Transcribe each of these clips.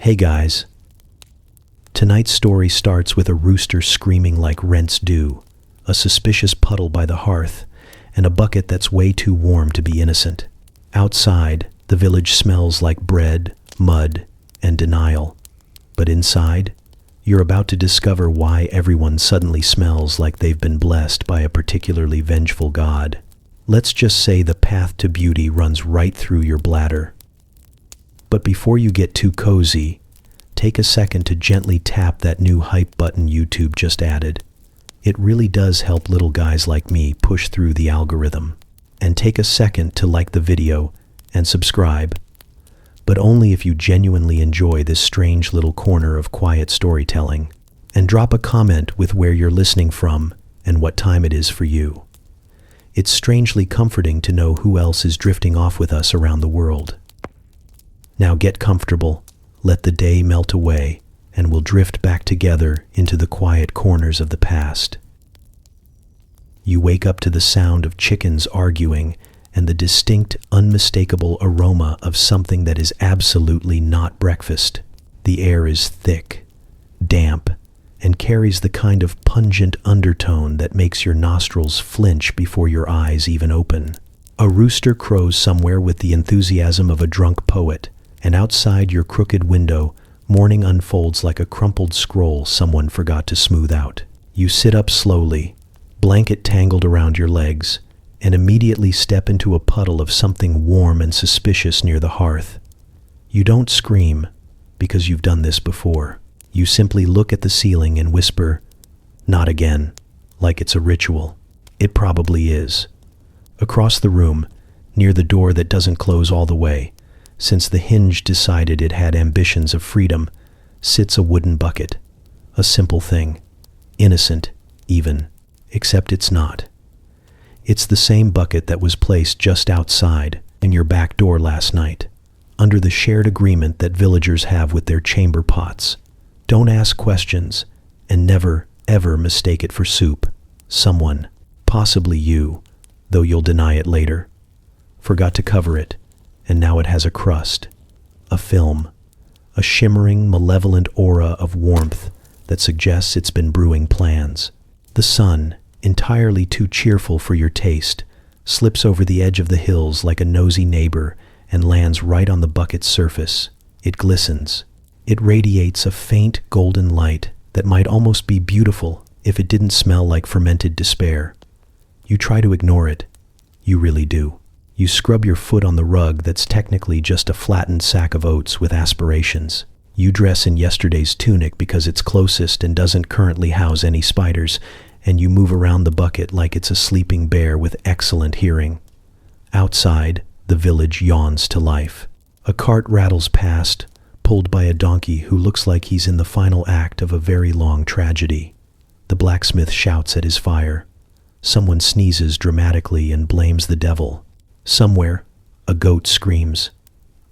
Hey guys. Tonight's story starts with a rooster screaming like rents due, a suspicious puddle by the hearth, and a bucket that's way too warm to be innocent. Outside, the village smells like bread, mud, and denial. But inside, you're about to discover why everyone suddenly smells like they've been blessed by a particularly vengeful god. Let's just say the path to beauty runs right through your bladder. But before you get too cozy, take a second to gently tap that new hype button YouTube just added. It really does help little guys like me push through the algorithm. And take a second to like the video and subscribe. But only if you genuinely enjoy this strange little corner of quiet storytelling. And drop a comment with where you're listening from and what time it is for you. It's strangely comforting to know who else is drifting off with us around the world. Now get comfortable, let the day melt away, and we'll drift back together into the quiet corners of the past. You wake up to the sound of chickens arguing and the distinct, unmistakable aroma of something that is absolutely not breakfast. The air is thick, damp, and carries the kind of pungent undertone that makes your nostrils flinch before your eyes even open. A rooster crows somewhere with the enthusiasm of a drunk poet, and outside your crooked window, morning unfolds like a crumpled scroll someone forgot to smooth out. You sit up slowly, blanket tangled around your legs, and immediately step into a puddle of something warm and suspicious near the hearth. You don't scream, because you've done this before. You simply look at the ceiling and whisper, "Not again," like it's a ritual. It probably is. Across the room, near the door that doesn't close all the way, since the hinge decided it had ambitions of freedom, sits a wooden bucket. A simple thing. Innocent, even. Except it's not. It's the same bucket that was placed just outside in your back door last night, under the shared agreement that villagers have with their chamber pots. Don't ask questions, and never, ever mistake it for soup. Someone, possibly you, though you'll deny it later, forgot to cover it, and now it has a crust, a film, a shimmering, malevolent aura of warmth that suggests it's been brewing plans. The sun, entirely too cheerful for your taste, slips over the edge of the hills like a nosy neighbor and lands right on the bucket's surface. It glistens. It radiates a faint golden light that might almost be beautiful if it didn't smell like fermented despair. You try to ignore it. You really do. You scrub your foot on the rug that's technically just a flattened sack of oats with aspirations. You dress in yesterday's tunic because it's closest and doesn't currently house any spiders, and you move around the bucket like it's a sleeping bear with excellent hearing. Outside, the village yawns to life. A cart rattles past, pulled by a donkey who looks like he's in the final act of a very long tragedy. The blacksmith shouts at his fire. Someone sneezes dramatically and blames the devil. Somewhere, a goat screams.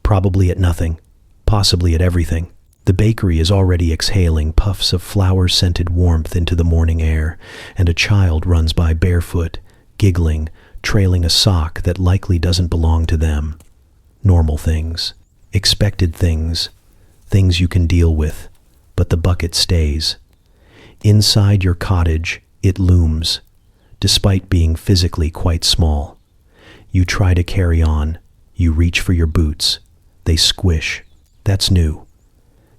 Probably at nothing, possibly at everything. The bakery is already exhaling puffs of flower-scented warmth into the morning air, and a child runs by barefoot, giggling, trailing a sock that likely doesn't belong to them. Normal things, expected things, things you can deal with, but the bucket stays. Inside your cottage, it looms, despite being physically quite small. You try to carry on. You reach for your boots. They squish. That's new.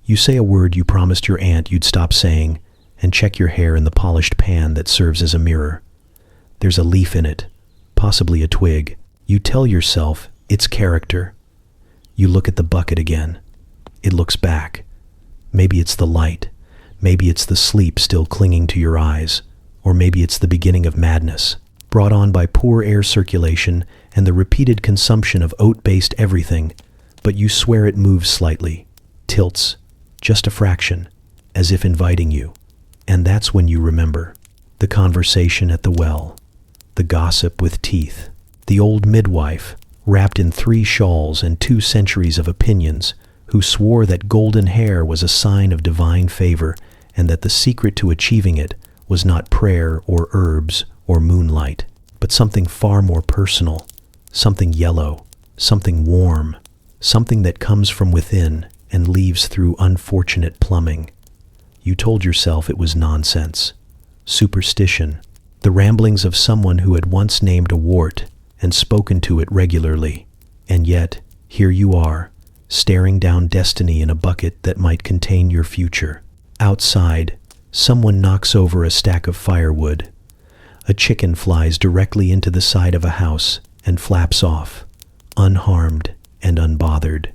You say a word you promised your aunt you'd stop saying, and check your hair in the polished pan that serves as a mirror. There's a leaf in it, possibly a twig. You tell yourself it's character. You look at the bucket again. It looks back. Maybe it's the light. Maybe it's the sleep still clinging to your eyes. Or maybe it's the beginning of madness, brought on by poor air circulation and the repeated consumption of oat-based everything, but you swear it moves slightly, tilts, just a fraction, as if inviting you. And that's when you remember. The conversation at the well, the gossip with teeth, the old midwife, wrapped in 3 shawls and 2 centuries of opinions, who swore that golden hair was a sign of divine favor and that the secret to achieving it was not prayer or herbs or moonlight, but something far more personal, something yellow, something warm, something that comes from within and leaves through unfortunate plumbing. You told yourself it was nonsense, superstition, the ramblings of someone who had once named a wart and spoken to it regularly. And yet, here you are, staring down destiny in a bucket that might contain your future. Outside, someone knocks over a stack of firewood. A chicken flies directly into the side of a house and flaps off, unharmed and unbothered.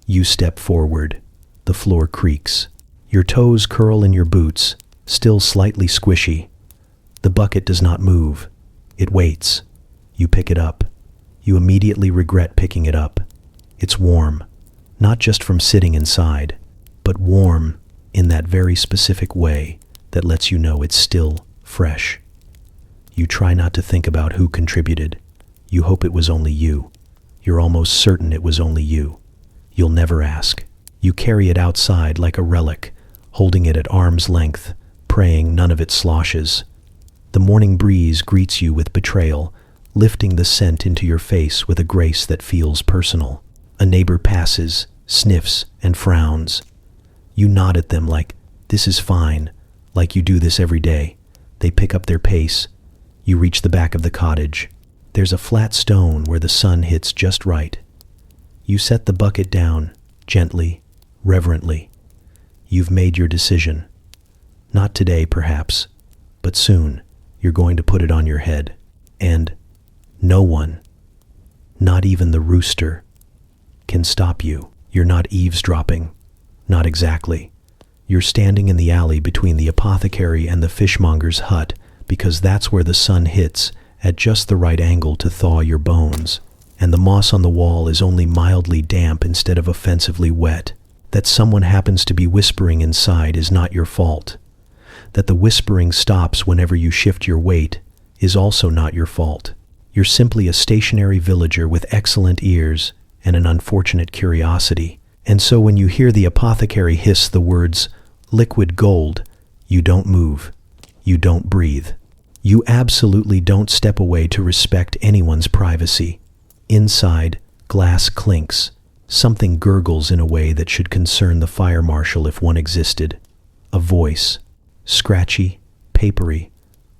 You step forward. The floor creaks. Your toes curl in your boots, still slightly squishy. The bucket does not move. It waits. You pick it up. You immediately regret picking it up. It's warm, not just from sitting inside, but warm in that very specific way that lets you know it's still fresh. You try not to think about who contributed. You hope it was only you. You're almost certain it was only you. You'll never ask. You carry it outside like a relic, holding it at arm's length, praying none of it sloshes. The morning breeze greets you with betrayal, lifting the scent into your face with a grace that feels personal. A neighbor passes, sniffs, and frowns. You nod at them like, "This is fine," like you do this every day. They pick up their pace. You reach the back of the cottage. There's a flat stone where the sun hits just right. You set the bucket down, gently, reverently. You've made your decision. Not today, perhaps, but soon you're going to put it on your head. And no one, not even the rooster, can stop you. You're not eavesdropping. Not exactly. You're standing in the alley between the apothecary and the fishmonger's hut because that's where the sun hits at just the right angle to thaw your bones, and the moss on the wall is only mildly damp instead of offensively wet. That someone happens to be whispering inside is not your fault. That the whispering stops whenever you shift your weight is also not your fault. You're simply a stationary villager with excellent ears and an unfortunate curiosity. And so when you hear the apothecary hiss the words, "liquid gold," you don't move. You don't breathe. You absolutely don't step away to respect anyone's privacy. Inside, glass clinks. Something gurgles in a way that should concern the fire marshal if one existed. A voice, scratchy, papery,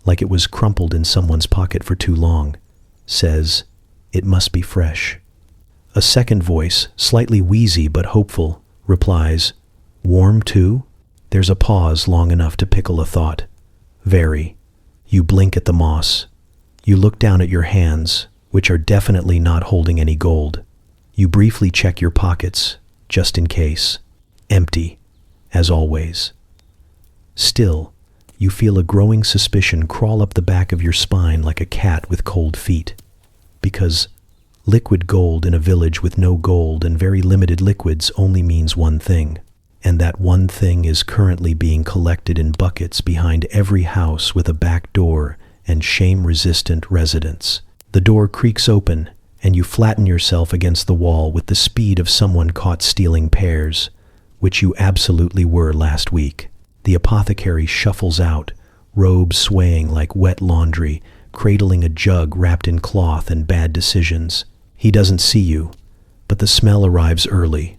like it was crumpled in someone's pocket for too long, says, "It must be fresh." A second voice, slightly wheezy but hopeful, replies, "Warm too?" There's a pause long enough to pickle a thought. Very. You blink at the moss. You look down at your hands, which are definitely not holding any gold. You briefly check your pockets, just in case. Empty, as always. Still, you feel a growing suspicion crawl up the back of your spine like a cat with cold feet. Because liquid gold in a village with no gold and very limited liquids only means one thing. And that one thing is currently being collected in buckets behind every house with a back door and shame-resistant residents. The door creaks open, and you flatten yourself against the wall with the speed of someone caught stealing pears, which you absolutely were last week. The apothecary shuffles out, robes swaying like wet laundry, cradling a jug wrapped in cloth and bad decisions. He doesn't see you, but the smell arrives early.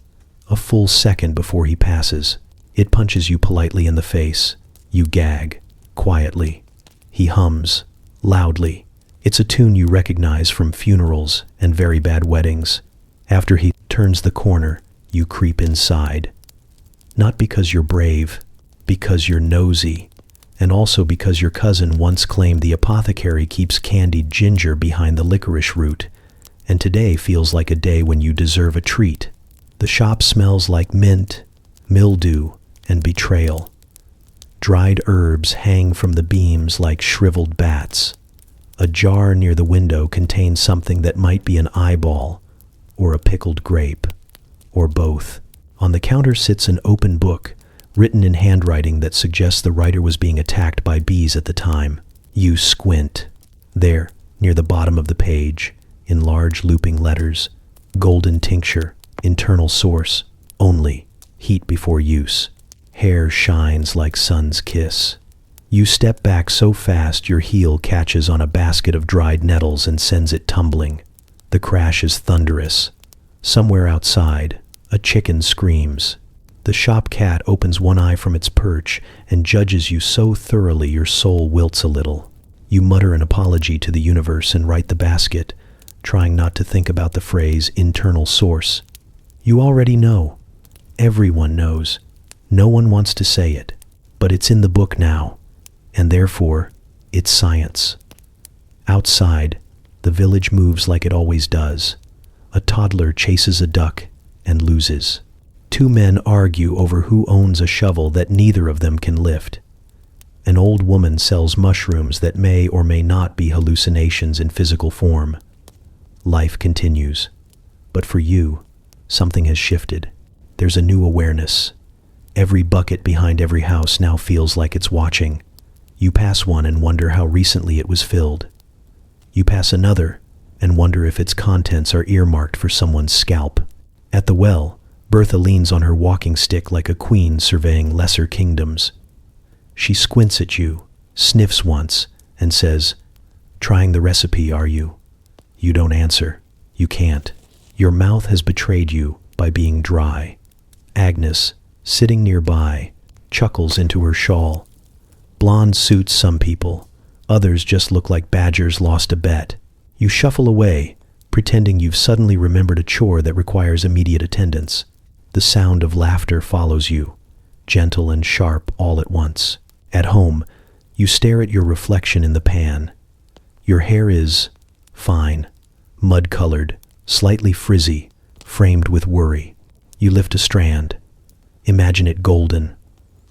A full second before he passes. It punches you politely in the face. You gag, quietly. He hums, loudly. It's a tune you recognize from funerals and very bad weddings. After he turns the corner, you creep inside. Not because you're brave, because you're nosy, and also because your cousin once claimed the apothecary keeps candied ginger behind the licorice root, and today feels like a day when you deserve a treat. The shop smells like mint, mildew, and betrayal. Dried herbs hang from the beams like shriveled bats. A jar near the window contains something that might be an eyeball, or a pickled grape, or both. On the counter sits an open book, written in handwriting that suggests the writer was being attacked by bees at the time. You squint. There, near the bottom of the page, in large looping letters, golden tincture. Internal source, only, heat before use. Hair shines like sun's kiss. You step back so fast your heel catches on a basket of dried nettles and sends it tumbling. The crash is thunderous. Somewhere outside, A chicken screams. The shop cat opens one eye from its perch and judges you so thoroughly your soul wilts a little. You mutter an apology to the universe and right the basket, trying not to think about the phrase internal source. You already know. Everyone knows. No one wants to say it, but it's in the book now, and therefore, it's science. Outside, the village moves like it always does. A toddler chases a duck and loses. Two men argue over who owns a shovel that neither of them can lift. An old woman sells mushrooms that may or may not be hallucinations in physical form. Life continues. But for you, something has shifted. There's a new awareness. Every bucket behind every house now feels like it's watching. You pass one and wonder how recently it was filled. You pass another and wonder if its contents are earmarked for someone's scalp. At the well, Bertha leans on her walking stick like a queen surveying lesser kingdoms. She squints at you, sniffs once, and says, "Trying the recipe, are you?" You don't answer. You can't. Your mouth has betrayed you by being dry. Agnes, sitting nearby, chuckles into her shawl. Blonde suits some people. Others just look like badgers lost a bet. You shuffle away, pretending you've suddenly remembered a chore that requires immediate attendance. The sound of laughter follows you, gentle and sharp all at once. At home, you stare at your reflection in the pan. Your hair is fine, mud-colored, slightly frizzy, framed with worry. You lift a strand. Imagine it golden,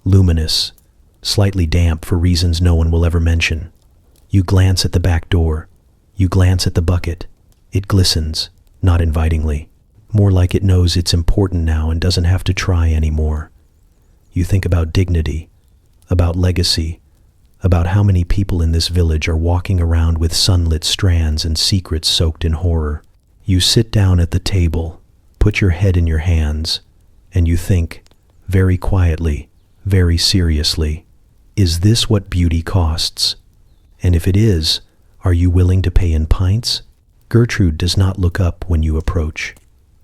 luminous, slightly damp for reasons no one will ever mention. You glance at the back door. You glance at the bucket. It glistens, not invitingly, more like it knows it's important now and doesn't have to try anymore. You think about dignity, about legacy, about how many people in this village are walking around with sunlit strands and secrets soaked in horror. You sit down at the table, put your head in your hands, and you think, very quietly, very seriously, is this what beauty costs? And if it is, are you willing to pay in pints? Gertrude does not look up when you approach.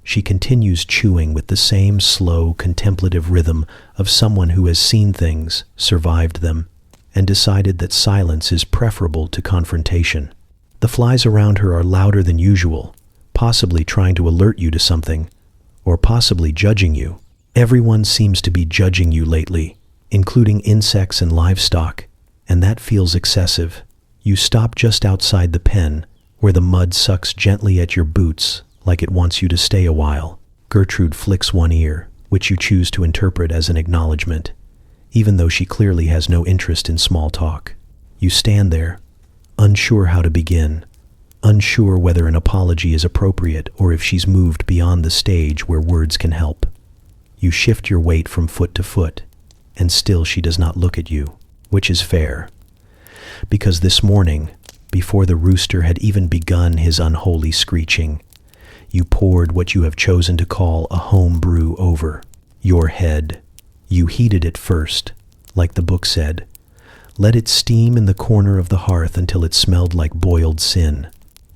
She continues chewing with the same slow, contemplative rhythm of someone who has seen things, survived them, and decided that silence is preferable to confrontation. The flies around her are louder than usual, possibly trying to alert you to something, or possibly judging you. Everyone seems to be judging you lately, including insects and livestock, and that feels excessive. You stop just outside the pen, where the mud sucks gently at your boots like it wants you to stay a while. Gertrude flicks one ear, which you choose to interpret as an acknowledgement, even though she clearly has no interest in small talk. You stand there, unsure how to begin, unsure whether an apology is appropriate or if she's moved beyond the stage where words can help. You shift your weight from foot to foot, and still she does not look at you, which is fair. Because this morning, before the rooster had even begun his unholy screeching, you poured what you have chosen to call a home brew over your head. You heated it first, like the book said. Let it steam in the corner of the hearth until it smelled like boiled sin.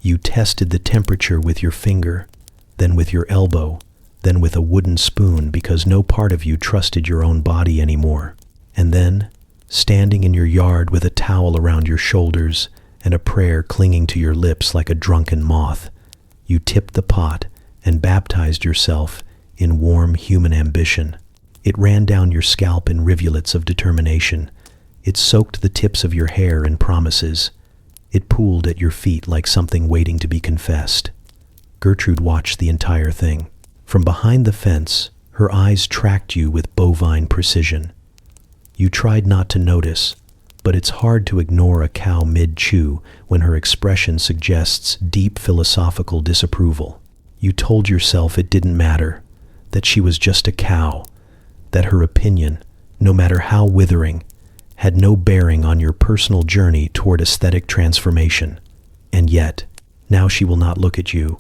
You tested the temperature with your finger, then with your elbow, then with a wooden spoon because no part of you trusted your own body anymore. And then, standing in your yard with a towel around your shoulders and a prayer clinging to your lips like a drunken moth, you tipped the pot and baptized yourself in warm human ambition. It ran down your scalp in rivulets of determination. It soaked the tips of your hair in promises. It pooled at your feet like something waiting to be confessed. Gertrude watched the entire thing. From behind the fence, her eyes tracked you with bovine precision. You tried not to notice, but it's hard to ignore a cow mid-chew when her expression suggests deep philosophical disapproval. You told yourself it didn't matter, that she was just a cow, that her opinion, no matter how withering, had no bearing on your personal journey toward aesthetic transformation. And yet, now she will not look at you.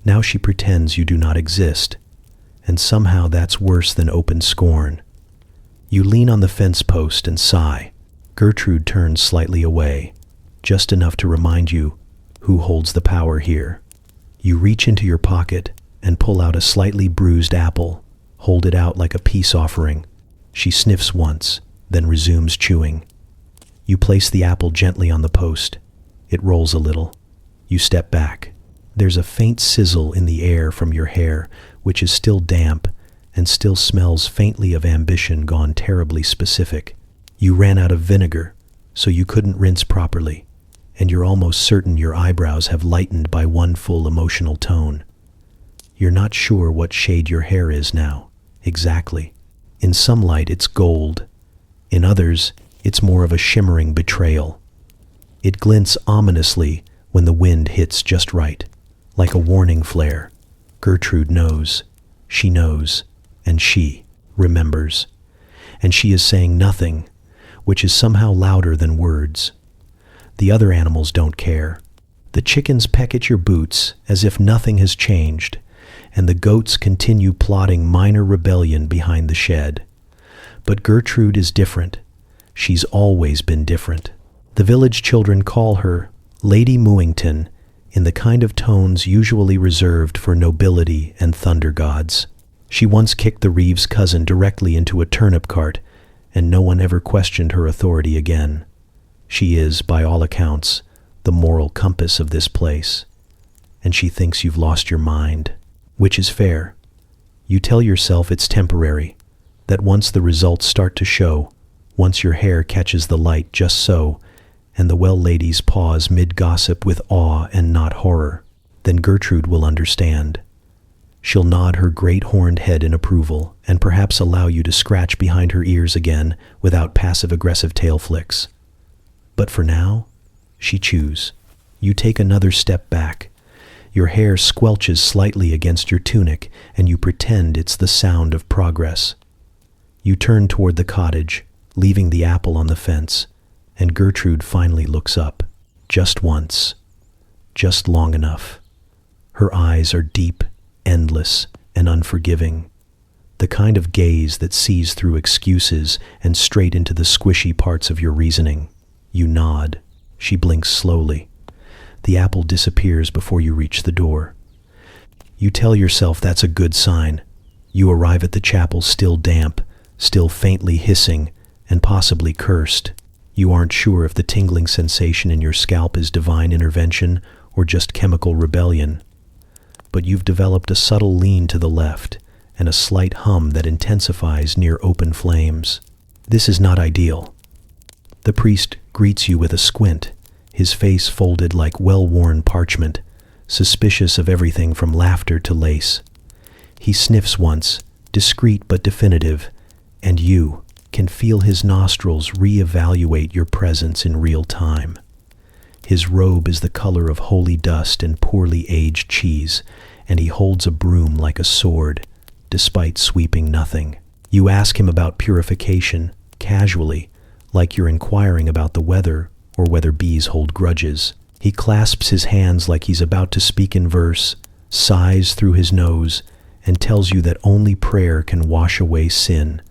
Now she pretends you do not exist. And somehow that's worse than open scorn. You lean on the fence post and sigh. Gertrude turns slightly away, just enough to remind you who holds the power here. You reach into your pocket, and pull out a slightly bruised apple, hold it out like a peace offering. She sniffs once, then resumes chewing. You place the apple gently on the post. It rolls a little. You step back. There's a faint sizzle in the air from your hair, which is still damp and still smells faintly of ambition gone terribly specific. You ran out of vinegar, so you couldn't rinse properly, and you're almost certain your eyebrows have lightened by one full emotional tone. You're not sure what shade your hair is now, exactly. In some light it's gold. In others, it's more of a shimmering betrayal. It glints ominously when the wind hits just right, like a warning flare. Gertrude knows. She knows. And she remembers. And she is saying nothing, which is somehow louder than words. The other animals don't care. The chickens peck at your boots as if nothing has changed, and the goats continue plotting minor rebellion behind the shed. But Gertrude is different. She's always been different. The village children call her Lady Mooington in the kind of tones usually reserved for nobility and thunder gods. She once kicked the Reeves' cousin directly into a turnip cart, and no one ever questioned her authority again. She is, by all accounts, the moral compass of this place. And she thinks you've lost your mind, which is fair. You tell yourself it's temporary, that once the results start to show, once your hair catches the light just so, and the well-ladies pause mid-gossip with awe and not horror, then Gertrude will understand. She'll nod her great horned head in approval and perhaps allow you to scratch behind her ears again without passive-aggressive tail flicks. But for now, she chews. You take another step back. Your hair squelches slightly against your tunic, and you pretend it's the sound of progress. You turn toward the cottage, leaving the apple on the fence, and Gertrude finally looks up. Just once. Just long enough. Her eyes are deep, endless, and unforgiving. The kind of gaze that sees through excuses and straight into the squishy parts of your reasoning. You nod. She blinks slowly. The apple disappears before you reach the door. You tell yourself that's a good sign. You arrive at the chapel still damp, still faintly hissing, and possibly cursed. You aren't sure if the tingling sensation in your scalp is divine intervention or just chemical rebellion. But you've developed a subtle lean to the left and a slight hum that intensifies near open flames. This is not ideal. The priest greets you with a squint, his face folded like well-worn parchment, suspicious of everything from laughter to lace. He sniffs once, discreet but definitive, and you can feel his nostrils re-evaluate your presence in real time. His robe is the color of holy dust and poorly aged cheese, and he holds a broom like a sword, despite sweeping nothing. You ask him about purification, casually, like you're inquiring about the weather or whether bees hold grudges. He clasps his hands like he's about to speak in verse, sighs through his nose, and tells you that only prayer can wash away sin,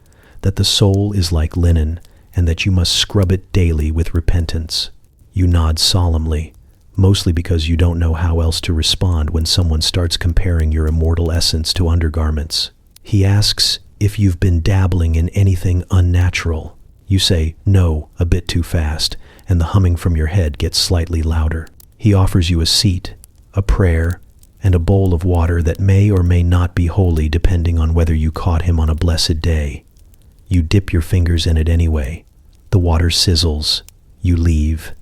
that the soul is like linen, and that you must scrub it daily with repentance. You nod solemnly, mostly because you don't know how else to respond when someone starts comparing your immortal essence to undergarments. He asks if you've been dabbling in anything unnatural. You say no a bit too fast, and the humming from your head gets slightly louder. He offers you a seat, a prayer, and a bowl of water that may or may not be holy depending on whether you caught him on a blessed day. You dip your fingers in it anyway. The water sizzles. You leave.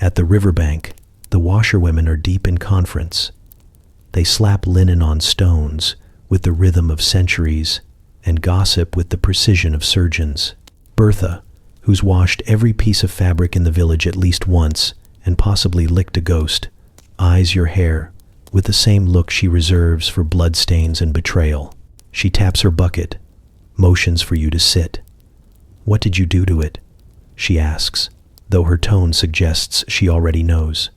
At the riverbank, the washerwomen are deep in conference. They slap linen on stones with the rhythm of centuries and gossip with the precision of surgeons. Bertha, who's washed every piece of fabric in the village at least once and possibly licked a ghost, eyes your hair with the same look she reserves for bloodstains and betrayal. She taps her bucket, motions for you to sit. "What did you do to it?" she asks, though her tone suggests she already knows.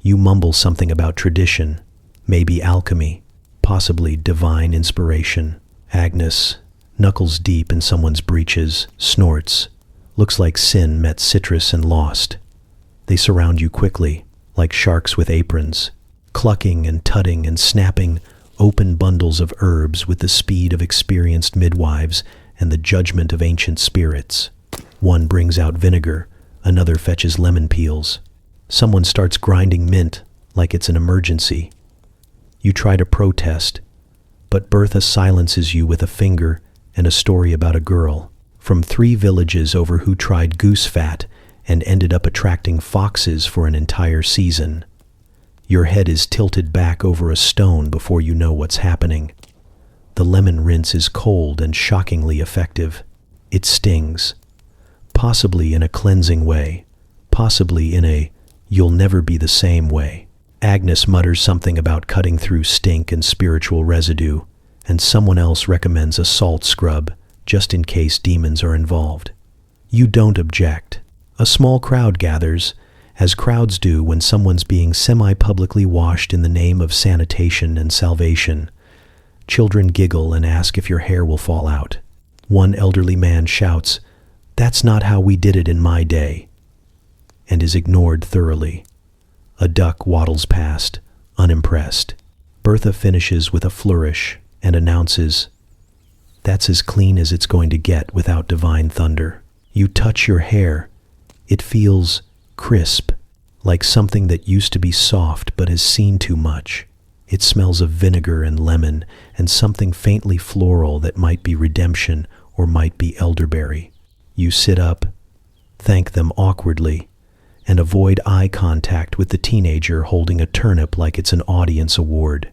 You mumble something about tradition, maybe alchemy, possibly divine inspiration. Agnes, knuckles deep in someone's breeches, snorts. Looks like sin met citrus and lost. They surround you quickly, like sharks with aprons, clucking and tutting and snapping open bundles of herbs with the speed of experienced midwives and the judgment of ancient spirits. One brings out vinegar, another fetches lemon peels. Someone starts grinding mint like it's an emergency. You try to protest, but Bertha silences you with a finger and a story about a girl from 3 villages over who tried goose fat and ended up attracting foxes for an entire season. Your head is tilted back over a stone before you know what's happening. The lemon rinse is cold and shockingly effective. It stings, possibly in a cleansing way, possibly in a you'll never be the same way. Agnes mutters something about cutting through stink and spiritual residue, and someone else recommends a salt scrub, just in case demons are involved. You don't object. A small crowd gathers, as crowds do when someone's being semi-publicly washed in the name of sanitation and salvation. Children giggle and ask if your hair will fall out. One elderly man shouts, "That's not how we did it in my day," and is ignored thoroughly. A duck waddles past, unimpressed. Bertha finishes with a flourish and announces, "That's as clean as it's going to get without divine thunder." You touch your hair. It feels crisp, like something that used to be soft but has seen too much. It smells of vinegar and lemon and something faintly floral that might be redemption or might be elderberry. You sit up, thank them awkwardly, and avoid eye contact with the teenager holding a turnip like it's an audience award.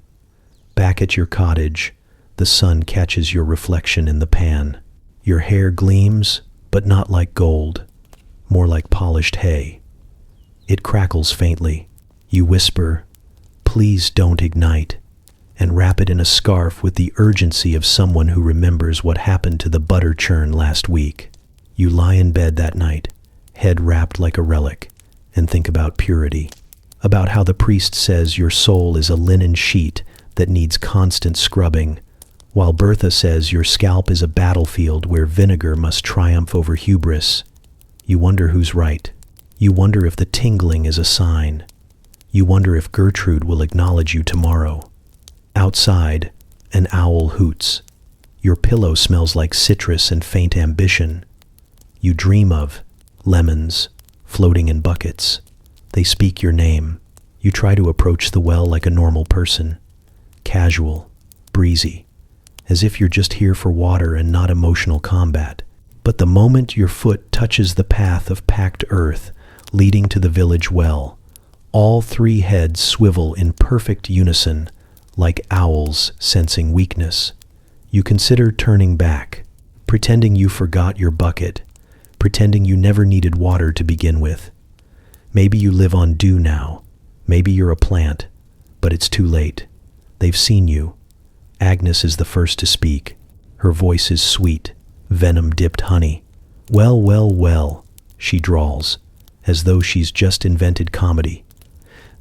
Back at your cottage, the sun catches your reflection in the pan. Your hair gleams, but not like gold, more like polished hay. It crackles faintly. You whisper, "Please don't ignite," and wrap it in a scarf with the urgency of someone who remembers what happened to the butter churn last week. You lie in bed that night, head wrapped like a relic, and think about purity, about how the priest says your soul is a linen sheet that needs constant scrubbing, while Bertha says your scalp is a battlefield where vinegar must triumph over hubris. You wonder who's right. You wonder if the tingling is a sign. You wonder if Gertrude will acknowledge you tomorrow. Outside, an owl hoots. Your pillow smells like citrus and faint ambition. You dream of lemons floating in buckets. They speak your name. You try to approach the well like a normal person. Casual, breezy, as if you're just here for water and not emotional combat. But the moment your foot touches the path of packed earth leading to the village well, all 3 heads swivel in perfect unison, like owls sensing weakness. You consider turning back, pretending you forgot your bucket, pretending you never needed water to begin with. Maybe you live on dew now. Maybe you're a plant, but it's too late. They've seen you. Agnes is the first to speak. Her voice is sweet, venom-dipped honey. "Well, well, well," she drawls, as though she's just invented comedy.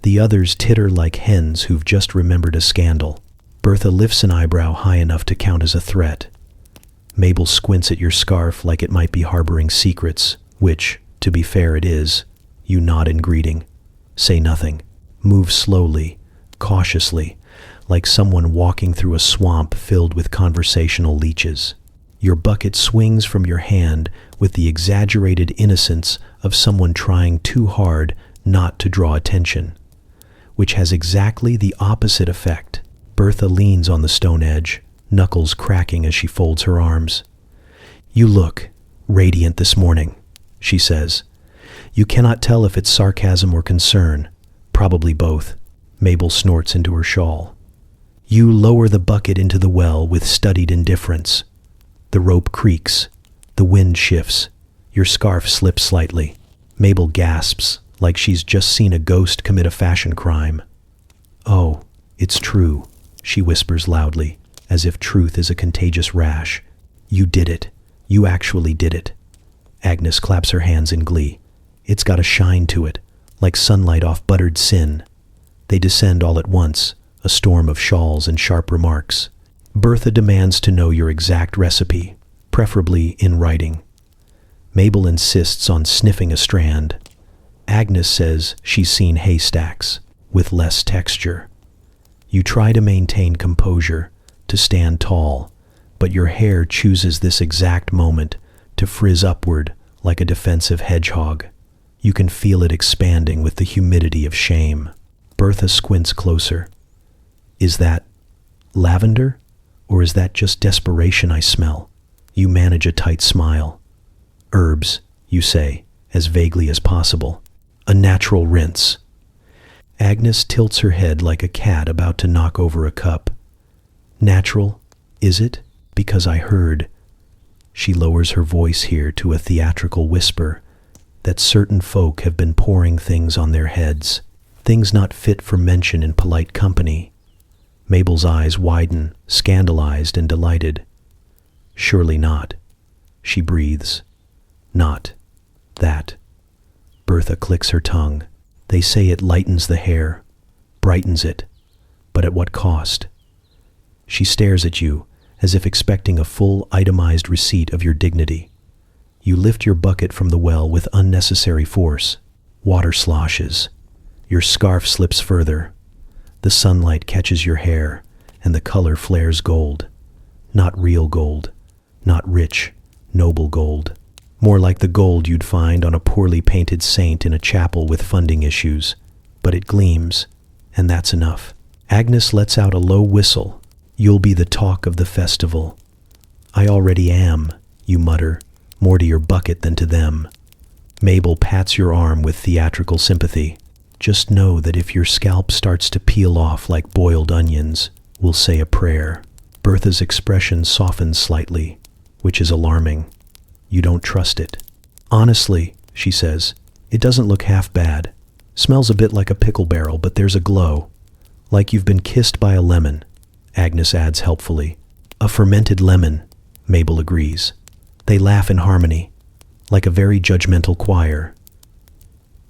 The others titter like hens who've just remembered a scandal. Bertha lifts an eyebrow high enough to count as a threat. Mabel squints at your scarf like it might be harboring secrets, which, to be fair, it is. You nod in greeting. Say nothing. Move slowly, cautiously, like someone walking through a swamp filled with conversational leeches. Your bucket swings from your hand with the exaggerated innocence of someone trying too hard not to draw attention, which has exactly the opposite effect. Bertha leans on the stone edge, knuckles cracking as she folds her arms. "You look radiant this morning," she says. You cannot tell if it's sarcasm or concern, probably both. Mabel snorts into her shawl. You lower the bucket into the well with studied indifference. The rope creaks. The wind shifts. Your scarf slips slightly. Mabel gasps, like she's just seen a ghost commit a fashion crime. "Oh, it's true," she whispers loudly, as if truth is a contagious rash. "You did it. You actually did it." Agnes claps her hands in glee. It's got a shine to it, like sunlight off buttered sin. They descend all at once, a storm of shawls and sharp remarks. Bertha demands to know your exact recipe, preferably in writing. Mabel insists on sniffing a strand. Agnes says she's seen haystacks, with less texture. You try to maintain composure, to stand tall, but your hair chooses this exact moment to frizz upward like a defensive hedgehog. You can feel it expanding with the humidity of shame. Bertha squints closer. Is that lavender? Or is that just desperation I smell? You manage a tight smile. Herbs, you say, as vaguely as possible. A natural rinse. Agnes tilts her head like a cat about to knock over a cup. Natural, is it? Because I heard. She lowers her voice here to a theatrical whisper that certain folk have been pouring things on their heads, things not fit for mention in polite company. Mabel's eyes widen, scandalized and delighted. Surely not. She breathes. Not that. Bertha clicks her tongue. They say it lightens the hair, brightens it, but at what cost? She stares at you, as if expecting a full, itemized receipt of your dignity. You lift your bucket from the well with unnecessary force. Water sloshes. Your scarf slips further. The sunlight catches your hair, and the color flares gold. Not real gold, not rich, noble gold. More like the gold you'd find on a poorly painted saint in a chapel with funding issues. But it gleams, and that's enough. Agnes lets out a low whistle. You'll be the talk of the festival. I already am, you mutter, more to your bucket than to them. Mabel pats your arm with theatrical sympathy. Just know that if your scalp starts to peel off like boiled onions, we'll say a prayer. Bertha's expression softens slightly, which is alarming. You don't trust it. Honestly, she says, it doesn't look half bad. Smells a bit like a pickle barrel, but there's a glow. Like you've been kissed by a lemon, Agnes adds helpfully. A fermented lemon, Mabel agrees. They laugh in harmony, like a very judgmental choir.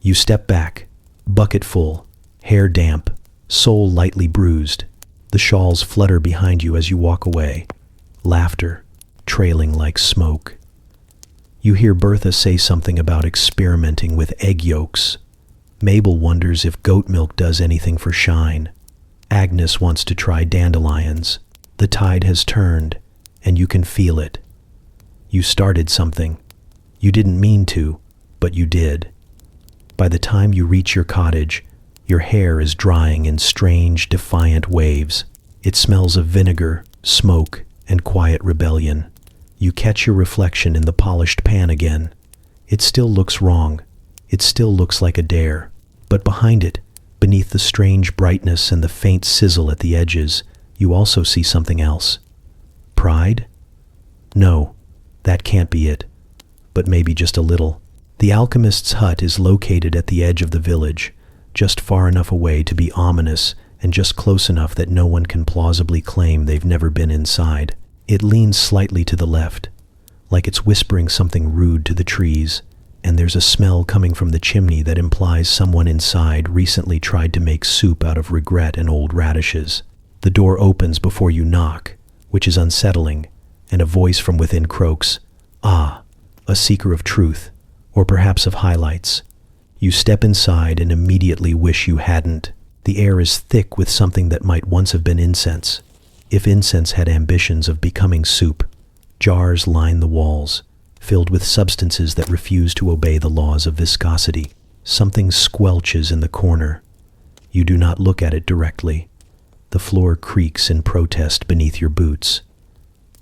You step back, bucket full, hair damp, soul lightly bruised. The shawls flutter behind you as you walk away, laughter trailing like smoke. You hear Bertha say something about experimenting with egg yolks. Mabel wonders if goat milk does anything for shine. Agnes wants to try dandelions. The tide has turned, and you can feel it. You started something. You didn't mean to, but you did. By the time you reach your cottage, your hair is drying in strange, defiant waves. It smells of vinegar, smoke, and quiet rebellion. You catch your reflection in the polished pan again. It still looks wrong. It still looks like a dare. But behind it, beneath the strange brightness and the faint sizzle at the edges, you also see something else. Pride? No, that can't be it. But maybe just a little. The alchemist's hut is located at the edge of the village, just far enough away to be ominous and just close enough that no one can plausibly claim they've never been inside. It leans slightly to the left, like it's whispering something rude to the trees, and there's a smell coming from the chimney that implies someone inside recently tried to make soup out of regret and old radishes. The door opens before you knock, which is unsettling, and a voice from within croaks, "Ah, a seeker of truth, or perhaps of highlights." You step inside and immediately wish you hadn't. The air is thick with something that might once have been incense. If incense had ambitions of becoming soup, jars line the walls, filled with substances that refuse to obey the laws of viscosity. Something squelches in the corner. You do not look at it directly. The floor creaks in protest beneath your boots.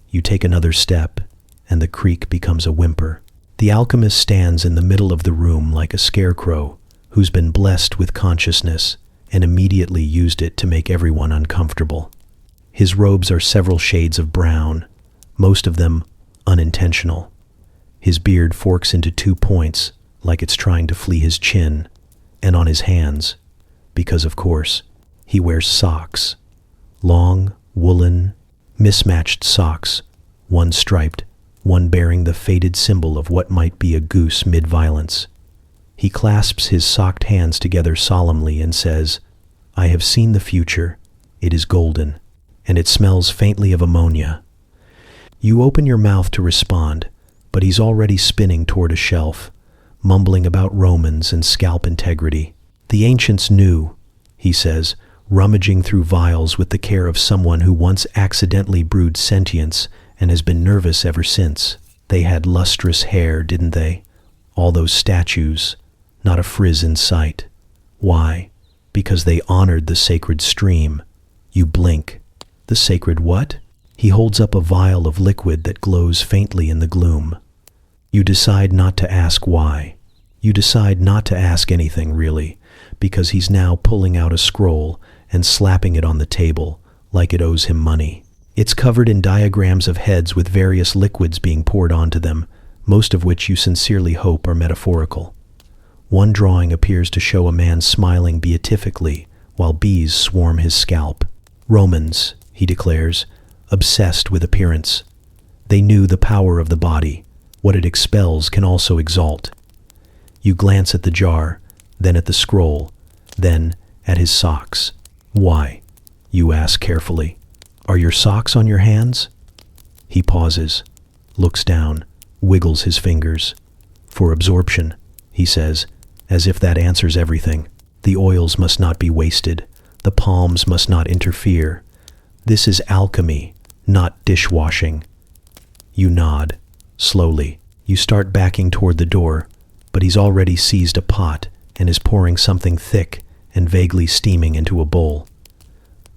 You take another step, and the creak becomes a whimper. The alchemist stands in the middle of the room like a scarecrow who's been blessed with consciousness and immediately used it to make everyone uncomfortable. His robes are several shades of brown, most of them unintentional. His beard forks into 2 points like it's trying to flee his chin, and on his hands, because of course, he wears socks. Long, woolen, mismatched socks, one striped, one bearing the faded symbol of what might be a goose mid-violence. He clasps his socked hands together solemnly and says, "I have seen the future. It is golden, and it smells faintly of ammonia." You open your mouth to respond, but he's already spinning toward a shelf, mumbling about Romans and scalp integrity. "The ancients knew," he says, rummaging through vials with the care of someone who once accidentally brewed sentience and has been nervous ever since. They had lustrous hair, didn't they? All those statues, not a frizz in sight. Why? Because they honored the sacred stream. You blink. The sacred what? He holds up a vial of liquid that glows faintly in the gloom. You decide not to ask why. You decide not to ask anything, really, because he's now pulling out a scroll and slapping it on the table like it owes him money. It's covered in diagrams of heads with various liquids being poured onto them, most of which you sincerely hope are metaphorical. One drawing appears to show a man smiling beatifically while bees swarm his scalp. Romans, he declares, obsessed with appearance. They knew the power of the body. What it expels can also exalt. You glance at the jar, then at the scroll, then at his socks. Why? You ask carefully. Are your socks on your hands? He pauses, looks down, wiggles his fingers. For absorption, he says, as if that answers everything. The oils must not be wasted. The palms must not interfere. This is alchemy, not dishwashing. You nod. Slowly, you start backing toward the door, but he's already seized a pot and is pouring something thick and vaguely steaming into a bowl.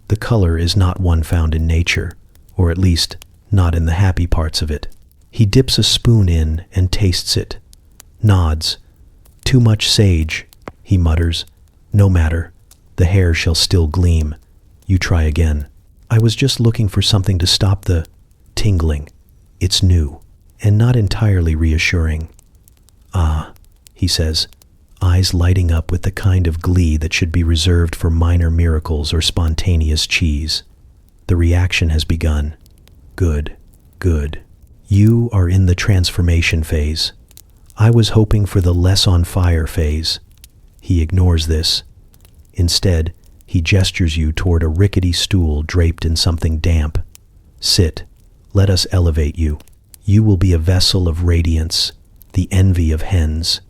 The color is not one found in nature, or at least not in the happy parts of it. He dips a spoon in and tastes it. Nods. Too much sage, he mutters. No matter. The hair shall still gleam. You try again. I was just looking for something to stop the tingling. It's new, and not entirely reassuring. Ah, he says, eyes lighting up with the kind of glee that should be reserved for minor miracles or spontaneous cheese. The reaction has begun. Good, good. You are in the transformation phase. I was hoping for the less on fire phase. He ignores this. Instead, he gestures you toward a rickety stool draped in something damp. Sit. Let us elevate you. You will be a vessel of radiance, the envy of hens.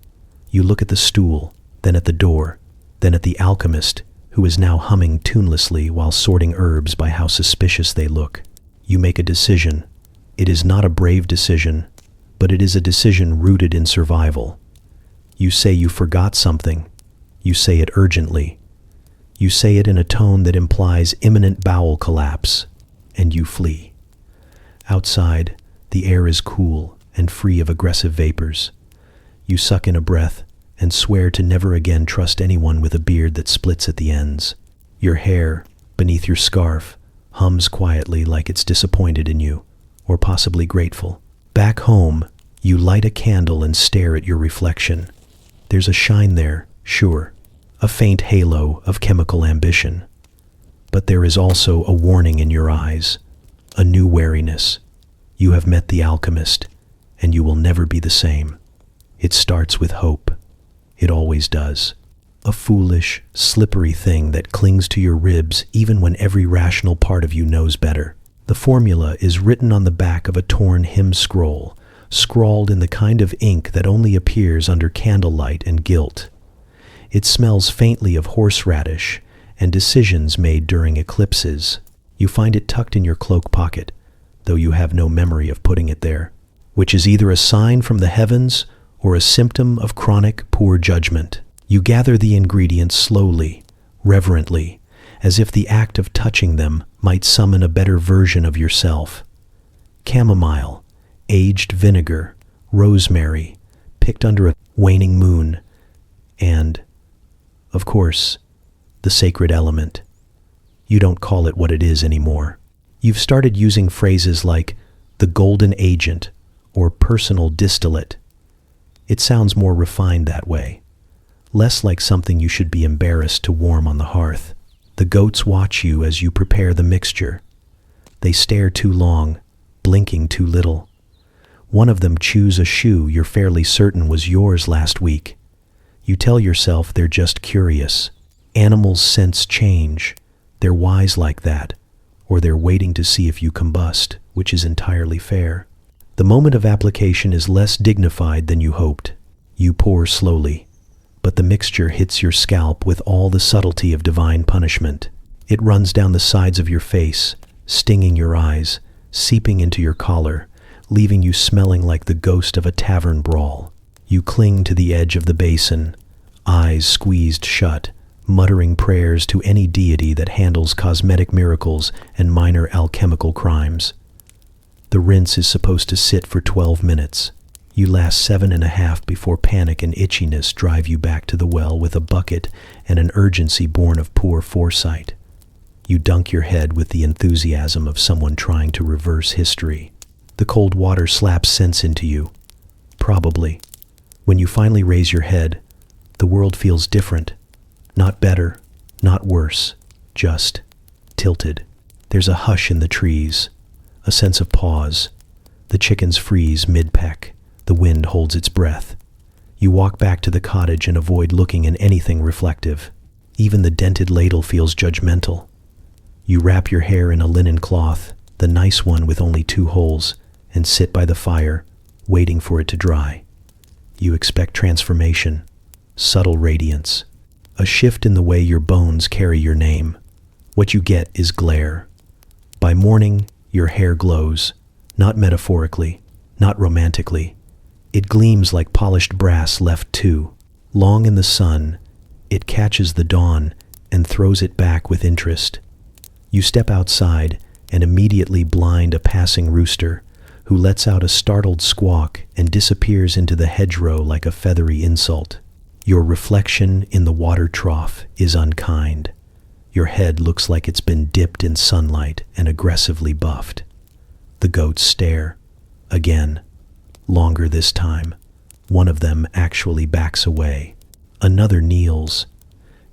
You look at the stool, then at the door, then at the alchemist, who is now humming tunelessly while sorting herbs by how suspicious they look. You make a decision. It is not a brave decision, but it is a decision rooted in survival. You say you forgot something. You say it urgently. You say it in a tone that implies imminent bowel collapse, and you flee. Outside, the air is cool and free of aggressive vapors. You suck in a breath and swear to never again trust anyone with a beard that splits at the ends. Your hair, beneath your scarf, hums quietly like it's disappointed in you, or possibly grateful. Back home, you light a candle and stare at your reflection. There's a shine there, sure, a faint halo of chemical ambition. But there is also a warning in your eyes, a new wariness. You have met the alchemist, and you will never be the same. It starts with hope. It always does. A foolish, slippery thing that clings to your ribs even when every rational part of you knows better. The formula is written on the back of a torn hymn scroll, scrawled in the kind of ink that only appears under candlelight and gilt. It smells faintly of horseradish and decisions made during eclipses. You find it tucked in your cloak pocket, though you have no memory of putting it there, which is either a sign from the heavens or a symptom of chronic poor judgment. You gather the ingredients slowly, reverently, as if the act of touching them might summon a better version of yourself. Chamomile, aged vinegar, rosemary, picked under a waning moon, and, of course, the sacred element. You don't call it what it is anymore. You've started using phrases like the golden agent or personal distillate. It sounds more refined that way, less like something you should be embarrassed to warm on the hearth. The goats watch you as you prepare the mixture. They stare too long, blinking too little. One of them chews a shoe you're fairly certain was yours last week. You tell yourself they're just curious. Animals sense change. They're wise like that, or they're waiting to see if you combust, which is entirely fair. The moment of application is less dignified than you hoped. You pour slowly, but the mixture hits your scalp with all the subtlety of divine punishment. It runs down the sides of your face, stinging your eyes, seeping into your collar, leaving you smelling like the ghost of a tavern brawl. You cling to the edge of the basin, eyes squeezed shut, muttering prayers to any deity that handles cosmetic miracles and minor alchemical crimes. The rinse is supposed to sit for 12 minutes. You last 7.5 before panic and itchiness drive you back to the well with a bucket and an urgency born of poor foresight. You dunk your head with the enthusiasm of someone trying to reverse history. The cold water slaps sense into you. Probably. When you finally raise your head, the world feels different. Not better, not worse, just tilted. There's a hush in the trees, a sense of pause. The chickens freeze mid-peck. The wind holds its breath. You walk back to the cottage and avoid looking in anything reflective. Even the dented ladle feels judgmental. You wrap your hair in a linen cloth, the nice one with only 2 holes, and sit by the fire, waiting for it to dry. You expect transformation, subtle radiance, a shift in the way your bones carry your name. What you get is glare. By morning, your hair glows, not metaphorically, not romantically. It gleams like polished brass left too long in the sun. It catches the dawn and throws it back with interest. You step outside and immediately blind a passing rooster who lets out a startled squawk and disappears into the hedgerow like a feathery insult. Your reflection in the water trough is unkind. Your head looks like it's been dipped in sunlight and aggressively buffed. The goats stare. Again. Longer this time. One of them actually backs away. Another kneels.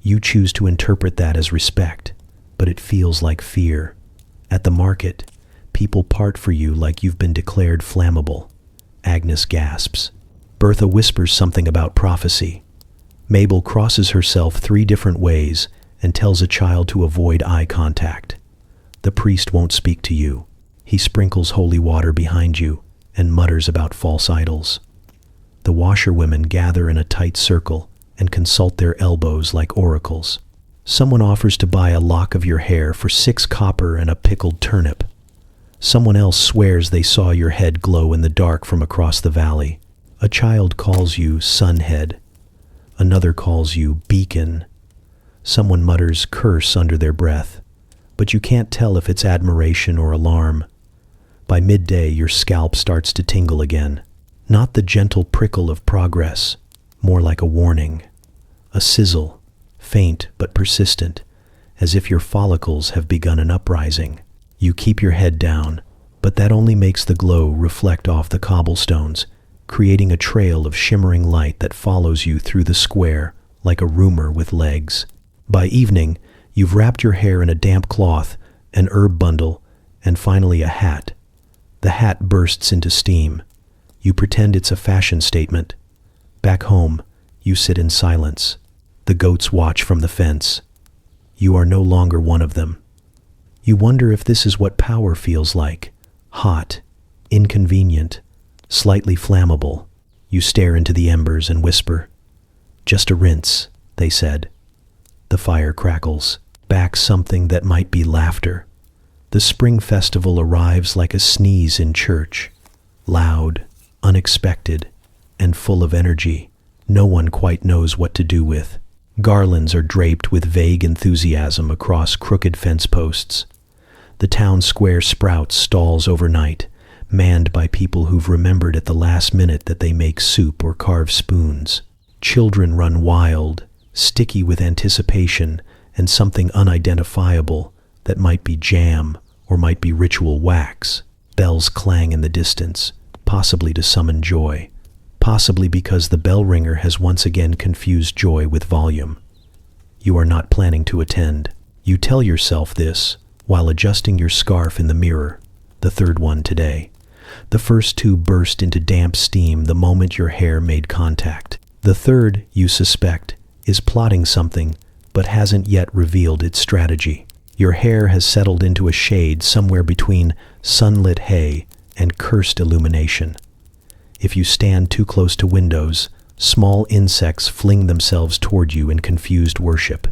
You choose to interpret that as respect, but it feels like fear. At the market, people part for you like you've been declared flammable. Agnes gasps. Bertha whispers something about prophecy. Mabel crosses herself 3 different ways and tells a child to avoid eye contact. The priest won't speak to you. He sprinkles holy water behind you and mutters about false idols. The washerwomen gather in a tight circle and consult their elbows like oracles. Someone offers to buy a lock of your hair for 6 copper and a pickled turnip. Someone else swears they saw your head glow in the dark from across the valley. A child calls you sunhead. Another calls you beacon. Someone mutters curse under their breath, but you can't tell if it's admiration or alarm. By midday, your scalp starts to tingle again. Not the gentle prickle of progress, more like a warning. A sizzle, faint but persistent, as if your follicles have begun an uprising. You keep your head down, but that only makes the glow reflect off the cobblestones, creating a trail of shimmering light that follows you through the square like a rumor with legs. By evening, you've wrapped your hair in a damp cloth, an herb bundle, and finally a hat. The hat bursts into steam. You pretend it's a fashion statement. Back home, you sit in silence. The goats watch from the fence. You are no longer one of them. You wonder if this is what power feels like. Hot, inconvenient, slightly flammable. You stare into the embers and whisper, "Just a rinse," they said. The fire crackles, back something that might be laughter. The spring festival arrives like a sneeze in church, loud, unexpected, and full of energy no one quite knows what to do with. Garlands are draped with vague enthusiasm across crooked fence posts. The town square sprouts stalls overnight, manned by people who've remembered at the last minute that they make soup or carve spoons. Children run wild, sticky with anticipation and something unidentifiable that might be jam or might be ritual wax. Bells clang in the distance, possibly to summon joy, possibly because the bell ringer has once again confused joy with volume. You are not planning to attend. You tell yourself this while adjusting your scarf in the mirror, the 3rd one today. The first 2 burst into damp steam the moment your hair made contact. The 3rd, you suspect, is plotting something but hasn't yet revealed its strategy. Your hair has settled into a shade somewhere between sunlit hay and cursed illumination. If you stand too close to windows, small insects fling themselves toward you in confused worship.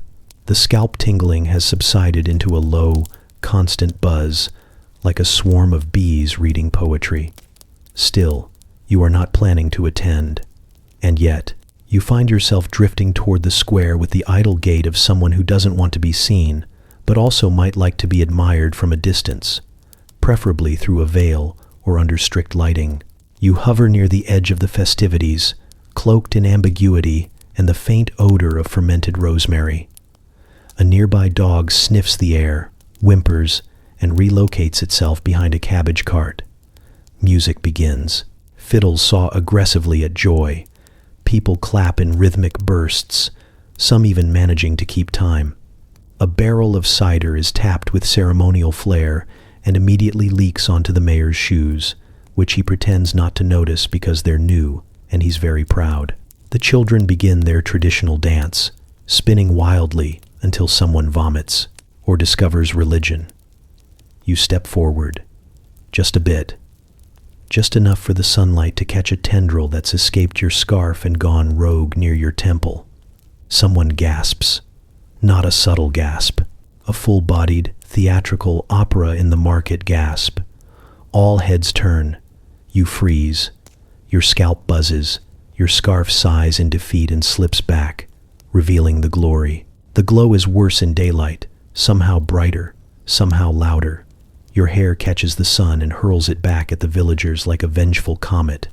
The scalp tingling has subsided into a low, constant buzz, like a swarm of bees reading poetry. Still, you are not planning to attend. And yet, you find yourself drifting toward the square with the idle gait of someone who doesn't want to be seen, but also might like to be admired from a distance, preferably through a veil or under strict lighting. You hover near the edge of the festivities, cloaked in ambiguity and the faint odor of fermented rosemary. A nearby dog sniffs the air, whimpers, and relocates itself behind a cabbage cart. Music begins. Fiddles saw aggressively at joy. People clap in rhythmic bursts, some even managing to keep time. A barrel of cider is tapped with ceremonial flair and immediately leaks onto the mayor's shoes, which he pretends not to notice because they're new and he's very proud. The children begin their traditional dance, spinning wildly until someone vomits or discovers religion. You step forward, just a bit, just enough for the sunlight to catch a tendril that's escaped your scarf and gone rogue near your temple. Someone gasps, not a subtle gasp, a full-bodied, theatrical opera in the market gasp. All heads turn. You freeze. Your scalp buzzes. Your scarf sighs in defeat and slips back, revealing the glory. The glow is worse in daylight, somehow brighter, somehow louder. Your hair catches the sun and hurls it back at the villagers like a vengeful comet.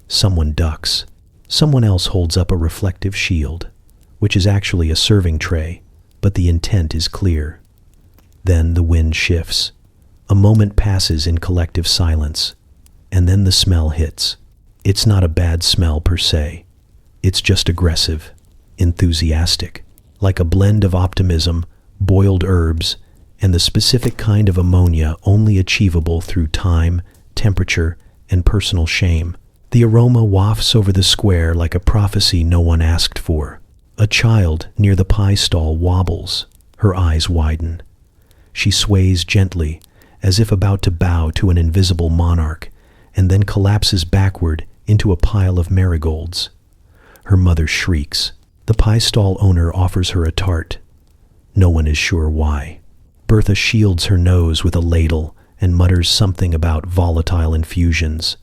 Someone ducks. Someone else holds up a reflective shield, which is actually a serving tray, but the intent is clear. Then the wind shifts. A moment passes in collective silence, and then the smell hits. It's not a bad smell per se. It's just aggressive, enthusiastic, like a blend of optimism, boiled herbs, and the specific kind of ammonia only achievable through time, temperature, and personal shame. The aroma wafts over the square like a prophecy no one asked for. A child near the pie stall wobbles. Her eyes widen. She sways gently, as if about to bow to an invisible monarch, and then collapses backward into a pile of marigolds. Her mother shrieks. The pie stall owner offers her a tart. No one is sure why. Bertha shields her nose with a ladle and mutters something about volatile infusions.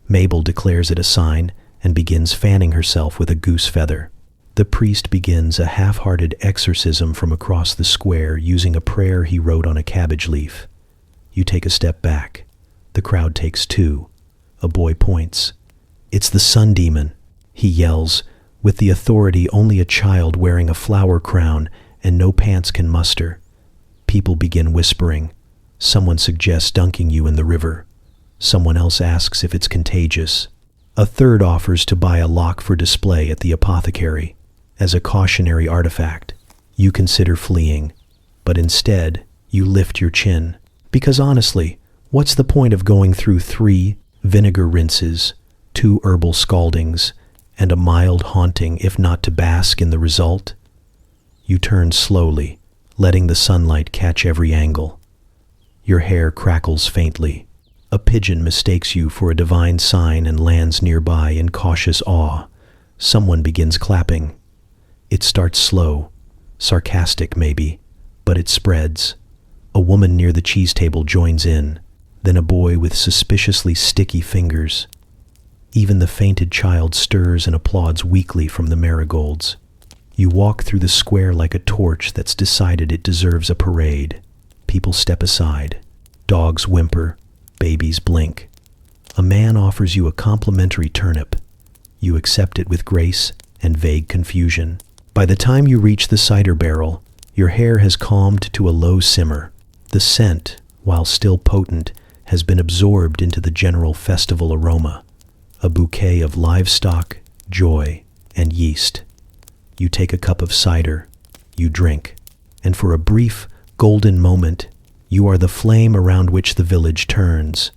Mabel declares it a sign and begins fanning herself with a goose feather. The priest begins a half-hearted exorcism from across the square using a prayer he wrote on a cabbage leaf. You take a step back. The crowd takes two. A boy points. "It's the sun demon," he yells, with the authority only a child wearing a flower crown and no pants can muster. People begin whispering. Someone suggests dunking you in the river. Someone else asks if it's contagious. A third offers to buy a lock for display at the apothecary. As a cautionary artifact, you consider fleeing, but instead, you lift your chin. Because honestly, what's the point of going through 3 vinegar rinses, 2 herbal scaldings, and a mild haunting if not to bask in the result? You turn slowly, letting the sunlight catch every angle. Your hair crackles faintly. A pigeon mistakes you for a divine sign and lands nearby in cautious awe. Someone begins clapping. It starts slow, sarcastic maybe, but it spreads. A woman near the cheese table joins in, then a boy with suspiciously sticky fingers. Even the fainted child stirs and applauds weakly from the marigolds. You walk through the square like a torch that's decided it deserves a parade. People step aside. Dogs whimper. Babies blink. A man offers you a complimentary turnip. You accept it with grace and vague confusion. By the time you reach the cider barrel, your hair has calmed to a low simmer. The scent, while still potent, has been absorbed into the general festival aroma. A bouquet of livestock, joy, and yeast. You take a cup of cider. You drink. And for a brief, golden moment, you are the flame around which the village turns.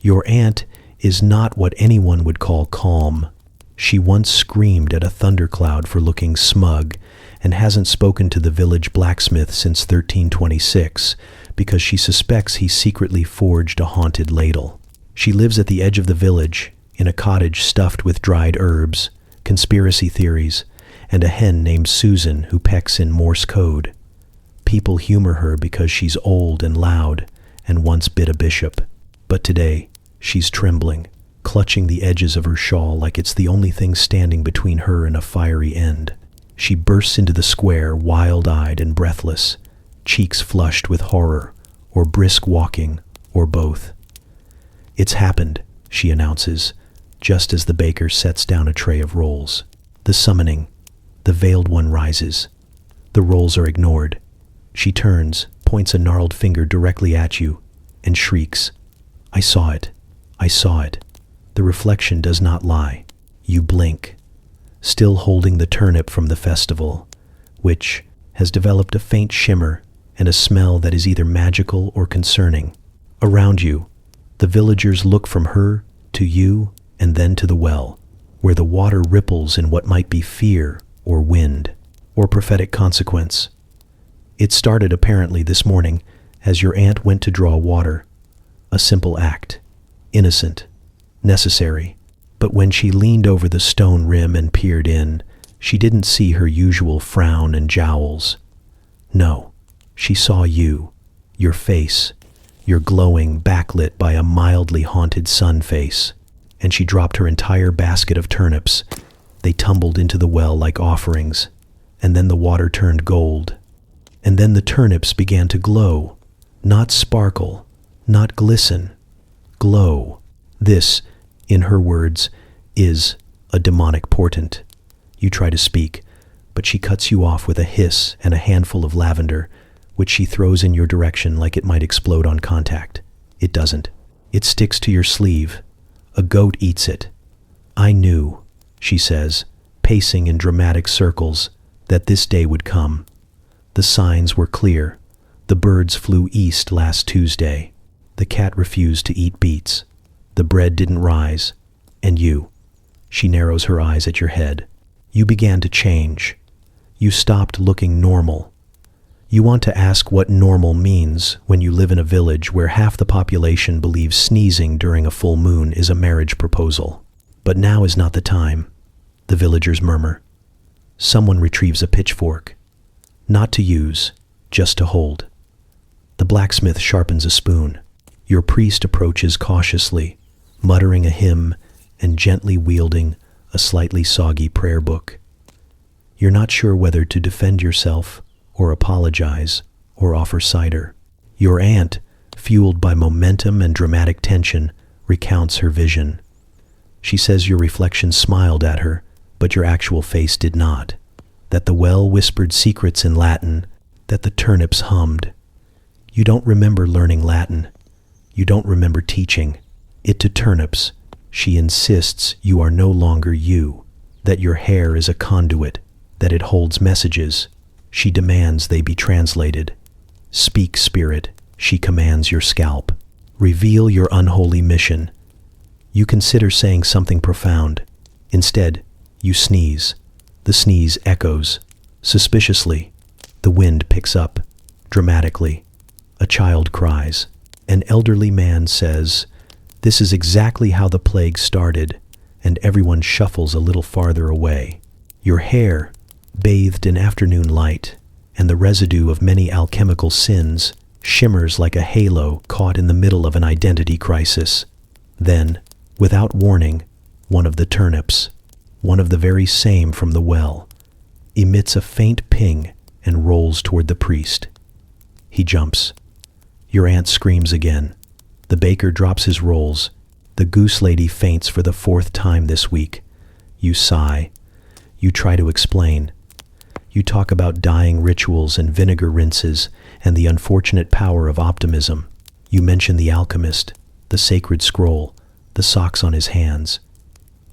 Your aunt is not what anyone would call calm. She once screamed at a thundercloud for looking smug and hasn't spoken to the village blacksmith since 1326 because she suspects he secretly forged a haunted ladle. She lives at the edge of the village in a cottage stuffed with dried herbs, conspiracy theories, and a hen named Susan who pecks in Morse code. People humor her because she's old and loud and once bit a bishop. But today, she's trembling, clutching the edges of her shawl like it's the only thing standing between her and a fiery end. She bursts into the square, wild-eyed and breathless, cheeks flushed with horror, or brisk walking, or both. "It's happened," she announces, just as the baker sets down a tray of rolls. The summoning, the veiled one rises. The rolls are ignored. She turns, points a gnarled finger directly at you, and shrieks, "I saw it. I saw it." The reflection does not lie. You blink, still holding the turnip from the festival, which has developed a faint shimmer and a smell that is either magical or concerning. Around you, the villagers look from her to you and then to the well, where the water ripples in what might be fear or wind or prophetic consequence. It started apparently this morning as your aunt went to draw water, a simple act, innocent, necessary. But when she leaned over the stone rim and peered in, she didn't see her usual frown and jowls. No, she saw you, your face, your glowing, backlit by a mildly haunted sun face, and she dropped her entire basket of turnips. They tumbled into the well like offerings, and then the water turned gold. And then the turnips began to glow, not sparkle, not glisten, glow. This, in her words, is a demonic portent. You try to speak, but she cuts you off with a hiss and a handful of lavender, which she throws in your direction like it might explode on contact. It doesn't. It sticks to your sleeve. A goat eats it. "I knew," she says, pacing in dramatic circles, "that this day would come. The signs were clear. The birds flew east last Tuesday. The cat refused to eat beets. The bread didn't rise. And you," she narrows her eyes at your head, "you began to change. You stopped looking normal. You want to ask what normal means when you live in a village where half the population believes sneezing during a full moon is a marriage proposal. But now is not the time," the villagers murmur. Someone retrieves a pitchfork. Not to use, just to hold. The blacksmith sharpens a spoon. Your priest approaches cautiously, muttering a hymn and gently wielding a slightly soggy prayer book. You're not sure whether to defend yourself or apologize or offer cider. Your aunt, fueled by momentum and dramatic tension, recounts her vision. She says your reflection smiled at her, but your actual face did not. That the well whispered secrets in Latin, that the turnips hummed. You don't remember learning Latin. You don't remember teaching it to turnips. She insists you are no longer you, that your hair is a conduit, that it holds messages. She demands they be translated. "Speak, spirit," she commands your scalp. "Reveal your unholy mission." You consider saying something profound. Instead, you sneeze. The sneeze echoes. Suspiciously, the wind picks up. Dramatically, a child cries. An elderly man says, "This is exactly how the plague started," and everyone shuffles a little farther away. Your hair, bathed in afternoon light, and the residue of many alchemical sins, shimmers like a halo caught in the middle of an identity crisis. Then, without warning, one of the turnips, one of the very same from the well, emits a faint ping and rolls toward the priest. He jumps. Your aunt screams again. The baker drops his rolls. The goose lady faints for the 4th time this week. You sigh. You try to explain. You talk about dying rituals and vinegar rinses and the unfortunate power of optimism. You mention the alchemist, the sacred scroll, the socks on his hands.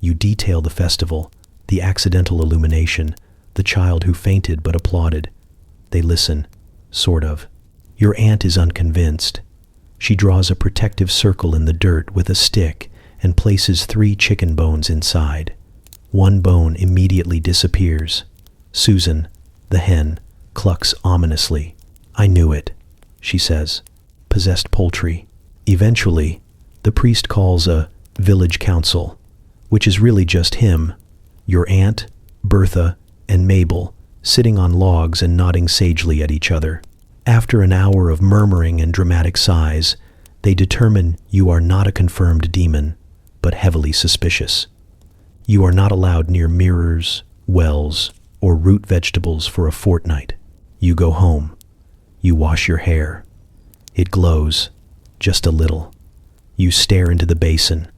You detail the festival, the accidental illumination, the child who fainted but applauded. They listen, sort of. Your aunt is unconvinced. She draws a protective circle in the dirt with a stick and places 3 chicken bones inside. One bone immediately disappears. Susan, the hen, clucks ominously. "I knew it," she says. "Possessed poultry." Eventually, the priest calls a village council, which is really just him, your aunt, Bertha, and Mabel, sitting on logs and nodding sagely at each other. After an hour of murmuring and dramatic sighs, they determine you are not a confirmed demon, but heavily suspicious. You are not allowed near mirrors, wells, or root vegetables for a fortnight. You go home. You wash your hair. It glows, just a little. You stare into the basin,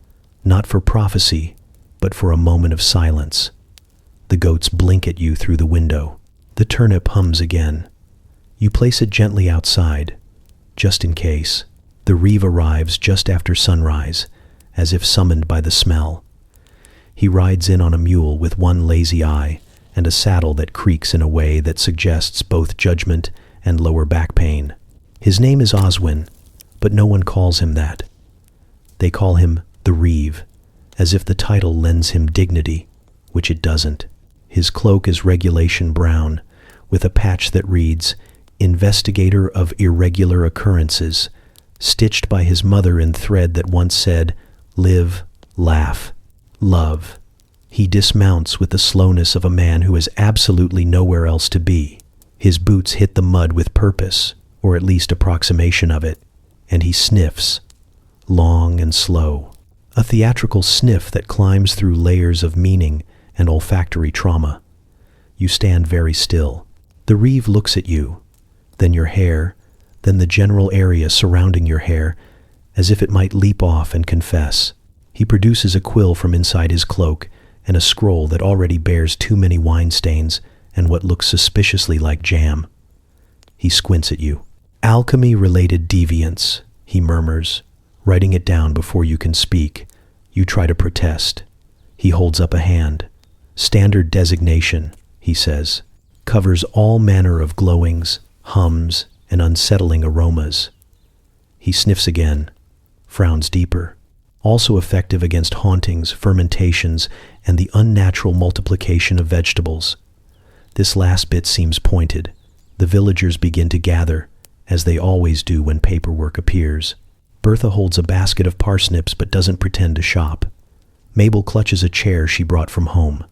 not for prophecy, but for a moment of silence. The goats blink at you through the window. The turnip hums again. You place it gently outside, just in case. The reeve arrives just after sunrise, as if summoned by the smell. He rides in on a mule with one lazy eye and a saddle that creaks in a way that suggests both judgment and lower back pain. His name is Oswin, but no one calls him that. They call him the Reeve, as if the title lends him dignity, which it doesn't. His cloak is regulation brown, with a patch that reads, Investigator of Irregular Occurrences, stitched by his mother in thread that once said, Live, laugh, love. He dismounts with the slowness of a man who has absolutely nowhere else to be. His boots hit the mud with purpose, or at least approximation of it, and he sniffs, long and slow. A theatrical sniff that climbs through layers of meaning and olfactory trauma. You stand very still. The Reeve looks at you, then your hair, then the general area surrounding your hair, as if it might leap off and confess. He produces a quill from inside his cloak and a scroll that already bears too many wine stains and what looks suspiciously like jam. He squints at you. Alchemy-related deviance, he murmurs, writing it down before you can speak. You try to protest. He holds up a hand. Standard designation, he says, covers all manner of glowings, hums, and unsettling aromas. He sniffs again, frowns deeper. Also effective against hauntings, fermentations, and the unnatural multiplication of vegetables. This last bit seems pointed. The villagers begin to gather, as they always do when paperwork appears. Bertha holds a basket of parsnips but doesn't pretend to shop. Mabel clutches a chair she brought from home.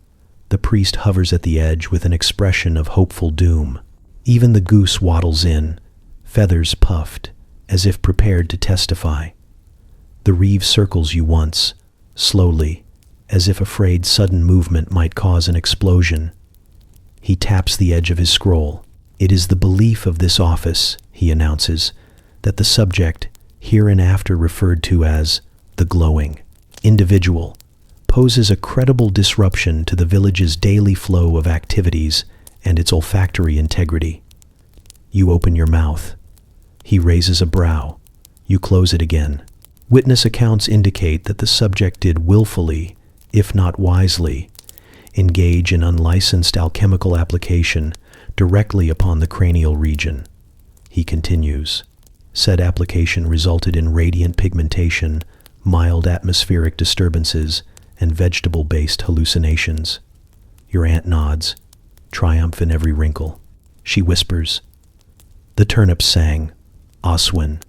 The priest hovers at the edge with an expression of hopeful doom. Even the goose waddles in, feathers puffed, as if prepared to testify. The Reeve circles you once, slowly, as if afraid sudden movement might cause an explosion. He taps the edge of his scroll. It is the belief of this office, he announces, that the subject, hereinafter referred to as the glowing individual, poses a credible disruption to the village's daily flow of activities and its olfactory integrity. You open your mouth. He raises a brow. You close it again. Witness accounts indicate that the subject did willfully, if not wisely, engage in unlicensed alchemical application directly upon the cranial region. He continues. Said application resulted in radiant pigmentation, mild atmospheric disturbances, and vegetable-based hallucinations. Your aunt nods, triumph in every wrinkle. She whispers. The turnips sang, Oswin.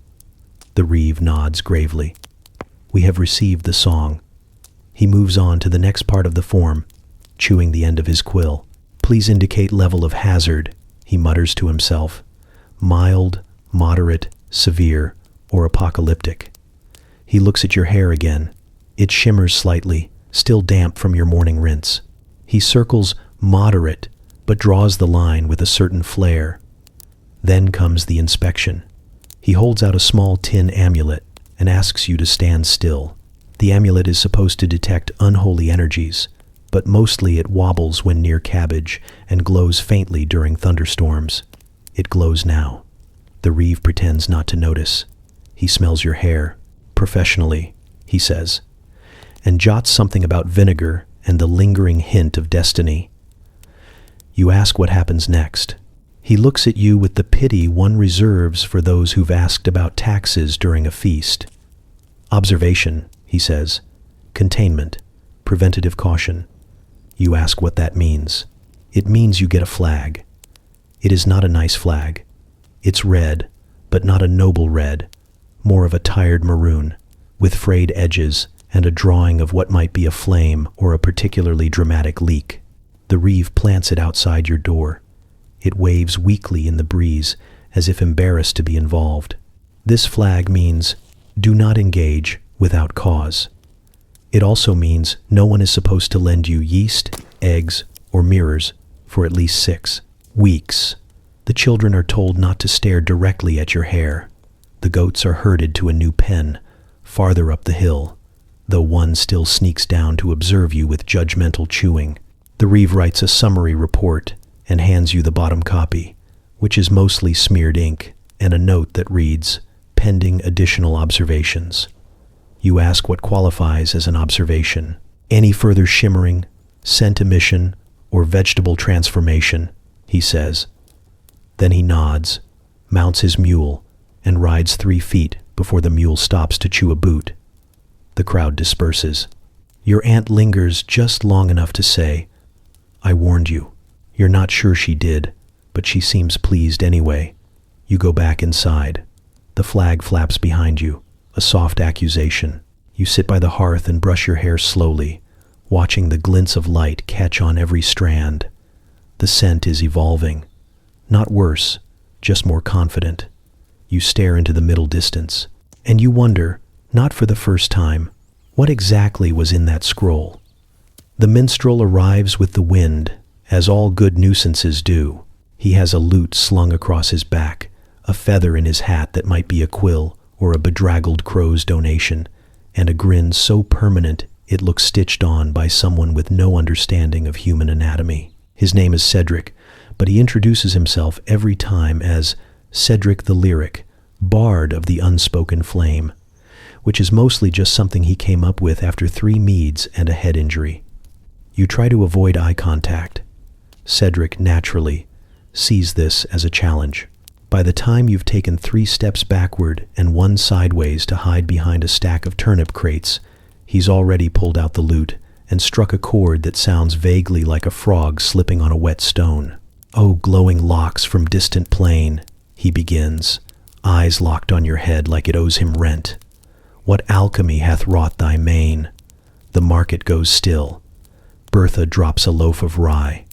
The Reeve nods gravely. We have received the song. He moves on to the next part of the form, chewing the end of his quill. Please indicate level of hazard, he mutters to himself. Mild, moderate, severe, or apocalyptic. He looks at your hair again. It shimmers slightly, still damp from your morning rinse. He circles moderate, but draws the line with a certain flair. Then comes the inspection. He holds out a small tin amulet and asks you to stand still. The amulet is supposed to detect unholy energies, but mostly it wobbles when near cabbage and glows faintly during thunderstorms. It glows now. The Reeve pretends not to notice. He smells your hair, professionally, he says, and jots something about vinegar and the lingering hint of destiny. You ask what happens next. He looks at you with the pity one reserves for those who've asked about taxes during a feast. Observation, he says. Containment. Preventative caution. You ask what that means. It means you get a flag. It is not a nice flag. It's red, but not a noble red, more of a tired maroon, with frayed edges and a drawing of what might be a flame or a particularly dramatic leak. The reeve plants it outside your door. It waves weakly in the breeze, as if embarrassed to be involved. This flag means, do not engage without cause. It also means no one is supposed to lend you yeast, eggs, or mirrors for at least 6 weeks. The children are told not to stare directly at your hair. The goats are herded to a new pen, farther up the hill, though one still sneaks down to observe you with judgmental chewing. The reeve writes a summary report and hands you the bottom copy, which is mostly smeared ink, and a note that reads, pending additional observations. You ask what qualifies as an observation. Any further shimmering, scent emission, or vegetable transformation, he says. Then he nods, mounts his mule, and rides 3 feet before the mule stops to chew a boot. The crowd disperses. Your aunt lingers just long enough to say, I warned you. You're not sure she did, but she seems pleased anyway. You go back inside. The flag flaps behind you, a soft accusation. You sit by the hearth and brush your hair slowly, watching the glints of light catch on every strand. The scent is evolving. Not worse, just more confident. You stare into the middle distance, and you wonder, not for the first time, what exactly was in that scroll. The minstrel arrives with the wind, as all good nuisances do. He has a lute slung across his back, a feather in his hat that might be a quill or a bedraggled crow's donation, and a grin so permanent it looks stitched on by someone with no understanding of human anatomy. His name is Cedric, but he introduces himself every time as Cedric the Lyric, Bard of the Unspoken Flame, which is mostly just something he came up with after 3 meads and a head injury. You try to avoid eye contact. Cedric, naturally, sees this as a challenge. By the time you've taken 3 steps backward and 1 sideways to hide behind a stack of turnip crates, he's already pulled out the lute and struck a chord that sounds vaguely like a frog slipping on a wet stone. Oh, glowing locks from distant plain, he begins, eyes locked on your head like it owes him rent. What alchemy hath wrought thy mane? The market goes still. Bertha drops a loaf of rye.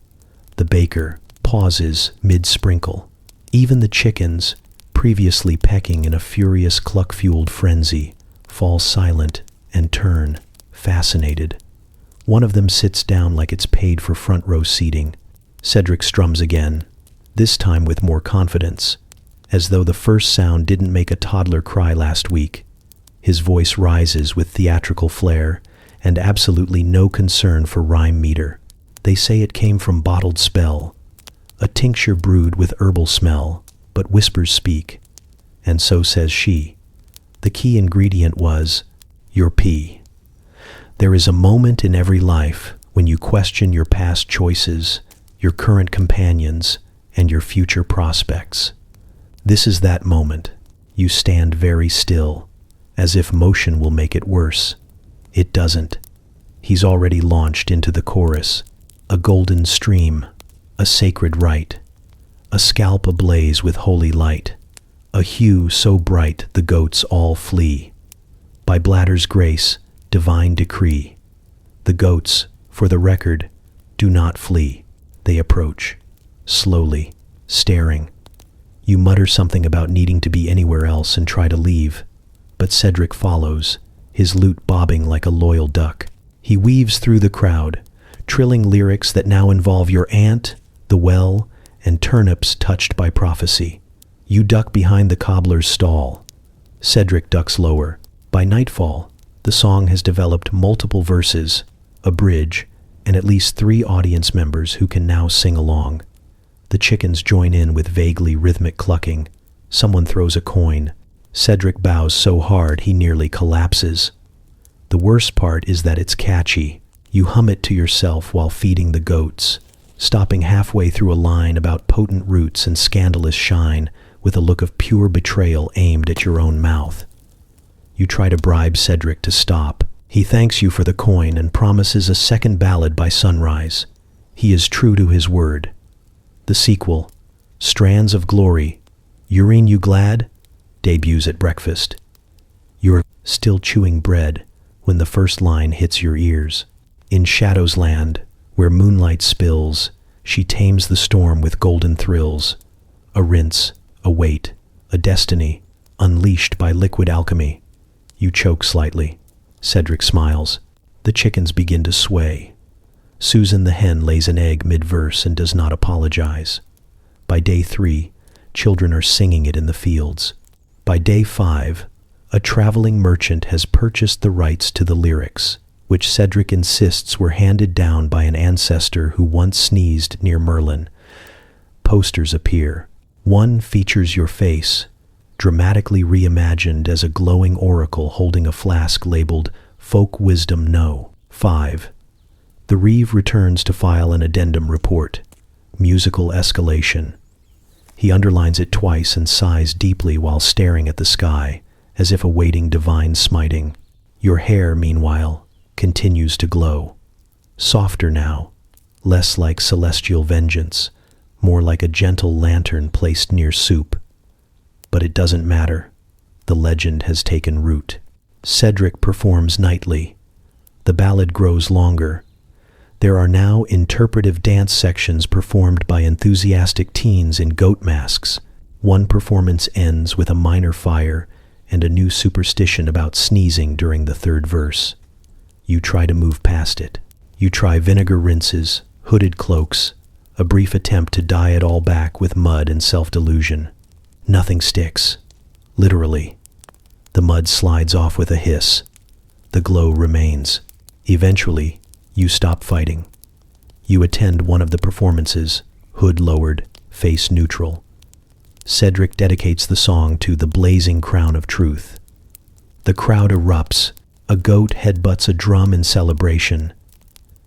The baker pauses mid-sprinkle. Even the chickens, previously pecking in a furious cluck-fueled frenzy, fall silent and turn, fascinated. One of them sits down like it's paid for front-row seating. Cedric strums again, this time with more confidence, as though the first sound didn't make a toddler cry last week. His voice rises with theatrical flair and absolutely no concern for rhyme meter. They say it came from bottled spell, a tincture brewed with herbal smell, but whispers speak, and so says she. The key ingredient was your pee. There is a moment in every life when you question your past choices, your current companions, and your future prospects. This is that moment. You stand very still, as if motion will make it worse. It doesn't. He's already launched into the chorus. A golden stream, a sacred rite, a scalp ablaze with holy light, a hue so bright the goats all flee. By bladder's grace, divine decree. The goats, for the record, do not flee. They approach, slowly, staring. You mutter something about needing to be anywhere else and try to leave, but Cedric follows, his lute bobbing like a loyal duck. He weaves through the crowd, trilling lyrics that now involve your aunt, the well, and turnips touched by prophecy. You duck behind the cobbler's stall. Cedric ducks lower. By nightfall, the song has developed multiple verses, a bridge, and at least 3 audience members who can now sing along. The chickens join in with vaguely rhythmic clucking. Someone throws a coin. Cedric bows so hard he nearly collapses. The worst part is that it's catchy. You hum it to yourself while feeding the goats, stopping halfway through a line about potent roots and scandalous shine with a look of pure betrayal aimed at your own mouth. You try to bribe Cedric to stop. He thanks you for the coin and promises a second ballad by sunrise. He is true to his word. The sequel, Strands of Glory, Urine You Glad, debuts at breakfast. You're still chewing bread when the first line hits your ears. In Shadow's Land, where Where moonlight spills, she tames the storm with golden thrills. A rinse, a wait, a destiny, unleashed by liquid alchemy. You choke slightly. Cedric smiles. The chickens begin to sway. Susan the hen lays an egg mid-verse and does not apologize. By day 3, children are singing it in the fields. By day 5, a traveling merchant has purchased the rights to the lyrics, which Cedric insists were handed down by an ancestor who once sneezed near Merlin. Posters appear. One features your face, dramatically reimagined as a glowing oracle holding a flask labeled Folk Wisdom No. 5. The Reeve returns to file an addendum report. Musical escalation. He underlines it twice and sighs deeply while staring at the sky, as if awaiting divine smiting. Your hair, meanwhile, continues to glow. Softer now, less like celestial vengeance, more like a gentle lantern placed near soup. But it doesn't matter. The legend has taken root. Cedric performs nightly. The ballad grows longer. There are now interpretive dance sections performed by enthusiastic teens in goat masks. One performance ends with a minor fire and a new superstition about sneezing during the 3rd verse. You try to move past it. You try vinegar rinses, hooded cloaks, a brief attempt to dye it all back with mud and self-delusion. Nothing sticks. Literally. The mud slides off with a hiss. The glow remains. Eventually, you stop fighting. You attend one of the performances, hood lowered, face neutral. Cedric dedicates the song to the blazing crown of truth. The crowd erupts. A goat headbutts a drum in celebration.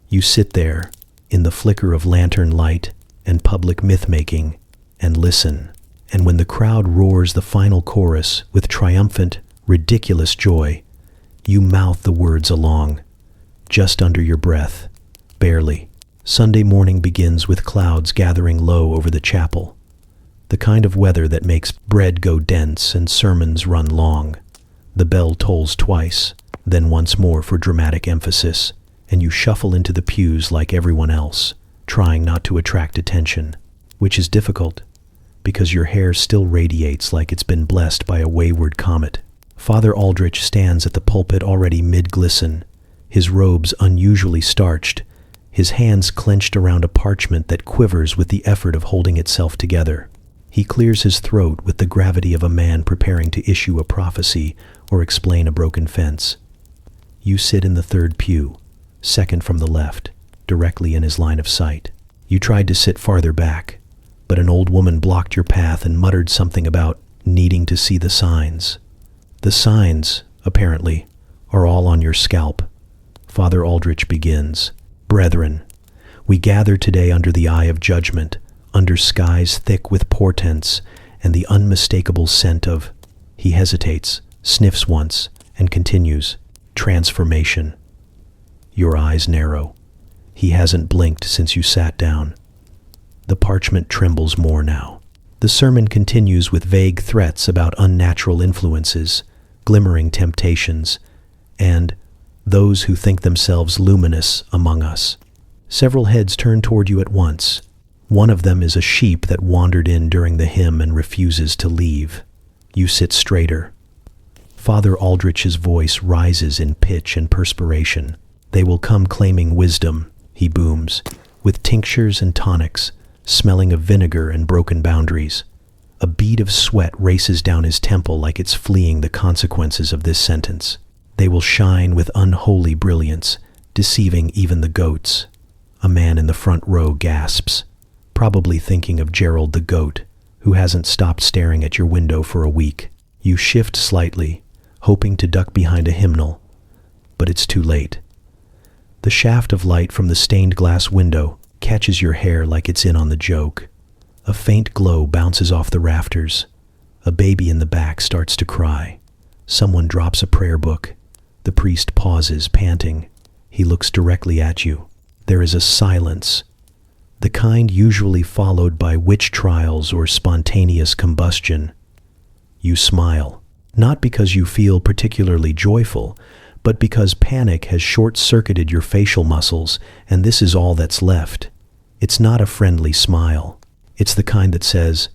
You sit there, in the flicker of lantern light and public myth-making, and listen. And when the crowd roars the final chorus with triumphant, ridiculous joy, you mouth the words along, just under your breath, barely. Sunday morning begins with clouds gathering low over the chapel, the kind of weather that makes bread go dense and sermons run long. The bell tolls twice, then once more for dramatic emphasis, and you shuffle into the pews like everyone else, trying not to attract attention, which is difficult, because your hair still radiates like it's been blessed by a wayward comet. Father Aldrich stands at the pulpit already mid-glisten, his robes unusually starched, his hands clenched around a parchment that quivers with the effort of holding itself together. He clears his throat with the gravity of a man preparing to issue a prophecy or explain a broken fence. You sit in the 3rd pew, 2nd from the left, directly in his line of sight. You tried to sit farther back, but an old woman blocked your path and muttered something about needing to see the signs. The signs, apparently, are all on your scalp. Father Aldrich begins. Brethren, we gather today under the eye of judgment, under skies thick with portents and the unmistakable scent of... He hesitates, sniffs once, and continues. Transformation. Your eyes narrow. He hasn't blinked since you sat down. The parchment trembles more now. The sermon continues with vague threats about unnatural influences, glimmering temptations, and those who think themselves luminous among us. Several heads turn toward you at once. One of them is a sheep that wandered in during the hymn and refuses to leave. You sit straighter. Father Aldrich's voice rises in pitch and perspiration. They will come claiming wisdom, he booms, with tinctures and tonics, smelling of vinegar and broken boundaries. A bead of sweat races down his temple like it's fleeing the consequences of this sentence. They will shine with unholy brilliance, deceiving even the goats. A man in the front row gasps, probably thinking of Gerald the goat, who hasn't stopped staring at your window for a week. You shift slightly, hoping to duck behind a hymnal, but it's too late. The shaft of light from the stained glass window catches your hair like it's in on the joke. A faint glow bounces off the rafters. A baby in the back starts to cry. Someone drops a prayer book. The priest pauses, panting. He looks directly at you. There is a silence, the kind usually followed by witch trials or spontaneous combustion. You smile, not because you feel particularly joyful, but because panic has short-circuited your facial muscles and this is all that's left. It's not a friendly smile. It's the kind that says,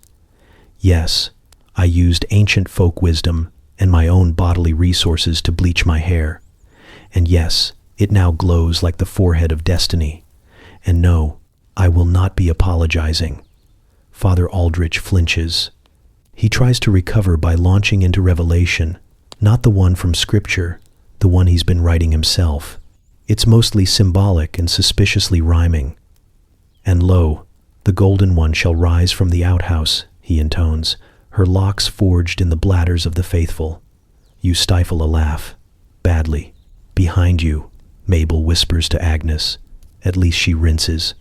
"Yes, I used ancient folk wisdom and my own bodily resources to bleach my hair. And yes, it now glows like the forehead of destiny. And no, I will not be apologizing." Father Aldrich flinches. He tries to recover by launching into revelation, not the one from Scripture, the one he's been writing himself. It's mostly symbolic and suspiciously rhyming. "And lo, the golden one shall rise from the outhouse," he intones, "her locks forged in the bladders of the faithful." You stifle a laugh. Badly. "Behind you," Mabel whispers to Agnes. At least she rinses.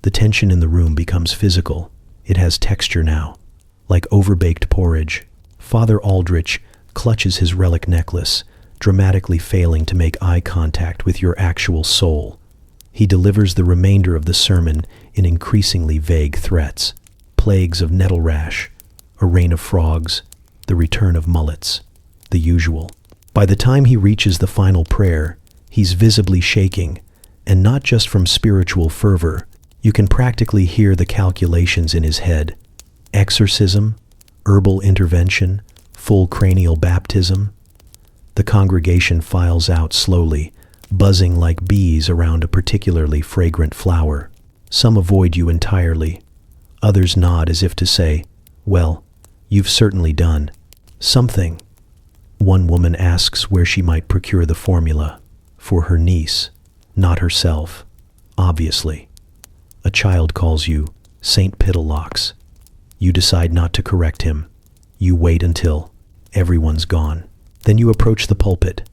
The tension in the room becomes physical. It has texture now, like overbaked porridge. Father Aldrich clutches his relic necklace, dramatically failing to make eye contact with your actual soul. He delivers the remainder of the sermon in increasingly vague threats. Plagues of nettle rash, a rain of frogs, the return of mullets, the usual. By the time he reaches the final prayer, he's visibly shaking, and not just from spiritual fervor. You can practically hear the calculations in his head. Exorcism, herbal intervention, full cranial baptism. The congregation files out slowly, buzzing like bees around a particularly fragrant flower. Some avoid you entirely. Others nod as if to say, "Well, you've certainly done something." One woman asks where she might procure the formula. For her niece, not herself, obviously. A child calls you Saint Pittlelocks. You decide not to correct him. You wait until everyone's gone. Then you approach the pulpit.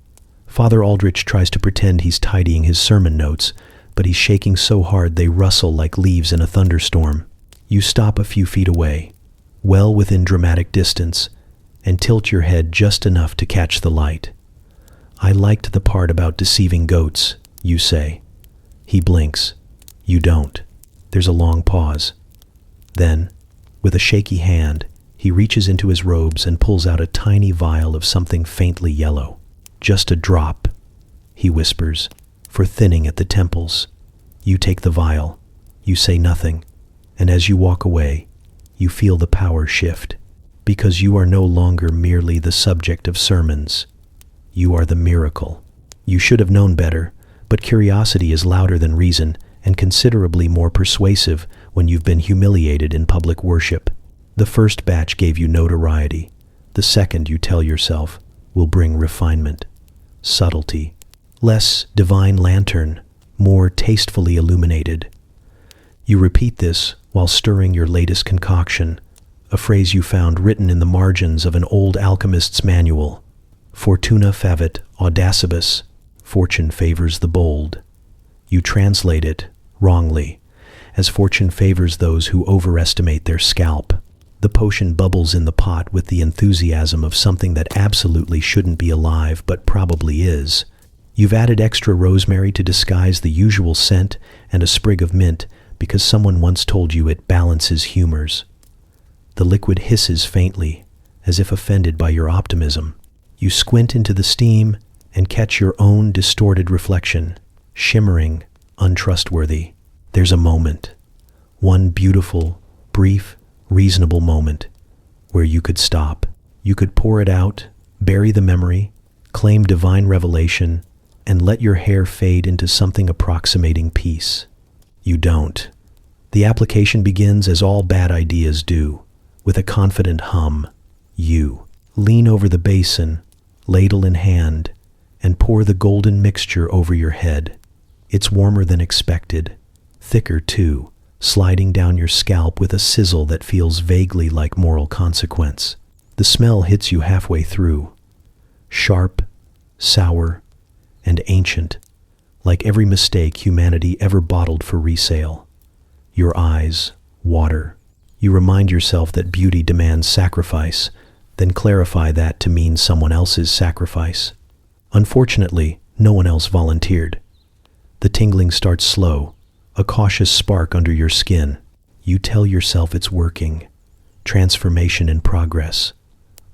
Father Aldrich tries to pretend he's tidying his sermon notes, but he's shaking so hard they rustle like leaves in a thunderstorm. You stop a few feet away, well within dramatic distance, and tilt your head just enough to catch the light. "I liked the part about deceiving goats," you say. He blinks. You don't. There's a long pause. Then, with a shaky hand, he reaches into his robes and pulls out a tiny vial of something faintly yellow. "Just a drop," he whispers, "for thinning at the temples." You take the vial. You say nothing, and as you walk away, you feel the power shift, because you are no longer merely the subject of sermons. You are the miracle. You should have known better, but curiosity is louder than reason and considerably more persuasive when you've been humiliated in public worship. The first batch gave you notoriety. The second, you tell yourself, will bring refinement, subtlety, less divine lantern, more tastefully illuminated. You repeat this while stirring your latest concoction, a phrase you found written in the margins of an old alchemist's manual. Fortuna favit audacibus, fortune favors the bold. You translate it, wrongly, as fortune favors those who overestimate their scalp. The potion bubbles in the pot with the enthusiasm of something that absolutely shouldn't be alive but probably is. You've added extra rosemary to disguise the usual scent and a sprig of mint because someone once told you it balances humors. The liquid hisses faintly, as if offended by your optimism. You squint into the steam and catch your own distorted reflection, shimmering, untrustworthy. There's a moment, one beautiful, brief, reasonable moment, where you could stop. You could pour it out, bury the memory, claim divine revelation, and let your hair fade into something approximating peace. You don't. The application begins as all bad ideas do, with a confident hum. You lean over the basin, ladle in hand, and pour the golden mixture over your head. It's warmer than expected, thicker too, sliding down your scalp with a sizzle that feels vaguely like moral consequence. The smell hits you halfway through, sharp, sour, and ancient, like every mistake humanity ever bottled for resale. Your eyes water. You remind yourself that beauty demands sacrifice, then clarify that to mean someone else's sacrifice. Unfortunately, no one else volunteered. The tingling starts slow, a cautious spark under your skin. You tell yourself it's working. Transformation in progress.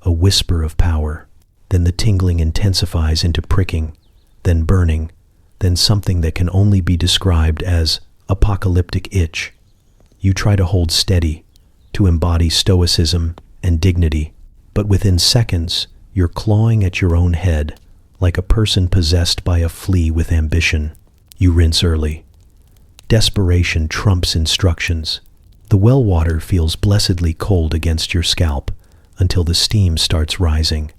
A whisper of power. Then the tingling intensifies into pricking, then burning, then something that can only be described as apocalyptic itch. You try to hold steady, to embody stoicism and dignity, but within seconds, you're clawing at your own head like a person possessed by a flea with ambition. You rinse early. Desperation trumps instructions. The well water feels blessedly cold against your scalp until the steam starts rising.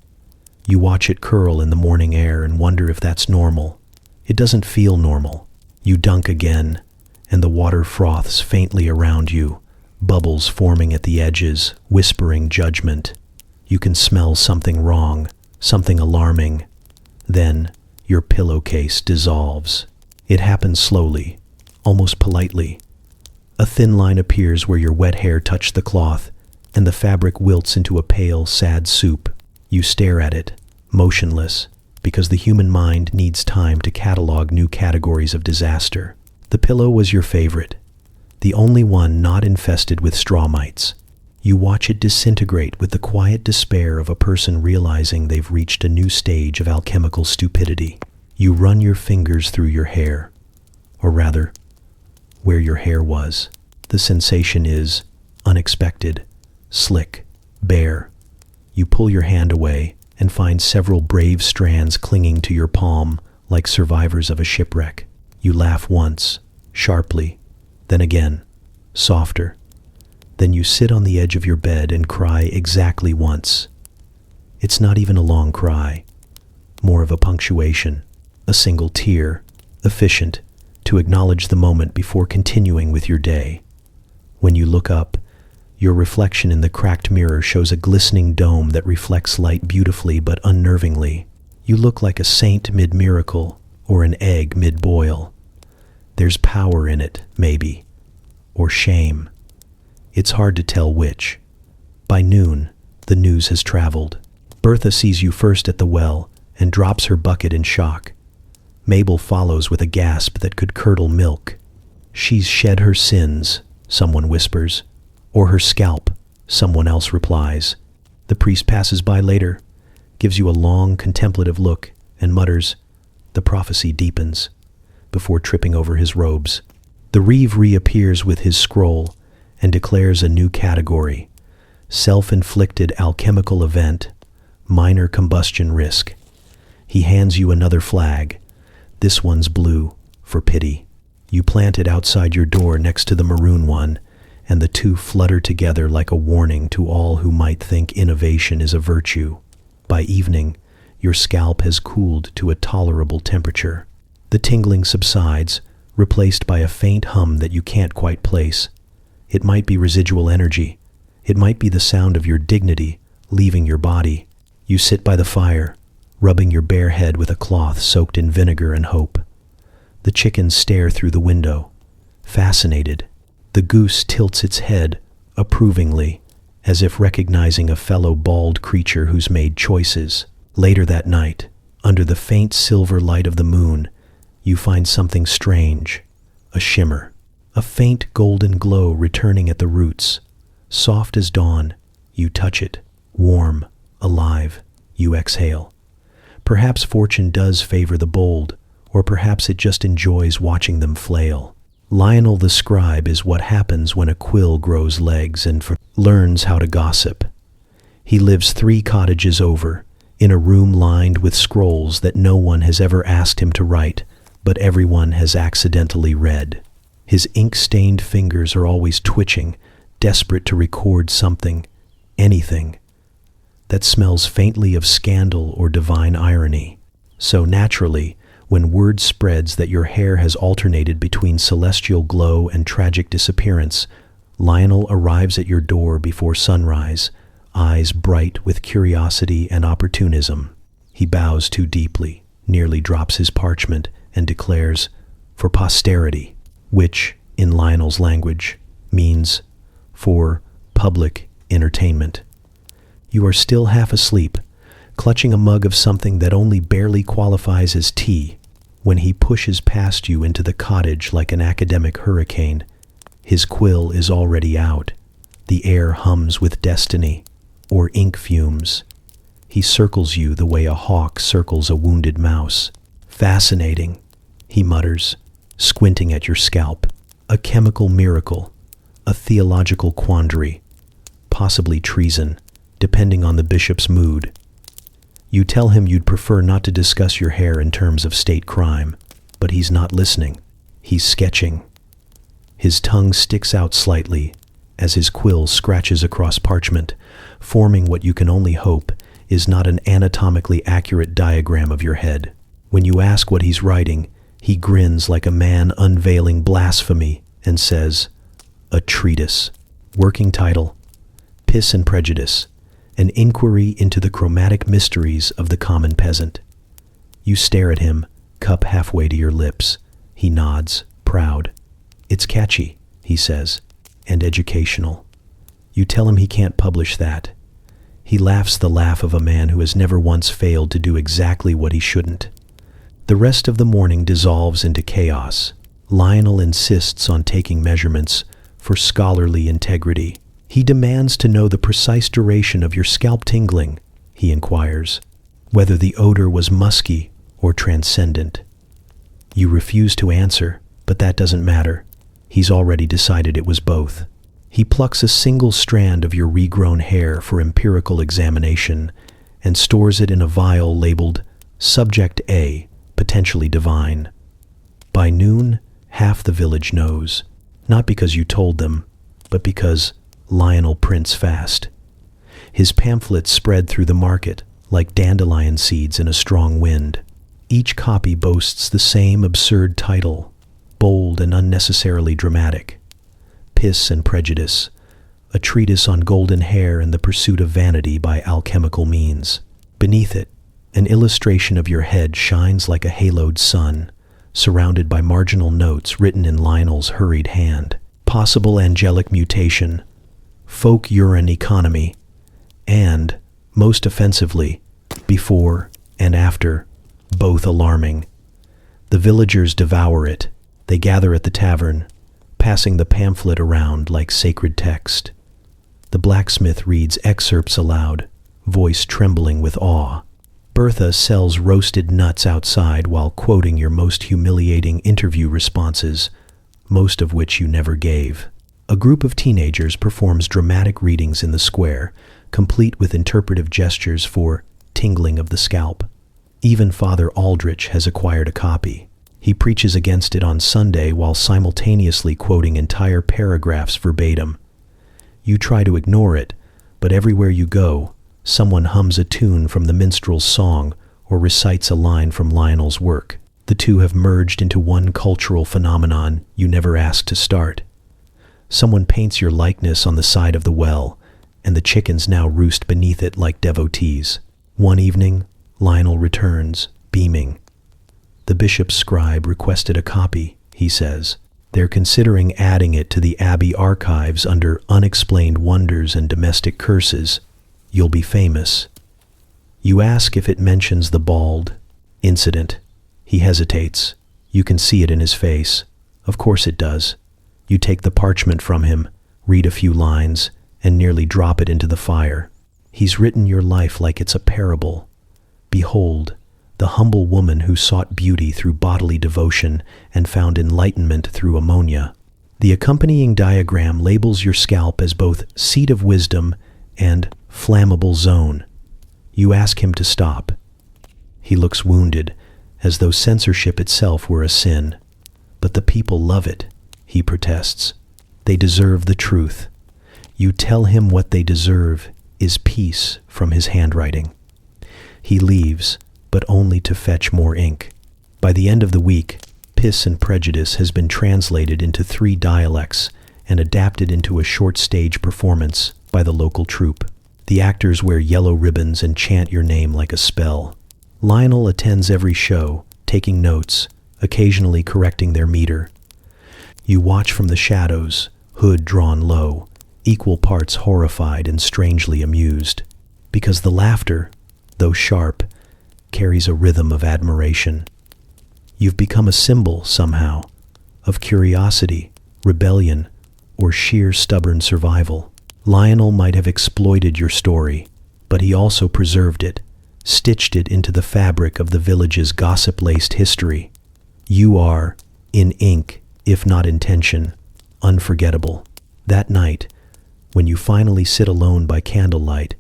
You watch it curl in the morning air and wonder if that's normal. It doesn't feel normal. You dunk again, and the water froths faintly around you, bubbles forming at the edges, whispering judgment. You can smell something wrong, something alarming. Then, your pillowcase dissolves. It happens slowly, almost politely. A thin line appears where your wet hair touched the cloth, and the fabric wilts into a pale, sad soup. You stare at it, motionless, because the human mind needs time to catalog new categories of disaster. The pillow was your favorite, the only one not infested with straw mites. You watch it disintegrate with the quiet despair of a person realizing they've reached a new stage of alchemical stupidity. You run your fingers through your hair, or rather, where your hair was. The sensation is unexpected, slick, bare. You pull your hand away and find several brave strands clinging to your palm like survivors of a shipwreck. You laugh once, sharply, then again, softer. Then you sit on the edge of your bed and cry exactly once. It's not even a long cry, more of a punctuation, a single tear, efficient, to acknowledge the moment before continuing with your day. When you look up, your reflection in the cracked mirror shows a glistening dome that reflects light beautifully but unnervingly. You look like a saint mid-miracle or an egg mid-boil. There's power in it, maybe, or shame. It's hard to tell which. By noon, the news has traveled. Bertha sees you first at the well and drops her bucket in shock. Mabel follows with a gasp that could curdle milk. She's shed her sins, someone whispers, or her scalp, someone else replies. The priest passes by later, gives you a long, contemplative look, and mutters, "The prophecy deepens," before tripping over his robes. The reeve reappears with his scroll and declares a new category: self-inflicted alchemical event, minor combustion risk. He hands you another flag. This one's blue, for pity. You plant it outside your door next to the maroon one, and the two flutter together like a warning to all who might think innovation is a virtue. By evening, your scalp has cooled to a tolerable temperature. The tingling subsides, replaced by a faint hum that you can't quite place. It might be residual energy. It might be the sound of your dignity leaving your body. You sit by the fire, rubbing your bare head with a cloth soaked in vinegar and hope. The chickens stare through the window, fascinated. The goose tilts its head approvingly, as if recognizing a fellow bald creature who's made choices. Later that night, under the faint silver light of the moon, you find something strange, a shimmer, a faint golden glow returning at the roots. Soft as dawn, you touch it, warm, alive, you exhale. Perhaps fortune does favor the bold, or perhaps it just enjoys watching them flail. Lionel the scribe is what happens when a quill grows legs and learns how to gossip. He lives 3 cottages over, in a room lined with scrolls that no one has ever asked him to write, but everyone has accidentally read. His ink-stained fingers are always twitching, desperate to record something, anything, that smells faintly of scandal or divine irony. So naturally, when word spreads that your hair has alternated between celestial glow and tragic disappearance, Lionel arrives at your door before sunrise, eyes bright with curiosity and opportunism. He bows too deeply, nearly drops his parchment, and declares, "For posterity," which, in Lionel's language, means for public entertainment. You are still half asleep, clutching a mug of something that only barely qualifies as tea, when he pushes past you into the cottage like an academic hurricane. His quill is already out. The air hums with destiny, or ink fumes. He circles you the way a hawk circles a wounded mouse. Fascinating, he mutters, squinting at your scalp. A chemical miracle, a theological quandary, possibly treason, depending on the bishop's mood. You tell him you'd prefer not to discuss your hair in terms of state crime, but he's not listening. He's sketching. His tongue sticks out slightly as his quill scratches across parchment, forming what you can only hope is not an anatomically accurate diagram of your head. When you ask what he's writing, he grins like a man unveiling blasphemy and says, "A treatise." Working title, Piss and Prejudice, an inquiry into the chromatic mysteries of the common peasant. You stare at him, cup halfway to your lips. He nods, proud. "It's catchy," he says, "and educational." You tell him he can't publish that. He laughs the laugh of a man who has never once failed to do exactly what he shouldn't. The rest of the morning dissolves into chaos. Lionel insists on taking measurements for scholarly integrity. He demands to know the precise duration of your scalp tingling, he inquires, whether the odor was musky or transcendent. You refuse to answer, but that doesn't matter. He's already decided it was both. He plucks a single strand of your regrown hair for empirical examination and stores it in a vial labeled Subject A, potentially divine. By noon, half the village knows, not because you told them, but because Lionel prints fast. His pamphlets spread through the market like dandelion seeds in a strong wind. Each copy boasts the same absurd title, bold and unnecessarily dramatic. Piss and Prejudice, a treatise on golden hair and the pursuit of vanity by alchemical means. Beneath it, an illustration of your head shines like a haloed sun, surrounded by marginal notes written in Lionel's hurried hand. Possible angelic mutation, folk urine economy, and, most offensively, before and after, both alarming. The villagers devour it. They gather at the tavern, passing the pamphlet around like sacred text. The blacksmith reads excerpts aloud, voice trembling with awe. Bertha sells roasted nuts outside while quoting your most humiliating interview responses, most of which you never gave. A group of teenagers performs dramatic readings in the square, complete with interpretive gestures for tingling of the scalp. Even Father Aldrich has acquired a copy. He preaches against it on Sunday while simultaneously quoting entire paragraphs verbatim. You try to ignore it, but everywhere you go, someone hums a tune from the minstrel's song or recites a line from Lionel's work. The two have merged into one cultural phenomenon you never asked to start. Someone paints your likeness on the side of the well, and the chickens now roost beneath it like devotees. One evening, Lionel returns, beaming. The bishop's scribe requested a copy, he says. They're considering adding it to the Abbey archives under Unexplained Wonders and Domestic Curses. You'll be famous. You ask if it mentions the bald incident. He hesitates. You can see it in his face. Of course it does. You take the parchment from him, read a few lines, and nearly drop it into the fire. He's written your life like it's a parable. Behold, the humble woman who sought beauty through bodily devotion and found enlightenment through ammonia. The accompanying diagram labels your scalp as both seat of wisdom and flammable zone. You ask him to stop. He looks wounded, as though censorship itself were a sin. But the people love it, he protests. They deserve the truth. You tell him what they deserve is peace from his handwriting. He leaves, but only to fetch more ink. By the end of the week, Piss and Prejudice has been translated into 3 dialects and adapted into a short stage performance by the local troupe. The actors wear yellow ribbons and chant your name like a spell. Lionel attends every show, taking notes, occasionally correcting their meter. You watch from the shadows, hood drawn low, equal parts horrified and strangely amused, because the laughter, though sharp, carries a rhythm of admiration. You've become a symbol, somehow, of curiosity, rebellion, or sheer stubborn survival. Lionel might have exploited your story, but he also preserved it, stitched it into the fabric of the village's gossip-laced history. You are, in ink, if not intention, unforgettable. That night, when you finally sit alone by candlelight,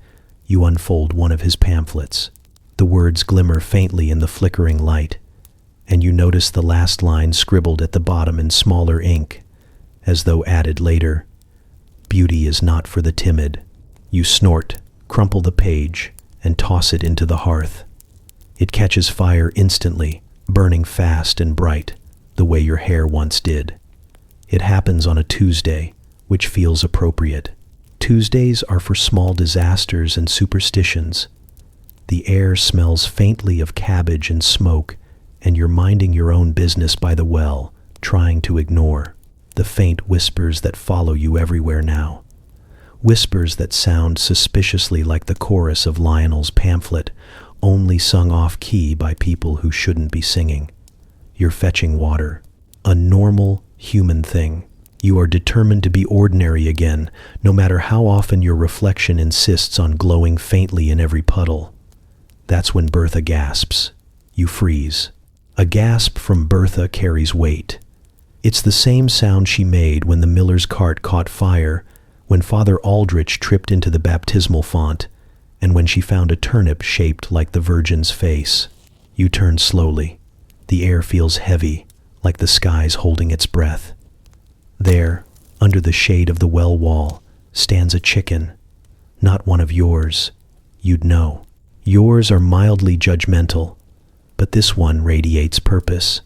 you unfold one of his pamphlets. The words glimmer faintly in the flickering light, and you notice the last line scribbled at the bottom in smaller ink, as though added later. Beauty is not for the timid. You snort, crumple the page, and toss it into the hearth. It catches fire instantly, burning fast and bright, the way your hair once did. It happens on a Tuesday, which feels appropriate. Tuesdays are for small disasters and superstitions. The air smells faintly of cabbage and smoke, and you're minding your own business by the well, trying to ignore the faint whispers that follow you everywhere now. Whispers that sound suspiciously like the chorus of Lionel's pamphlet, only sung off-key by people who shouldn't be singing. You're fetching water, a normal human thing. You are determined to be ordinary again, no matter how often your reflection insists on glowing faintly in every puddle. That's when Bertha gasps. You freeze. A gasp from Bertha carries weight. It's the same sound she made when the miller's cart caught fire, when Father Aldrich tripped into the baptismal font, and when she found a turnip shaped like the Virgin's face. You turn slowly. The air feels heavy, like the sky's holding its breath. There, under the shade of the well wall, stands a chicken. Not one of yours. You'd know. Yours are mildly judgmental, but this one radiates purpose.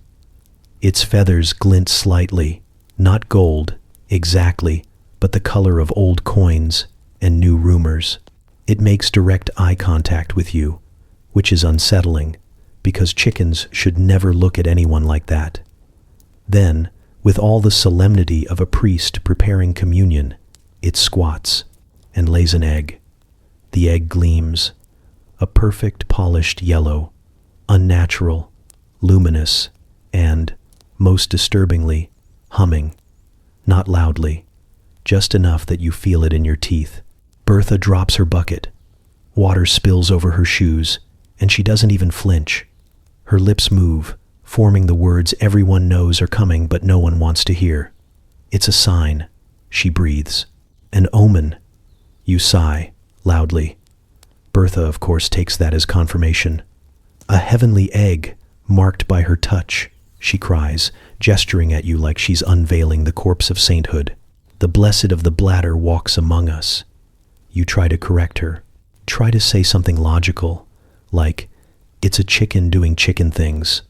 Its feathers glint slightly, not gold, exactly, but the color of old coins and new rumors. It makes direct eye contact with you, which is unsettling, because chickens should never look at anyone like that. Then, with all the solemnity of a priest preparing communion, it squats and lays an egg. The egg gleams, a perfect polished yellow, unnatural, luminous, and, most disturbingly, humming. Not loudly, just enough that you feel it in your teeth. Bertha drops her bucket. Water spills over her shoes, and she doesn't even flinch. Her lips move, forming the words everyone knows are coming but no one wants to hear. It's a sign, she breathes. An omen. You sigh, loudly. Bertha, of course, takes that as confirmation. A heavenly egg, marked by her touch, she cries, gesturing at you like she's unveiling the corpse of sainthood. The blessed of the bladder walks among us. You try to correct her. Try to say something logical, like, it's a chicken doing chicken things,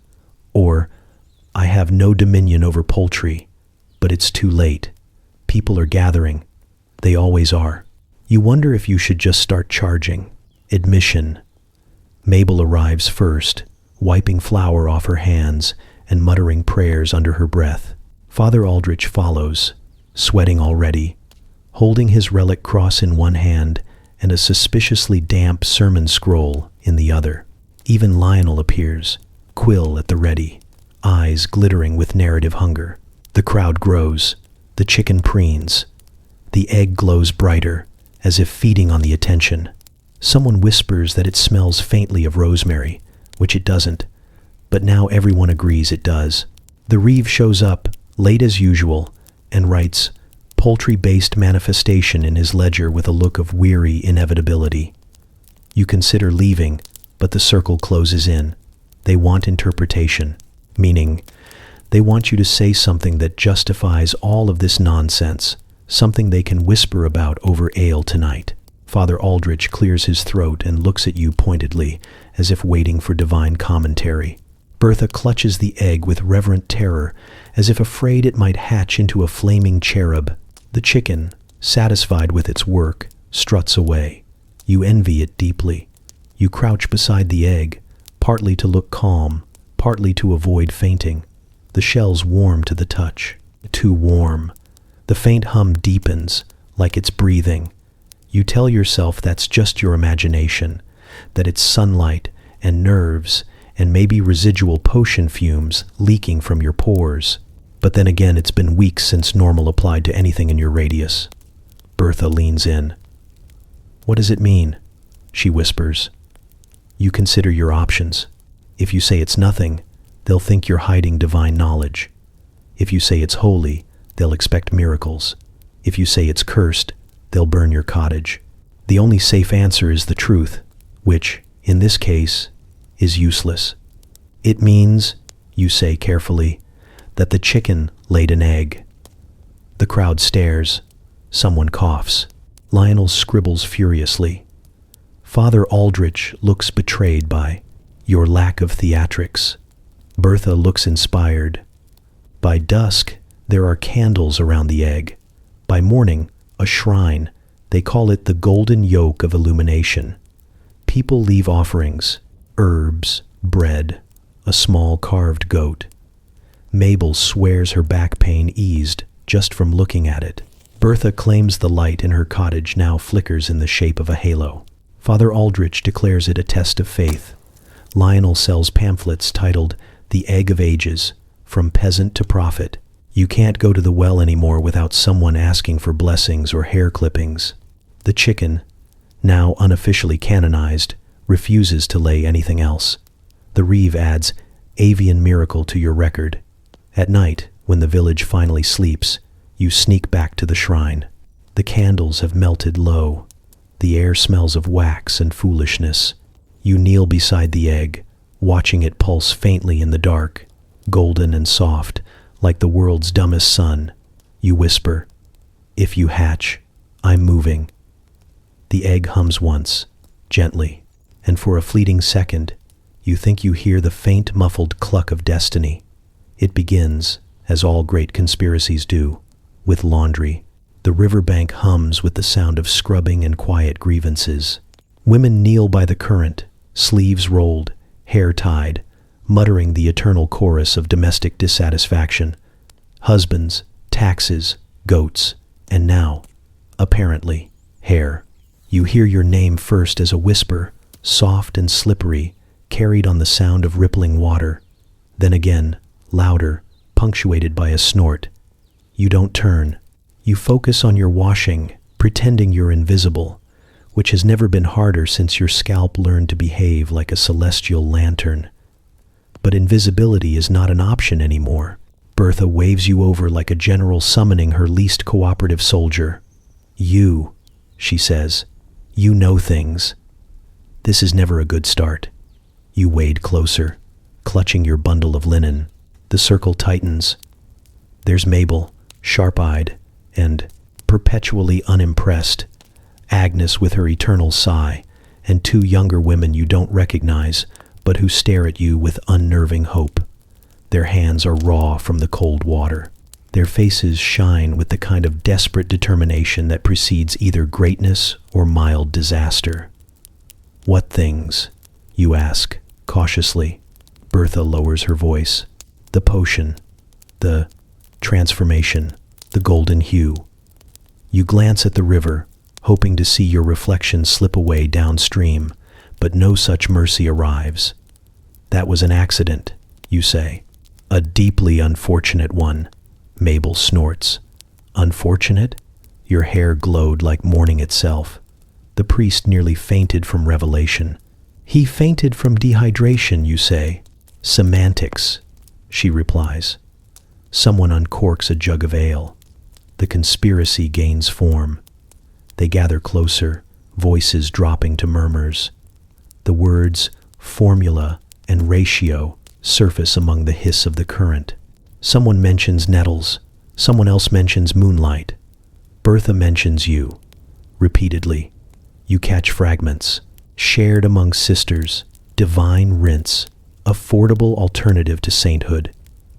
or, I have no dominion over poultry, but it's too late. People are gathering. They always are. You wonder if you should just start charging. Admission. Mabel arrives first, wiping flour off her hands and muttering prayers under her breath. Father Aldrich follows, sweating already, holding his relic cross in one hand and a suspiciously damp sermon scroll in the other. Even Lionel appears, quill at the ready, eyes glittering with narrative hunger. The crowd grows. The chicken preens. The egg glows brighter, as if feeding on the attention. Someone whispers that it smells faintly of rosemary, which it doesn't, but now everyone agrees it does. The Reeve shows up, late as usual, and writes, poultry-based manifestation in his ledger with a look of weary inevitability. You consider leaving, but the circle closes in. They want interpretation, meaning they want you to say something that justifies all of this nonsense, something they can whisper about over ale tonight. Father Aldrich clears his throat and looks at you pointedly, as if waiting for divine commentary. Bertha clutches the egg with reverent terror, as if afraid it might hatch into a flaming cherub. The chicken, satisfied with its work, struts away. You envy it deeply. You crouch beside the egg, partly to look calm, partly to avoid fainting. The shell's warm to the touch. Too warm. The faint hum deepens, like it's breathing. You tell yourself that's just your imagination, that it's sunlight and nerves and maybe residual potion fumes leaking from your pores. But then again, it's been weeks since normal applied to anything in your radius. Bertha leans in. What does it mean? She whispers. You consider your options. If you say it's nothing, they'll think you're hiding divine knowledge. If you say it's holy, they'll expect miracles. If you say it's cursed, they'll burn your cottage. The only safe answer is the truth, which, in this case, is useless. It means, you say carefully, that the chicken laid an egg. The crowd stares. Someone coughs. Lionel scribbles furiously. Father Aldrich looks betrayed by your lack of theatrics. Bertha looks inspired. By dusk, there are candles around the egg. By morning, a shrine. They call it the golden yoke of illumination. People leave offerings, herbs, bread, a small carved goat. Mabel swears her back pain eased just from looking at it. Bertha claims the light in her cottage now flickers in the shape of a halo. Father Aldrich declares it a test of faith. Lionel sells pamphlets titled The Egg of Ages, From Peasant to Prophet. You can't go to the well anymore without someone asking for blessings or hair clippings. The chicken, now unofficially canonized, refuses to lay anything else. The Reeve adds avian miracle to your record. At night, when the village finally sleeps, you sneak back to the shrine. The candles have melted low. The air smells of wax and foolishness. You kneel beside the egg, watching it pulse faintly in the dark, golden and soft, like the world's dumbest sun. You whisper, "If you hatch, I'm moving." The egg hums once, gently, and for a fleeting second, you think you hear the faint muffled cluck of destiny. It begins, as all great conspiracies do, with laundry. The riverbank hums with the sound of scrubbing and quiet grievances. Women kneel by the current, sleeves rolled, hair tied, muttering the eternal chorus of domestic dissatisfaction. Husbands, taxes, goats, and now, apparently, hair. You hear your name first as a whisper, soft and slippery, carried on the sound of rippling water. Then again, louder, punctuated by a snort. You don't turn. You focus on your washing, pretending you're invisible, which has never been harder since your scalp learned to behave like a celestial lantern. But invisibility is not an option anymore. Bertha waves you over like a general summoning her least cooperative soldier. You, she says, you know things. This is never a good start. You wade closer, clutching your bundle of linen. The circle tightens. There's Mabel, sharp-eyed and perpetually unimpressed, Agnes with her eternal sigh, and two younger women you don't recognize, but who stare at you with unnerving hope. Their hands are raw from the cold water. Their faces shine with the kind of desperate determination that precedes either greatness or mild disaster. What things? You ask, cautiously. Bertha lowers her voice. The potion, the transformation, the golden hue. You glance at the river, hoping to see your reflection slip away downstream, but no such mercy arrives. That was an accident, you say. A deeply unfortunate one, Mabel snorts. Unfortunate? Your hair glowed like morning itself. The priest nearly fainted from revelation. He fainted from dehydration, you say. Semantics, she replies. Someone uncorks a jug of ale. The conspiracy gains form. They gather closer, voices dropping to murmurs. The words formula and ratio surface among the hiss of the current. Someone mentions nettles. Someone else mentions moonlight. Bertha mentions you. Repeatedly. You catch fragments. Shared among sisters. Divine rinse. Affordable alternative to sainthood.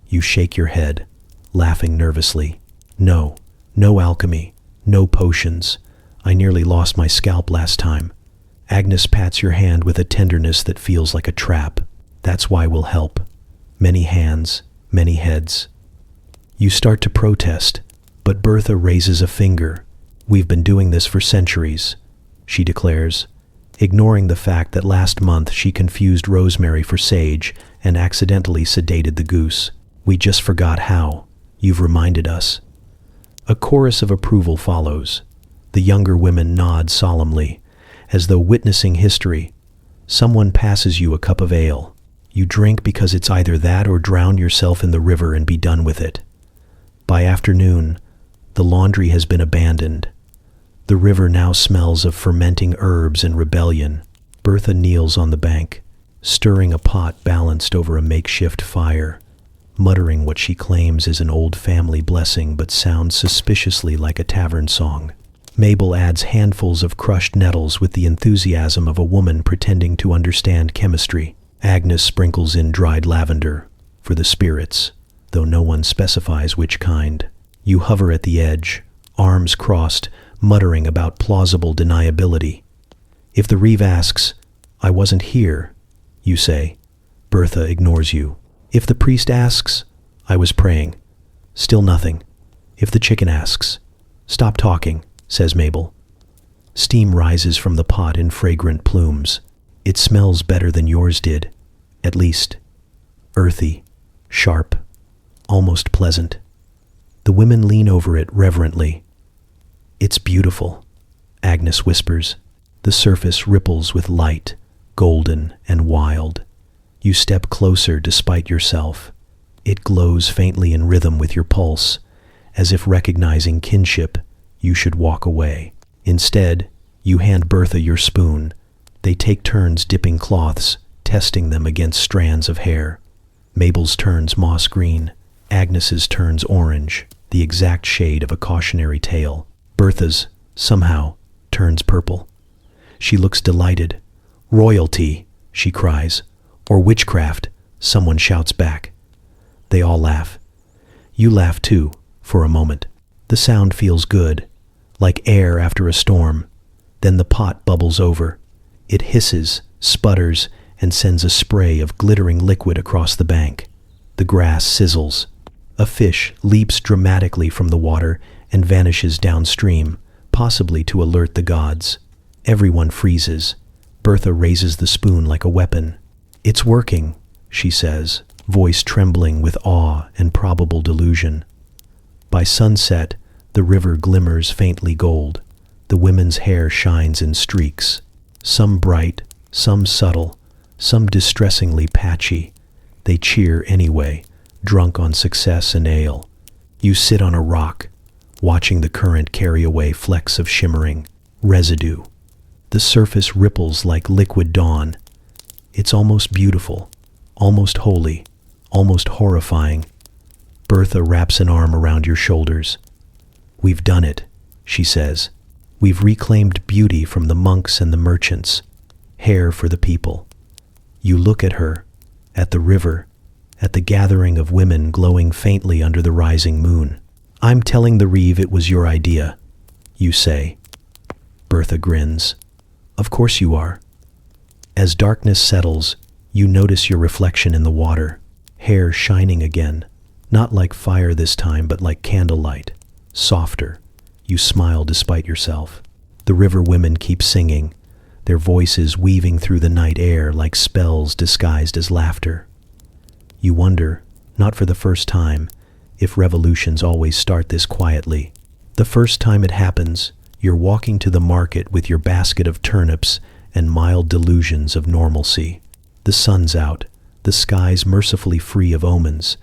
You shake your head, laughing nervously. No alchemy. No potions. I nearly lost my scalp last time. Agnes pats your hand with a tenderness that feels like a trap. That's why we'll help. Many hands, many heads. You start to protest, but Bertha raises a finger. We've been doing this for centuries, she declares, ignoring the fact that last month she confused rosemary for sage and accidentally sedated the goose. We just forgot how. You've reminded us. A chorus of approval follows. The younger women nod solemnly, as though witnessing history. Someone passes you a cup of ale. You drink because it's either that or drown yourself in the river and be done with it. By afternoon, the laundry has been abandoned. The river now smells of fermenting herbs and rebellion. Bertha kneels on the bank, stirring a pot balanced over a makeshift fire, muttering what she claims is an old family blessing but sounds suspiciously like a tavern song. Mabel adds handfuls of crushed nettles with the enthusiasm of a woman pretending to understand chemistry. Agnes sprinkles in dried lavender for the spirits, though no one specifies which kind. You hover at the edge, arms crossed, muttering about plausible deniability. If the reeve asks, "I wasn't here," you say. Bertha ignores you. If the priest asks, "I was praying," still nothing. If the chicken asks, "Stop talking," says Mabel. Steam rises from the pot in fragrant plumes. It smells better than yours did, at least. Earthy, sharp, almost pleasant. The women lean over it reverently. "It's beautiful," Agnes whispers. The surface ripples with light, golden and wild. You step closer despite yourself. It glows faintly in rhythm with your pulse, as if recognizing kinship. You should walk away. Instead, you hand Bertha your spoon. They take turns dipping cloths, testing them against strands of hair. Mabel's turns moss green. Agnes's turns orange, the exact shade of a cautionary tale. Bertha's, somehow, turns purple. She looks delighted. "Royalty," she cries. "Or witchcraft," someone shouts back. They all laugh. You laugh too, for a moment. The sound feels good, like air after a storm. Then the pot bubbles over. It hisses, sputters, and sends a spray of glittering liquid across the bank. The grass sizzles. A fish leaps dramatically from the water and vanishes downstream, possibly to alert the gods. Everyone freezes. Bertha raises the spoon like a weapon. "It's working," she says, voice trembling with awe and probable delusion. By sunset, the river glimmers faintly gold. The women's hair shines in streaks, some bright, some subtle, some distressingly patchy. They cheer anyway, drunk on success and ale. You sit on a rock, watching the current carry away flecks of shimmering residue. The surface ripples like liquid dawn. It's almost beautiful, almost holy, almost horrifying. Bertha wraps an arm around your shoulders. "We've done it," she says. "We've reclaimed beauty from the monks and the merchants, hair for the people." You look at her, at the river, at the gathering of women glowing faintly under the rising moon. "I'm telling the reeve it was your idea," you say. Bertha grins. "Of course you are." As darkness settles, you notice your reflection in the water, hair shining again, not like fire this time, but like candlelight, softer. You smile despite yourself. The river women keep singing, their voices weaving through the night air like spells disguised as laughter. You wonder, not for the first time, if revolutions always start this quietly. The first time it happens, you're walking to the market with your basket of turnips and mild delusions of normalcy. The sun's out, the sky's mercifully free of omens,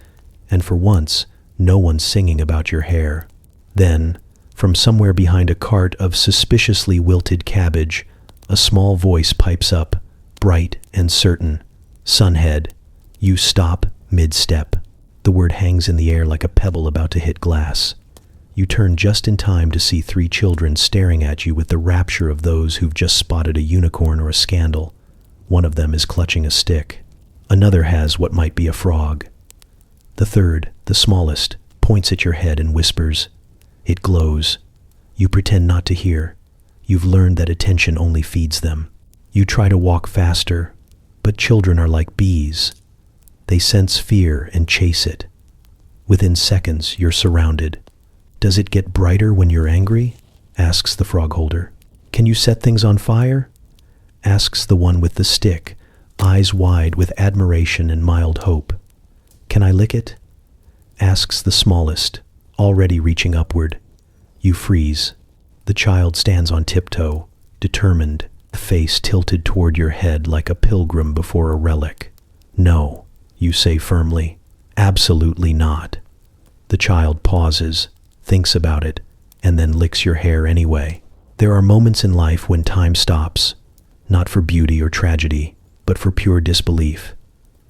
and for once, no one's singing about your hair. Then, from somewhere behind a cart of suspiciously wilted cabbage, a small voice pipes up, bright and certain. "Sunhead." You stop mid-step. The word hangs in the air like a pebble about to hit glass. You turn just in time to see 3 children staring at you with the rapture of those who've just spotted a unicorn or a scandal. One of them is clutching a stick. Another has what might be a frog. The third, the smallest, points at your head and whispers. It glows. You pretend not to hear. You've learned that attention only feeds them. You try to walk faster, but children are like bees. They sense fear and chase it. Within seconds, you're surrounded. "Does it get brighter when you're angry?" asks the frog holder. "Can you set things on fire?" asks the one with the stick, eyes wide with admiration and mild hope. "Can I lick it?" asks the smallest, already reaching upward. You freeze. The child stands on tiptoe, determined, face tilted toward your head like a pilgrim before a relic. "No," you say firmly. "Absolutely not." The child pauses, thinks about it, and then licks your hair anyway. There are moments in life when time stops, not for beauty or tragedy, but for pure disbelief.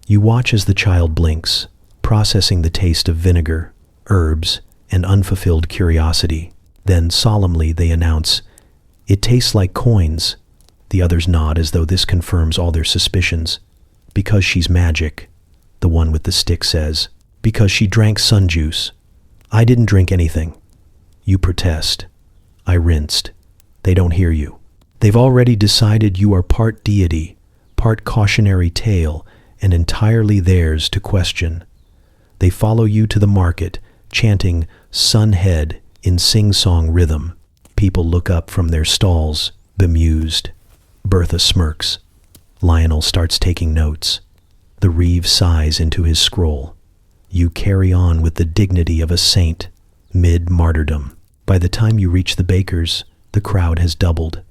You watch as the child blinks, processing the taste of vinegar, herbs, and unfulfilled curiosity. Then solemnly they announce, "It tastes like coins." The others nod as though this confirms all their suspicions. "Because she's magic," the one with the stick says. "Because she drank sun juice." "I didn't drink anything." You protest. "I rinsed." They don't hear you. They've already decided you are part deity, part cautionary tale, and entirely theirs to question. They follow you to the market, chanting "Sun Head" in sing-song rhythm. People look up from their stalls, bemused. Bertha smirks. Lionel starts taking notes. The Reeve sighs into his scroll. You carry on with the dignity of a saint, mid-martyrdom. By the time you reach the baker's, the crowd has doubled.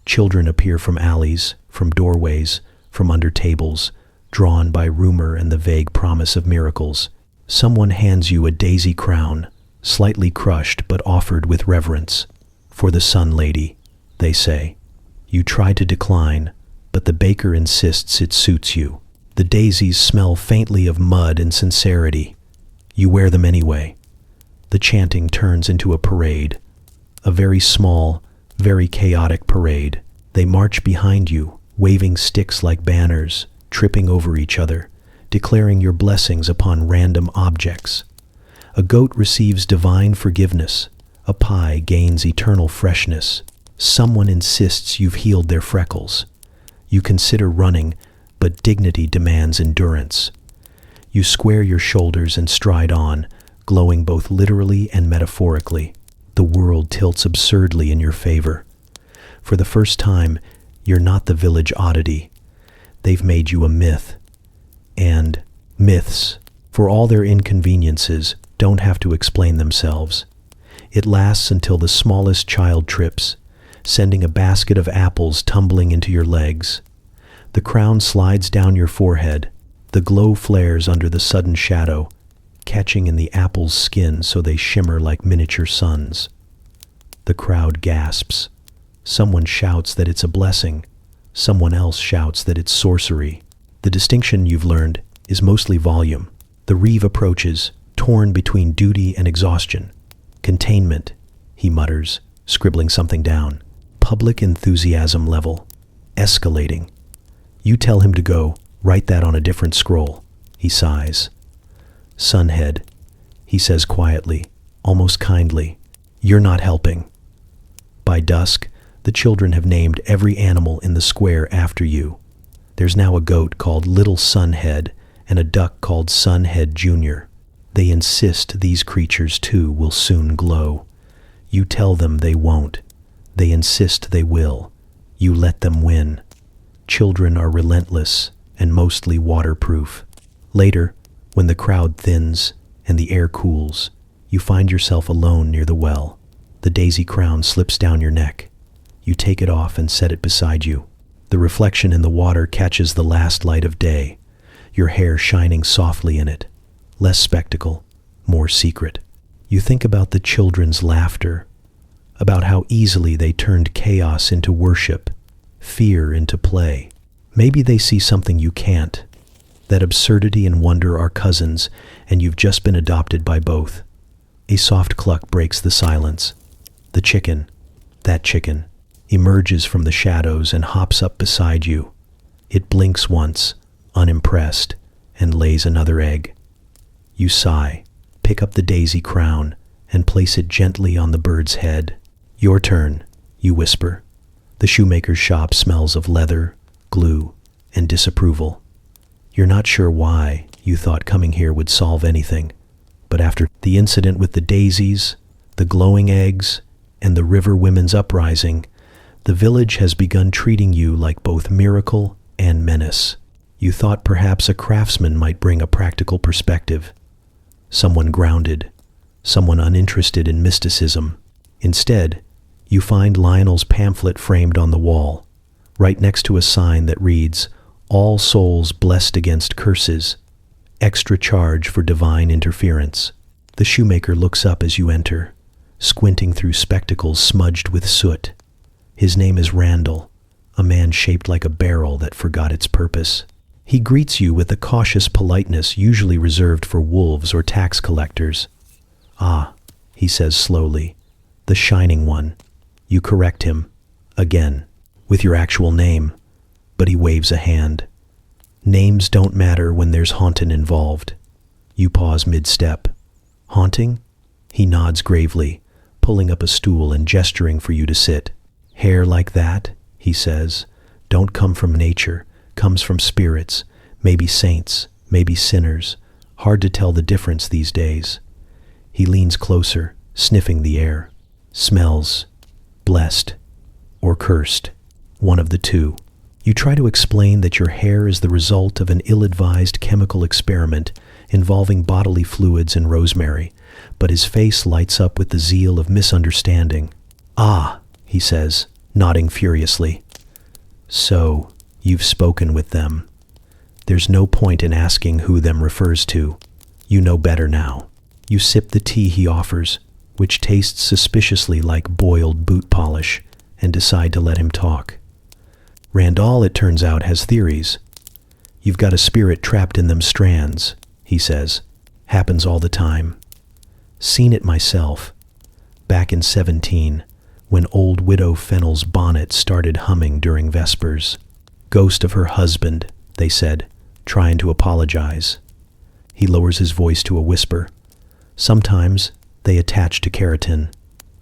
Children appear from alleys, from doorways, from under tables, drawn by rumor and the vague promise of miracles. Someone hands you a daisy crown, slightly crushed but offered with reverence. "For the Sun Lady," they say. You try to decline, but the baker insists it suits you. The daisies smell faintly of mud and sincerity. You wear them anyway. The chanting turns into a parade. A very small, very chaotic parade. They march behind you, waving sticks like banners, tripping over each other, declaring your blessings upon random objects. A goat receives divine forgiveness. A pie gains eternal freshness. Someone insists you've healed their freckles. You consider running, but dignity demands endurance. You square your shoulders and stride on, glowing both literally and metaphorically. The world tilts absurdly in your favor. For the first time, you're not the village oddity. They've made you a myth. And myths, for all their inconveniences, don't have to explain themselves. It lasts until the smallest child trips, sending a basket of apples tumbling into your legs. The crown slides down your forehead. The glow flares under the sudden shadow, catching in the apple's skin so they shimmer like miniature suns. The crowd gasps. Someone shouts that it's a blessing. Someone else shouts that it's sorcery. The distinction you've learned is mostly volume. The Reeve approaches, torn between duty and exhaustion. "Containment," he mutters, scribbling something down. "Public enthusiasm level. Escalating." You tell him to go, write that on a different scroll. He sighs. "Sunhead," he says quietly, almost kindly, "you're not helping." By dusk, the children have named every animal in the square after you. There's now a goat called Little Sunhead and a duck called Sunhead Jr. They insist these creatures too will soon glow. You tell them they won't. They insist they will. You let them win. Children are relentless and mostly waterproof. Later, when the crowd thins and the air cools, you find yourself alone near the well. The daisy crown slips down your neck. You take it off and set it beside you. The reflection in the water catches the last light of day, your hair shining softly in it. Less spectacle, more secret. You think about the children's laughter, about how easily they turned chaos into worship, fear into play. Maybe they see something you can't, that absurdity and wonder are cousins, and you've just been adopted by both. A soft cluck breaks the silence. The chicken, that chicken, emerges from the shadows and hops up beside you. It blinks once, unimpressed, and lays another egg. You sigh, pick up the daisy crown, and place it gently on the bird's head. "Your turn," you whisper. The shoemaker's shop smells of leather, glue, and disapproval. You're not sure why you thought coming here would solve anything, but after the incident with the daisies, the glowing eggs, and the river women's uprising, the village has begun treating you like both miracle and menace. You thought perhaps a craftsman might bring a practical perspective, someone grounded, someone uninterested in mysticism. Instead, you find Lionel's pamphlet framed on the wall, right next to a sign that reads, "All souls blessed against curses. Extra charge for divine interference." The shoemaker looks up as you enter, squinting through spectacles smudged with soot. His name is Randall, a man shaped like a barrel that forgot its purpose. He greets you with the cautious politeness usually reserved for wolves or tax collectors. "Ah," he says slowly, "the shining one." You correct him, again, with your actual name, but he waves a hand. Names don't matter when there's haunting involved. You pause mid-step. "Haunting?" He nods gravely, pulling up a stool and gesturing for you to sit. "Hair like that," he says, "don't come from nature, comes from spirits, maybe saints, maybe sinners. Hard to tell the difference these days." He leans closer, sniffing the air. "Smells blessed or cursed, one of the two." You try to explain that your hair is the result of an ill-advised chemical experiment involving bodily fluids and rosemary, but his face lights up with the zeal of misunderstanding. "Ah," he says, nodding furiously. "So, you've spoken with them. There's no point in asking who them refers to. You know better now." You sip the tea he offers, which tastes suspiciously like boiled boot polish, and decide to let him talk. "Randall, it turns out, has theories. You've got a spirit trapped in them strands," he says. "Happens all the time. Seen it myself. Back in 17, when old widow Fennel's bonnet started humming during Vespers. Ghost of her husband," they said, trying to apologize. He lowers his voice to a whisper. "Sometimes they attach to keratin."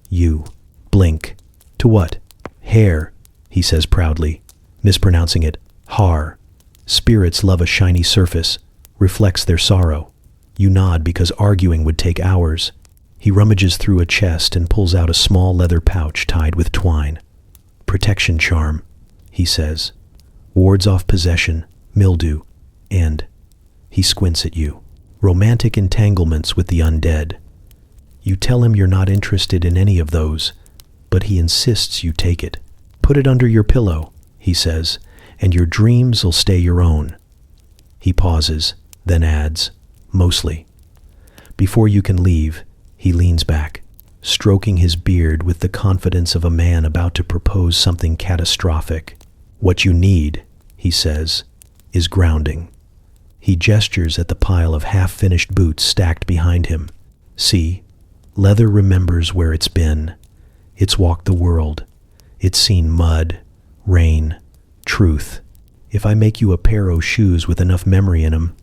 You blink. "To what?" "Hair," he says proudly, mispronouncing it. "Har. Spirits love a shiny surface, reflects their sorrow." You nod because arguing would take hours. He rummages through a chest and pulls out a small leather pouch tied with twine. "Protection charm," he says. "Wards off possession, mildew, and," he squints at you, "romantic entanglements with the undead." You tell him you're not interested in any of those, but he insists you take it. "Put it under your pillow," he says, "and your dreams'll stay your own." He pauses, then adds, "Mostly." Before you can leave, he leans back, stroking his beard with the confidence of a man about to propose something catastrophic. "What you need," he says, "is grounding." He gestures at the pile of half-finished boots stacked behind him. "See, leather remembers where it's been. It's walked the world. It's seen mud, rain, truth. If I make you a pair o' shoes with enough memory in 'em,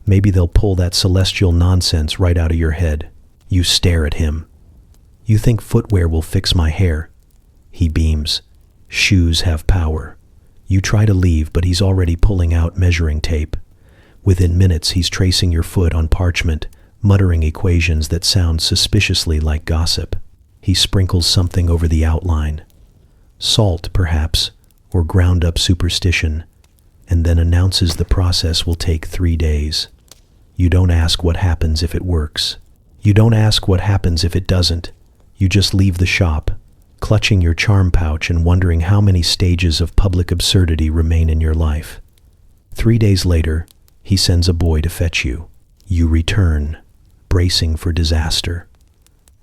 maybe they'll pull that celestial nonsense right out of your head." You stare at him. "You think footwear will fix my hair?" He beams. "Shoes have power." You try to leave, but he's already pulling out measuring tape. Within minutes, he's tracing your foot on parchment, muttering equations that sound suspiciously like gossip. He sprinkles something over the outline. Salt, perhaps, or ground-up superstition, and then announces the process will take 3 days. You don't ask what happens if it works. You don't ask what happens if it doesn't. You just leave the shop, clutching your charm pouch and wondering how many stages of public absurdity remain in your life. 3 days later, he sends a boy to fetch you. You return, bracing for disaster.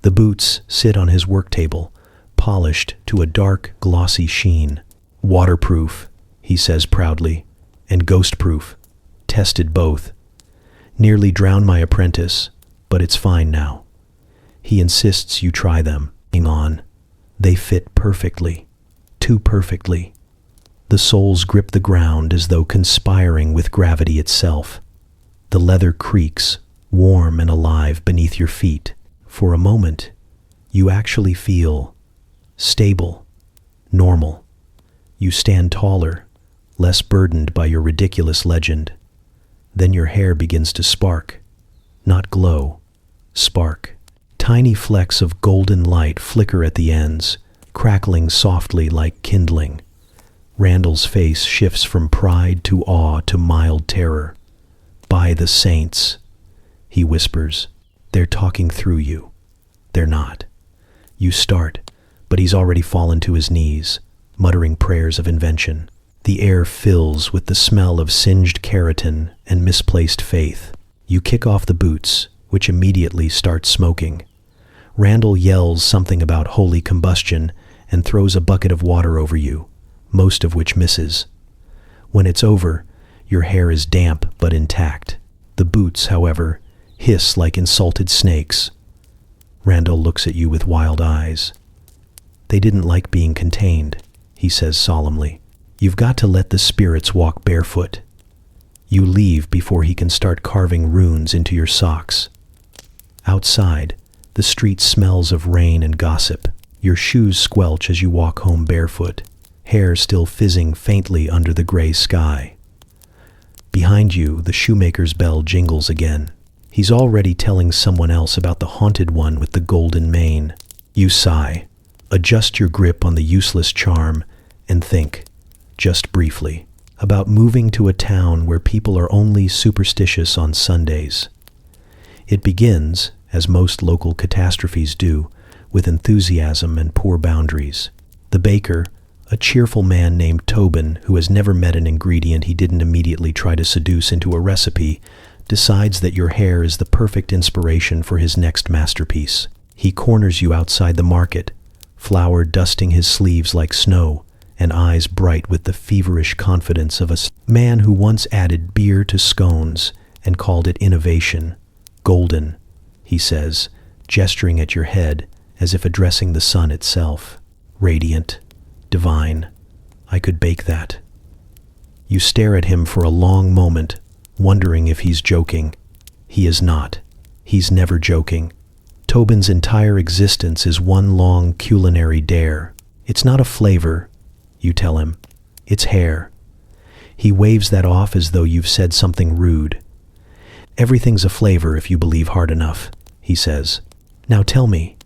The boots sit on his work table, polished to a dark, glossy sheen. "Waterproof," he says proudly, "and ghost-proof. Tested both. Nearly drowned my apprentice, but it's fine now." He insists you try them. Hang on. They fit perfectly. Too perfectly. The soles grip the ground as though conspiring with gravity itself. The leather creaks, warm and alive beneath your feet. For a moment, you actually feel stable, normal. You stand taller, less burdened by your ridiculous legend. Then your hair begins to spark. Not glow, spark. Tiny flecks of golden light flicker at the ends, crackling softly like kindling. Randall's face shifts from pride to awe to mild terror. "By the saints," he whispers. "They're talking through you." They're not. You start, but he's already fallen to his knees, muttering prayers of invention. The air fills with the smell of singed keratin and misplaced faith. You kick off the boots, which immediately start smoking. Randall yells something about holy combustion and throws a bucket of water over you, most of which misses. When it's over, your hair is damp but intact. The boots, however, hiss like insulted snakes. Randall looks at you with wild eyes. They didn't like being contained, he says solemnly. You've got to let the spirits walk barefoot. You leave before he can start carving runes into your socks. Outside, the street smells of rain and gossip. Your shoes squelch as you walk home barefoot, hair still fizzing faintly under the gray sky. Behind you, the shoemaker's bell jingles again. He's already telling someone else about the haunted one with the golden mane. You sigh, adjust your grip on the useless charm, and think, just briefly, about moving to a town where people are only superstitious on Sundays. It begins, as most local catastrophes do, with enthusiasm and poor boundaries. The baker, a cheerful man named Tobin who has never met an ingredient he didn't immediately try to seduce into a recipe, decides that your hair is the perfect inspiration for his next masterpiece. He corners you outside the market, flour dusting his sleeves like snow, and eyes bright with the feverish confidence of a man who once added beer to scones and called it innovation. Golden, he says, gesturing at your head as if addressing the sun itself. Radiant, divine, I could bake that. You stare at him for a long moment, wondering if he's joking. He is not. He's never joking. Tobin's entire existence is one long culinary dare. It's not a flavor, you tell him. It's hair. He waves that off as though you've said something rude. Everything's a flavor if you believe hard enough, he says. Now tell me,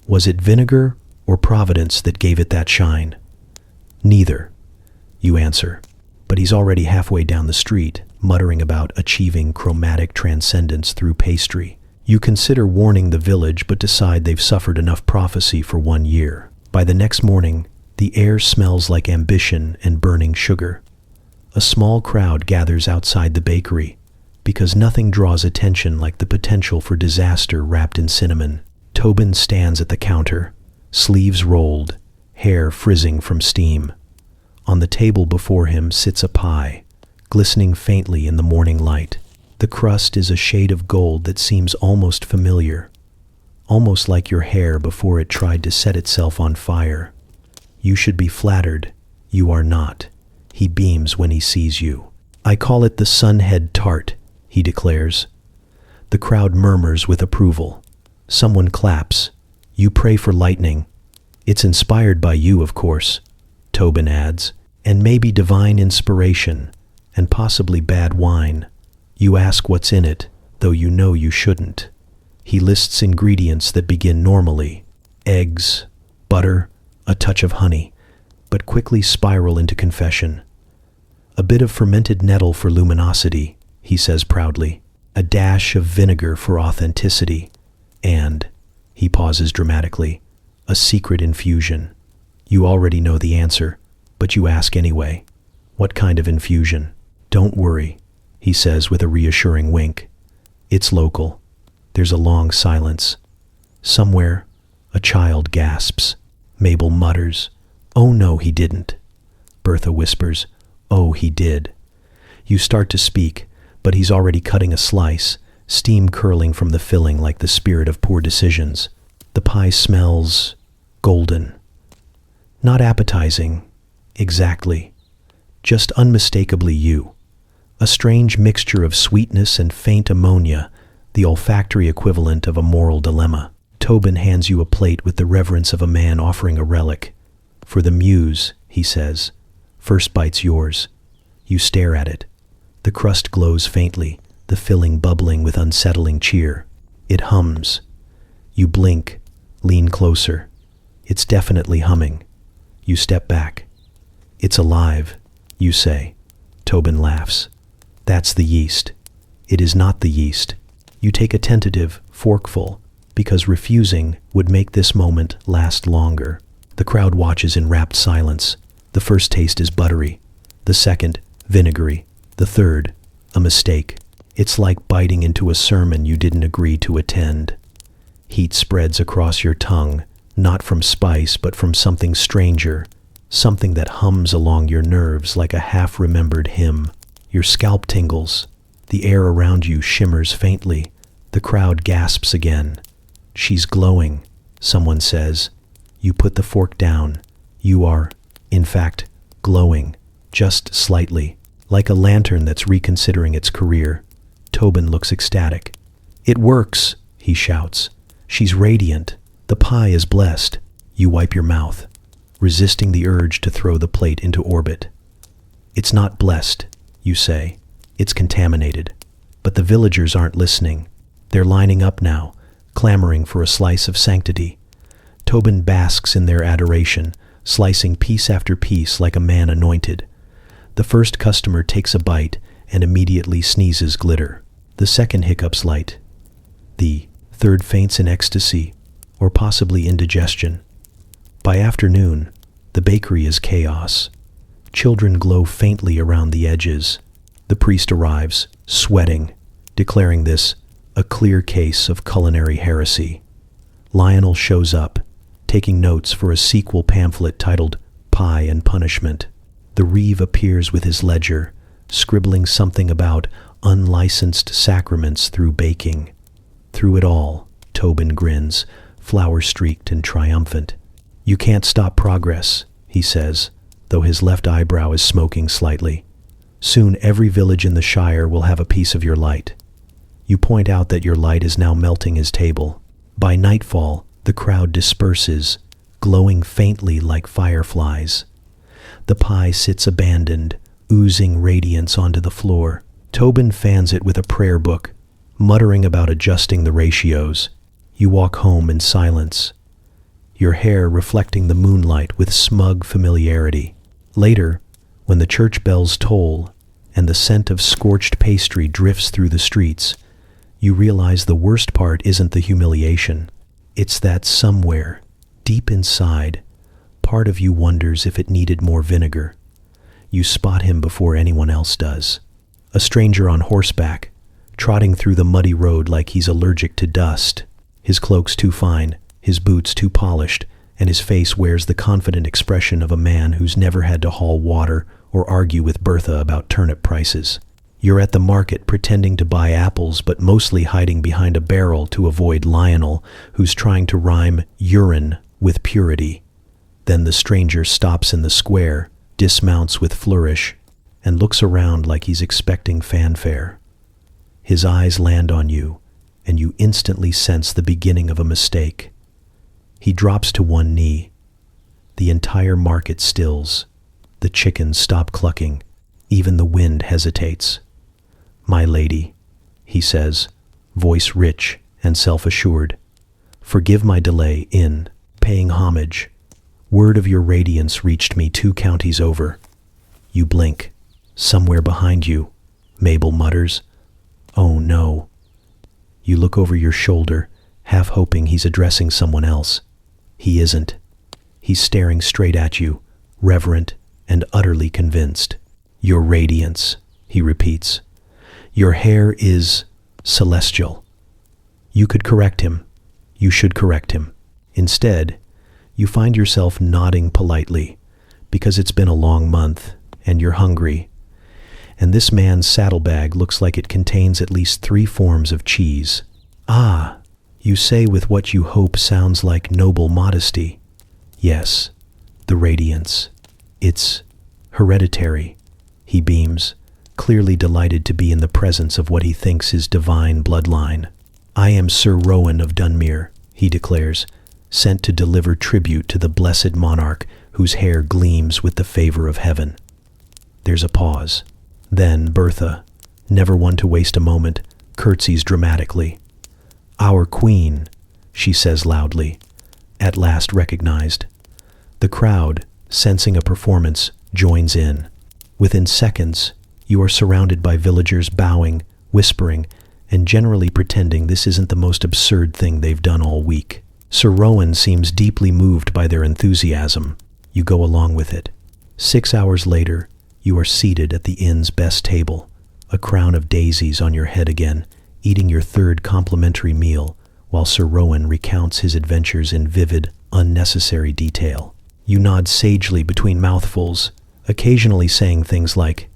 was it vinegar or Providence that gave it that shine? Neither, you answer. But he's already halfway down the street, muttering about achieving chromatic transcendence through pastry. You consider warning the village, but decide they've suffered enough prophecy for 1 year. By the next morning, the air smells like ambition and burning sugar. A small crowd gathers outside the bakery, because nothing draws attention like the potential for disaster wrapped in cinnamon. Tobin stands at the counter, sleeves rolled, hair frizzing from steam. On the table before him sits a pie, glistening faintly in the morning light. The crust is a shade of gold that seems almost familiar, almost like your hair before it tried to set itself on fire. You should be flattered. You are not. He beams when he sees you. I call it the sunhead tart, he declares. The crowd murmurs with approval. Someone claps. You pray for lightning. It's inspired by you, of course, Tobin adds, and maybe divine inspiration, and possibly bad wine. You ask what's in it, though you know you shouldn't. He lists ingredients that begin normally: eggs, butter, a touch of honey, but quickly spiral into confession. A bit of fermented nettle for luminosity, he says proudly, a dash of vinegar for authenticity, and, he pauses dramatically, a secret infusion. You already know the answer, but you ask anyway. What kind of infusion? Don't worry, he says with a reassuring wink. It's local. There's a long silence. Somewhere, a child gasps. Mabel mutters, "Oh no, he didn't." Bertha whispers, "Oh, he did." You start to speak, but he's already cutting a slice, steam curling from the filling like the spirit of poor decisions. The pie smells golden. Not appetizing, exactly. Just unmistakably you. A strange mixture of sweetness and faint ammonia, the olfactory equivalent of a moral dilemma. Tobin hands you a plate with the reverence of a man offering a relic. For the muse, he says. First bite's yours. You stare at it. The crust glows faintly, the filling bubbling with unsettling cheer. It hums. You blink, lean closer. It's definitely humming. You step back. It's alive, you say. Tobin laughs. That's the yeast. It is not the yeast. You take a tentative, forkful, because refusing would make this moment last longer. The crowd watches in rapt silence. The first taste is buttery. The second, vinegary. The third, a mistake. It's like biting into a sermon you didn't agree to attend. Heat spreads across your tongue, not from spice but from something stranger, something that hums along your nerves like a half-remembered hymn. Your scalp tingles. The air around you shimmers faintly. The crowd gasps again. She's glowing, someone says. You put the fork down. You are, in fact, glowing, just slightly, like a lantern that's reconsidering its career. Tobin looks ecstatic. It works, he shouts. She's radiant. The pie is blessed. You wipe your mouth, resisting the urge to throw the plate into orbit. It's not blessed, you say. It's contaminated. But the villagers aren't listening. They're lining up now, clamoring for a slice of sanctity. Tobin basks in their adoration, slicing piece after piece like a man anointed. The first customer takes a bite and immediately sneezes glitter. The second hiccups light. The third faints in ecstasy, or possibly indigestion. By afternoon, the bakery is chaos. Children glow faintly around the edges. The priest arrives, sweating, declaring this a clear case of culinary heresy. Lionel shows up, taking notes for a sequel pamphlet titled Pie and Punishment. The Reeve appears with his ledger, scribbling something about unlicensed sacraments through baking. Through it all, Tobin grins, flower-streaked and triumphant. You can't stop progress, he says, though his left eyebrow is smoking slightly. Soon every village in the Shire will have a piece of your light. You point out that your light is now melting his table. By nightfall, the crowd disperses, glowing faintly like fireflies. The pie sits abandoned, oozing radiance onto the floor. Tobin fans it with a prayer book, muttering about adjusting the ratios. You walk home in silence, your hair reflecting the moonlight with smug familiarity. Later, when the church bells toll and the scent of scorched pastry drifts through the streets, you realize the worst part isn't the humiliation. It's that somewhere, deep inside, part of you wonders if it needed more vinegar. You spot him before anyone else does. A stranger on horseback, trotting through the muddy road like he's allergic to dust. His cloak's too fine, his boots too polished, and his face wears the confident expression of a man who's never had to haul water or argue with Bertha about turnip prices. You're at the market pretending to buy apples but mostly hiding behind a barrel to avoid Lionel, who's trying to rhyme urine with purity. Then the stranger stops in the square, dismounts with flourish, and looks around like he's expecting fanfare. His eyes land on you, and you instantly sense the beginning of a mistake. He drops to one knee. The entire market stills. The chickens stop clucking. Even the wind hesitates. "My lady," he says, voice rich and self-assured, "forgive my delay in paying homage. Word of your radiance reached me 2 counties over." You blink. Somewhere behind you, Mabel mutters, "Oh no." You look over your shoulder, half hoping he's addressing someone else. He isn't. He's staring straight at you, reverent and utterly convinced. "Your radiance," he repeats. "Your hair is celestial." You could correct him. You should correct him. Instead, you find yourself nodding politely, because it's been a long month, and you're hungry. And this man's saddlebag looks like it contains at least 3 forms of cheese. "Ah," you say with what you hope sounds like noble modesty. "Yes, the radiance. It's hereditary." He beams, clearly delighted to be in the presence of what he thinks is divine bloodline. "I am Sir Rowan of Dunmere," he declares, sent to deliver tribute to the blessed monarch whose hair gleams with the favor of heaven. There's a pause. Then Bertha, never one to waste a moment, curtsies dramatically. "Our queen," she says loudly, at last recognized. The crowd, sensing a performance, joins in. Within seconds, you are surrounded by villagers bowing, whispering, and generally pretending this isn't the most absurd thing they've done all week. Sir Rowan seems deeply moved by their enthusiasm. You go along with it. 6 hours later, You are seated at the inn's best table, a crown of daisies on your head again, eating your third complimentary meal, while Sir Rowan recounts his adventures in vivid, unnecessary detail. You nod sagely between mouthfuls, occasionally saying things like,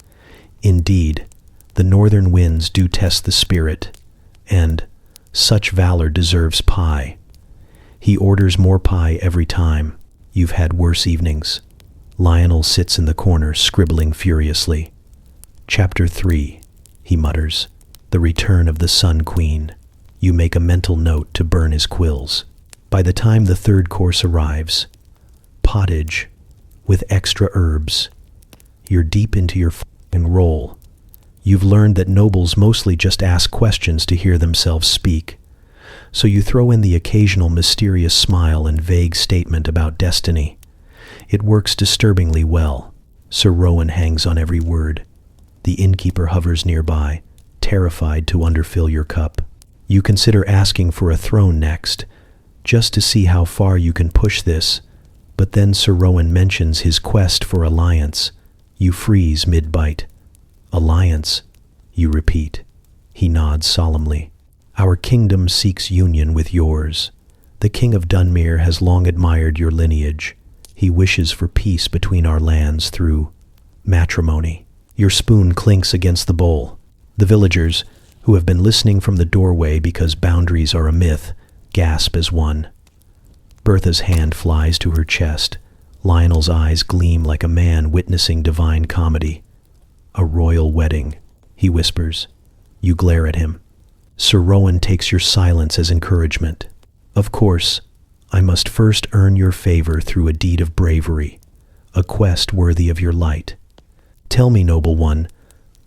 "Indeed, the northern winds do test the spirit," and "Such valor deserves pie." He orders more pie every time. You've had worse evenings. Lionel sits in the corner, scribbling furiously. Chapter 3, he mutters, the return of the Sun Queen. You make a mental note to burn his quills. By the time the third course arrives, pottage with extra herbs, you're deep into your f***ing roll. You've learned that nobles mostly just ask questions to hear themselves speak, so you throw in the occasional mysterious smile and vague statement about destiny. It works disturbingly well. Sir Rowan hangs on every word. The innkeeper hovers nearby, terrified to underfill your cup. You consider asking for a throne next, just to see how far you can push this, but then Sir Rowan mentions his quest for alliance. You freeze mid-bite. "Alliance," you repeat. He nods solemnly. "Our kingdom seeks union with yours. The King of Dunmere has long admired your lineage. He wishes for peace between our lands through matrimony." Your spoon clinks against the bowl. The villagers, who have been listening from the doorway because boundaries are a myth, gasp as one. Bertha's hand flies to her chest. Lionel's eyes gleam like a man witnessing divine comedy. "A royal wedding," he whispers. You glare at him. Sir Rowan takes your silence as encouragement. "Of course, I must first earn your favor through a deed of bravery, a quest worthy of your light. Tell me, noble one,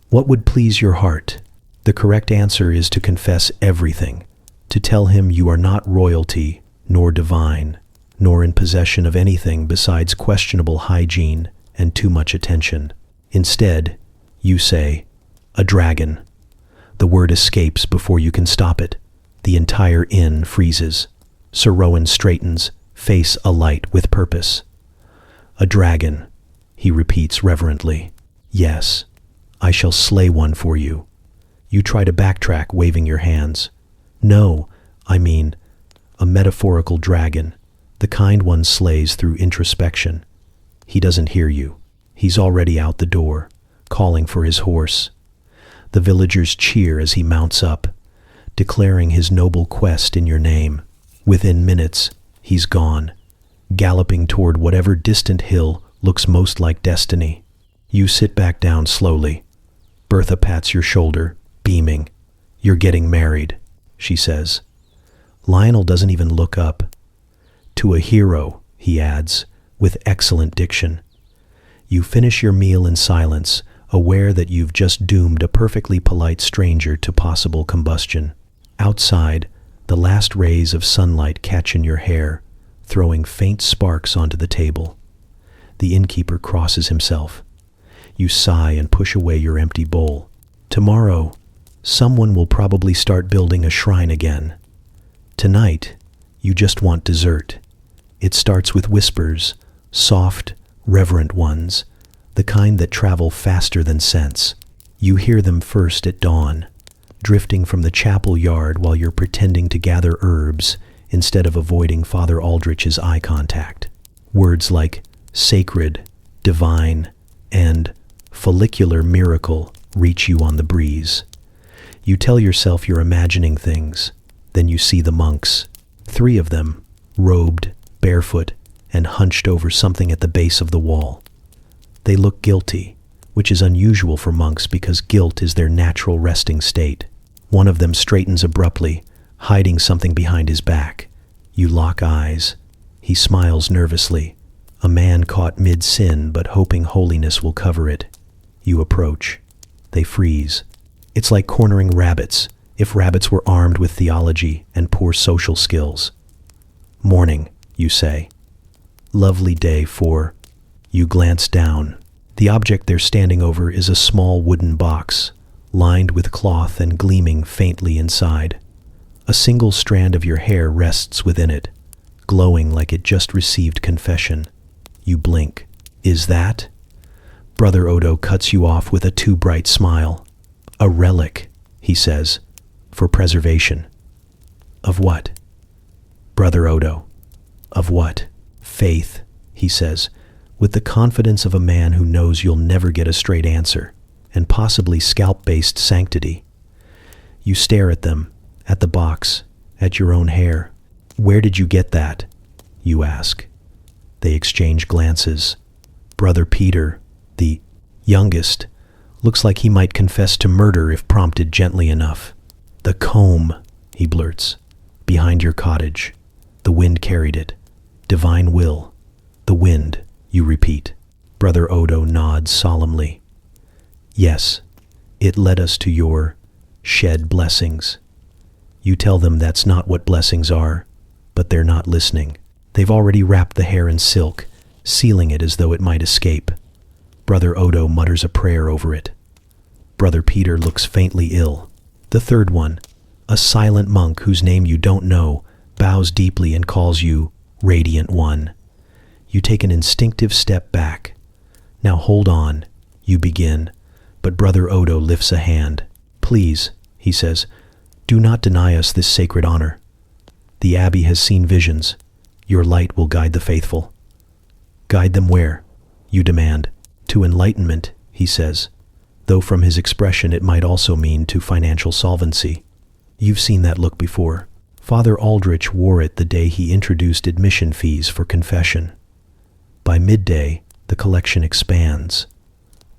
what would please your heart?" The correct answer is to confess everything, to tell him you are not royalty, nor divine, nor in possession of anything besides questionable hygiene and too much attention. Instead, you say, "A dragon." The word escapes before you can stop it. The entire inn freezes. Sir Rowan straightens, face alight with purpose. "A dragon," he repeats reverently. "Yes, I shall slay one for you." You try to backtrack, waving your hands. "No, I mean a metaphorical dragon, the kind one slays through introspection." He doesn't hear you. He's already out the door, calling for his horse. The villagers cheer as he mounts up, declaring his noble quest in your name. Within minutes, he's gone, galloping toward whatever distant hill looks most like destiny. You sit back down slowly. Bertha pats your shoulder, beaming. "You're getting married," she says. Lionel doesn't even look up. "To a hero," he adds, with excellent diction. You finish your meal in silence, aware that you've just doomed a perfectly polite stranger to possible combustion. Outside, the last rays of sunlight catch in your hair, throwing faint sparks onto the table. The innkeeper crosses himself. You sigh and push away your empty bowl. Tomorrow, someone will probably start building a shrine again. Tonight, you just want dessert. It starts with whispers, soft, reverent ones, the kind that travel faster than sense. You hear them first at dawn, drifting from the chapel yard while you're pretending to gather herbs instead of avoiding Father Aldrich's eye contact. Words like sacred, divine, and follicular miracle reach you on the breeze. You tell yourself you're imagining things. Then you see the monks, 3 of them, robed, barefoot, and hunched over something at the base of the wall. They look guilty, which is unusual for monks because guilt is their natural resting state. One of them straightens abruptly, hiding something behind his back. You lock eyes. He smiles nervously, a man caught mid-sin but hoping holiness will cover it. You approach. They freeze. It's like cornering rabbits, if rabbits were armed with theology and poor social skills. "Morning," you say. "Lovely day for..." You glance down. The object they're standing over is a small wooden box, lined with cloth and gleaming faintly inside. A single strand of your hair rests within it, glowing like it just received confession. You blink. "Is that..." Brother Odo cuts you off with a too bright smile. A relic, he says, for preservation. Of what? Brother Odo. Of what? Faith, he says, with the confidence of a man who knows you'll never get a straight answer, and possibly scalp-based sanctity. You stare at them, at the box, at your own hair. Where did you get that? You ask. They exchange glances. Brother Peter, the youngest, looks like he might confess to murder if prompted gently enough. The comb, he blurts, behind your cottage. The wind carried it. Divine will. The wind, you repeat. Brother Odo nods solemnly. Yes, it led us to your shed blessings. You tell them that's not what blessings are, but they're not listening. They've already wrapped the hair in silk, sealing it as though it might escape. Brother Odo mutters a prayer over it. Brother Peter looks faintly ill. The third one, a silent monk whose name you don't know, bows deeply and calls you Radiant One. You take an instinctive step back. Now hold on, you begin, but Brother Odo lifts a hand. Please, he says, do not deny us this sacred honor. The abbey has seen visions. Your light will guide the faithful. Guide them where? You demand. To enlightenment, he says, though from his expression it might also mean to financial solvency. You've seen that look before. Father Aldrich wore it the day he introduced admission fees for confession. By midday, the collection expands.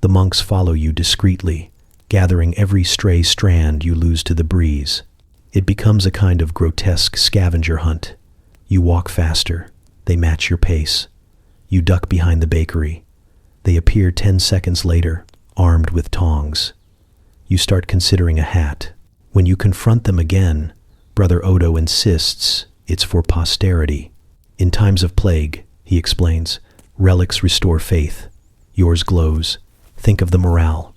The monks follow you discreetly, gathering every stray strand you lose to the breeze. It becomes a kind of grotesque scavenger hunt. You walk faster. They match your pace. You duck behind the bakery. They appear 10 seconds later, armed with tongs. You start considering a hat. When you confront them again, Brother Odo insists it's for posterity. In times of plague, he explains, relics restore faith. Yours glows. Think of the morale.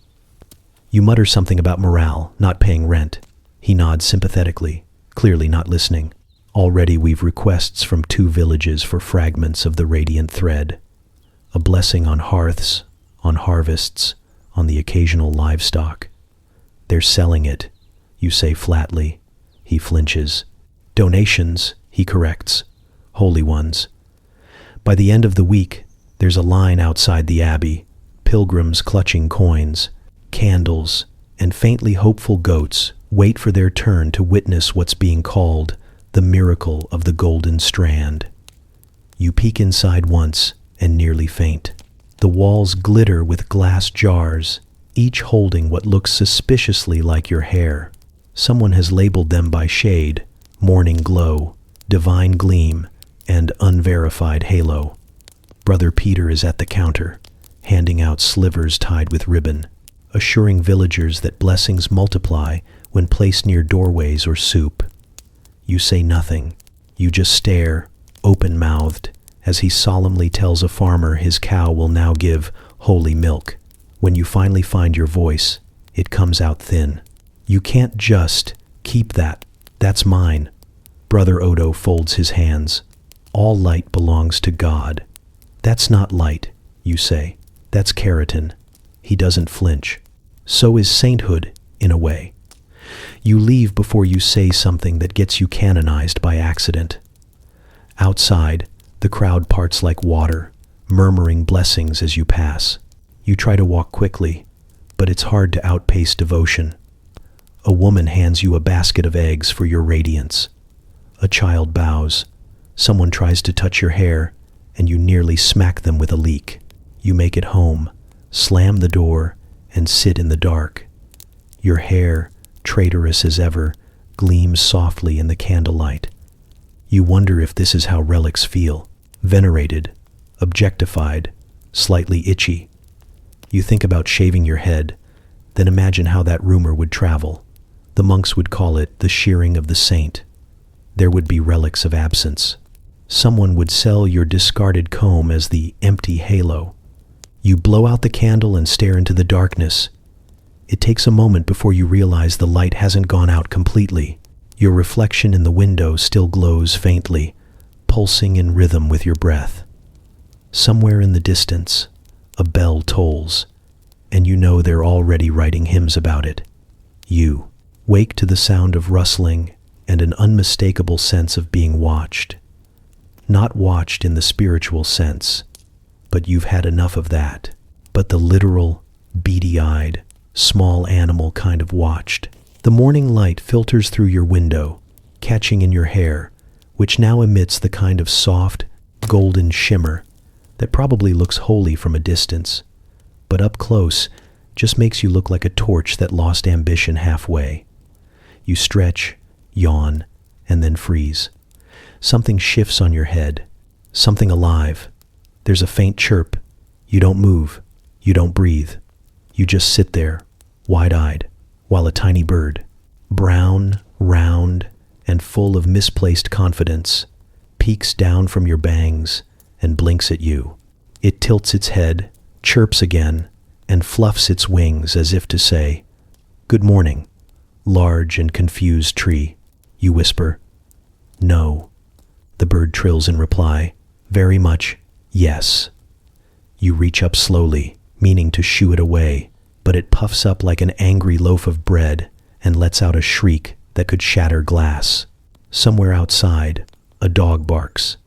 You mutter something about morale, not paying rent. He nods sympathetically, clearly not listening. Already we've requests from 2 villages for fragments of the radiant thread. A blessing on hearths, on harvests, on the occasional livestock. They're selling it, you say flatly. He flinches. Donations, he corrects. Holy ones. By the end of the week, there's a line outside the abbey, pilgrims clutching coins, candles, and faintly hopeful goats wait for their turn to witness what's being called the miracle of the golden strand. You peek inside once and nearly faint. The walls glitter with glass jars, each holding what looks suspiciously like your hair. Someone has labeled them by shade, morning glow, divine gleam, and unverified halo. Brother Peter is at the counter, handing out slivers tied with ribbon, assuring villagers that blessings multiply when placed near doorways or soup. You say nothing. You just stare, open-mouthed, as he solemnly tells a farmer his cow will now give holy milk. When you finally find your voice, it comes out thin. You can't just keep that. That's mine. Brother Odo folds his hands. All light belongs to God. That's not light, you say. That's keratin. He doesn't flinch. So is sainthood, in a way. You leave before you say something that gets you canonized by accident. Outside, the crowd parts like water, murmuring blessings as you pass. You try to walk quickly, but it's hard to outpace devotion. A woman hands you a basket of eggs for your radiance. A child bows. Someone tries to touch your hair, and you nearly smack them with a leak. You make it home, slam the door, and sit in the dark. Your hair, traitorous as ever, gleams softly in the candlelight. You wonder if this is how relics feel, venerated, objectified, slightly itchy. You think about shaving your head, then imagine how that rumor would travel. The monks would call it the shearing of the saint. There would be relics of absence. Someone would sell your discarded comb as the empty halo. You blow out the candle and stare into the darkness. It takes a moment before you realize the light hasn't gone out completely. Your reflection in the window still glows faintly, pulsing in rhythm with your breath. Somewhere in the distance, A bell tolls, and you know they're already writing hymns about it. You wake to the sound of rustling and an unmistakable sense of being watched. Not watched in the spiritual sense, but you've had enough of that. But the literal, beady-eyed, small animal kind of watched. The morning light filters through your window, catching in your hair, which now emits the kind of soft, golden shimmer that probably looks holy from a distance, but up close just makes you look like a torch that lost ambition halfway. You stretch, yawn, and then freeze. Something shifts on your head, something alive. There's a faint chirp. You don't move. You don't breathe. You just sit there, wide-eyed, while a tiny bird, brown, round, and full of misplaced confidence, peeks down from your bangs and blinks at you. It tilts its head, chirps again, and fluffs its wings as if to say, "Good morning, large and confused tree." You whisper, "No." The bird trills in reply, very much, "Yes." You reach up slowly, meaning to shoo it away, but it puffs up like an angry loaf of bread and lets out a shriek that could shatter glass. Somewhere outside, a dog barks.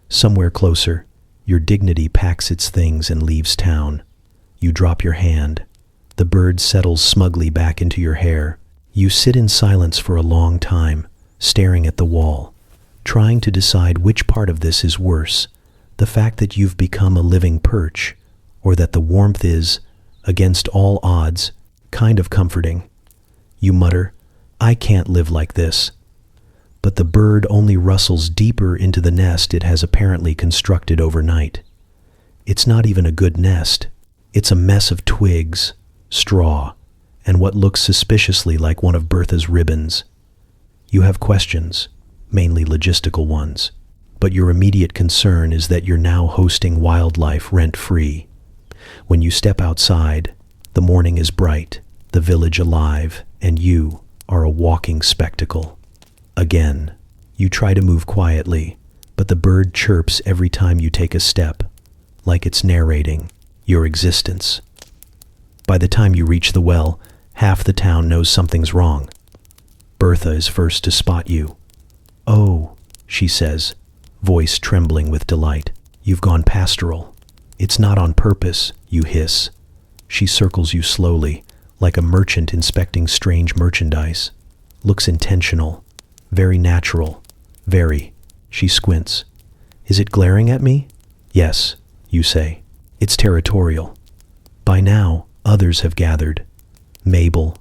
Somewhere closer, your dignity packs its things and leaves town. You drop your hand. The bird settles smugly back into your hair. You sit in silence for a long time, staring at the wall, trying to decide which part of this is worse, the fact that you've become a living perch, or that the warmth is, against all odds, kind of comforting. You mutter, "I can't live like this." But the bird only rustles deeper into the nest it has apparently constructed overnight. It's not even a good nest. It's a mess of twigs, straw, and what looks suspiciously like one of Bertha's ribbons. You have questions, mainly logistical ones, but your immediate concern is that you're now hosting wildlife rent-free. When you step outside, the morning is bright, the village alive, and you are a walking spectacle. Again, you try to move quietly, but the bird chirps every time you take a step, like it's narrating your existence. By the time you reach the well, half the town knows something's wrong. Bertha is first to spot you. "Oh," she says, voice trembling with delight, "you've gone pastoral." "It's not on purpose," you hiss. She circles you slowly, like a merchant inspecting strange merchandise. Looks intentional, very natural, very. She squints. "Is it glaring at me?" "Yes," you say. "It's territorial." By now, others have gathered. Mabel,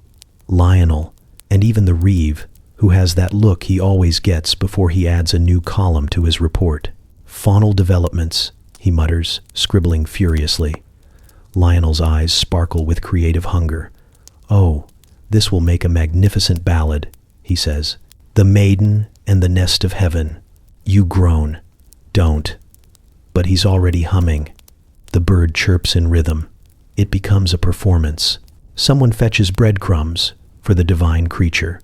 Lionel, and even the Reeve, who has that look he always gets before he adds a new column to his report. "Faunal developments," he mutters, scribbling furiously. Lionel's eyes sparkle with creative hunger. "Oh, this will make a magnificent ballad," he says. "The Maiden and the Nest of Heaven." You groan. "Don't." But he's already humming. The bird chirps in rhythm. It becomes a performance. Someone fetches breadcrumbs for the divine creature.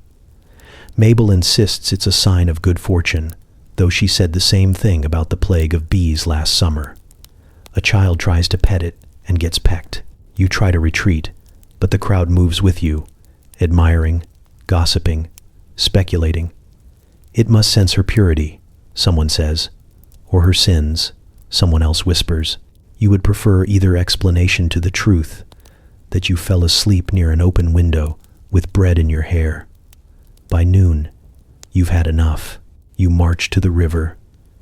Mabel insists it's a sign of good fortune, though she said the same thing about the plague of bees last summer. A child tries to pet it and gets pecked. You try to retreat, but the crowd moves with you, admiring, gossiping, speculating. "It must sense her purity," someone says, "or her sins," someone else whispers. You would prefer either explanation to the truth, that you fell asleep near an open window with bread in your hair. By noon, you've had enough. You march to the river,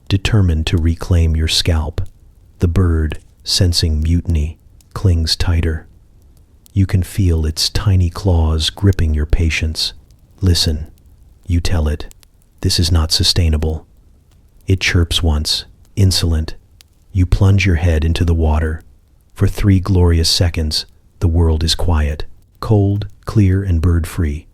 determined to reclaim your scalp. The bird, sensing mutiny, clings tighter. You can feel its tiny claws gripping your patience. "Listen," you tell it. "This is not sustainable." It chirps once, insolent. You plunge your head into the water. For 3 glorious seconds, the world is quiet, cold, clear, and bird-free.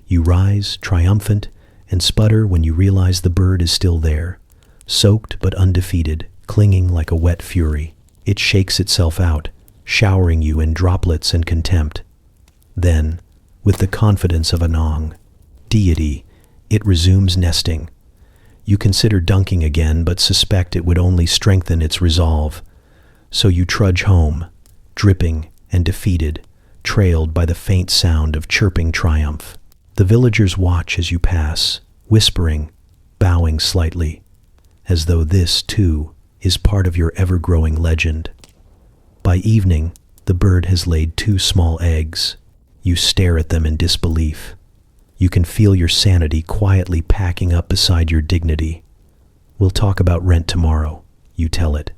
You rise, triumphant, and sputter when you realize the bird is still there, soaked but undefeated, clinging like a wet fury. It shakes itself out, showering you in droplets and contempt. Then, with the confidence of an Ong deity, it resumes nesting. You consider dunking again, but suspect it would only strengthen its resolve. So you trudge home, dripping and defeated, trailed by the faint sound of chirping triumph. The villagers watch as you pass, whispering, bowing slightly, as though this, too, is part of your ever-growing legend. By evening, the bird has laid 2 small eggs. You stare at them in disbelief. You can feel your sanity quietly packing up beside your dignity. "We'll talk about rent tomorrow," you tell it.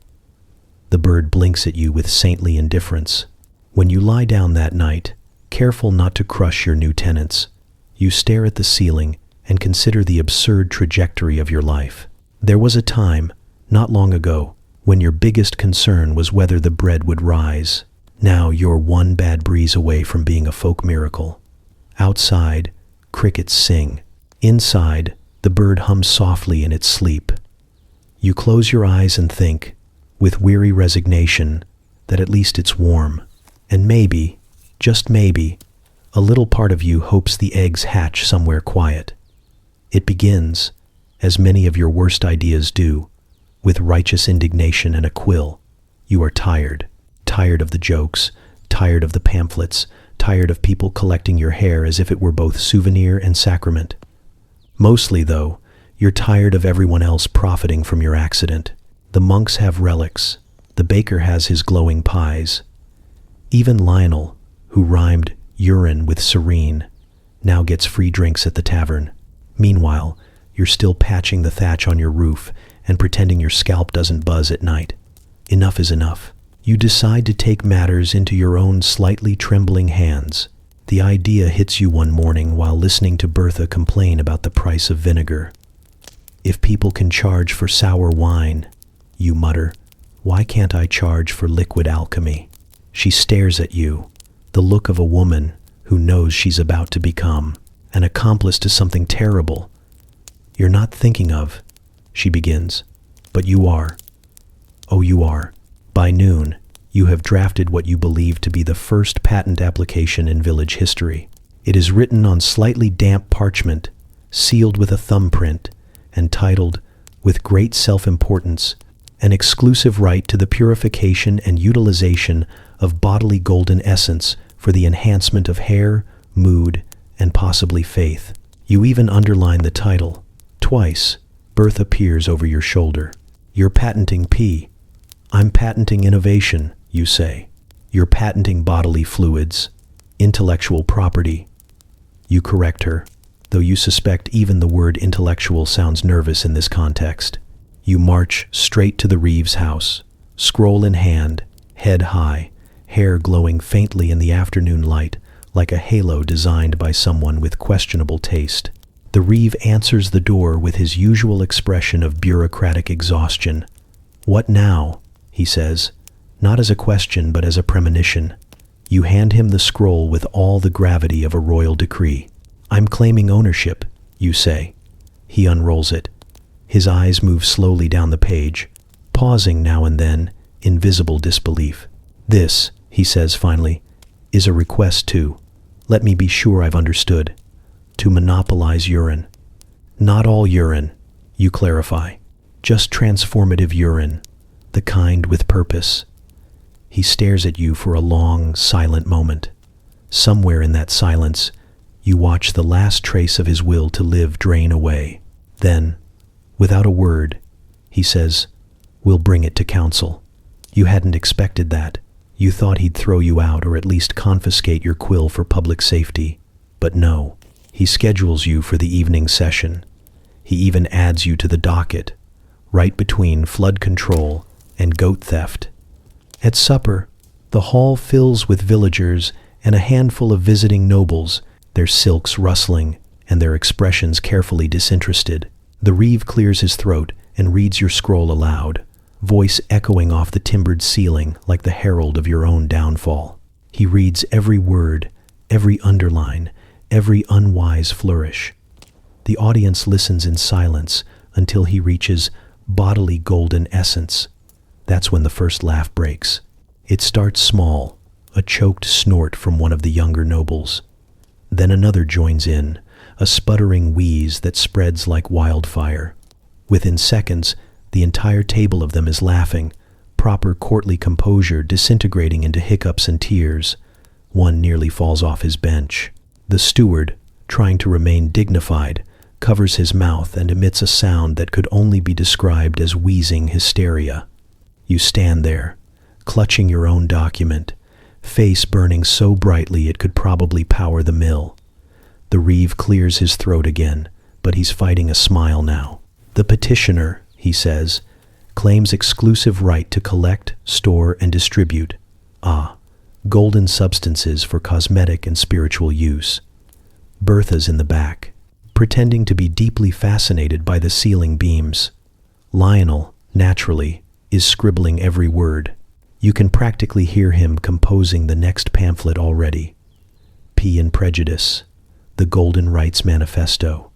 The bird blinks at you with saintly indifference. When you lie down that night, careful not to crush your new tenants, you stare at the ceiling and consider the absurd trajectory of your life. There was a time, not long ago, when your biggest concern was whether the bread would rise. Now you're one bad breeze away from being a folk miracle. Outside, crickets sing. Inside, the bird hums softly in its sleep. You close your eyes and think, with weary resignation, that at least it's warm. And maybe, just maybe, a little part of you hopes the eggs hatch somewhere quiet. It begins, as many of your worst ideas do, with righteous indignation and a quill. You are tired. Tired of the jokes, tired of the pamphlets, tired of people collecting your hair as if it were both souvenir and sacrament. Mostly, though, you're tired of everyone else profiting from your accident. The monks have relics. The baker has his glowing pies. Even Lionel, who rhymed urine with serene, now gets free drinks at the tavern. Meanwhile, you're still patching the thatch on your roof and pretending your scalp doesn't buzz at night. Enough is enough. You decide to take matters into your own slightly trembling hands. The idea hits you one morning while listening to Bertha complain about the price of vinegar. "If people can charge for sour wine," you mutter, "why can't I charge for liquid alchemy?" She stares at you, the look of a woman who knows she's about to become an accomplice to something terrible. "You're not thinking of," she begins, "but you are. Oh, you are. By noon, you have drafted what you believe to be the first patent application in village history. It is written on slightly damp parchment, sealed with a thumbprint, and titled, with great self-importance, "An exclusive right to the purification and utilization of bodily golden essence for the enhancement of hair, mood, and possibly faith." You even underline the title. Twice, Bertha peers over your shoulder. "You're patenting P." "I'm patenting innovation," you say. "You're patenting bodily fluids, intellectual property." You correct her, though you suspect even the word intellectual sounds nervous in this context. You march straight to the Reeves house, scroll in hand, head high, hair glowing faintly in the afternoon light like a halo designed by someone with questionable taste. The Reeve answers the door with his usual expression of bureaucratic exhaustion. "What now?" he says, not as a question but as a premonition. You hand him the scroll with all the gravity of a royal decree. "I'm claiming ownership," you say. He unrolls it. His eyes move slowly down the page, pausing now and then in visible disbelief. "This," he says finally, "is a request to, let me be sure I've understood, to monopolize urine." "Not all urine," you clarify, "just transformative urine, the kind with purpose." He stares at you for a long, silent moment. Somewhere in that silence, you watch the last trace of his will to live drain away. Then, without a word, he says, "We'll bring it to council." You hadn't expected that. You thought he'd throw you out or at least confiscate your quill for public safety. But no, he schedules you for the evening session. He even adds you to the docket, right between flood control and goat theft. At supper, the hall fills with villagers and a handful of visiting nobles, their silks rustling and their expressions carefully disinterested. The Reeve clears his throat and reads your scroll aloud, voice echoing off the timbered ceiling like the herald of your own downfall. He reads every word, every underline, every unwise flourish. The audience listens in silence until he reaches bodily golden essence. That's when the first laugh breaks. It starts small, a choked snort from one of the younger nobles. Then another joins in, a sputtering wheeze that spreads like wildfire. Within seconds, the entire table of them is laughing, proper courtly composure disintegrating into hiccups and tears. One nearly falls off his bench. The steward, trying to remain dignified, covers his mouth and emits a sound that could only be described as wheezing hysteria. You stand there, clutching your own document, face burning so brightly it could probably power the mill. The reeve clears his throat again, but he's fighting a smile now. The petitioner, he says, claims exclusive right to collect, store, and distribute, golden substances for cosmetic and spiritual use. Bertha's in the back, pretending to be deeply fascinated by the ceiling beams. Lionel, naturally, is scribbling every word. You can practically hear him composing the next pamphlet already. P and Prejudice, the Golden Rights Manifesto.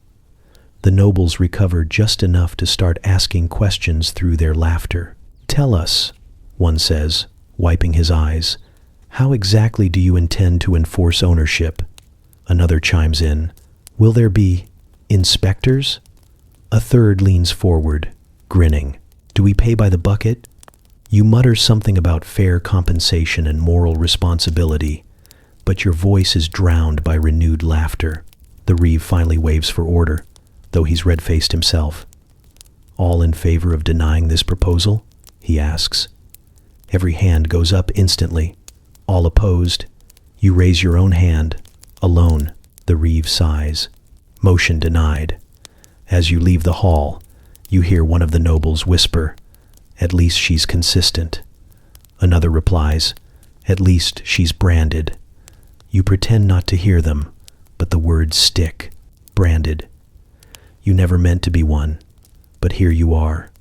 The nobles recover just enough to start asking questions through their laughter. "Tell us," one says, wiping his eyes, "how exactly do you intend to enforce ownership?" Another chimes in, "Will there be inspectors?" A third leans forward, grinning. "Do we pay by the bucket?" You mutter something about fair compensation and moral responsibility, but your voice is drowned by renewed laughter. The reeve finally waves for order, though he's red-faced himself. "All in favor of denying this proposal?" he asks. Every hand goes up instantly. All opposed? You raise your own hand. Alone. The reeve sighs. Motion denied. As you leave the hall, you hear one of the nobles whisper, "At least she's consistent." Another replies, "At least she's branded." You pretend not to hear them, but the words stick. Branded. You never meant to be one, but here you are,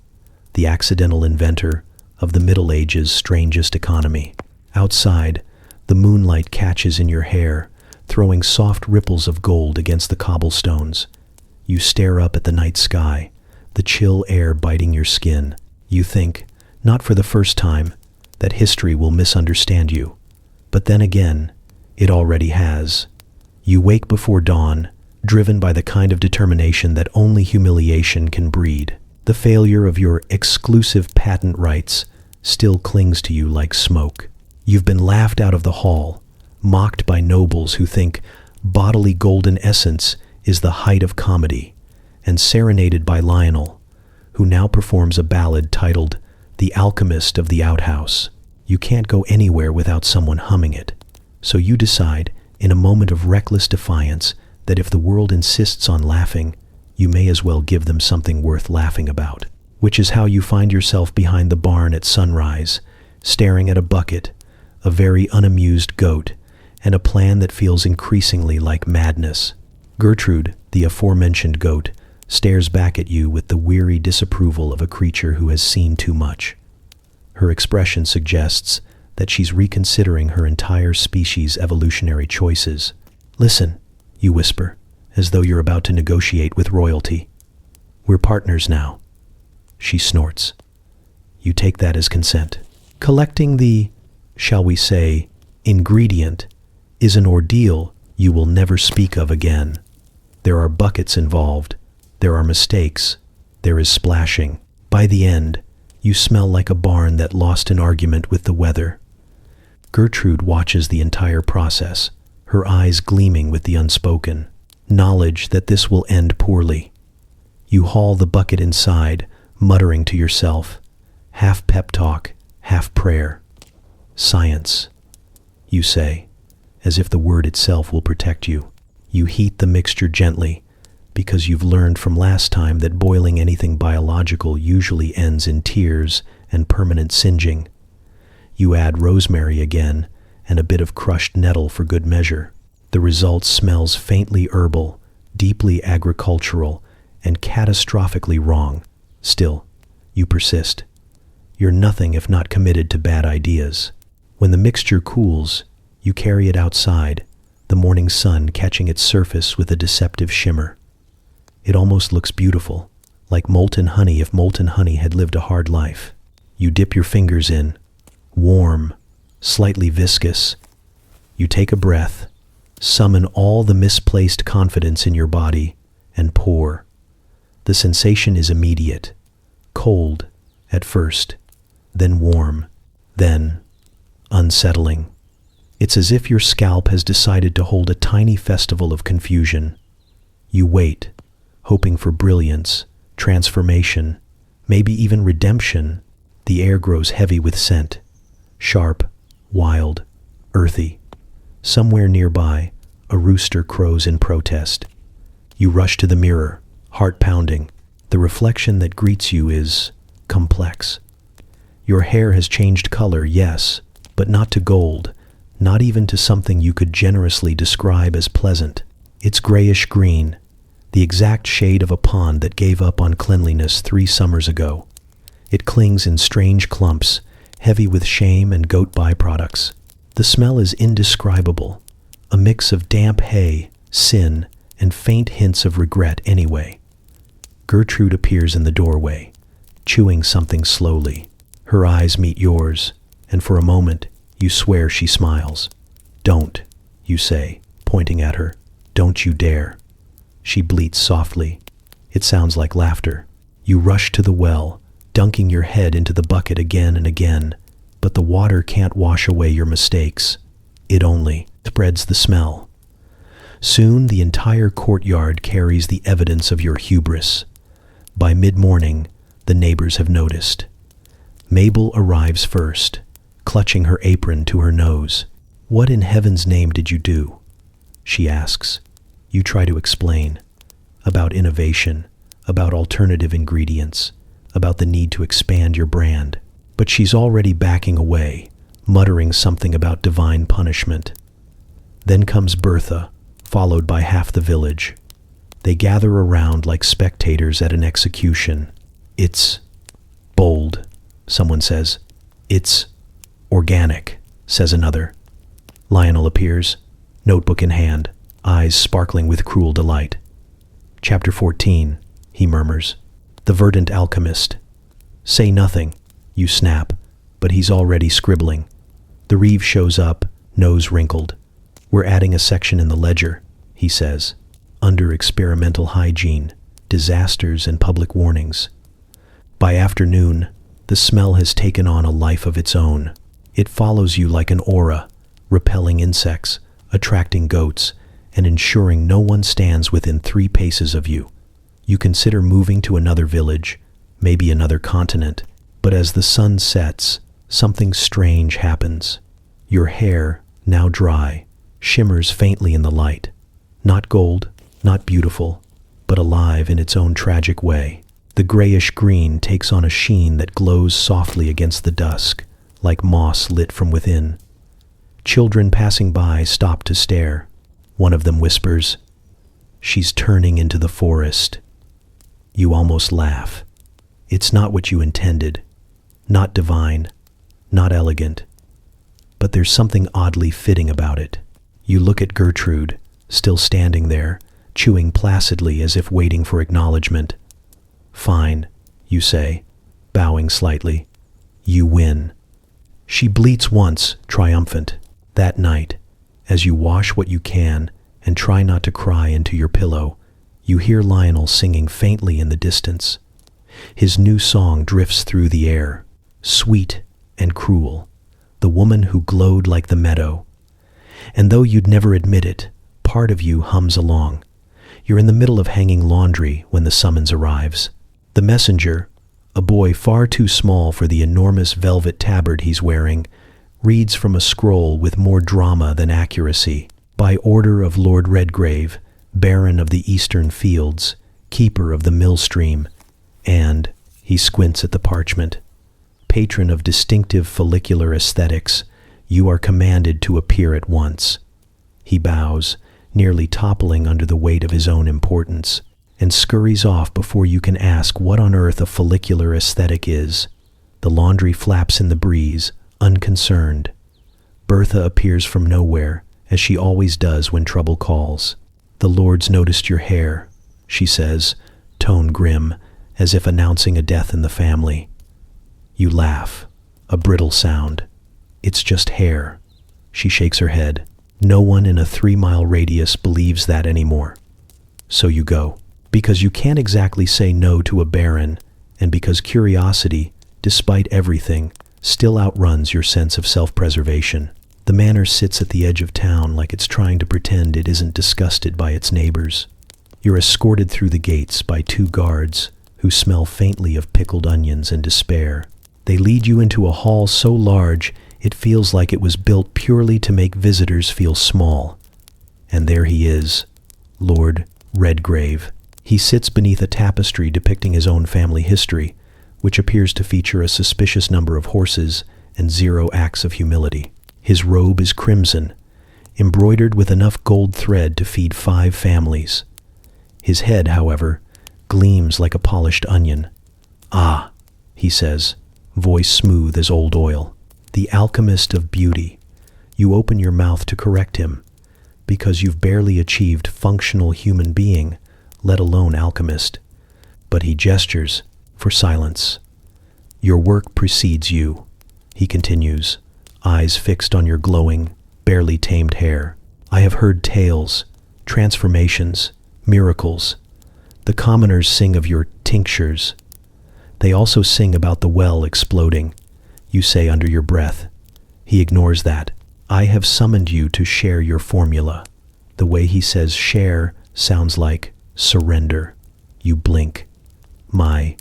the accidental inventor of the Middle Ages' strangest economy. Outside, the moonlight catches in your hair, throwing soft ripples of gold against the cobblestones. You stare up at the night sky, the chill air biting your skin. You think, not for the first time, that history will misunderstand you. But then again, it already has. You wake before dawn, driven by the kind of determination that only humiliation can breed. The failure of your exclusive patent rights still clings to you like smoke. You've been laughed out of the hall, mocked by nobles who think bodily golden essence is the height of comedy, and serenaded by Lionel, who now performs a ballad titled "The Alchemist of the Outhouse." You can't go anywhere without someone humming it, so you decide, in a moment of reckless defiance, that if the world insists on laughing, you may as well give them something worth laughing about. Which is how you find yourself behind the barn at sunrise, staring at a bucket, a very unamused goat, and a plan that feels increasingly like madness. Gertrude, the aforementioned goat, stares back at you with the weary disapproval of a creature who has seen too much. Her expression suggests that she's reconsidering her entire species' evolutionary choices. "Listen," you whisper, as though you're about to negotiate with royalty. "We're partners now." She snorts. You take that as consent. Collecting the, shall we say, ingredient is an ordeal you will never speak of again. There are buckets involved. There are mistakes. There is splashing. By the end, you smell like a barn that lost an argument with the weather. Gertrude watches the entire process, her eyes gleaming with the unspoken knowledge that this will end poorly. You haul the bucket inside, muttering to yourself, half pep talk, half prayer. "Science," you say, as if the word itself will protect you. You heat the mixture gently, because you've learned from last time that boiling anything biological usually ends in tears and permanent singeing. You add rosemary again, and a bit of crushed nettle for good measure. The result smells faintly herbal, deeply agricultural, and catastrophically wrong. Still, you persist. You're nothing if not committed to bad ideas. When the mixture cools, you carry it outside, the morning sun catching its surface with a deceptive shimmer. It almost looks beautiful, like molten honey if molten honey had lived a hard life. You dip your fingers in, warm, slightly viscous. You take a breath, summon all the misplaced confidence in your body, and pour. The sensation is immediate, cold at first, then warm, then unsettling. It's as if your scalp has decided to hold a tiny festival of confusion. You wait, hoping for brilliance, transformation, maybe even redemption. The air grows heavy with scent, sharp, wild, earthy. Somewhere nearby, a rooster crows in protest. You rush to the mirror, heart pounding. The reflection that greets you is complex. Your hair has changed color, yes, but not to gold, not even to something you could generously describe as pleasant. It's grayish green, the exact shade of a pond that gave up on cleanliness 3 summers ago. It clings in strange clumps, heavy with shame and goat byproducts. The smell is indescribable, a mix of damp hay, sin, and faint hints of regret anyway. Gertrude appears in the doorway, chewing something slowly. Her eyes meet yours, and for a moment, you swear she smiles. "Don't," you say, pointing at her. "Don't you dare." She bleats softly. It sounds like laughter. You rush to the well, dunking your head into the bucket again and again, but the water can't wash away your mistakes. It only spreads the smell. Soon the entire courtyard carries the evidence of your hubris. By mid-morning, the neighbors have noticed. Mabel arrives first, clutching her apron to her nose. "What in heaven's name did you do?" she asks. You try to explain. About innovation, about alternative ingredients, about the need to expand your brand. But she's already backing away, muttering something about divine punishment. Then comes Bertha, followed by half the village. They gather around like spectators at an execution. "It's bold," someone says. "It's organic," says another. Lionel appears, notebook in hand, eyes sparkling with cruel delight. "Chapter 14, he murmurs. "The verdant alchemist." "Say nothing," you snap, but he's already scribbling. The Reeve shows up, nose wrinkled. "We're adding a section in the ledger," he says, "under experimental hygiene, disasters and public warnings." By afternoon, the smell has taken on a life of its own. It follows you like an aura, repelling insects, attracting goats, and ensuring no one stands within 3 paces of you. You consider moving to another village, maybe another continent, but as the sun sets, something strange happens. Your hair, now dry, shimmers faintly in the light. Not gold, not beautiful, but alive in its own tragic way. The grayish green takes on a sheen that glows softly against the dusk, like moss lit from within. Children passing by stop to stare. One of them whispers, "She's turning into the forest." You almost laugh. It's not what you intended, not divine, not elegant, but there's something oddly fitting about it. You look at Gertrude, still standing there, chewing placidly as if waiting for acknowledgement. "Fine," you say, bowing slightly. "You win." She bleats once, triumphant. That night, as you wash what you can and try not to cry into your pillow, you hear Lionel singing faintly in the distance. His new song drifts through the air, sweet and cruel, the woman who glowed like the meadow. And though you'd never admit it, part of you hums along. You're in the middle of hanging laundry when the summons arrives. The messenger, a boy far too small for the enormous velvet tabard he's wearing, reads from a scroll with more drama than accuracy. "By order of Lord Redgrave, Baron of the Eastern Fields, Keeper of the Millstream, and," he squints at the parchment, "patron of distinctive follicular aesthetics, you are commanded to appear at once." He bows, nearly toppling under the weight of his own importance, and scurries off before you can ask what on earth a follicular aesthetic is. The laundry flaps in the breeze, unconcerned. Bertha appears from nowhere, as she always does when trouble calls. "The Lord's noticed your hair," she says, tone grim, as if announcing a death in the family. You laugh, a brittle sound. "It's just hair." She shakes her head. No one in a 3-mile radius believes that anymore. So you go, because you can't exactly say no to a baron, and because curiosity, despite everything, still outruns your sense of self-preservation. The manor sits at the edge of town like it's trying to pretend it isn't disgusted by its neighbors. You're escorted through the gates by 2 guards who smell faintly of pickled onions and despair. They lead you into a hall so large it feels like it was built purely to make visitors feel small. And there he is, Lord Redgrave. He sits beneath a tapestry depicting his own family history, which appears to feature a suspicious number of horses and 0 acts of humility. His robe is crimson, embroidered with enough gold thread to feed 5 families. His head, however, gleams like a polished onion. "Ah," he says, voice smooth as old oil. "The alchemist of beauty." You open your mouth to correct him, because you've barely achieved functional human being, let alone alchemist. But he gestures for silence. "Your work precedes you," he continues, eyes fixed on your glowing, barely tamed hair. "I have heard tales, transformations, miracles. The commoners sing of your tinctures. They also sing about the well exploding," you say under your breath. He ignores that. "I have summoned you to share your formula." The way he says share sounds like surrender. You blink. "My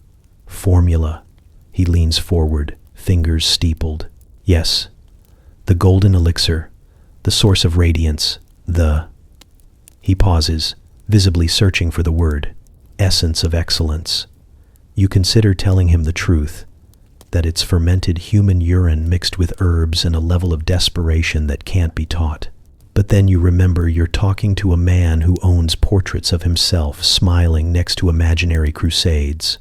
formula." He leans forward, fingers steepled. "Yes, the golden elixir, the source of radiance, the..." He pauses, visibly searching for the word. "Essence of excellence." You consider telling him the truth, that it's fermented human urine mixed with herbs and a level of desperation that can't be taught. But then you remember you're talking to a man who owns portraits of himself smiling next to imaginary crusades.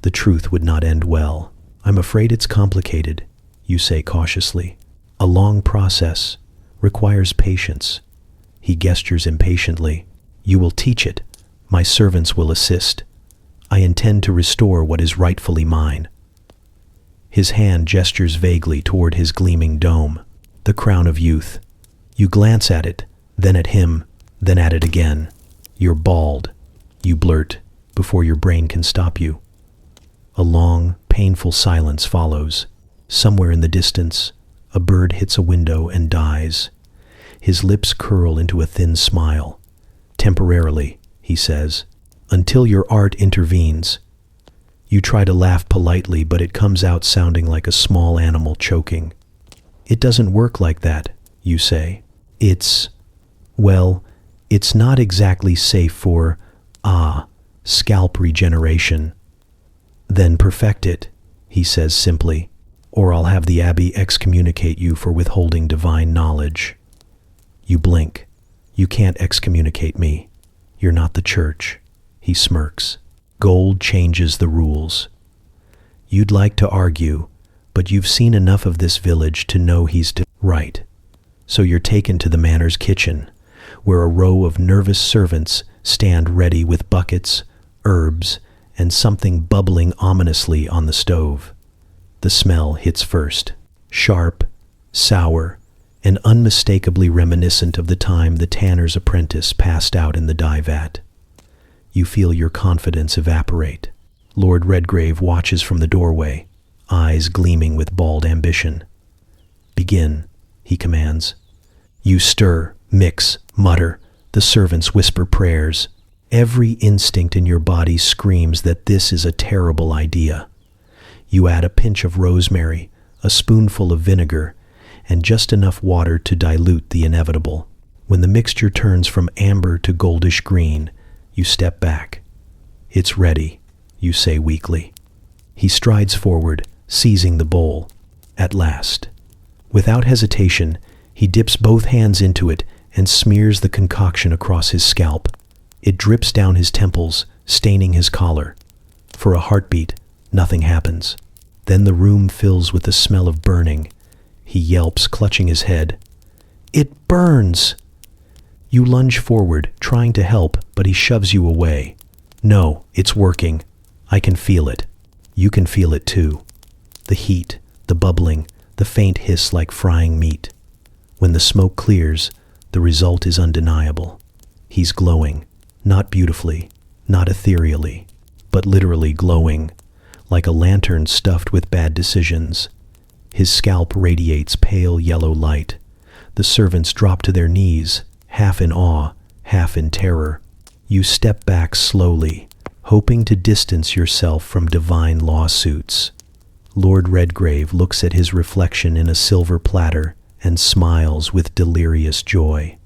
The truth would not end well. "I'm afraid it's complicated," you say cautiously. "A long process, requires patience." He gestures impatiently. "You will teach it. My servants will assist. I intend to restore what is rightfully mine." His hand gestures vaguely toward his gleaming dome, the crown of youth. You glance at it, then at him, then at it again. "You're bald," you blurt, before your brain can stop you. A long, painful silence follows. Somewhere in the distance, a bird hits a window and dies. His lips curl into a thin smile. "Temporarily," he says, "until your art intervenes." You try to laugh politely, but it comes out sounding like a small animal choking. "It doesn't work like that," you say. Well, it's not exactly safe for, scalp regeneration." "Then perfect it," he says simply, "or I'll have the Abbey excommunicate you for withholding divine knowledge." You blink. "You can't excommunicate me. You're not the church." He smirks. "Gold changes the rules." You'd like to argue, but you've seen enough of this village to know he's right. So you're taken to the manor's kitchen, where a row of nervous servants stand ready with buckets, herbs, and something bubbling ominously on the stove. The smell hits first. Sharp, sour, and unmistakably reminiscent of the time the tanner's apprentice passed out in the dye vat. You feel your confidence evaporate. Lord Redgrave watches from the doorway, eyes gleaming with bald ambition. "Begin," he commands. You stir, mix, mutter. The servants whisper prayers. Every instinct in your body screams that this is a terrible idea. You add a pinch of rosemary, a spoonful of vinegar, and just enough water to dilute the inevitable. When the mixture turns from amber to goldish green, you step back. "It's ready," you say weakly. He strides forward, seizing the bowl. At last. Without hesitation, he dips both hands into it and smears the concoction across his scalp. It drips down his temples, staining his collar. For a heartbeat, nothing happens. Then the room fills with the smell of burning. He yelps, clutching his head. "It burns!" You lunge forward, trying to help, but he shoves you away. "No, it's working. I can feel it." You can feel it too. The heat, the bubbling, the faint hiss like frying meat. When the smoke clears, the result is undeniable. He's glowing, not beautifully, not ethereally, but literally glowing, like a lantern stuffed with bad decisions. His scalp radiates pale yellow light. The servants drop to their knees, half in awe, half in terror. You step back slowly, hoping to distance yourself from divine lawsuits. Lord Redgrave looks at his reflection in a silver platter and smiles with delirious joy.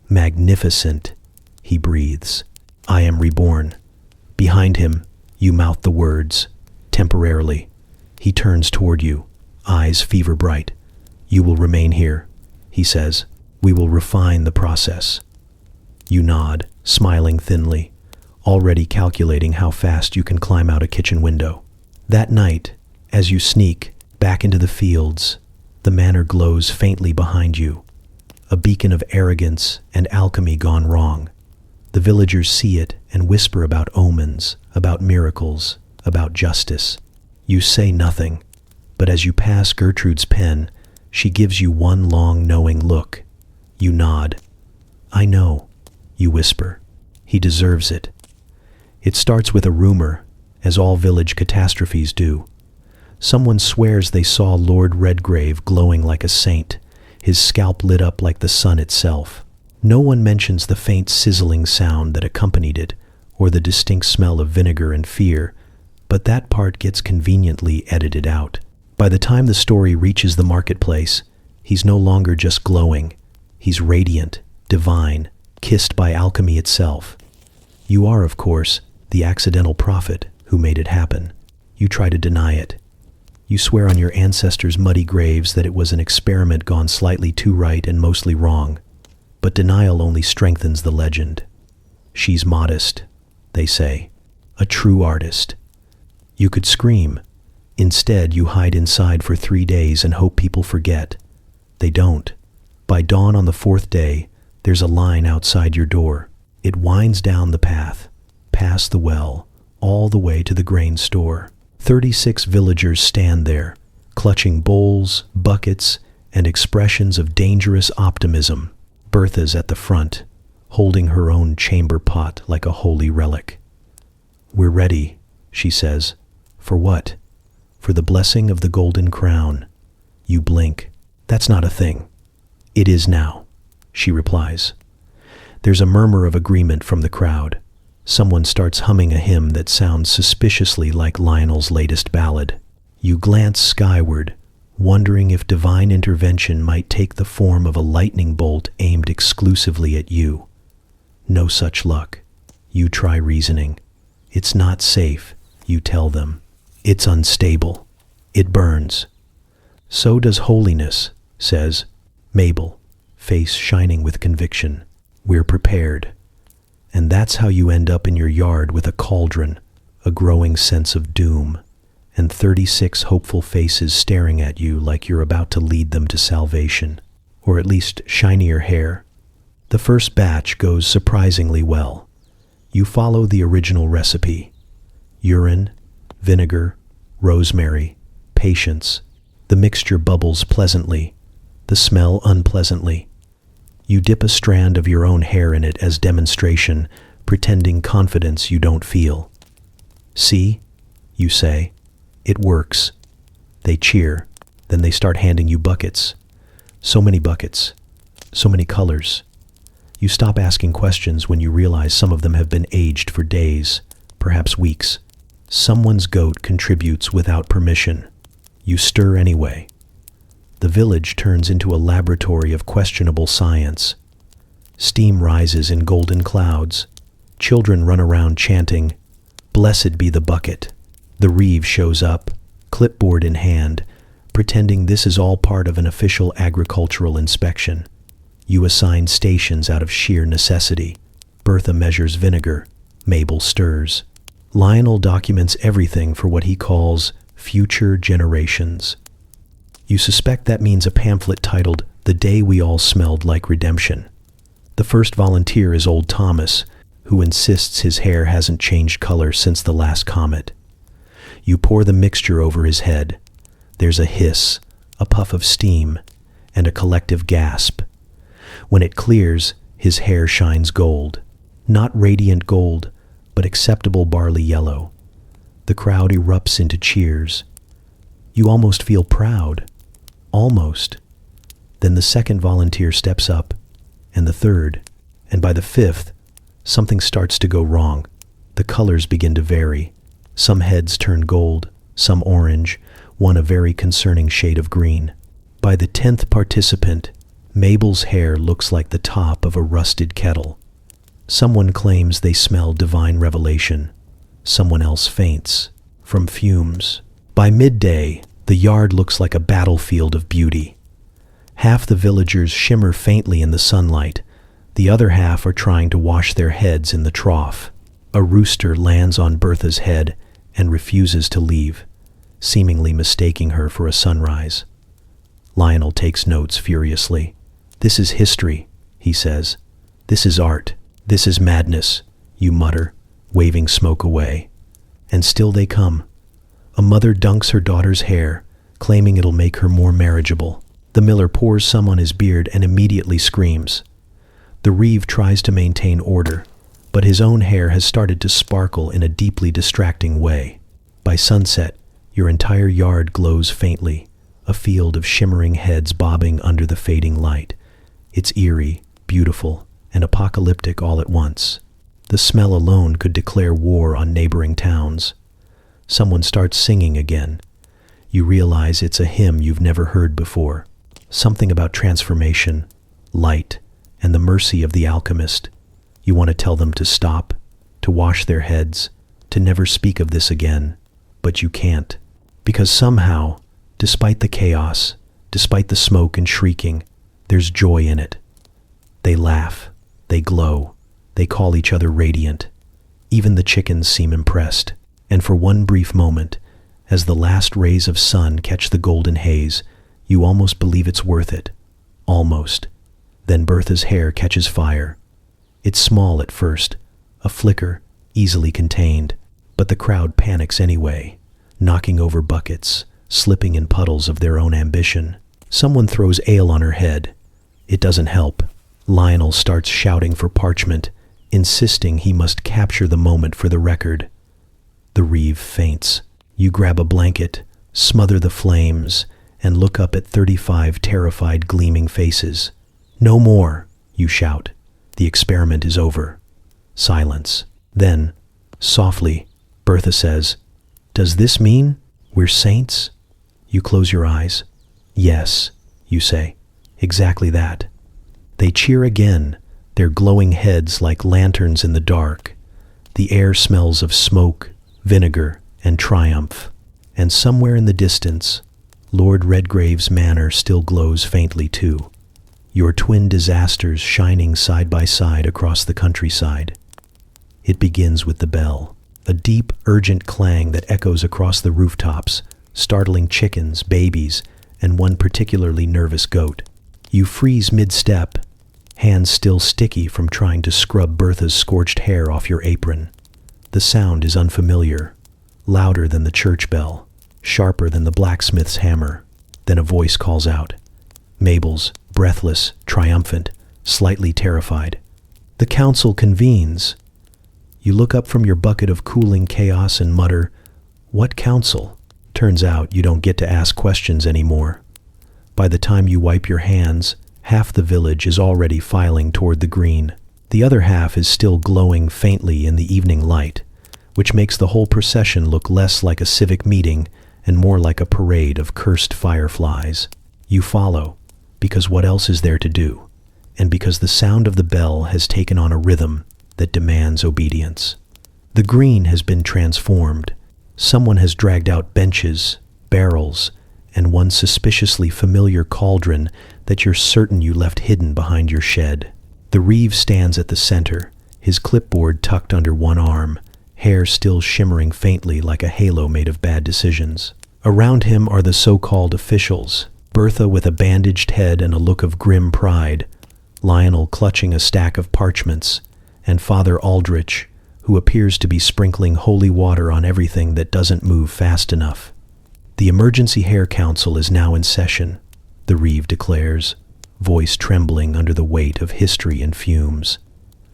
"Magnificent," he breathes. "I am reborn." Behind him, you mouth the words, "Temporarily." He turns toward you, eyes fever bright. "You will remain here," he says. "We will refine the process." You nod, smiling thinly, already calculating how fast you can climb out a kitchen window. That night, as you sneak back into the fields, the manor glows faintly behind you, a beacon of arrogance and alchemy gone wrong. The villagers see it and whisper about omens, about miracles, about justice. You say nothing, but as you pass Gertrude's pen, she gives you one long knowing look. You nod. "I know," you whisper. "He deserves it." It starts with a rumor, as all village catastrophes do. Someone swears they saw Lord Redgrave glowing like a saint, his scalp lit up like the sun itself. No one mentions the faint sizzling sound that accompanied it, or the distinct smell of vinegar and fear, but that part gets conveniently edited out. By the time the story reaches the marketplace, he's no longer just glowing. He's radiant, divine, kissed by alchemy itself. You are, of course, the accidental prophet who made it happen. You try to deny it. You swear on your ancestors' muddy graves that it was an experiment gone slightly too right and mostly wrong. But denial only strengthens the legend. "She's modest," they say. "A true artist." You could scream. Instead, you hide inside for 3 days and hope people forget. They don't. By dawn on the 4th day, there's a line outside your door. It winds down the path, past the well, all the way to the grain store. 36 villagers stand there, clutching bowls, buckets, and expressions of dangerous optimism. Bertha's at the front, holding her own chamber pot like a holy relic. "We're ready," she says. "For what?" "For the blessing of the golden crown." You blink. "That's not a thing." "It is now," she replies. There's a murmur of agreement from the crowd. Someone starts humming a hymn that sounds suspiciously like Lionel's latest ballad. You glance skyward, wondering if divine intervention might take the form of a lightning bolt aimed exclusively at you. No such luck. You try reasoning. "It's not safe," you tell them. "It's unstable. It burns." "So does holiness," says Mabel, face shining with conviction. "We're prepared." And that's how you end up in your yard with a cauldron, a growing sense of doom, and 36 hopeful faces staring at you like you're about to lead them to salvation, or at least shinier hair. The first batch goes surprisingly well. You follow the original recipe. Urine, vinegar, rosemary, patience. The mixture bubbles pleasantly, the smell unpleasantly. You dip a strand of your own hair in it as demonstration, pretending confidence you don't feel. "See," you say, "it works." They cheer. Then they start handing you buckets. So many buckets. So many colors. You stop asking questions when you realize some of them have been aged for days, perhaps weeks. Someone's goat contributes without permission. You stir anyway. The village turns into a laboratory of questionable science. Steam rises in golden clouds. Children run around chanting, "Blessed be the bucket." The reeve shows up, clipboard in hand, pretending this is all part of an official agricultural inspection. You assign stations out of sheer necessity. Bertha measures vinegar. Mabel stirs. Lionel documents everything for what he calls future generations. You suspect that means a pamphlet titled "The Day We All Smelled Like Redemption." The first volunteer is old Thomas, who insists his hair hasn't changed color since the last comet. You pour the mixture over his head. There's a hiss, a puff of steam, and a collective gasp. When it clears, his hair shines gold. Not radiant gold, but acceptable barley yellow. The crowd erupts into cheers. You almost feel proud. Almost. Then the second volunteer steps up, and the third, and by the fifth, something starts to go wrong. The colors begin to vary. Some heads turn gold, some orange, one a very concerning shade of green. By the 10th participant, Mabel's hair looks like the top of a rusted kettle. Someone claims they smell divine revelation. Someone else faints from fumes. By midday, the yard looks like a battlefield of beauty. Half the villagers shimmer faintly in the sunlight. The other half are trying to wash their heads in the trough. A rooster lands on Bertha's head and refuses to leave, seemingly mistaking her for a sunrise. Lionel takes notes furiously. "This is history," he says. "This is art. This is madness," you mutter, waving smoke away. And still they come. A mother dunks her daughter's hair, claiming it'll make her more marriageable. The miller pours some on his beard and immediately screams. The reeve tries to maintain order, but his own hair has started to sparkle in a deeply distracting way. By sunset, your entire yard glows faintly, a field of shimmering heads bobbing under the fading light. It's eerie, beautiful, and apocalyptic all at once. The smell alone could declare war on neighboring towns. Someone starts singing again. You realize it's a hymn you've never heard before. Something about transformation, light, and the mercy of the alchemist. You want to tell them to stop, to wash their heads, to never speak of this again. But you can't. Because somehow, despite the chaos, despite the smoke and shrieking, there's joy in it. They laugh, they glow, they call each other radiant. Even the chickens seem impressed. And for one brief moment, as the last rays of sun catch the golden haze, you almost believe it's worth it. Almost. Then Bertha's hair catches fire. It's small at first, a flicker, easily contained, but the crowd panics anyway, knocking over buckets, slipping in puddles of their own ambition. Someone throws ale on her head. It doesn't help. Lionel starts shouting for parchment, insisting he must capture the moment for the record. The reeve faints. You grab a blanket, smother the flames, and look up at 35 terrified, gleaming faces. "No more," you shout. The experiment is over. Silence. Then, softly, Bertha says, "Does this mean we're saints?" You close your eyes. "Yes," you say. "Exactly that." They cheer again, their glowing heads like lanterns in the dark. The air smells of smoke, vinegar, and triumph. And somewhere in the distance, Lord Redgrave's manor still glows faintly too. Your twin disasters shining side by side across the countryside. It begins with the bell, a deep, urgent clang that echoes across the rooftops, startling chickens, babies, and one particularly nervous goat. You freeze mid-step, hands still sticky from trying to scrub Bertha's scorched hair off your apron. The sound is unfamiliar, louder than the church bell, sharper than the blacksmith's hammer. Then a voice calls out. Mabel's, breathless, triumphant, slightly terrified. The council convenes. You look up from your bucket of cooling chaos and mutter, "What council?" Turns out you don't get to ask questions anymore. By the time you wipe your hands, half the village is already filing toward the green. The other half is still glowing faintly in the evening light, which makes the whole procession look less like a civic meeting and more like a parade of cursed fireflies. You follow, because what else is there to do, and because the sound of the bell has taken on a rhythm that demands obedience. The green has been transformed. Someone has dragged out benches, barrels, and one suspiciously familiar cauldron that you're certain you left hidden behind your shed. The reeve stands at the center, his clipboard tucked under one arm, hair still shimmering faintly like a halo made of bad decisions. Around him are the so-called officials, Bertha with a bandaged head and a look of grim pride, Lionel clutching a stack of parchments, and Father Aldrich, who appears to be sprinkling holy water on everything that doesn't move fast enough. The Emergency Hair Council is now in session, the reeve declares, voice trembling under the weight of history and fumes.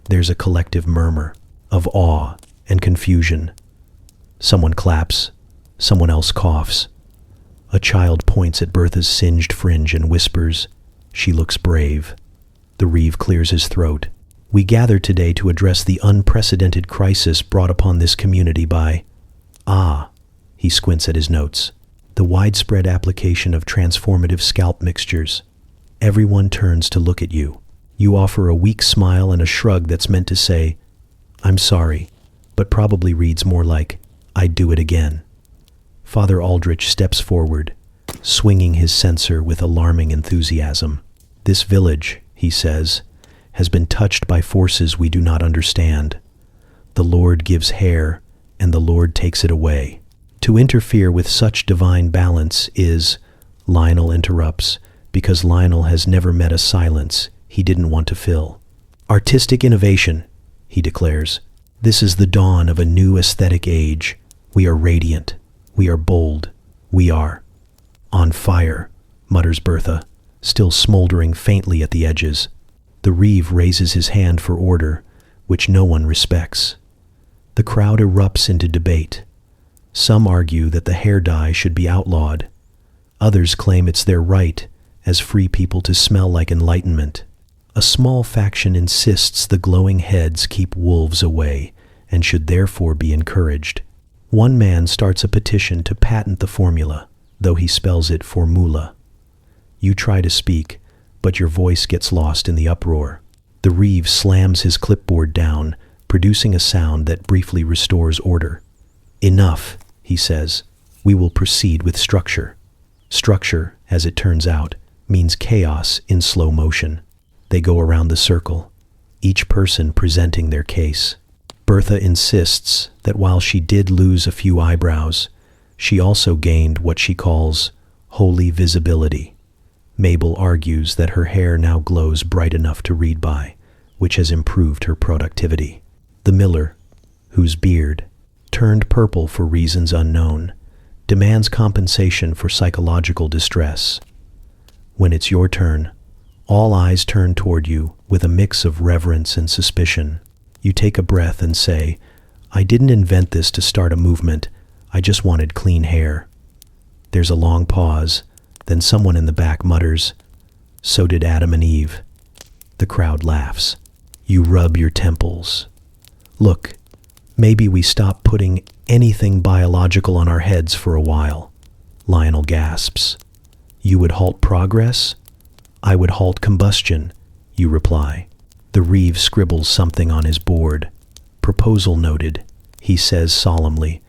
There's a collective murmur of awe and confusion. Someone claps. Someone else coughs. A child points at Bertha's singed fringe and whispers, "She looks brave." The reeve clears his throat. "We gather today to address the unprecedented crisis brought upon this community by..." He squints at his notes. "The widespread application of transformative scalp mixtures." Everyone turns to look at you. You offer a weak smile and a shrug that's meant to say, "I'm sorry," but probably reads more like, "I'd do it again." Father Aldrich steps forward, swinging his censer with alarming enthusiasm. "This village," he says, "has been touched by forces we do not understand. The Lord gives hair, and the Lord takes it away. To interfere with such divine balance is..." Lionel interrupts, because Lionel has never met a silence he didn't want to fill. "Artistic innovation," he declares. "This is the dawn of a new aesthetic age. We are radiant. We are bold. We are..." "On fire," mutters Bertha, still smoldering faintly at the edges. The reeve raises his hand for order, which no one respects. The crowd erupts into debate. Some argue that the hair dye should be outlawed. Others claim it's their right as free people to smell like enlightenment. A small faction insists the glowing heads keep wolves away and should therefore be encouraged. One man starts a petition to patent the formula, though he spells it formula. You try to speak, but your voice gets lost in the uproar. The reeve slams his clipboard down, producing a sound that briefly restores order. "Enough," he says. "We will proceed with structure." Structure, as it turns out, means chaos in slow motion. They go around the circle, each person presenting their case. Bertha insists that while she did lose a few eyebrows, she also gained what she calls holy visibility. Mabel argues that her hair now glows bright enough to read by, which has improved her productivity. The miller, whose beard, turned purple for reasons unknown, demands compensation for psychological distress. When it's your turn, all eyes turn toward you with a mix of reverence and suspicion. You take a breath and say, "I didn't invent this to start a movement. I just wanted clean hair." There's a long pause, then someone in the back mutters, "So did Adam and Eve." The crowd laughs. You rub your temples. "Look, maybe we stop putting anything biological on our heads for a while." Lionel gasps. "You would halt progress? I would halt combustion," you reply. The reeve scribbles something on his board. "Proposal noted," he says solemnly,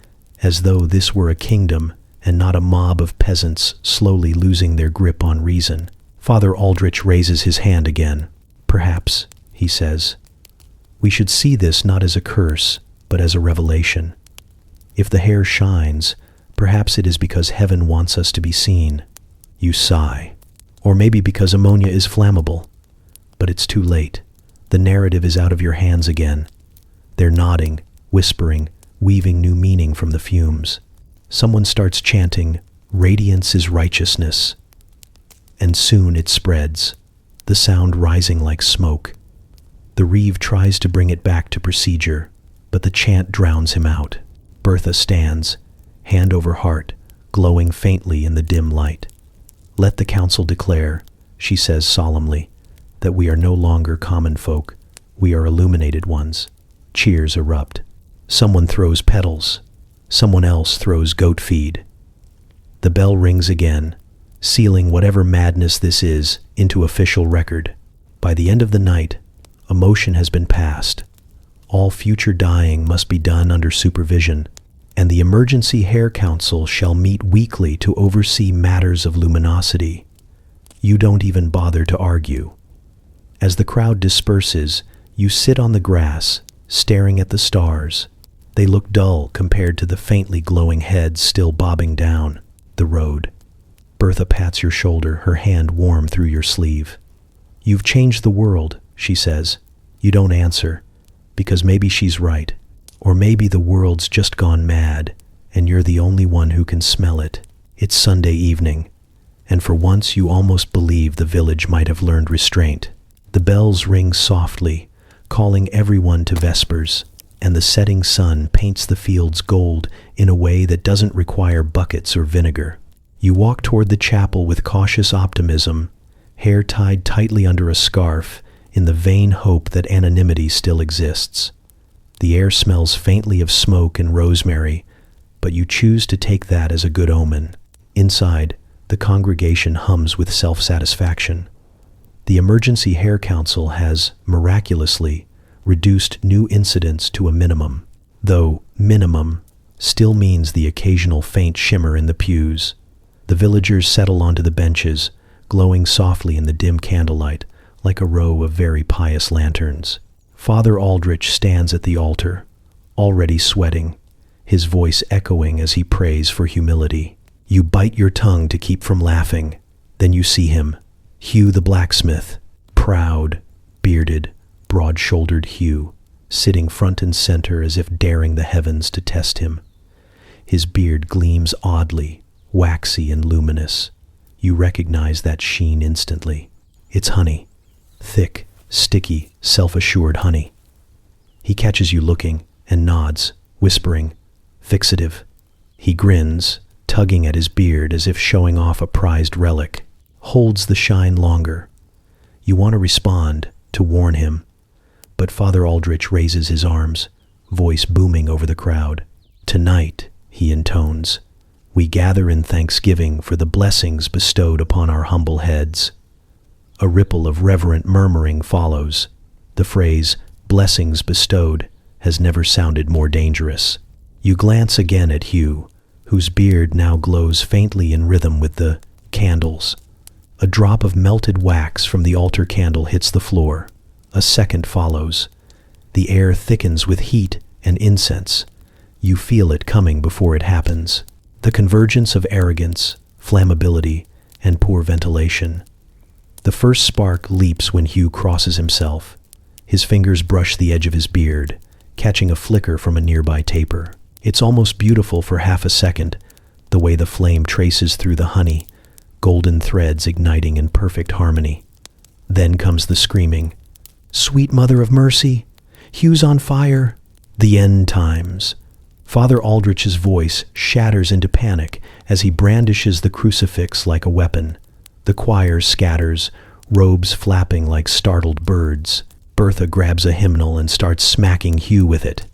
as though this were a kingdom and not a mob of peasants slowly losing their grip on reason. Father Aldrich raises his hand again. "Perhaps," he says, "we should see this not as a curse, but as a revelation. If the hair shines, perhaps it is because heaven wants us to be seen." You sigh. "Or maybe because ammonia is flammable." But it's too late. The narrative is out of your hands again. They're nodding, whispering, weaving new meaning from the fumes. Someone starts chanting, "Radiance is righteousness." And soon it spreads, the sound rising like smoke. The reeve tries to bring it back to procedure, but the chant drowns him out. Bertha stands, hand over heart, glowing faintly in the dim light. "Let the council declare," she says solemnly, "that we are no longer common folk, we are illuminated ones." Cheers erupt. Someone throws petals. Someone else throws goat feed. The bell rings again, sealing whatever madness this is into official record. By the end of the night, a motion has been passed. All future dyeing must be done under supervision, and the Emergency Hair Council shall meet weekly to oversee matters of luminosity. You don't even bother to argue. As the crowd disperses, you sit on the grass, staring at the stars. They look dull compared to the faintly glowing heads still bobbing down the road. Bertha pats your shoulder, her hand warm through your sleeve. "You've changed the world," she says. You don't answer, because maybe she's right, or maybe the world's just gone mad, and you're the only one who can smell it. It's Sunday evening, and for once you almost believe the village might have learned restraint. The bells ring softly, calling everyone to vespers, and the setting sun paints the fields gold in a way that doesn't require buckets or vinegar. You walk toward the chapel with cautious optimism, hair tied tightly under a scarf, in the vain hope that anonymity still exists. The air smells faintly of smoke and rosemary, but you choose to take that as a good omen. Inside, the congregation hums with self-satisfaction. The Emergency Hair Council has, miraculously, reduced new incidents to a minimum, though minimum still means the occasional faint shimmer in the pews. The villagers settle onto the benches, glowing softly in the dim candlelight, like a row of very pious lanterns. Father Aldrich stands at the altar, already sweating, his voice echoing as he prays for humility. You bite your tongue to keep from laughing. Then you see him, Hugh the blacksmith, proud, bearded, broad-shouldered Hugh, sitting front and center as if daring the heavens to test him. His beard gleams oddly, waxy and luminous. You recognize that sheen instantly. It's honey. Thick, sticky, self-assured honey. He catches you looking and nods, whispering, fixative. He grins, tugging at his beard as if showing off a prized relic, holds the shine longer. You want to respond, to warn him, but Father Aldrich raises his arms, voice booming over the crowd. Tonight, he intones, we gather in thanksgiving for the blessings bestowed upon our humble heads. A ripple of reverent murmuring follows. The phrase, blessings bestowed, has never sounded more dangerous. You glance again at Hugh, whose beard now glows faintly in rhythm with the candles. A drop of melted wax from the altar candle hits the floor. A second follows. The air thickens with heat and incense. You feel it coming before it happens. The convergence of arrogance, flammability, and poor ventilation. The first spark leaps when Hugh crosses himself. His fingers brush the edge of his beard, catching a flicker from a nearby taper. It's almost beautiful for half a second, the way the flame traces through the honey, golden threads igniting in perfect harmony. Then comes the screaming, "Sweet Mother of Mercy! Hugh's on fire!" The end times. Father Aldrich's voice shatters into panic as he brandishes the crucifix like a weapon. The choir scatters, robes flapping like startled birds. Bertha grabs a hymnal and starts smacking Hugh with it.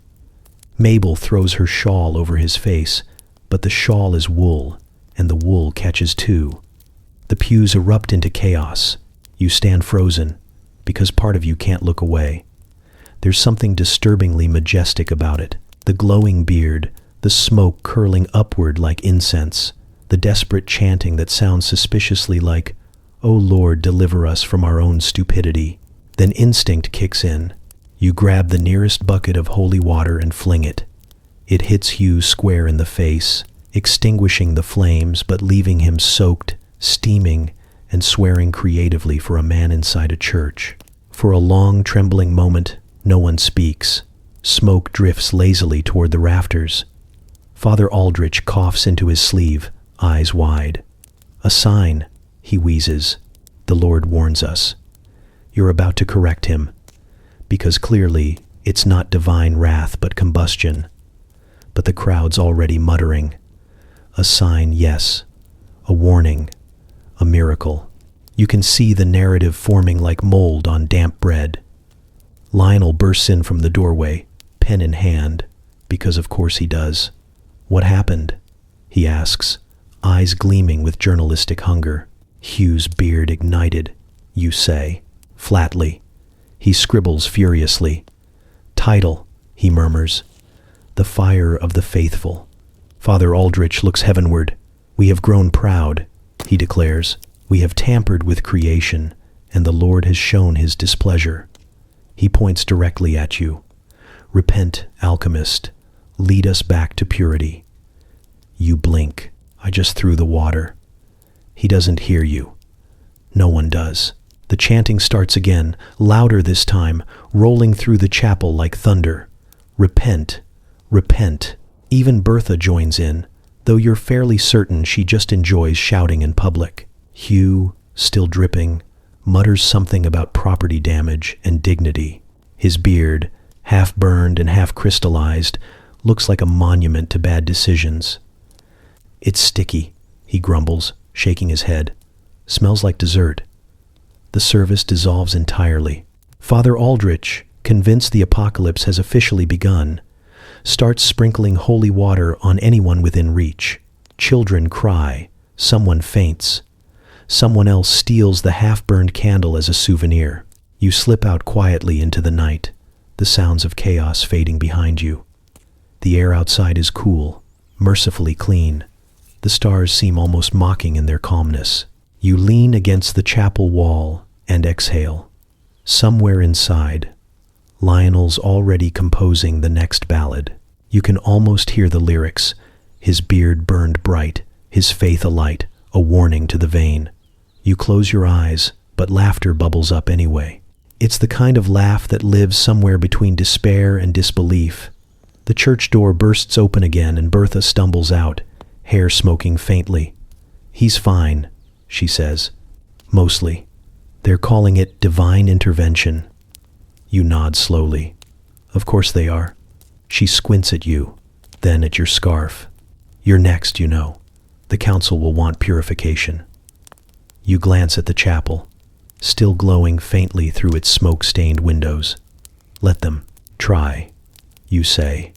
Mabel throws her shawl over his face, but the shawl is wool, and the wool catches too. The pews erupt into chaos. You stand frozen, because part of you can't look away. There's something disturbingly majestic about it. The glowing beard, the smoke curling upward like incense, the desperate chanting that sounds suspiciously like, "O Lord, deliver us from our own stupidity." Then instinct kicks in. You grab the nearest bucket of holy water and fling it. It hits Hugh square in the face, extinguishing the flames but leaving him soaked, steaming, and swearing creatively for a man inside a church. For a long, trembling moment, no one speaks. Smoke drifts lazily toward the rafters. Father Aldrich coughs into his sleeve, eyes wide. "A sign," he wheezes. "The Lord warns us. You're about to correct him, because clearly it's not divine wrath but combustion." But the crowd's already muttering. A sign, yes. A warning. A miracle. You can see the narrative forming like mold on damp bread. Lionel bursts in from the doorway, pen in hand, because of course he does. "What happened?" he asks, eyes gleaming with journalistic hunger. Hugh's beard ignited, you say, flatly. He scribbles furiously. "Title," he murmurs, "The Fire of the Faithful." Father Aldrich looks heavenward. "We have grown proud," he declares. "We have tampered with creation, and the Lord has shown his displeasure." He points directly at you. "Repent, alchemist. Lead us back to purity." You blink. "I just threw the water." He doesn't hear you. No one does. The chanting starts again, louder this time, rolling through the chapel like thunder. "Repent, repent." Even Bertha joins in, though you're fairly certain she just enjoys shouting in public. Hugh, still dripping, mutters something about property damage and dignity. His beard, half burned and half crystallized, looks like a monument to bad decisions. It's sticky, he grumbles, shaking his head. Smells like dessert. The service dissolves entirely. Father Aldrich, convinced the apocalypse has officially begun, starts sprinkling holy water on anyone within reach. Children cry. Someone faints. Someone else steals the half-burned candle as a souvenir. You slip out quietly into the night, the sounds of chaos fading behind you. The air outside is cool, mercifully clean. The stars seem almost mocking in their calmness. You lean against the chapel wall and exhale. Somewhere inside, Lionel's already composing the next ballad. You can almost hear the lyrics, his beard burned bright, his faith alight, a warning to the vain. You close your eyes, but laughter bubbles up anyway. It's the kind of laugh that lives somewhere between despair and disbelief. The church door bursts open again and Bertha stumbles out, hair smoking faintly. "He's fine," she says. "Mostly. They're calling it divine intervention." You nod slowly. "Of course they are." She squints at you, then at your scarf. "You're next, you know. The council will want purification." You glance at the chapel, still glowing faintly through its smoke-stained windows. "Let them try," you say.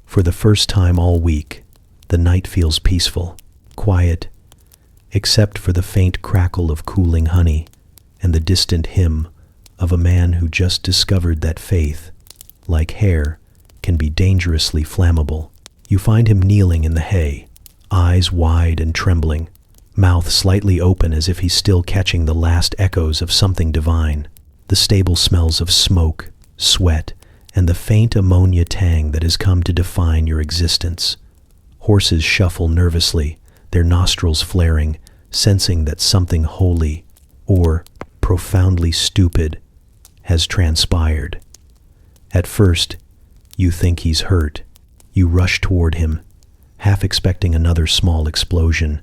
For the first time all week, the night feels peaceful, quiet, except for the faint crackle of cooling honey and the distant hymn of a man who just discovered that faith, like hair, can be dangerously flammable. You find him kneeling in the hay, eyes wide and trembling, mouth slightly open as if he's still catching the last echoes of something divine. The stable smells of smoke, sweat, and the faint ammonia tang that has come to define your existence. Horses shuffle nervously, their nostrils flaring, sensing that something holy, or profoundly stupid, has transpired. At first, you think he's hurt. You rush toward him, half expecting another small explosion,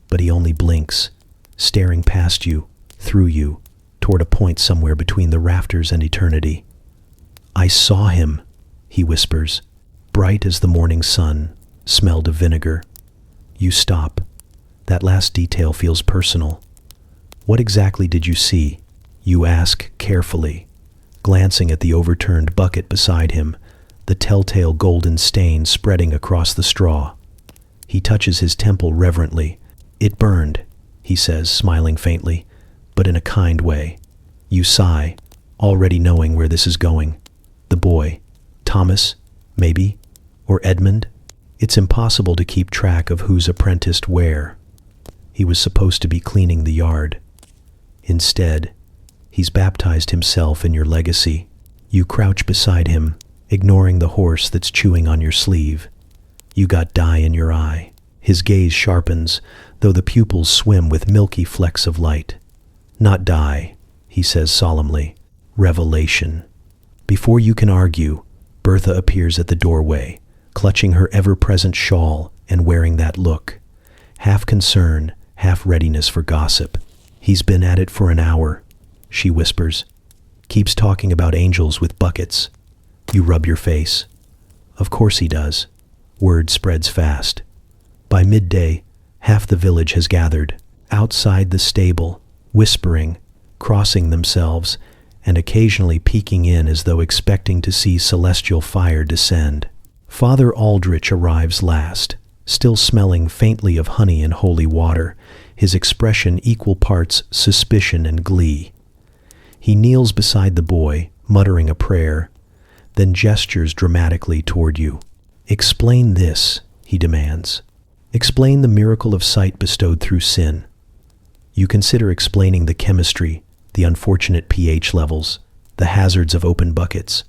but he only blinks, staring past you, through you, toward a point somewhere between the rafters and eternity. "I saw him," he whispers, bright as the morning sun, smelled of vinegar. You stop. That last detail feels personal. "What exactly did you see?" you ask carefully, glancing at the overturned bucket beside him, the telltale golden stain spreading across the straw. He touches his temple reverently. "It burned," he says, smiling faintly, but in a kind way. You sigh, already knowing where this is going. The boy, Thomas, maybe, or Edmund? It's impossible to keep track of who's apprenticed where. He was supposed to be cleaning the yard. Instead, he's baptized himself in your legacy. You crouch beside him, ignoring the horse that's chewing on your sleeve. You got dye in your eye. His gaze sharpens, though the pupils swim with milky flecks of light. "Not dye," he says solemnly. "Revelation." Before you can argue, Bertha appears at the doorway, clutching her ever-present shawl and wearing that look. Half concern, half readiness for gossip. "He's been at it for an hour," she whispers. "Keeps talking about angels with buckets." You rub your face. "Of course he does." Word spreads fast. By midday, half the village has gathered, outside the stable, whispering, crossing themselves, and occasionally peeking in as though expecting to see celestial fire descend. Father Aldrich arrives last, still smelling faintly of honey and holy water, his expression equal parts suspicion and glee. He kneels beside the boy, muttering a prayer, then gestures dramatically toward you. "Explain this," he demands. "Explain the miracle of sight bestowed through sin." You consider explaining the chemistry, the unfortunate pH levels, the hazards of open buckets,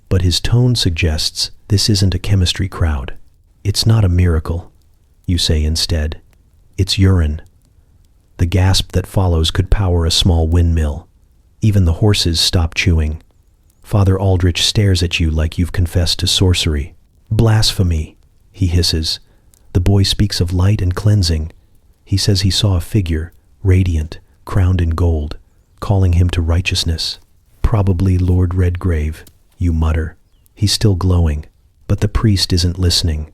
but his tone suggests this isn't a chemistry crowd. "It's not a miracle," you say instead. "It's urine." The gasp that follows could power a small windmill. Even the horses stop chewing. Father Aldrich stares at you like you've confessed to sorcery. "Blasphemy," he hisses. The boy speaks of light and cleansing. He says he saw a figure, radiant, crowned in gold, calling him to righteousness. "Probably Lord Redgrave," you mutter. He's still glowing, but the priest isn't listening.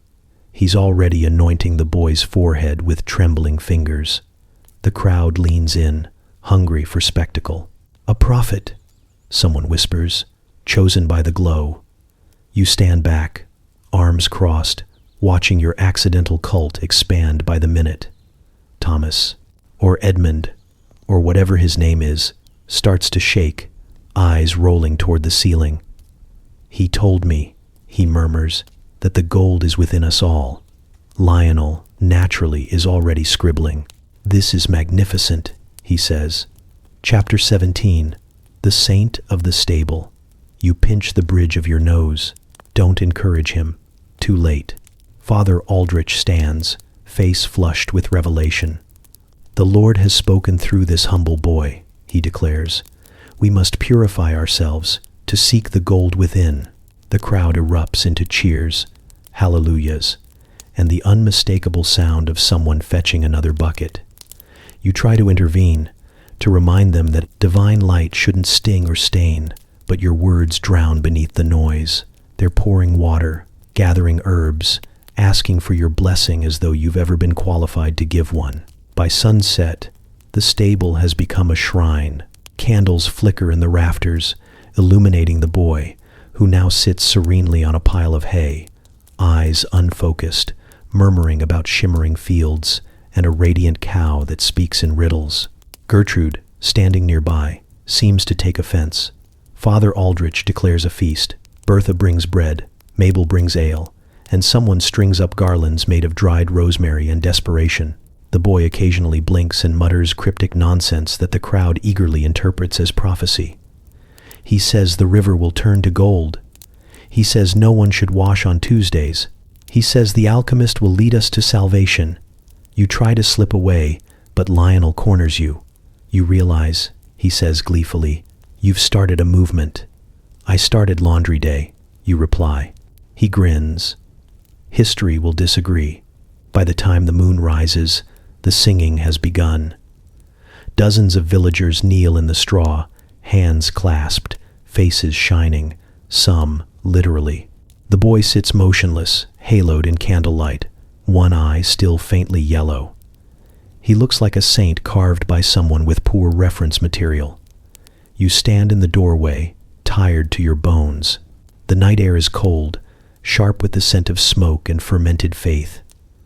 He's already anointing the boy's forehead with trembling fingers. The crowd leans in, hungry for spectacle. "A prophet," someone whispers, "chosen by the glow." You stand back, arms crossed, watching your accidental cult expand by the minute. Thomas, or Edmund, or whatever his name is, starts to shake, eyes rolling toward the ceiling. "He told me," he murmurs, "that the gold is within us all." Lionel, naturally, is already scribbling. "This is magnificent," he says. Chapter 17, The Saint of the Stable. You pinch the bridge of your nose. Don't encourage him. Too late. Father Aldrich stands, face flushed with revelation. "The Lord has spoken through this humble boy," he declares. "We must purify ourselves to seek the gold within." The crowd erupts into cheers, hallelujahs, and the unmistakable sound of someone fetching another bucket. You try to intervene, to remind them that divine light shouldn't sting or stain, but your words drown beneath the noise. They're pouring water, gathering herbs, asking for your blessing as though you've ever been qualified to give one. By sunset, the stable has become a shrine. Candles flicker in the rafters, illuminating the boy, who now sits serenely on a pile of hay, eyes unfocused, murmuring about shimmering fields and a radiant cow that speaks in riddles. Gertrude, standing nearby, seems to take offense. Father Aldrich declares a feast. Bertha brings bread, Mabel brings ale, and someone strings up garlands made of dried rosemary and desperation. The boy occasionally blinks and mutters cryptic nonsense that the crowd eagerly interprets as prophecy. He says the river will turn to gold. He says no one should wash on Tuesdays. He says the alchemist will lead us to salvation. You try to slip away, but Lionel corners you. You realize, he says gleefully, you've started a movement. "I started laundry day," you reply. He grins. History will disagree. By the time the moon rises, the singing has begun. Dozens of villagers kneel in the straw, hands clasped, faces shining, some literally. The boy sits motionless, haloed in candlelight, one eye still faintly yellow. He looks like a saint carved by someone with poor reference material. You stand in the doorway, tired to your bones. The night air is cold, sharp with the scent of smoke and fermented faith.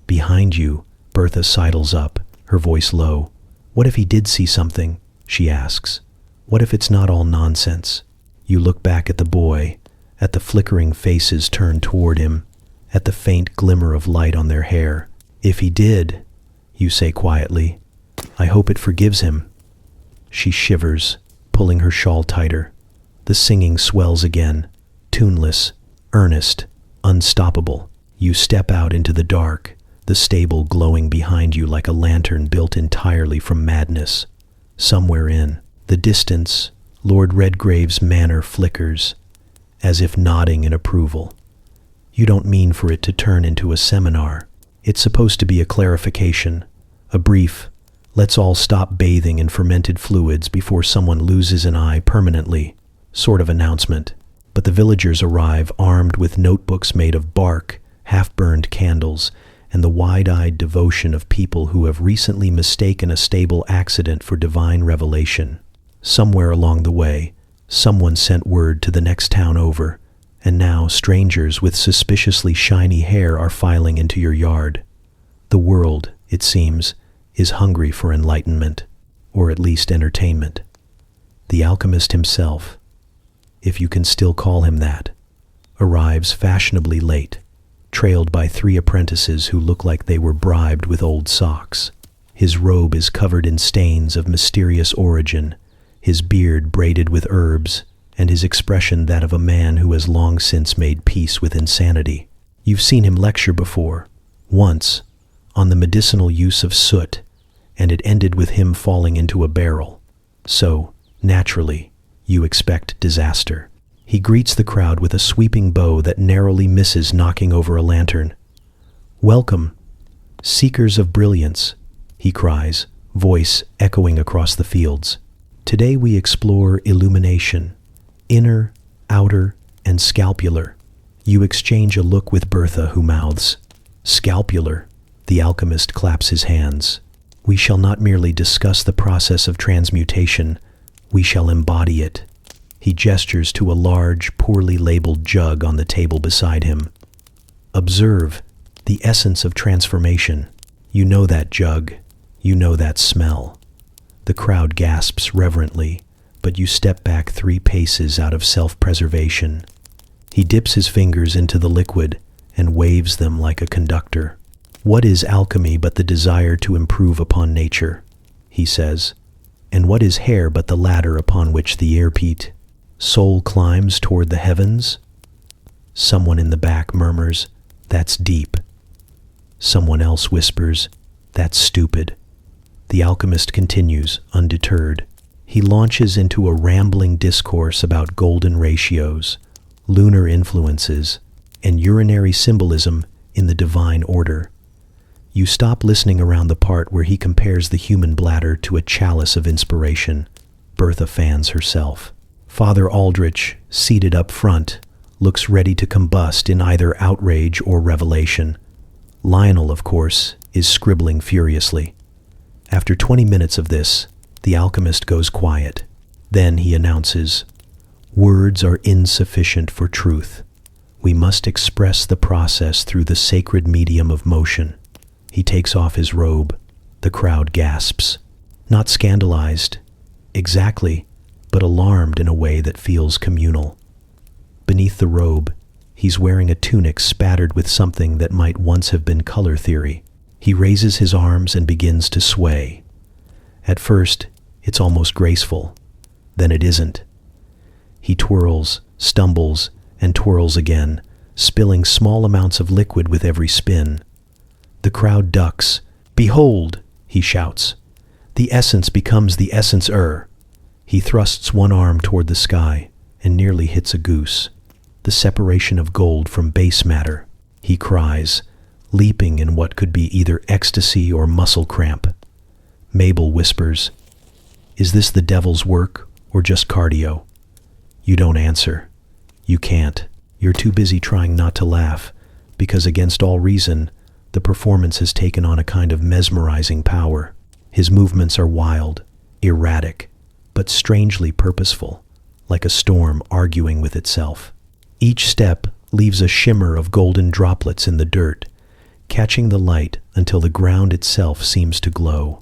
Behind you, Bertha sidles up, her voice low. "What if he did see something?" she asks. "What if it's not all nonsense?" You look back at the boy, at the flickering faces turned toward him, at the faint glimmer of light on their hair. "If he did," you say quietly, "I hope it forgives him." She shivers, pulling her shawl tighter. The singing swells again, tuneless, earnest, unstoppable. You step out into the dark, the stable glowing behind you like a lantern built entirely from madness. Somewhere in the distance, Lord Redgrave's manor flickers, as if nodding in approval. You don't mean for it to turn into a seminar. It's supposed to be a clarification, a brief, let's all stop bathing in fermented fluids before someone loses an eye permanently, sort of announcement. But the villagers arrive armed with notebooks made of bark, half-burned candles, and the wide-eyed devotion of people who have recently mistaken a stable accident for divine revelation. Somewhere along the way, someone sent word to the next town over, and now strangers with suspiciously shiny hair are filing into your yard. The world, it seems, is hungry for enlightenment, or at least entertainment. The alchemist himself, if you can still call him that, arrives fashionably late, trailed by 3 apprentices who look like they were bribed with old socks. His robe is covered in stains of mysterious origin, his beard braided with herbs, and his expression that of a man who has long since made peace with insanity. You've seen him lecture before, once, on the medicinal use of soot, and it ended with him falling into a barrel. So, naturally, you expect disaster. He greets the crowd with a sweeping bow that narrowly misses knocking over a lantern. "Welcome, seekers of brilliance," he cries, voice echoing across the fields. "Today we explore illumination, inner, outer, and scapular. You exchange a look with Bertha, who mouths, "Scapular." The alchemist claps his hands. "We shall not merely discuss the process of transmutation, we shall embody it." He gestures to a large, poorly labeled jug on the table beside him. "Observe the essence of transformation. You know that jug. You know that smell." The crowd gasps reverently, but you step back 3 paces out of self-preservation. He dips his fingers into the liquid and waves them like a conductor. "What is alchemy but the desire to improve upon nature?" he says. "And what is hair but the ladder upon which the air-peat soul climbs toward the heavens?" Someone in the back murmurs, "That's deep." Someone else whispers, "That's stupid." The alchemist continues, undeterred. He launches into a rambling discourse about golden ratios, lunar influences, and urinary symbolism in the divine order. You stop listening around the part where he compares the human bladder to a chalice of inspiration. Bertha fans herself. Father Aldrich, seated up front, looks ready to combust in either outrage or revelation. Lionel, of course, is scribbling furiously. After 20 minutes of this, the alchemist goes quiet. Then he announces, "Words are insufficient for truth. We must express the process through the sacred medium of motion." He takes off his robe. The crowd gasps. Not scandalized, exactly, but alarmed in a way that feels communal. Beneath the robe, he's wearing a tunic spattered with something that might once have been color theory. He raises his arms and begins to sway. At first, it's almost graceful. Then it isn't. He twirls, stumbles, and twirls again, spilling small amounts of liquid with every spin. The crowd ducks. "Behold," he shouts. "The essence becomes the essence-er." He thrusts one arm toward the sky and nearly hits a goose. "The separation of gold from base matter," he cries, leaping in what could be either ecstasy or muscle cramp. Mabel whispers, "Is this the devil's work or just cardio?" You don't answer. You can't. You're too busy trying not to laugh, because against all reason, the performance has taken on a kind of mesmerizing power. His movements are wild, erratic, but strangely purposeful, like a storm arguing with itself. Each step leaves a shimmer of golden droplets in the dirt, catching the light until the ground itself seems to glow.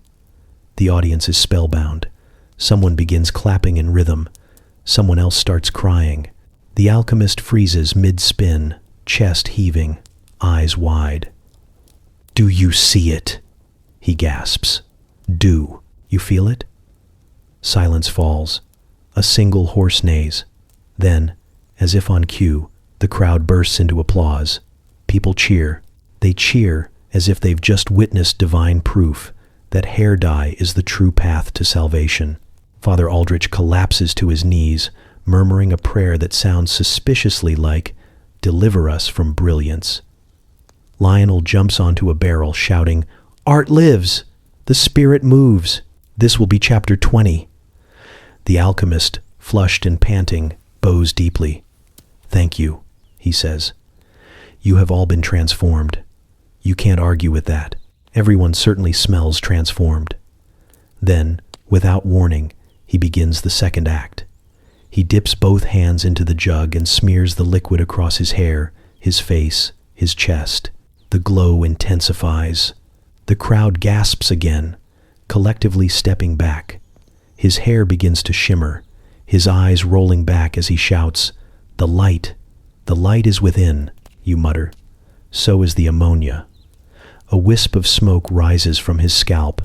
The audience is spellbound. Someone begins clapping in rhythm. Someone else starts crying. The alchemist freezes mid-spin, chest heaving, eyes wide. "Do you see it?" he gasps. "Do you feel it?" Silence falls. A single hoarse neighs. Then, as if on cue, the crowd bursts into applause. People cheer. They cheer as if they've just witnessed divine proof that hair dye is the true path to salvation. Father Aldrich collapses to his knees, murmuring a prayer that sounds suspiciously like, "Deliver us from brilliance." Lionel jumps onto a barrel, shouting, "Art lives! The spirit moves! This will be chapter 20. The alchemist, flushed and panting, bows deeply. "Thank you," he says. "You have all been transformed. You can't argue with that. Everyone certainly smells transformed." Then, without warning, he begins the second act. He dips both hands into the jug and smears the liquid across his hair, his face, his chest. The glow intensifies. The crowd gasps again, collectively stepping back. His hair begins to shimmer, his eyes rolling back as he shouts, the light is within," you mutter. So is the ammonia. A wisp of smoke rises from his scalp.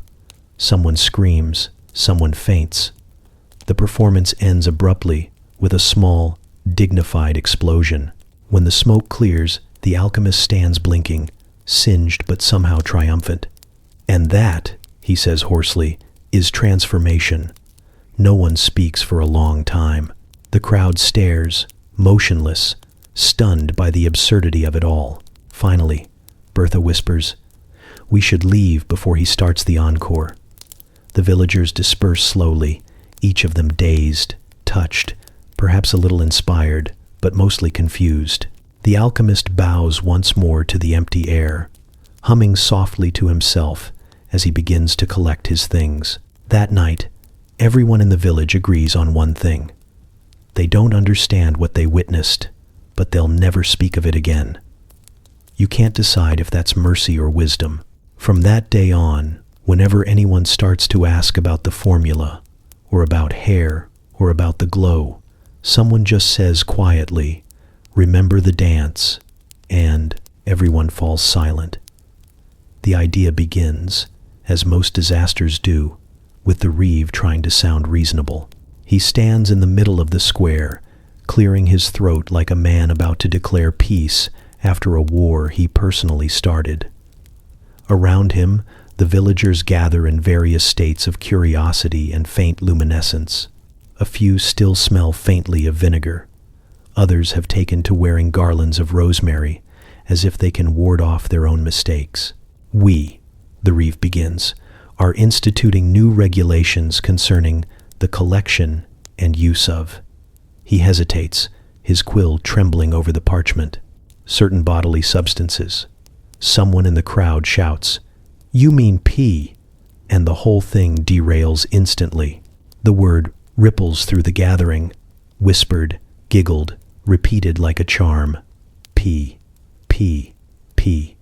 Someone screams, someone faints. The performance ends abruptly with a small, dignified explosion. When the smoke clears, the alchemist stands blinking, singed but somehow triumphant. "And that," he says hoarsely, "is transformation." No one speaks for a long time. The crowd stares, motionless, stunned by the absurdity of it all. Finally, Bertha whispers, "We should leave before he starts the encore." The villagers disperse slowly, each of them dazed, touched, perhaps a little inspired, but mostly confused. The alchemist bows once more to the empty air, humming softly to himself as he begins to collect his things. That night, everyone in the village agrees on one thing. They don't understand what they witnessed, but they'll never speak of it again. You can't decide if that's mercy or wisdom. From that day on, whenever anyone starts to ask about the formula, or about hair, or about the glow, someone just says quietly, "Remember the dance," and everyone falls silent. The idea begins, as most disasters do, with the Reeve trying to sound reasonable. He stands in the middle of the square, clearing his throat like a man about to declare peace after a war he personally started. Around him, the villagers gather in various states of curiosity and faint luminescence. A few still smell faintly of vinegar. Others have taken to wearing garlands of rosemary, as if they can ward off their own mistakes. We, the Reeve begins, are instituting new regulations concerning the collection and use of. He hesitates, his quill trembling over the parchment. Certain bodily substances. Someone in the crowd shouts, "You mean pee," and the whole thing derails instantly. The word ripples through the gathering, whispered, giggled, repeated like a charm. Pee, pee, pee.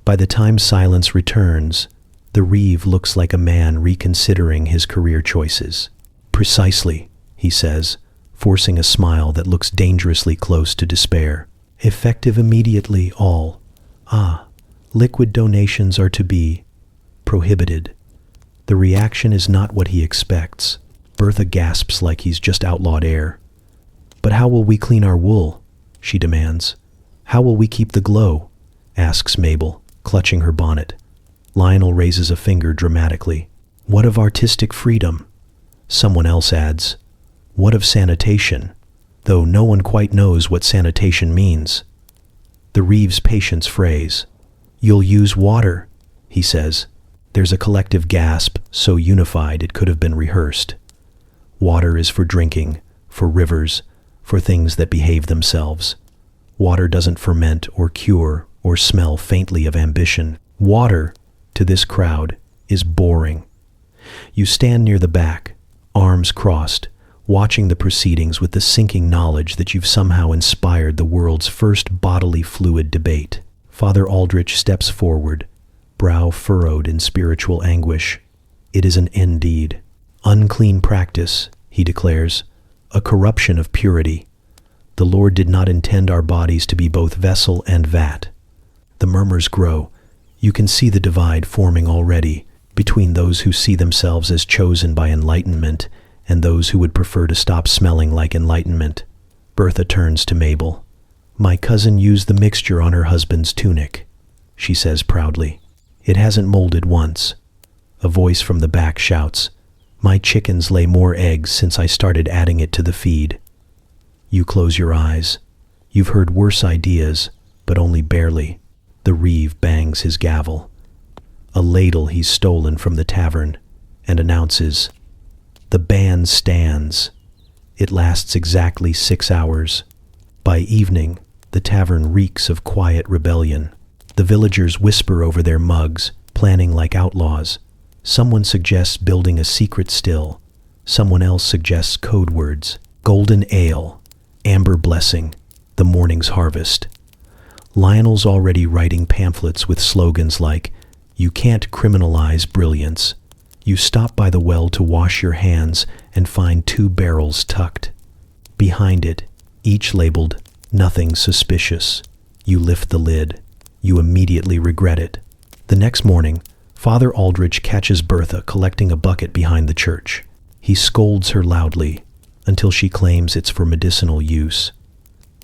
By the time silence returns, the Reeve looks like a man reconsidering his career choices. "Precisely," he says, forcing a smile that looks dangerously close to despair. "Effective immediately, all. Liquid donations are to be prohibited." The reaction is not what he expects. Bertha gasps like he's just outlawed air. "But how will we clean our wool?" she demands. "How will we keep the glow?" asks Mabel, clutching her bonnet. Lionel raises a finger dramatically. "What of artistic freedom?" Someone else adds, "What of sanitation?" Though no one quite knows what sanitation means. The Reeve's patience frays. "You'll use water," he says. There's a collective gasp, so unified it could have been rehearsed. Water is for drinking, for rivers, for things that behave themselves. Water doesn't ferment or cure or smell faintly of ambition. Water, to this crowd, is boring. You stand near the back, arms crossed, watching the proceedings with the sinking knowledge that you've somehow inspired the world's first bodily fluid debate. Father Aldrich steps forward, brow furrowed in spiritual anguish. It is an indeed unclean practice, he declares, a corruption of purity. The Lord did not intend our bodies to be both vessel and vat. The murmurs grow. You can see the divide forming already between those who see themselves as chosen by enlightenment and those who would prefer to stop smelling like enlightenment. Bertha turns to Mabel. "My cousin used the mixture on her husband's tunic," she says proudly. "It hasn't molded once." A voice from the back shouts, "My chickens lay more eggs since I started adding it to the feed." You close your eyes. You've heard worse ideas, but only barely. The Reeve bangs his gavel. A ladle he's stolen from the tavern, and announces, "The ban stands." It lasts exactly 6 hours. By evening, the tavern reeks of quiet rebellion. The villagers whisper over their mugs, planning like outlaws. Someone suggests building a secret still. Someone else suggests code words. Golden ale, amber blessing, the morning's harvest. Lionel's already writing pamphlets with slogans like, "You can't criminalize brilliance." You stop by the well to wash your hands and find 2 barrels tucked. Behind it, each labeled, "Nothing suspicious." You lift the lid. You immediately regret it. The next morning, Father Aldrich catches Bertha collecting a bucket behind the church. He scolds her loudly until she claims it's for medicinal use.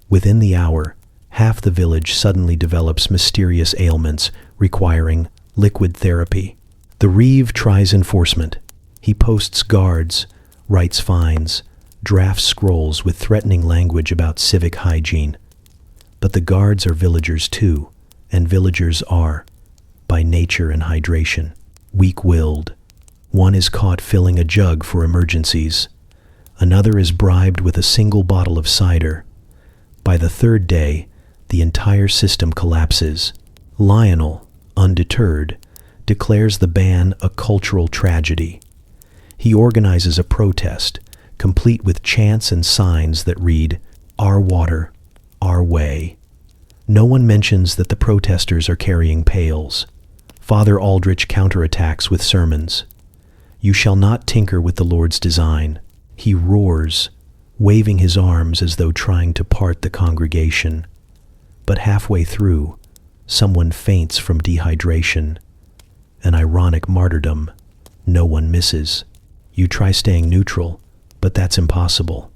Within the hour, half the village suddenly develops mysterious ailments requiring liquid therapy. The Reeve tries enforcement. He posts guards, writes fines, drafts scrolls with threatening language about civic hygiene. But the guards are villagers too, and villagers are, by nature and hydration, weak-willed. One is caught filling a jug for emergencies. Another is bribed with a single bottle of cider. By the 3rd day, The entire system collapses. Lionel, undeterred, declares the ban a cultural tragedy. He organizes a protest, complete with chants and signs that read, "Our water, our way." No one mentions that the protesters are carrying pails. Father Aldrich counterattacks with sermons. "You shall not tinker with the Lord's design." He roars, waving his arms as though trying to part the congregation. But halfway through, someone faints from dehydration. An ironic martyrdom. No one misses. You try staying neutral, but that's impossible.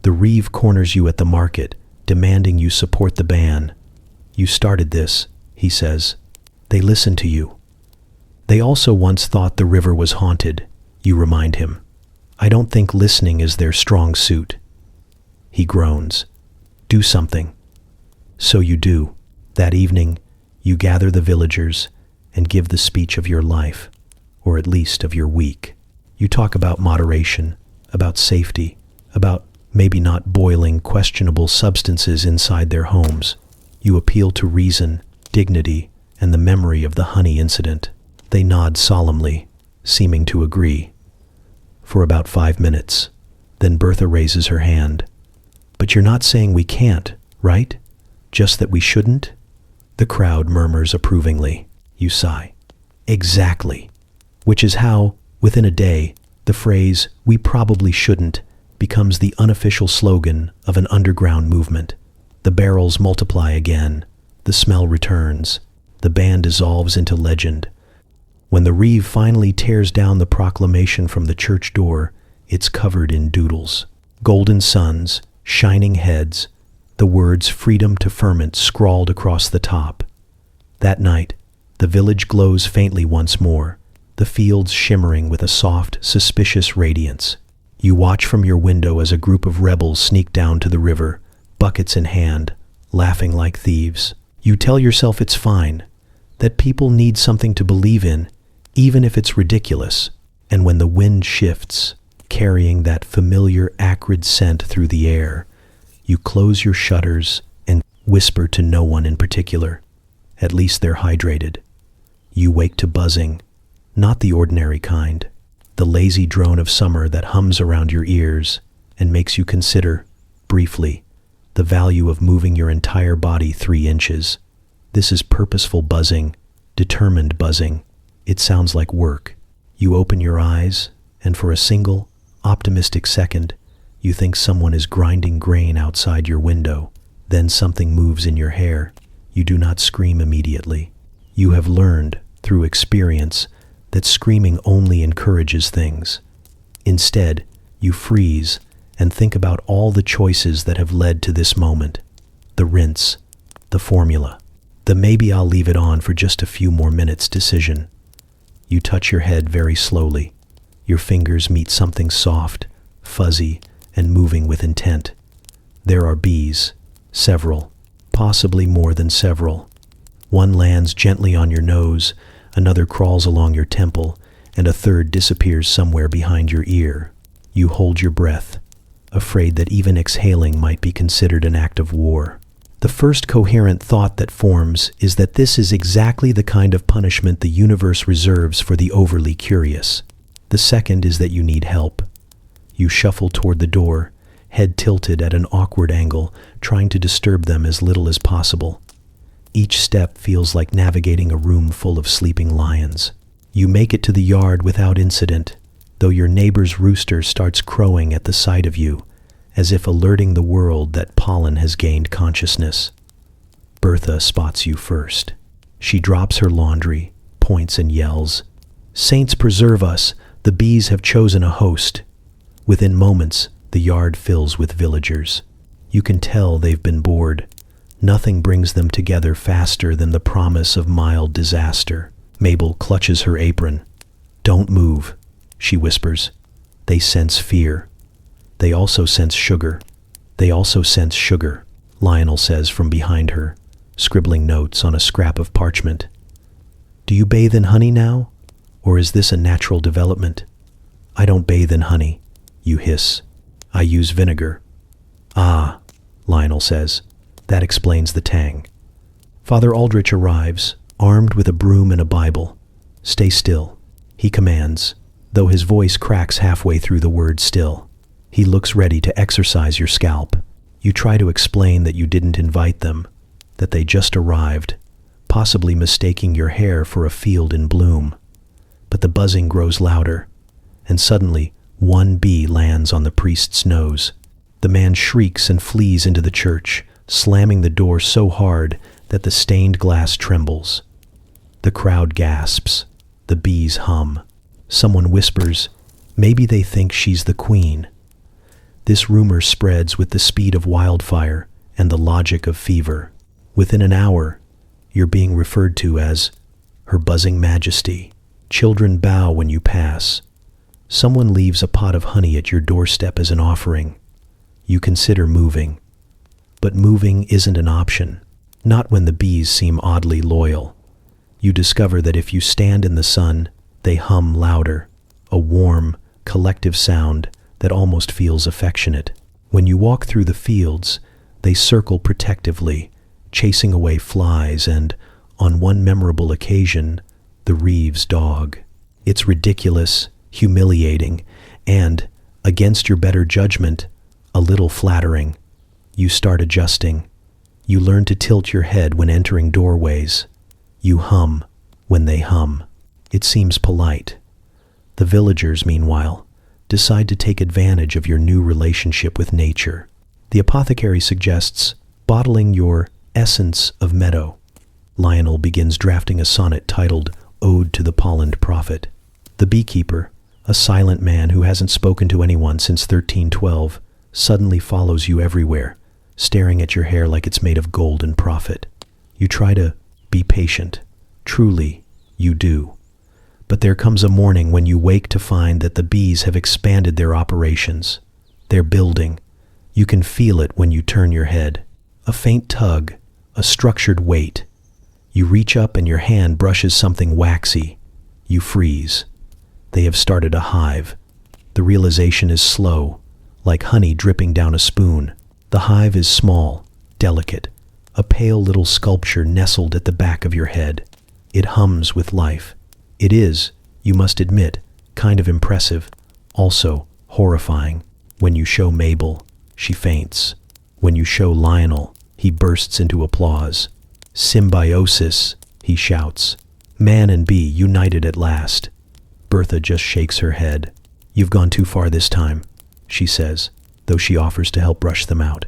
The Reeve corners you at the market, demanding you support the ban. "You started this," he says. "They listen to you." "They also once thought the river was haunted," you remind him. "I don't think listening is their strong suit." He groans. "Do something." So you do. That evening, you gather the villagers and give the speech of your life, or at least of your week. You talk about moderation, about safety, about maybe not boiling questionable substances inside their homes. You appeal to reason, dignity, and the memory of the honey incident. They nod solemnly, seeming to agree. For about 5 minutes, then Bertha raises her hand. "But you're not saying we can't, right? Just that we shouldn't?" The crowd murmurs approvingly. You sigh. "Exactly." Which is how, within a day, the phrase, "we probably shouldn't," becomes the unofficial slogan of an underground movement. The barrels multiply again. The smell returns. The ban dissolves into legend. When the Reeve finally tears down the proclamation from the church door, it's covered in doodles. Golden suns, shining heads, the words "freedom to ferment" scrawled across the top. That night, the village glows faintly once more, the fields shimmering with a soft, suspicious radiance. You watch from your window as a group of rebels sneak down to the river, buckets in hand, laughing like thieves. You tell yourself it's fine, that people need something to believe in, even if it's ridiculous. And when the wind shifts, carrying that familiar acrid scent through the air, you close your shutters and whisper to no one in particular. At least they're hydrated. You wake to buzzing, not the ordinary kind, the lazy drone of summer that hums around your ears and makes you consider, briefly, the value of moving your entire body 3 inches. This is purposeful buzzing, determined buzzing. It sounds like work. You open your eyes, and for a single, optimistic second, you think someone is grinding grain outside your window. Then something moves in your hair. You do not scream immediately. You have learned, through experience, that screaming only encourages things. Instead, you freeze and think about all the choices that have led to this moment. The rinse, the formula, the "maybe I'll leave it on for just a few more minutes" decision. You touch your head very slowly. Your fingers meet something soft, fuzzy, and moving with intent. There are bees, several, possibly more than several. One lands gently on your nose, another crawls along your temple, and a third disappears somewhere behind your ear. You hold your breath, afraid that even exhaling might be considered an act of war. The first coherent thought that forms is that this is exactly the kind of punishment the universe reserves for the overly curious. The second is that you need help. You shuffle toward the door, head tilted at an awkward angle, trying to disturb them as little as possible. Each step feels like navigating a room full of sleeping lions. You make it to the yard without incident, though your neighbor's rooster starts crowing at the sight of you, as if alerting the world that pollen has gained consciousness. Bertha spots you first. She drops her laundry, points and yells, "Saints preserve us, the bees have chosen a host." Within moments, the yard fills with villagers. You can tell they've been bored. Nothing brings them together faster than the promise of mild disaster. Mabel clutches her apron. "Don't move," she whispers. They sense fear. They also sense sugar. They also sense sugar, Lionel says from behind her, scribbling notes on a scrap of parchment. "Do you bathe in honey now? Or is this a natural development?" "I don't bathe in honey," you hiss. "I use vinegar." "Ah," Lionel says. That explains the tang. Father Aldrich arrives, armed with a broom and a Bible. "Stay still," he commands, though his voice cracks halfway through the word still. He looks ready to exercise your scalp. You try to explain that you didn't invite them, that they just arrived, possibly mistaking your hair for a field in bloom. But the buzzing grows louder, and suddenly one bee lands on the priest's nose. The man shrieks and flees into the church, slamming the door so hard that the stained glass trembles. The crowd gasps. The bees hum. Someone whispers, "Maybe they think she's the queen." This rumor spreads with the speed of wildfire and the logic of fever. Within an hour, you're being referred to as Her Buzzing Majesty. Children bow when you pass. Someone leaves a pot of honey at your doorstep as an offering. You consider moving. But moving isn't an option, not when the bees seem oddly loyal. You discover that if you stand in the sun, they hum louder, a warm, collective sound that almost feels affectionate. When you walk through the fields, they circle protectively, chasing away flies and, on one memorable occasion, the Reeves dog. It's ridiculous, humiliating, and, against your better judgment, a little flattering. You start adjusting. You learn to tilt your head when entering doorways. You hum when they hum. It seems polite. The villagers, meanwhile, decide to take advantage of your new relationship with nature. The apothecary suggests bottling your essence of meadow. Lionel begins drafting a sonnet titled Ode to the Pollened Prophet. The beekeeper, a silent man who hasn't spoken to anyone since 1312, suddenly follows you everywhere, staring at your hair like it's made of gold and profit. You try to be patient. Truly, you do. But there comes a morning when you wake to find that the bees have expanded their operations. They're building. You can feel it when you turn your head. A faint tug, a structured weight. You reach up and your hand brushes something waxy. You freeze. They have started a hive. The realization is slow, like honey dripping down a spoon. The hive is small, delicate, a pale little sculpture nestled at the back of your head. It hums with life. It is, you must admit, kind of impressive, also horrifying. When you show Mabel, she faints. When you show Lionel, he bursts into applause. "Symbiosis," he shouts. Man and bee united at last. Bertha just shakes her head. "You've gone too far this time," she says, though she offers to help brush them out.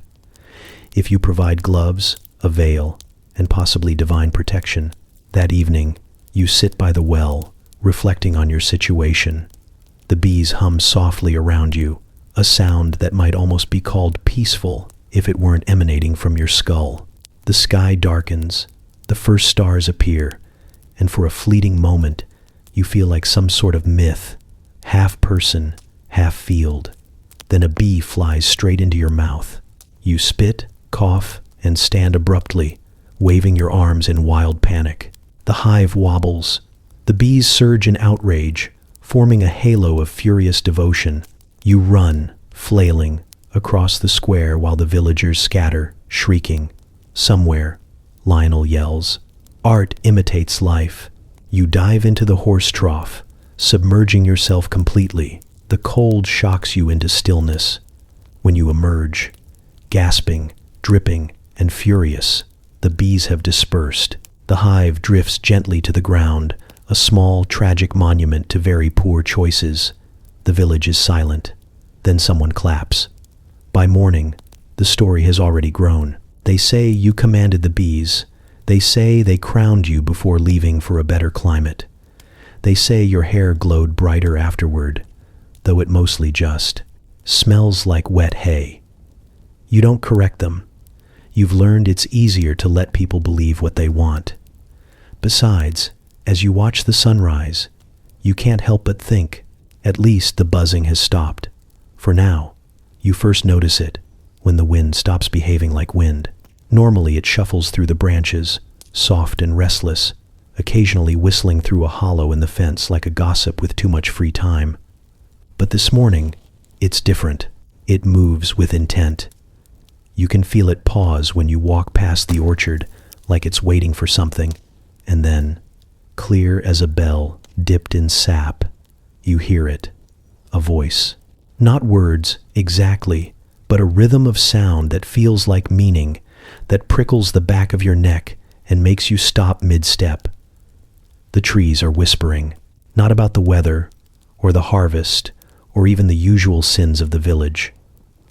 If you provide gloves, a veil, and possibly divine protection, that evening, you sit by the well, reflecting on your situation. The bees hum softly around you, a sound that might almost be called peaceful if it weren't emanating from your skull. The sky darkens, the first stars appear, and for a fleeting moment, you feel like some sort of myth, half person, half field. Then a bee flies straight into your mouth. You spit, cough, and stand abruptly, waving your arms in wild panic. The hive wobbles. The bees surge in outrage, forming a halo of furious devotion. You run, flailing, across the square while the villagers scatter, shrieking. Somewhere, Lionel yells. Art imitates life. You dive into the horse trough, submerging yourself completely. The cold shocks you into stillness. When you emerge, gasping, dripping, and furious, the bees have dispersed. The hive drifts gently to the ground, a small, tragic monument to very poor choices. The village is silent. Then someone claps. By morning, the story has already grown. They say you commanded the bees. They say they crowned you before leaving for a better climate. They say your hair glowed brighter afterward, though it mostly just smells like wet hay. You don't correct them. You've learned it's easier to let people believe what they want. Besides, as you watch the sunrise, you can't help but think, at least the buzzing has stopped. For now, you first notice it when the wind stops behaving like wind. Normally it shuffles through the branches, soft and restless, occasionally whistling through a hollow in the fence like a gossip with too much free time. But this morning, it's different. It moves with intent. You can feel it pause when you walk past the orchard, like it's waiting for something, and then, clear as a bell dipped in sap, you hear it, a voice. Not words, exactly, but a rhythm of sound that feels like meaning, that prickles the back of your neck and makes you stop mid-step. The trees are whispering, not about the weather, or the harvest, or even the usual sins of the village,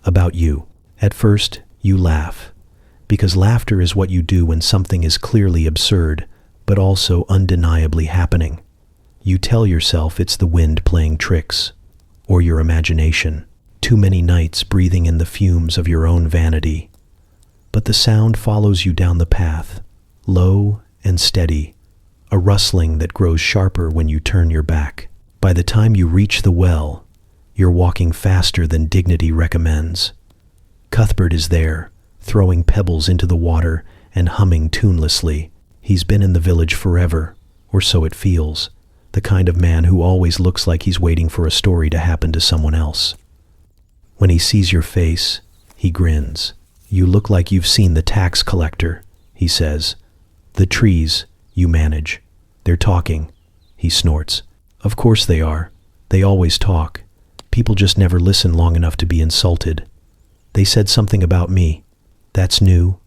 about you. At first, you laugh, because laughter is what you do when something is clearly absurd, but also undeniably happening. You tell yourself it's the wind playing tricks, or your imagination, too many nights breathing in the fumes of your own vanity. But the sound follows you down the path, low and steady, a rustling that grows sharper when you turn your back. By the time you reach the well, you're walking faster than dignity recommends. Cuthbert is there, throwing pebbles into the water and humming tunelessly. He's been in the village forever, or so it feels, the kind of man who always looks like he's waiting for a story to happen to someone else. When he sees your face, he grins. You look like you've seen the tax collector, he says. The trees, you manage. They're talking, he snorts. Of course they are. They always talk. People just never listen long enough to be insulted. They said something about me. That's new.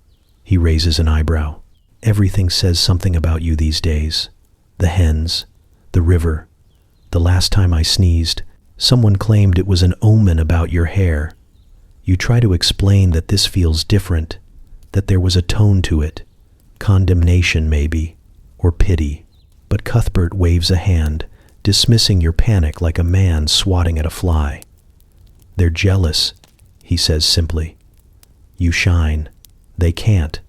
He raises an eyebrow. Everything says something about you these days. The hens, the river. The last time I sneezed, someone claimed it was an omen about your hair. You try to explain that this feels different, that there was a tone to it. Condemnation, maybe, or pity. But Cuthbert waves a hand, dismissing your panic like a man swatting at a fly. They're jealous, he says simply. You shine. They can't.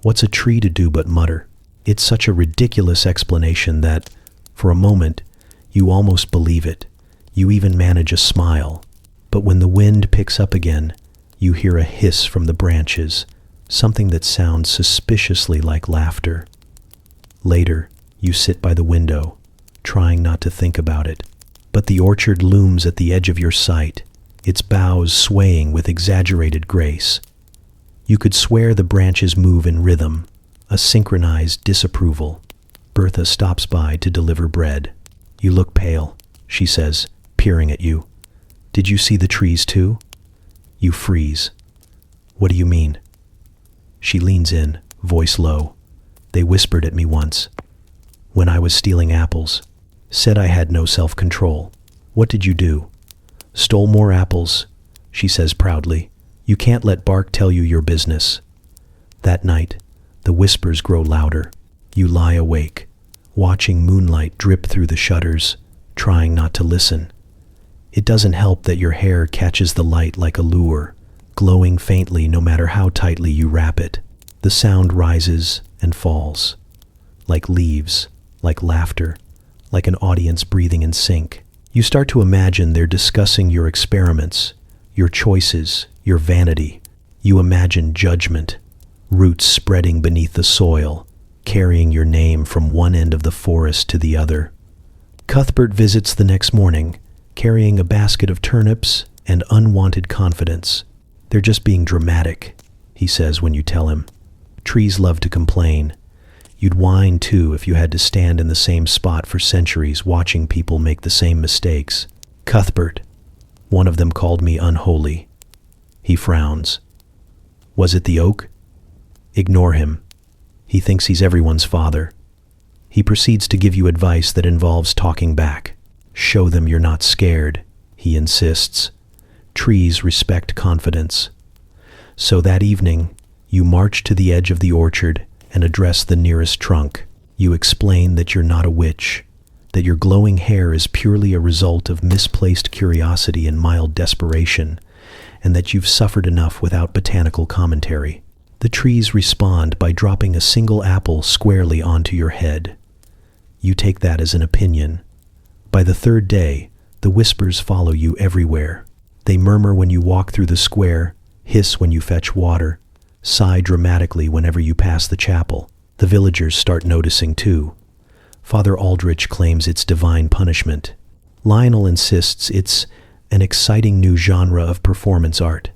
What's a tree to do but mutter? It's such a ridiculous explanation that, for a moment, you almost believe it. You even manage a smile. But when the wind picks up again, you hear a hiss from the branches, something that sounds suspiciously like laughter. Later, you sit by the window, trying not to think about it. But the orchard looms at the edge of your sight, its boughs swaying with exaggerated grace. You could swear the branches move in rhythm, a synchronized disapproval. Bertha stops by to deliver bread. You look pale, she says, peering at you. Did you see the trees too? You freeze. What do you mean? She leans in, voice low. They whispered at me once. When I was stealing apples. Said I had no self-control. What did you do? Stole more apples, she says proudly. You can't let Bark tell you your business. That night, the whispers grow louder. You lie awake, watching moonlight drip through the shutters, trying not to listen. It doesn't help that your hair catches the light like a lure, glowing faintly no matter how tightly you wrap it. The sound rises and falls, like leaves, like laughter, like an audience breathing in sync. You start to imagine they're discussing your experiments, your choices, your vanity. You imagine judgment, roots spreading beneath the soil, carrying your name from one end of the forest to the other. Cuthbert visits the next morning, carrying a basket of turnips and unwanted confidence. They're just being dramatic, he says when you tell him. Trees love to complain. You'd whine too if you had to stand in the same spot for centuries watching people make the same mistakes. Cuthbert, one of them called me unholy. He frowns. Was it the oak? Ignore him. He thinks he's everyone's father. He proceeds to give you advice that involves talking back. Show them you're not scared, he insists. Trees respect confidence. So that evening, you march to the edge of the orchard and address the nearest trunk. You explain that you're not a witch, that your glowing hair is purely a result of misplaced curiosity and mild desperation, and that you've suffered enough without botanical commentary. The trees respond by dropping a single apple squarely onto your head. You take that as an opinion. By the third day, the whispers follow you everywhere. They murmur when you walk through the square, hiss when you fetch water, sigh dramatically whenever you pass the chapel. The villagers start noticing too. Father Aldrich claims it's divine punishment. Lionel insists it's an exciting new genre of performance art.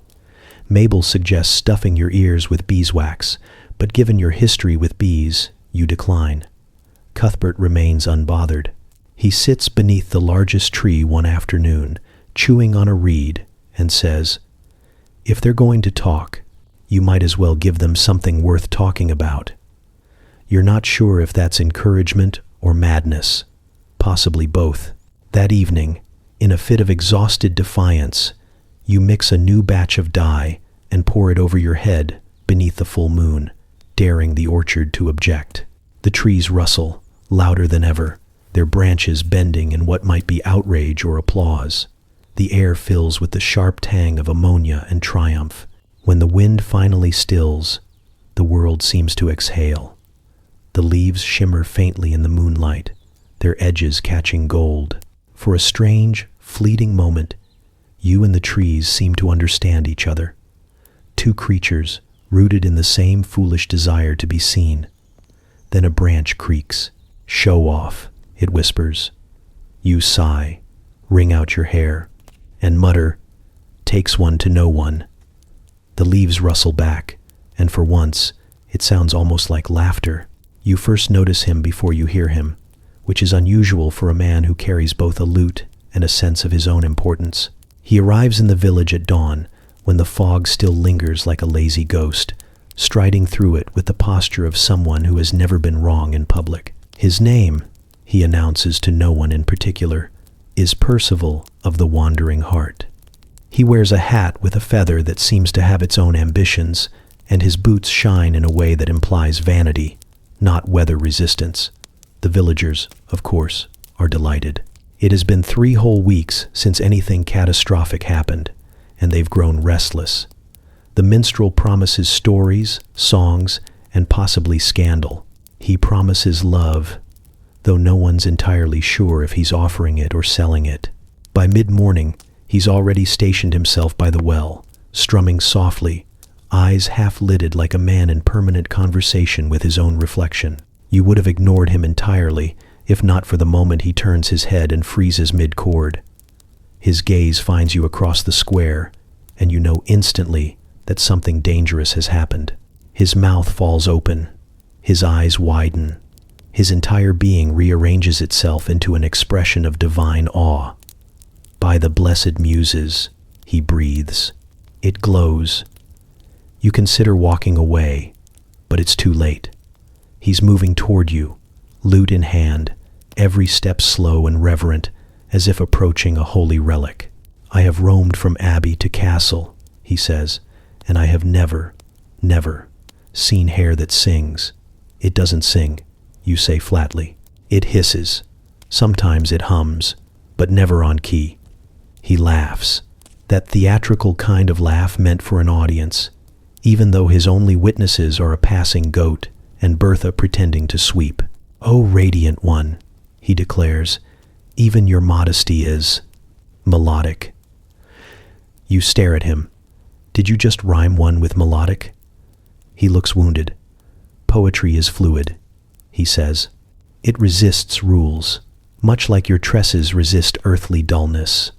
Mabel suggests stuffing your ears with beeswax, but given your history with bees, you decline. Cuthbert remains unbothered. He sits beneath the largest tree one afternoon, chewing on a reed, and says, "If they're going to talk, you might as well give them something worth talking about." You're not sure if that's encouragement or madness, possibly both. That evening, in a fit of exhausted defiance, you mix a new batch of dye and pour it over your head beneath the full moon, daring the orchard to object. The trees rustle, louder than ever, their branches bending in what might be outrage or applause. The air fills with the sharp tang of ammonia and triumph. When the wind finally stills, the world seems to exhale. The leaves shimmer faintly in the moonlight, their edges catching gold. For a strange, fleeting moment, you and the trees seem to understand each other. Two creatures rooted in the same foolish desire to be seen. Then a branch creaks. "Show off," it whispers. You sigh, wring out your hair, and mutter, "Takes one to know one." The leaves rustle back, and for once, it sounds almost like laughter. You first notice him before you hear him, which is unusual for a man who carries both a lute and a sense of his own importance. He arrives in the village at dawn, when the fog still lingers like a lazy ghost, striding through it with the posture of someone who has never been wrong in public. His name, he announces to no one in particular, is Percival of the Wandering Heart. He wears a hat with a feather that seems to have its own ambitions, and his boots shine in a way that implies vanity, not weather resistance. The villagers, of course, are delighted. It has been 3 whole weeks since anything catastrophic happened, and they've grown restless. The minstrel promises stories, songs, and possibly scandal. He promises love, though no one's entirely sure if he's offering it or selling it. By mid-morning, he's already stationed himself by the well, strumming softly, eyes half-lidded like a man in permanent conversation with his own reflection. You would have ignored him entirely, if not for the moment he turns his head and freezes mid-chord. His gaze finds you across the square, and you know instantly that something dangerous has happened. His mouth falls open, his eyes widen, his entire being rearranges itself into an expression of divine awe. "By the blessed muses," he breathes. It glows. You consider walking away, but it's too late. He's moving toward you, lute in hand, every step slow and reverent, as if approaching a holy relic. "I have roamed from abbey to castle," he says, "and I have never seen hair that sings." "It doesn't sing," you say flatly. "It hisses. Sometimes it hums, but never on key." He laughs, that theatrical kind of laugh meant for an audience, even though his only witnesses are a passing goat and Bertha pretending to sweep. "Oh, radiant one," he declares, "even your modesty is melodic." You stare at him. Did you just rhyme one with melodic? He looks wounded. "Poetry is fluid," he says. "It resists rules, much like your tresses resist earthly dullness."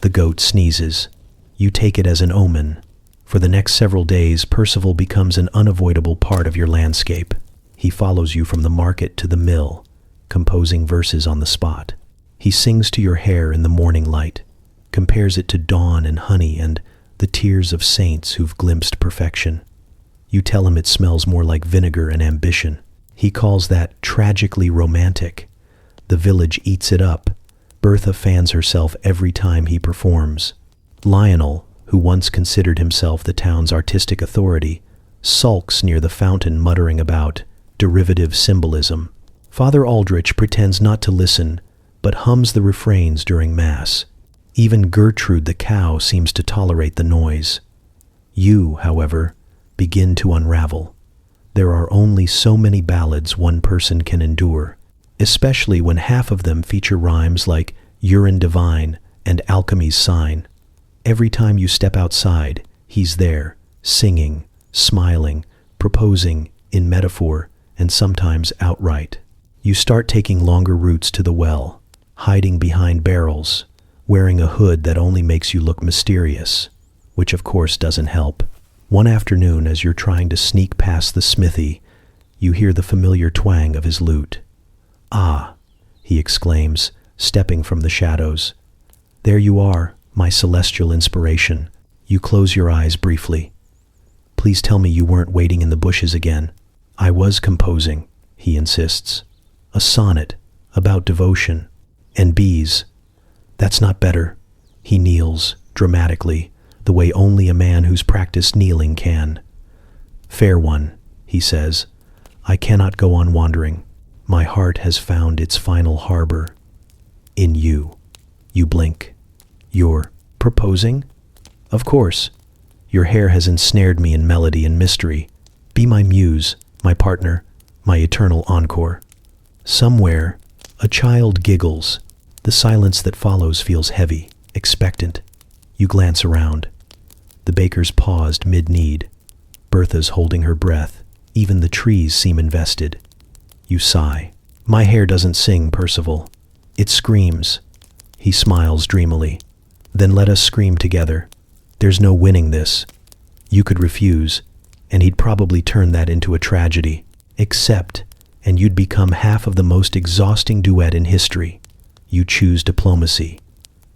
The goat sneezes. You take it as an omen. For the next several days, Percival becomes an unavoidable part of your landscape. He follows you from the market to the mill, composing verses on the spot. He sings to your hair in the morning light, compares it to dawn and honey and the tears of saints who've glimpsed perfection. You tell him it smells more like vinegar and ambition. He calls that tragically romantic. The village eats it up. Bertha fans herself every time he performs. Lionel, who once considered himself the town's artistic authority, sulks near the fountain muttering about derivative symbolism. Father Aldrich pretends not to listen, but hums the refrains during Mass. Even Gertrude the cow seems to tolerate the noise. You, however, begin to unravel. There are only so many ballads one person can endure, especially when half of them feature rhymes like urine divine and alchemy's sign. Every time you step outside, he's there, singing, smiling, proposing, in metaphor, and sometimes outright. You start taking longer routes to the well, hiding behind barrels, wearing a hood that only makes you look mysterious. which of course doesn't help. One afternoon, as you're trying to sneak past the smithy, you hear the familiar twang of his lute. "Ah," he exclaims, stepping from the shadows. "There you are, my celestial inspiration." You close your eyes briefly. "Please tell me you weren't waiting in the bushes again." "I was composing," he insists. "A sonnet about devotion and bees." "That's not better." He kneels, dramatically, the way only a man who's practiced kneeling can. "Fair one," he says, "I cannot go on wandering. My heart has found its final harbor in you." You blink. "You're proposing?" "Of course. Your hair has ensnared me in melody and mystery. Be my muse, my partner, my eternal encore." Somewhere, a child giggles. The silence that follows feels heavy, expectant. You glance around. The baker's paused mid-need. Bertha's holding her breath. Even the trees seem invested. You sigh. "My hair doesn't sing, Percival. It screams." He smiles dreamily. "Then let us scream together. There's no winning this." You could refuse, and he'd probably turn that into a tragedy. Accept, and you'd become half of the most exhausting duet in history. You choose diplomacy.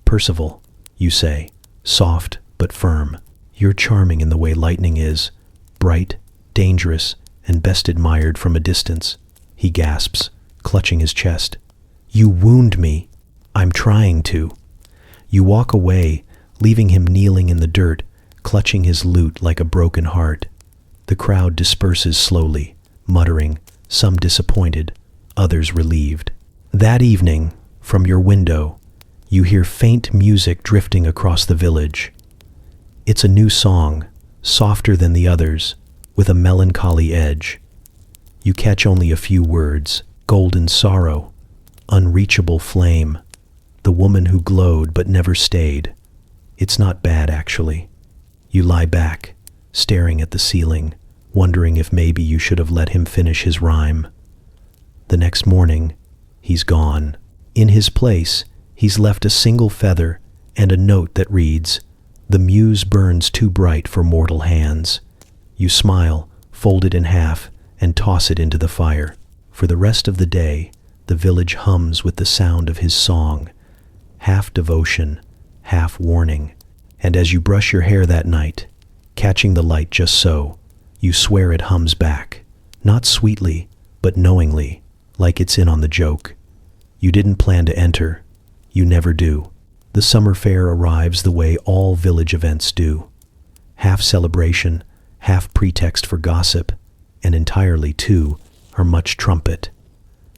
"Percival," you say, soft but firm. "You're charming in the way lightning is, bright, dangerous, and best admired from a distance." He gasps, clutching his chest. "You wound me." "I'm trying to." You walk away, leaving him kneeling in the dirt, clutching his lute like a broken heart. The crowd disperses slowly, muttering, some disappointed, others relieved. That evening, from your window, you hear faint music drifting across the village. It's a new song, softer than the others, with a melancholy edge. You catch only a few words: golden sorrow, unreachable flame, the woman who glowed but never stayed. It's not bad, actually. You lie back, staring at the ceiling, wondering if maybe you should have let him finish his rhyme. The next morning, he's gone. In his place, he's left a single feather and a note that reads, "The muse burns too bright for mortal hands." You smile, fold it in half, and toss it into the fire. For the rest of the day, the village hums with the sound of his song, half devotion, half warning. And as you brush your hair that night, catching the light just so, you swear it hums back, not sweetly, but knowingly, like it's in on the joke. You didn't plan to enter. You never do. The summer fair arrives the way all village events do. Half celebration, half pretext for gossip, and entirely, too, are much trumpet.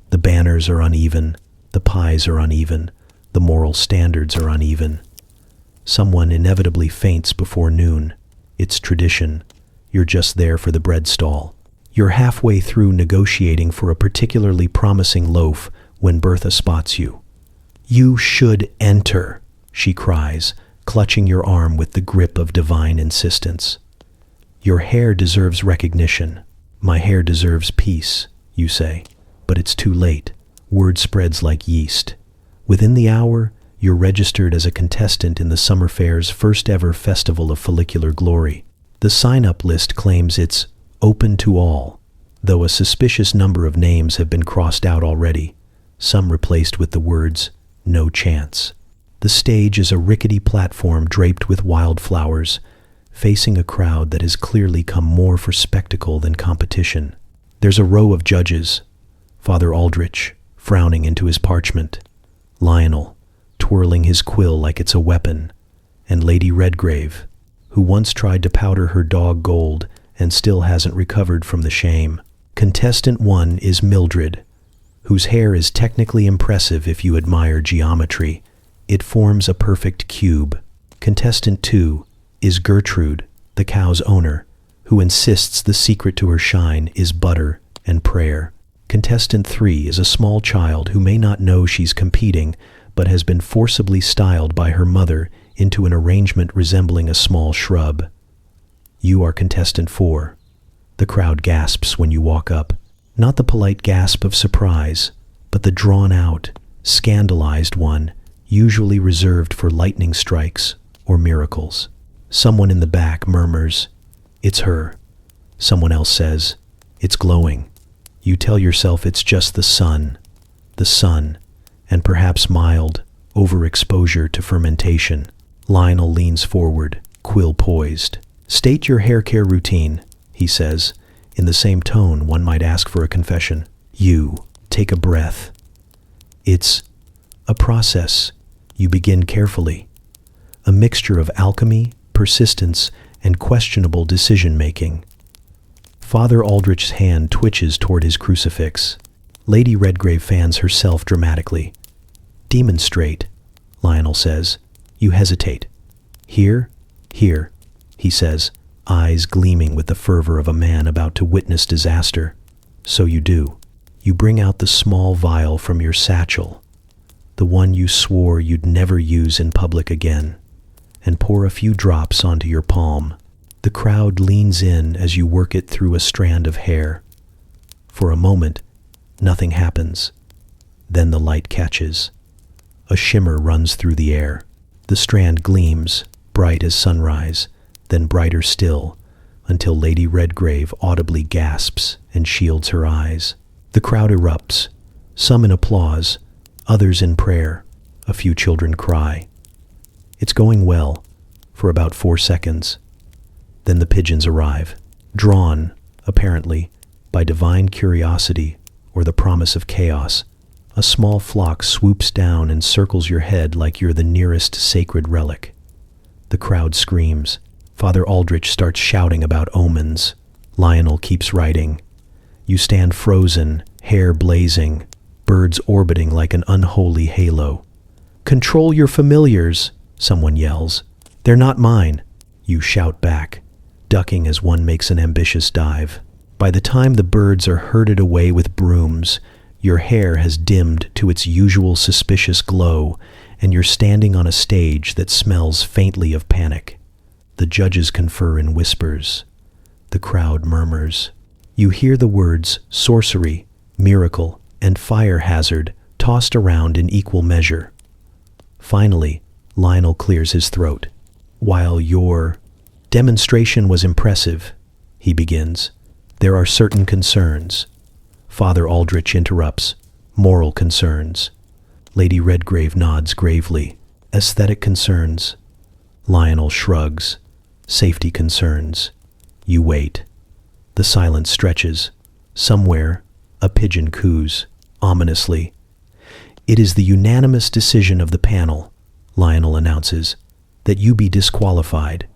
The banners are uneven, the pies are uneven, the moral standards are uneven. Someone inevitably faints before noon. It's tradition. You're just there for the bread stall. You're halfway through negotiating for a particularly promising loaf when Bertha spots you. "You should enter," she cries, clutching your arm with the grip of divine insistence. "Your hair deserves recognition. My hair deserves peace," you say. But it's too late. Word spreads like yeast. Within the hour, you're registered as a contestant in the summer fair's first ever festival of follicular glory. The sign-up list claims it's open to all, though a suspicious number of names have been crossed out already, some replaced with the words, "no chance." The stage is a rickety platform draped with wildflowers, facing a crowd that has clearly come more for spectacle than competition. There's a row of judges, Father Aldrich, frowning into his parchment, Lionel, twirling his quill like it's a weapon, and Lady Redgrave, who once tried to powder her dog gold and still hasn't recovered from the shame. Contestant 1 is Mildred, whose hair is technically impressive if you admire geometry. It forms a perfect cube. Contestant 2 is Gertrude, the cow's owner, who insists the secret to her shine is butter and prayer. Contestant 3 is a small child who may not know she's competing, but has been forcibly styled by her mother into an arrangement resembling a small shrub. You are contestant 4. The crowd gasps when you walk up. Not the polite gasp of surprise, but the drawn-out, scandalized one, usually reserved for lightning strikes or miracles. Someone in the back murmurs, "It's her." Someone else says, "It's glowing." You tell yourself it's just the sun, and perhaps mild overexposure to fermentation. Lionel leans forward, quill poised. "State your hair care routine," he says, in the same tone one might ask for a confession. You take a breath. It's a process. You begin carefully. A mixture of alchemy, persistence, and questionable decision-making. Father Aldrich's hand twitches toward his crucifix. Lady Redgrave fans herself dramatically. "Demonstrate," Lionel says. You hesitate. "Here, here," he says, eyes gleaming with the fervor of a man about to witness disaster. So you do. You bring out the small vial from your satchel, the one you swore you'd never use in public again, and pour a few drops onto your palm. The crowd leans in as you work it through a strand of hair. For a moment, nothing happens. Then the light catches. A shimmer runs through the air. The strand gleams, bright as sunrise, then brighter still, until Lady Redgrave audibly gasps and shields her eyes. The crowd erupts, some in applause, others in prayer. A few children cry. It's going well, for about 4 seconds. Then the pigeons arrive, drawn, apparently, by divine curiosity or the promise of chaos. A small flock swoops down and circles your head like you're the nearest sacred relic. The crowd screams. Father Aldrich starts shouting about omens. Lionel keeps writing. You stand frozen, hair blazing, birds orbiting like an unholy halo. "Control your familiars," someone yells. "They're not mine," you shout back, ducking as one makes an ambitious dive. By the time the birds are herded away with brooms, your hair has dimmed to its usual suspicious glow, and you're standing on a stage that smells faintly of panic. The judges confer in whispers. The crowd murmurs. You hear the words sorcery, miracle, and fire hazard tossed around in equal measure. Finally, Lionel clears his throat. "While your demonstration was impressive," he begins, "there are certain concerns." Father Aldrich interrupts. "Moral concerns." Lady Redgrave nods gravely. "Aesthetic concerns." Lionel shrugs. "Safety concerns." You wait. The silence stretches. Somewhere, a pigeon coos, ominously. "It is the unanimous decision of the panel," Lionel announces, "that you be disqualified."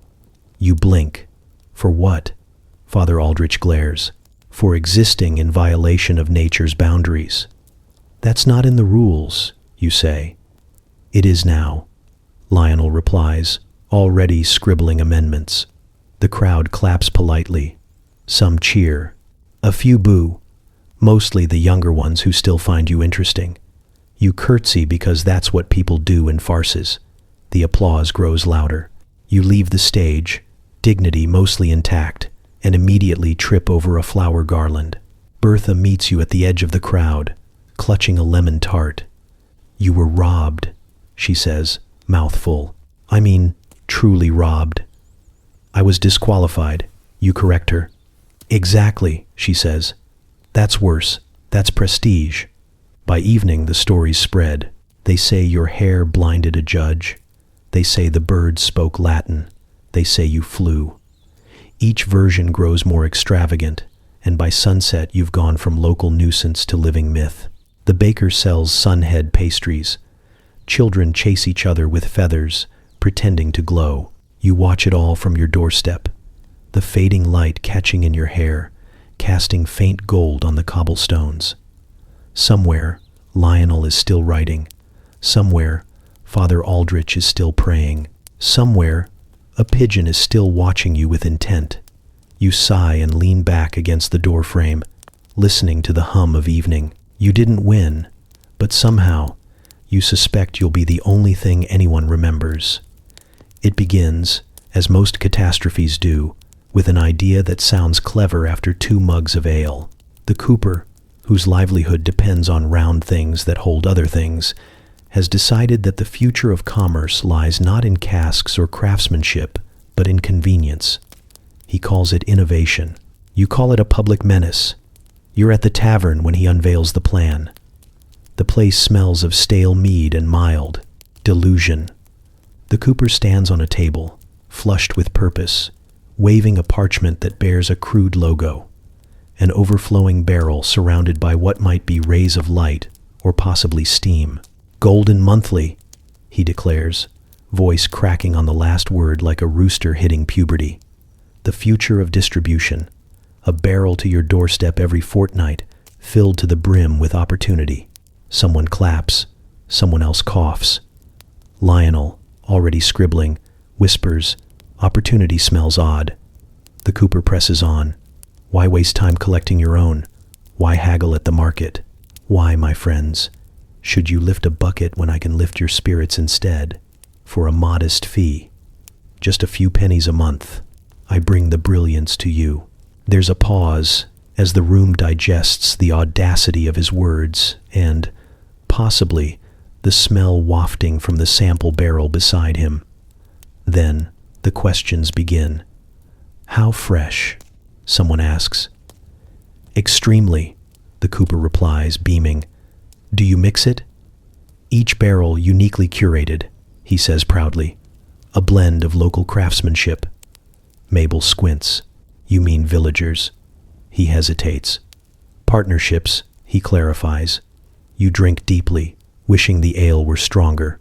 You blink. "For what?" Father Aldrich glares. "For existing in violation of nature's boundaries." "That's not in the rules," you say. "It is now," Lionel replies, already scribbling amendments. The crowd claps politely. Some cheer. A few boo, mostly the younger ones who still find you interesting. You curtsy because that's what people do in farces. The applause grows louder. You leave the stage, dignity mostly intact, and immediately trip over a flower garland. Bertha meets you at the edge of the crowd, clutching a lemon tart. "You were robbed," she says, mouth full. "I mean, truly robbed." "I was disqualified," you correct her. "Exactly," she says. "That's worse. That's prestige." By evening, the stories spread. They say your hair blinded a judge. They say the birds spoke Latin. They say you flew. Each version grows more extravagant, and by sunset you've gone from local nuisance to living myth. The baker sells sunhead pastries. Children chase each other with feathers, pretending to glow. You watch it all from your doorstep. The fading light catching in your hair, casting faint gold on the cobblestones. Somewhere, Lionel is still writing. Somewhere, Father Aldrich is still praying. Somewhere, a pigeon is still watching you with intent. You sigh and lean back against the doorframe, listening to the hum of evening. You didn't win, but somehow, you suspect you'll be the only thing anyone remembers. It begins, as most catastrophes do, with an idea that sounds clever after 2 mugs of ale. The cooper, whose livelihood depends on round things that hold other things, has decided that the future of commerce lies not in casks or craftsmanship, but inconvenience. He calls it innovation. You call it a public menace. You're at the tavern when he unveils the plan. The place smells of stale mead and mild delusion. The cooper stands on a table, flushed with purpose, waving a parchment that bears a crude logo, an overflowing barrel surrounded by what might be rays of light or possibly steam. "Golden monthly," he declares, voice cracking on the last word like a rooster hitting puberty. "The future of distribution. A barrel to your doorstep every fortnight, filled to the brim with opportunity." Someone claps, someone else coughs. Lionel, already scribbling, whispers, "Opportunity smells odd." The cooper presses on. "Why waste time collecting your own? Why haggle at the market? Why, my friends, should you lift a bucket when I can lift your spirits instead? For a modest fee, just a few pennies a month, I bring the brilliance to you." There's a pause as the room digests the audacity of his words and, possibly, the smell wafting from the sample barrel beside him. Then the questions begin. "How fresh?" someone asks. "Extremely," the cooper replies, beaming. "Do you mix it?" "Each barrel uniquely curated," he says proudly. "A blend of local craftsmanship." Mabel squints. "You mean villagers?" He hesitates. "Partnerships," he clarifies. "You drink deeply, wishing the ale were stronger."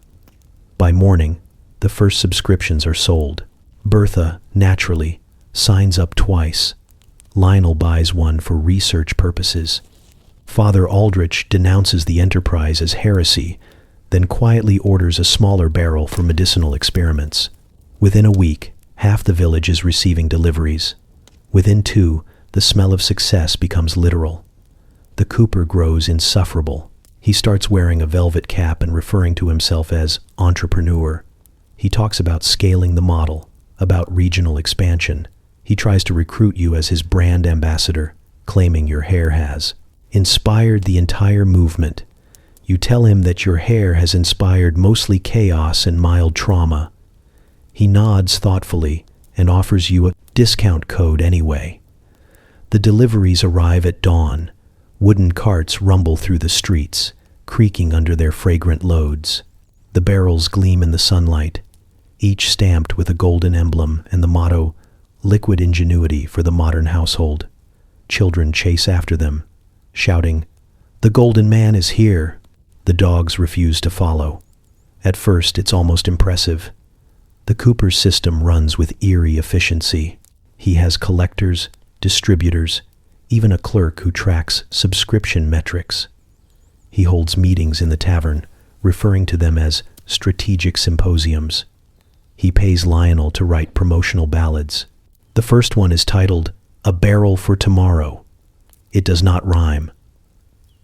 By morning, the first subscriptions are sold. Bertha, naturally, signs up twice. Lionel buys one for research purposes. Father Aldrich denounces the enterprise as heresy, then quietly orders a smaller barrel for medicinal experiments. Within a week, half the village is receiving deliveries. Within 2, the smell of success becomes literal. The cooper grows insufferable. He starts wearing a velvet cap and referring to himself as entrepreneur. He talks about scaling the model, about regional expansion. He tries to recruit you as his brand ambassador, claiming your hair has inspired the entire movement. You tell him that your hair has inspired mostly chaos and mild trauma. He nods thoughtfully and offers you a discount code anyway. The deliveries arrive at dawn. Wooden carts rumble through the streets, creaking under their fragrant loads. The barrels gleam in the sunlight, each stamped with a golden emblem and the motto, "Liquid ingenuity for the modern household." Children chase after them, shouting, "The golden man is here!" The dogs refuse to follow. At first, it's almost impressive. The cooper's system runs with eerie efficiency. He has collectors, distributors, even a clerk who tracks subscription metrics. He holds meetings in the tavern, referring to them as strategic symposiums. He pays Lionel to write promotional ballads. The first one is titled, "A Barrel for Tomorrow." It does not rhyme.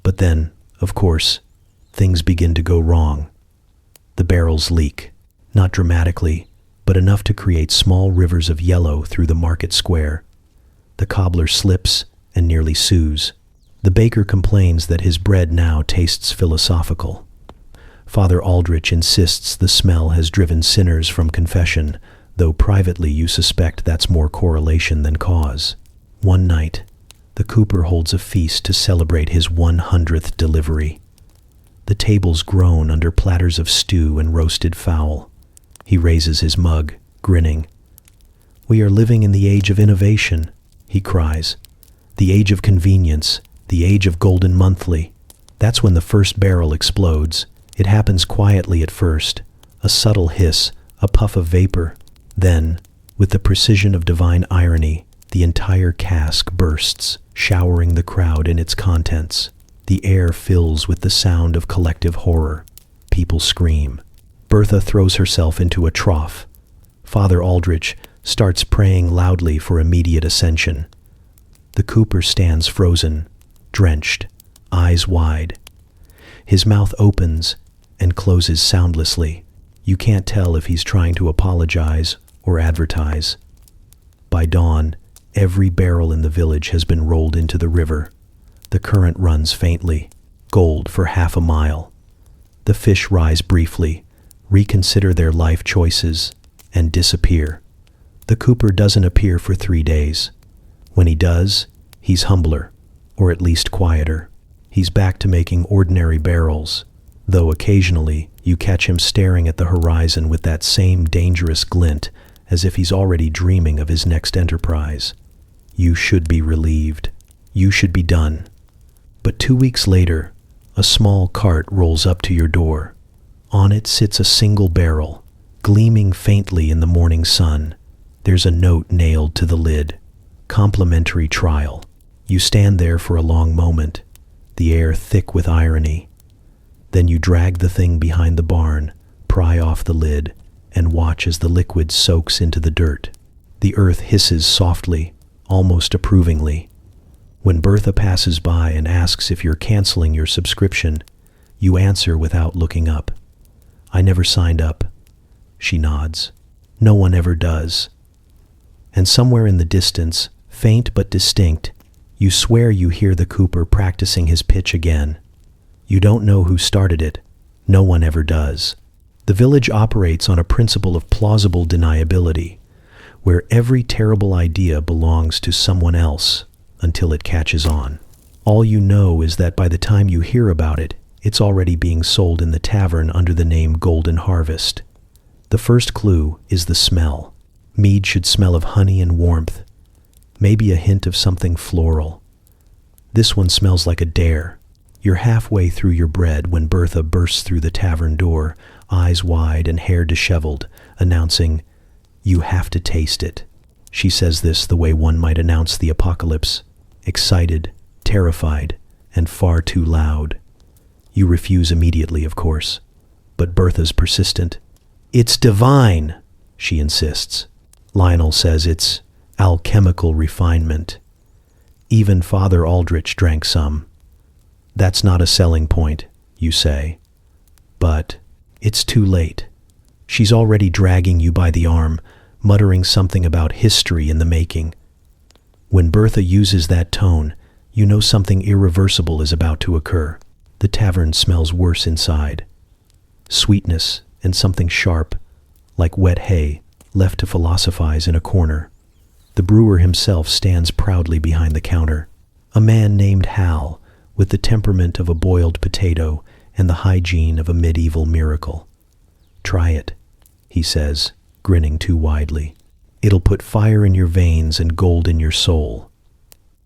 But then, of course, things begin to go wrong. The barrels leak, not dramatically, but enough to create small rivers of yellow through the market square. The cobbler slips and nearly sues. The baker complains that his bread now tastes philosophical. Father Aldrich insists the smell has driven sinners from confession, though privately you suspect that's more correlation than cause. One night, the cooper holds a feast to celebrate his 100th delivery. The tables groan under platters of stew and roasted fowl. He raises his mug, grinning. "We are living in the age of innovation," he cries. "The age of convenience, the age of golden monthly." That's when the first barrel explodes. It happens quietly at first, a subtle hiss, a puff of vapor. Then, with the precision of divine irony, the entire cask bursts, showering the crowd in its contents. The air fills with the sound of collective horror. People scream. Bertha throws herself into a trough. Father Aldrich starts praying loudly for immediate ascension. The cooper stands frozen, drenched, eyes wide. His mouth opens and closes soundlessly. You can't tell if he's trying to apologize or advertise. By dawn, every barrel in the village has been rolled into the river. The current runs faintly, gold for half a mile. The fish rise briefly, reconsider their life choices, and disappear. The Cooper doesn't appear for 3 days. When he does, he's humbler, or at least quieter. He's back to making ordinary barrels, though occasionally you catch him staring at the horizon with that same dangerous glint, as if he's already dreaming of his next enterprise. You should be relieved. You should be done. But 2 weeks later, a small cart rolls up to your door. On it sits a single barrel, gleaming faintly in the morning sun. There's a note nailed to the lid. Complimentary trial. You stand there for a long moment, the air thick with irony. Then you drag the thing behind the barn, pry off the lid, and watch as the liquid soaks into the dirt. The earth hisses softly, almost approvingly. When Bertha passes by and asks if you're canceling your subscription, you answer without looking up. "I never signed up." She nods. "No one ever does." And somewhere in the distance, faint but distinct, you swear you hear the Cooper practicing his pitch again. You don't know who started it. No one ever does. The village operates on a principle of plausible deniability, where every terrible idea belongs to someone else until it catches on. All you know is that by the time you hear about it, it's already being sold in the tavern under the name Golden Harvest. The first clue is the smell. Mead should smell of honey and warmth, maybe a hint of something floral. This one smells like a dare. You're halfway through your bread when Bertha bursts through the tavern door, eyes wide and hair disheveled, announcing, "You have to taste it." She says this the way one might announce the apocalypse, excited, terrified, and far too loud. You refuse immediately, of course, but Bertha's persistent. "It's divine," she insists. Lionel says it's alchemical refinement. Even Father Aldrich drank some. "That's not a selling point," you say. But it's too late. She's already dragging you by the arm, muttering something about history in the making. When Bertha uses that tone, you know something irreversible is about to occur. The tavern smells worse inside. Sweetness and something sharp, like wet hay, left to philosophize in a corner. The brewer himself stands proudly behind the counter. A man named Hal, with the temperament of a boiled potato and the hygiene of a medieval miracle. "Try it," he says, grinning too widely. "It'll put fire in your veins and gold in your soul."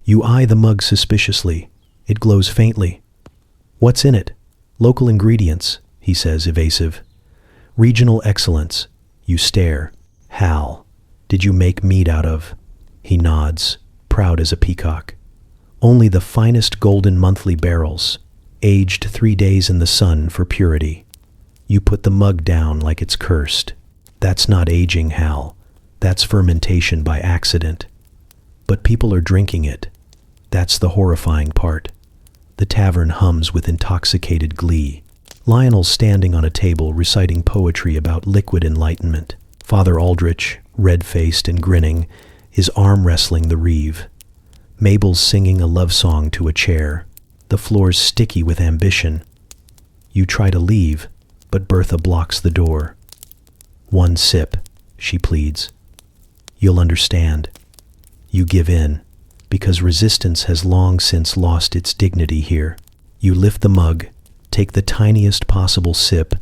You eye the mug suspiciously. It glows faintly. "What's in it?" "Local ingredients," he says, evasive. "Regional excellence." You stare. "Hal, did you make mead out of?" He nods, proud as a peacock. "Only the finest golden monthly barrels, aged 3 days in the sun for purity." You put the mug down like it's cursed. "That's not aging, Hal. That's fermentation by accident." But people are drinking it. That's the horrifying part. The tavern hums with intoxicated glee. Lionel's standing on a table reciting poetry about liquid enlightenment. Father Aldrich, red-faced and grinning, is arm-wrestling the reeve. Mabel's singing a love song to a chair. The floor's sticky with ambition. You try to leave, but Bertha blocks the door. "One sip," she pleads. "You'll understand." You give in, because resistance has long since lost its dignity here. You lift the mug, take the tiniest possible sip,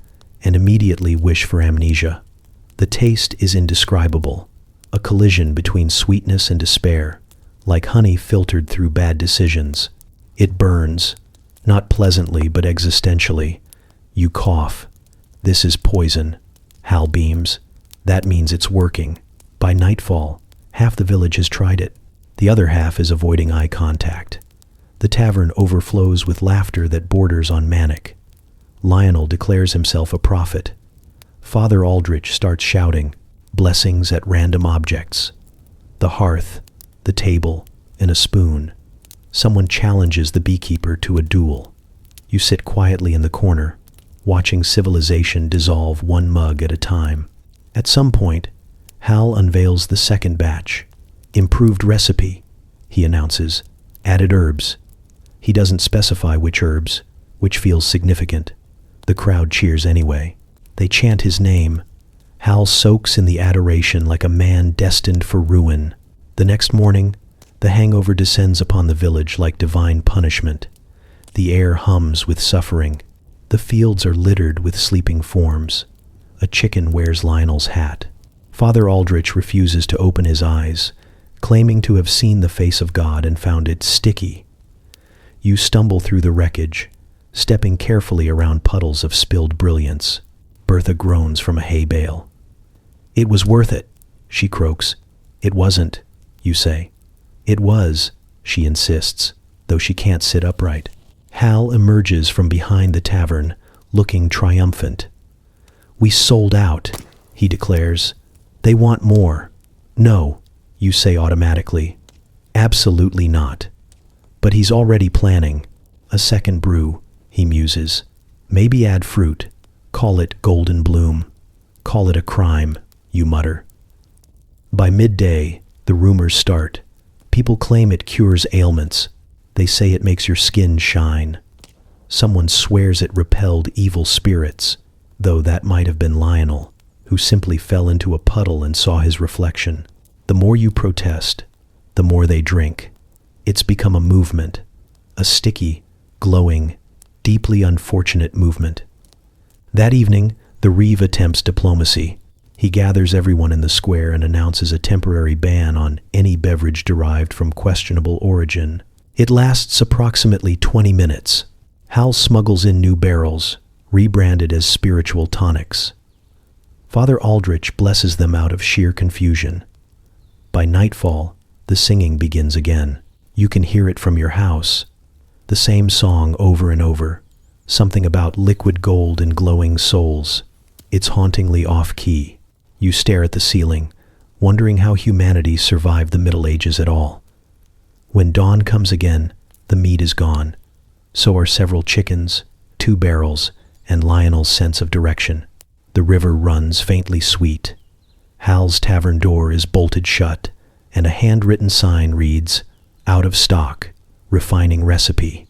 and immediately wish for amnesia. The taste is indescribable, a collision between sweetness and despair, like honey filtered through bad decisions. It burns, not pleasantly but existentially. You cough. "This is poison." Hal beams. "That means it's working." By nightfall, half the village has tried it. The other half is avoiding eye contact. The tavern overflows with laughter that borders on manic. Lionel declares himself a prophet. Father Aldrich starts shouting, blessings at random objects. The hearth, the table, and a spoon. Someone challenges the beekeeper to a duel. You sit quietly in the corner, watching civilization dissolve one mug at a time. At some point, Hal unveils the second batch. "Improved recipe," he announces. "Added herbs." He doesn't specify which herbs, which feels significant. The crowd cheers anyway. They chant his name. Hal soaks in the adoration like a man destined for ruin. The next morning, the hangover descends upon the village like divine punishment. The air hums with suffering. The fields are littered with sleeping forms. A chicken wears Lionel's hat. Father Aldrich refuses to open his eyes, claiming to have seen the face of God and found it sticky. You stumble through the wreckage, stepping carefully around puddles of spilled brilliance. Bertha groans from a hay bale. "It was worth it," she croaks. "It wasn't," you say. "It was," she insists, though she can't sit upright. Hal emerges from behind the tavern, looking triumphant. "We sold out," he declares. "They want more." "No," you say automatically. "Absolutely not." But he's already planning. "A second brew," he muses. "Maybe add fruit. Call it Golden Bloom. Call it a crime," you mutter. By midday, the rumors start. People claim it cures ailments. They say it makes your skin shine. Someone swears it repelled evil spirits, though that might have been Lionel, who simply fell into a puddle and saw his reflection. The more you protest, the more they drink. It's become a movement, a sticky, glowing, deeply unfortunate movement. That evening, the Reeve attempts diplomacy. He gathers everyone in the square and announces a temporary ban on any beverage derived from questionable origin. It lasts approximately 20 minutes. Hal smuggles in new barrels, rebranded as spiritual tonics. Father Aldrich blesses them out of sheer confusion. By nightfall, the singing begins again. You can hear it from your house. The same song over and over. Something about liquid gold and glowing souls. It's hauntingly off-key. You stare at the ceiling, wondering how humanity survived the Middle Ages at all. When dawn comes again, the meat is gone. So are several chickens, 2 barrels, and Lionel's sense of direction. The river runs faintly sweet. Hal's tavern door is bolted shut, and a handwritten sign reads, "Out of stock, refining recipe."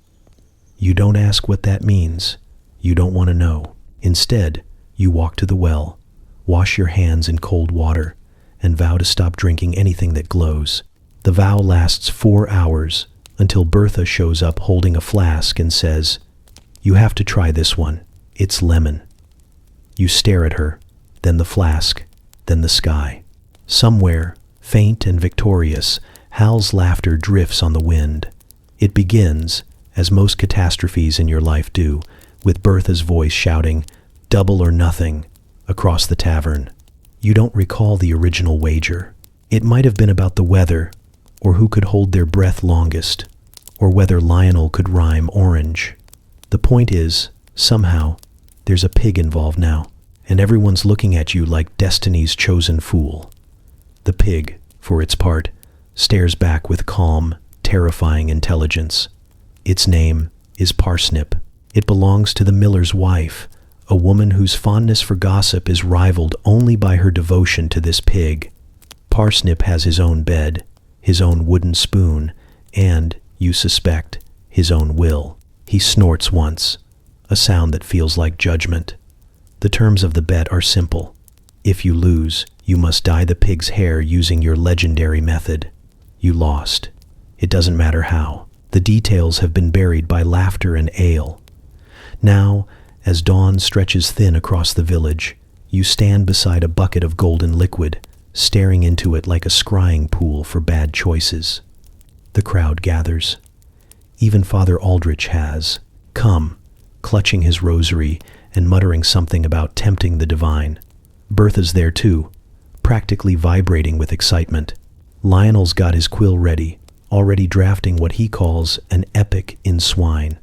You don't ask what that means. You don't want to know. Instead, you walk to the well, wash your hands in cold water, and vow to stop drinking anything that glows. The vow lasts 4 hours, until Bertha shows up holding a flask and says, "You have to try this one. It's lemon." You stare at her, then the flask, then the sky. Somewhere, faint and victorious, Hal's laughter drifts on the wind. It begins, as most catastrophes in your life do, with Bertha's voice shouting, "Double or nothing," across the tavern. You don't recall the original wager. It might have been about the weather, or who could hold their breath longest, or whether Lionel could rhyme orange. The point is, somehow, there's a pig involved now, and everyone's looking at you like destiny's chosen fool. The pig, for its part, stares back with calm, terrifying intelligence. Its name is Parsnip. It belongs to the miller's wife, a woman whose fondness for gossip is rivaled only by her devotion to this pig. Parsnip has his own bed, his own wooden spoon, and, you suspect, his own will. He snorts once, a sound that feels like judgment. The terms of the bet are simple. If you lose, you must dye the pig's hair using your legendary method. You lost. It doesn't matter how. The details have been buried by laughter and ale. Now, as dawn stretches thin across the village, you stand beside a bucket of golden liquid, staring into it like a scrying pool for bad choices. The crowd gathers. Even Father Aldrich has come, clutching his rosary and muttering something about tempting the divine. Bertha's there too, practically vibrating with excitement. Lionel's got his quill ready, already drafting what he calls an epic in swine.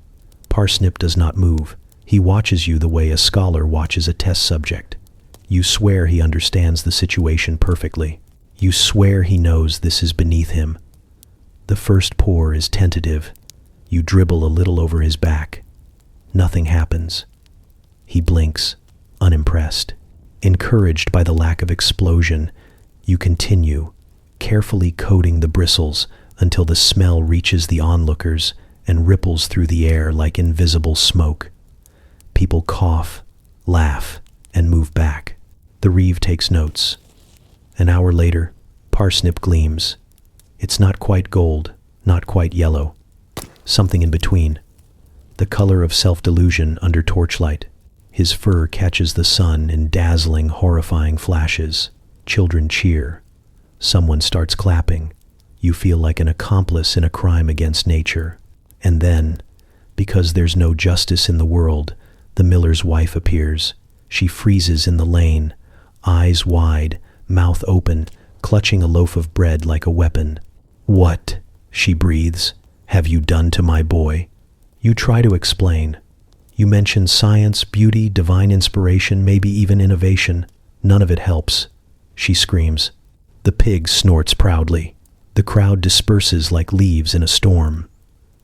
Parsnip does not move. He watches you the way a scholar watches a test subject. You swear he understands the situation perfectly. You swear he knows this is beneath him. The first pour is tentative. You dribble a little over his back. Nothing happens. He blinks, unimpressed. Encouraged by the lack of explosion, you continue, carefully coating the bristles until the smell reaches the onlookers and ripples through the air like invisible smoke. People cough, laugh, and move back. The Reeve takes notes. An hour later, Parsnip gleams. It's not quite gold, not quite yellow. Something in between. The color of self-delusion under torchlight. His fur catches the sun in dazzling, horrifying flashes. Children cheer. Someone starts clapping. You feel like an accomplice in a crime against nature. And then, because there's no justice in the world, the miller's wife appears. She freezes in the lane, eyes wide, mouth open, clutching a loaf of bread like a weapon. "What," she breathes, "have you done to my boy?" You try to explain. You mention science, beauty, divine inspiration, maybe even innovation. None of it helps. She screams. The pig snorts proudly. The crowd disperses like leaves in a storm.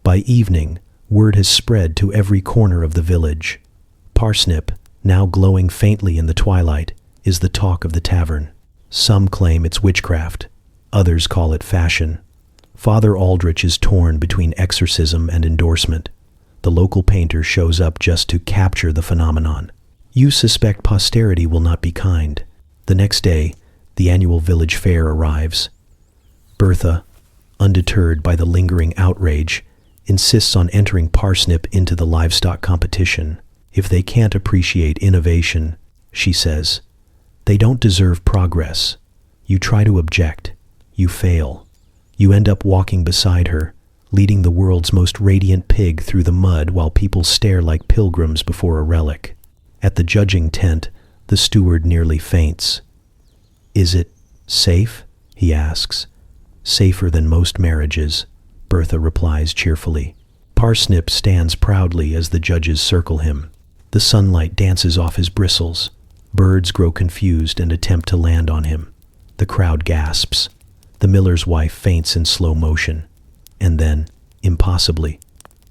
By evening, word has spread to every corner of the village. Parsnip, now glowing faintly in the twilight, is the talk of the tavern. Some claim it's witchcraft. Others call it fashion. Father Aldrich is torn between exorcism and endorsement. The local painter shows up just to capture the phenomenon. You suspect posterity will not be kind. The next day, the annual village fair arrives. Bertha, undeterred by the lingering outrage, insists on entering Parsnip into the livestock competition. If they can't appreciate innovation, she says, they don't deserve progress. You try to object. You fail. You end up walking beside her, leading the world's most radiant pig through the mud while people stare like pilgrims before a relic. At the judging tent, the steward nearly faints. "Is it safe?" he asks. "Safer than most marriages," Bertha replies cheerfully. Parsnip stands proudly as the judges circle him. The sunlight dances off his bristles. Birds grow confused and attempt to land on him. The crowd gasps. The miller's wife faints in slow motion. And then, impossibly,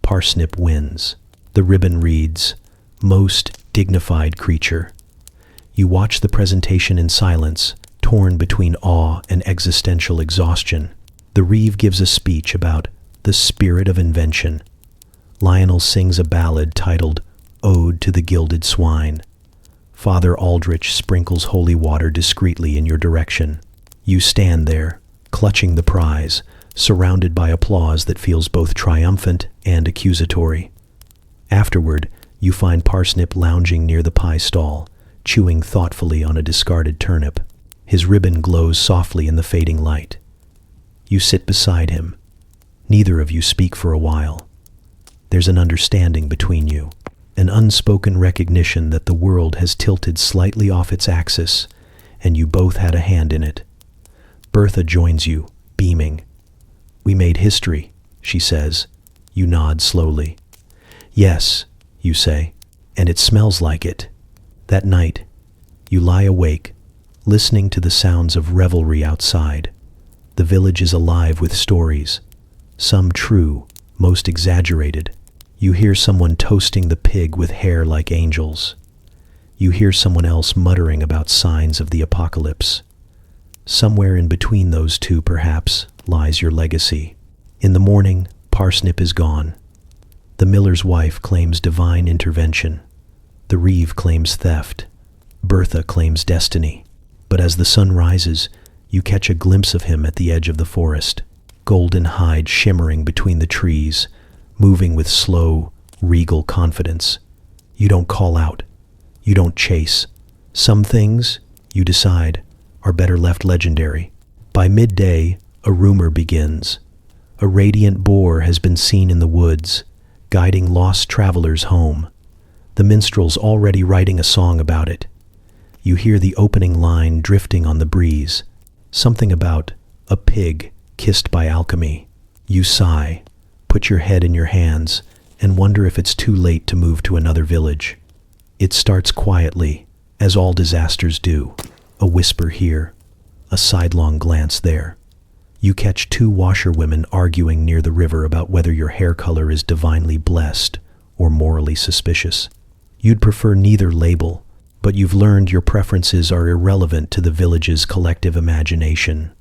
Parsnip wins. The ribbon reads, "Most dignified creature." You watch the presentation in silence, torn between awe and existential exhaustion. The Reeve gives a speech about the spirit of invention. Lionel sings a ballad titled Ode to the Gilded Swine. Father Aldrich sprinkles holy water discreetly in your direction. You stand there, clutching the prize, surrounded by applause that feels both triumphant and accusatory. Afterward, you find Parsnip lounging near the pie stall, chewing thoughtfully on a discarded turnip. His ribbon glows softly in the fading light. You sit beside him. Neither of you speak for a while. There's an understanding between you, an unspoken recognition that the world has tilted slightly off its axis, and you both had a hand in it. Bertha joins you, beaming. "We made history," she says. You nod slowly. "Yes," you say, "and it smells like it." That night, you lie awake, listening to the sounds of revelry outside. The village is alive with stories, some true, most exaggerated. You hear someone toasting the pig with hair like angels. You hear someone else muttering about signs of the apocalypse. Somewhere in between those two, perhaps, lies your legacy. In the morning, Parsnip is gone. The miller's wife claims divine intervention. The Reeve claims theft. Bertha claims destiny. But as the sun rises, you catch a glimpse of him at the edge of the forest, golden hide shimmering between the trees, moving with slow, regal confidence. You don't call out. You don't chase. Some things, you decide, are better left legendary. By midday, a rumor begins. A radiant boar has been seen in the woods, guiding lost travelers home. The minstrel's already writing a song about it. You hear the opening line drifting on the breeze, something about a pig kissed by alchemy. You sigh, put your head in your hands, and wonder if it's too late to move to another village. It starts quietly, as all disasters do. A whisper here, a sidelong glance there. You catch two washerwomen arguing near the river about whether your hair color is divinely blessed or morally suspicious. You'd prefer neither label, but you've learned your preferences are irrelevant to the village's collective imagination.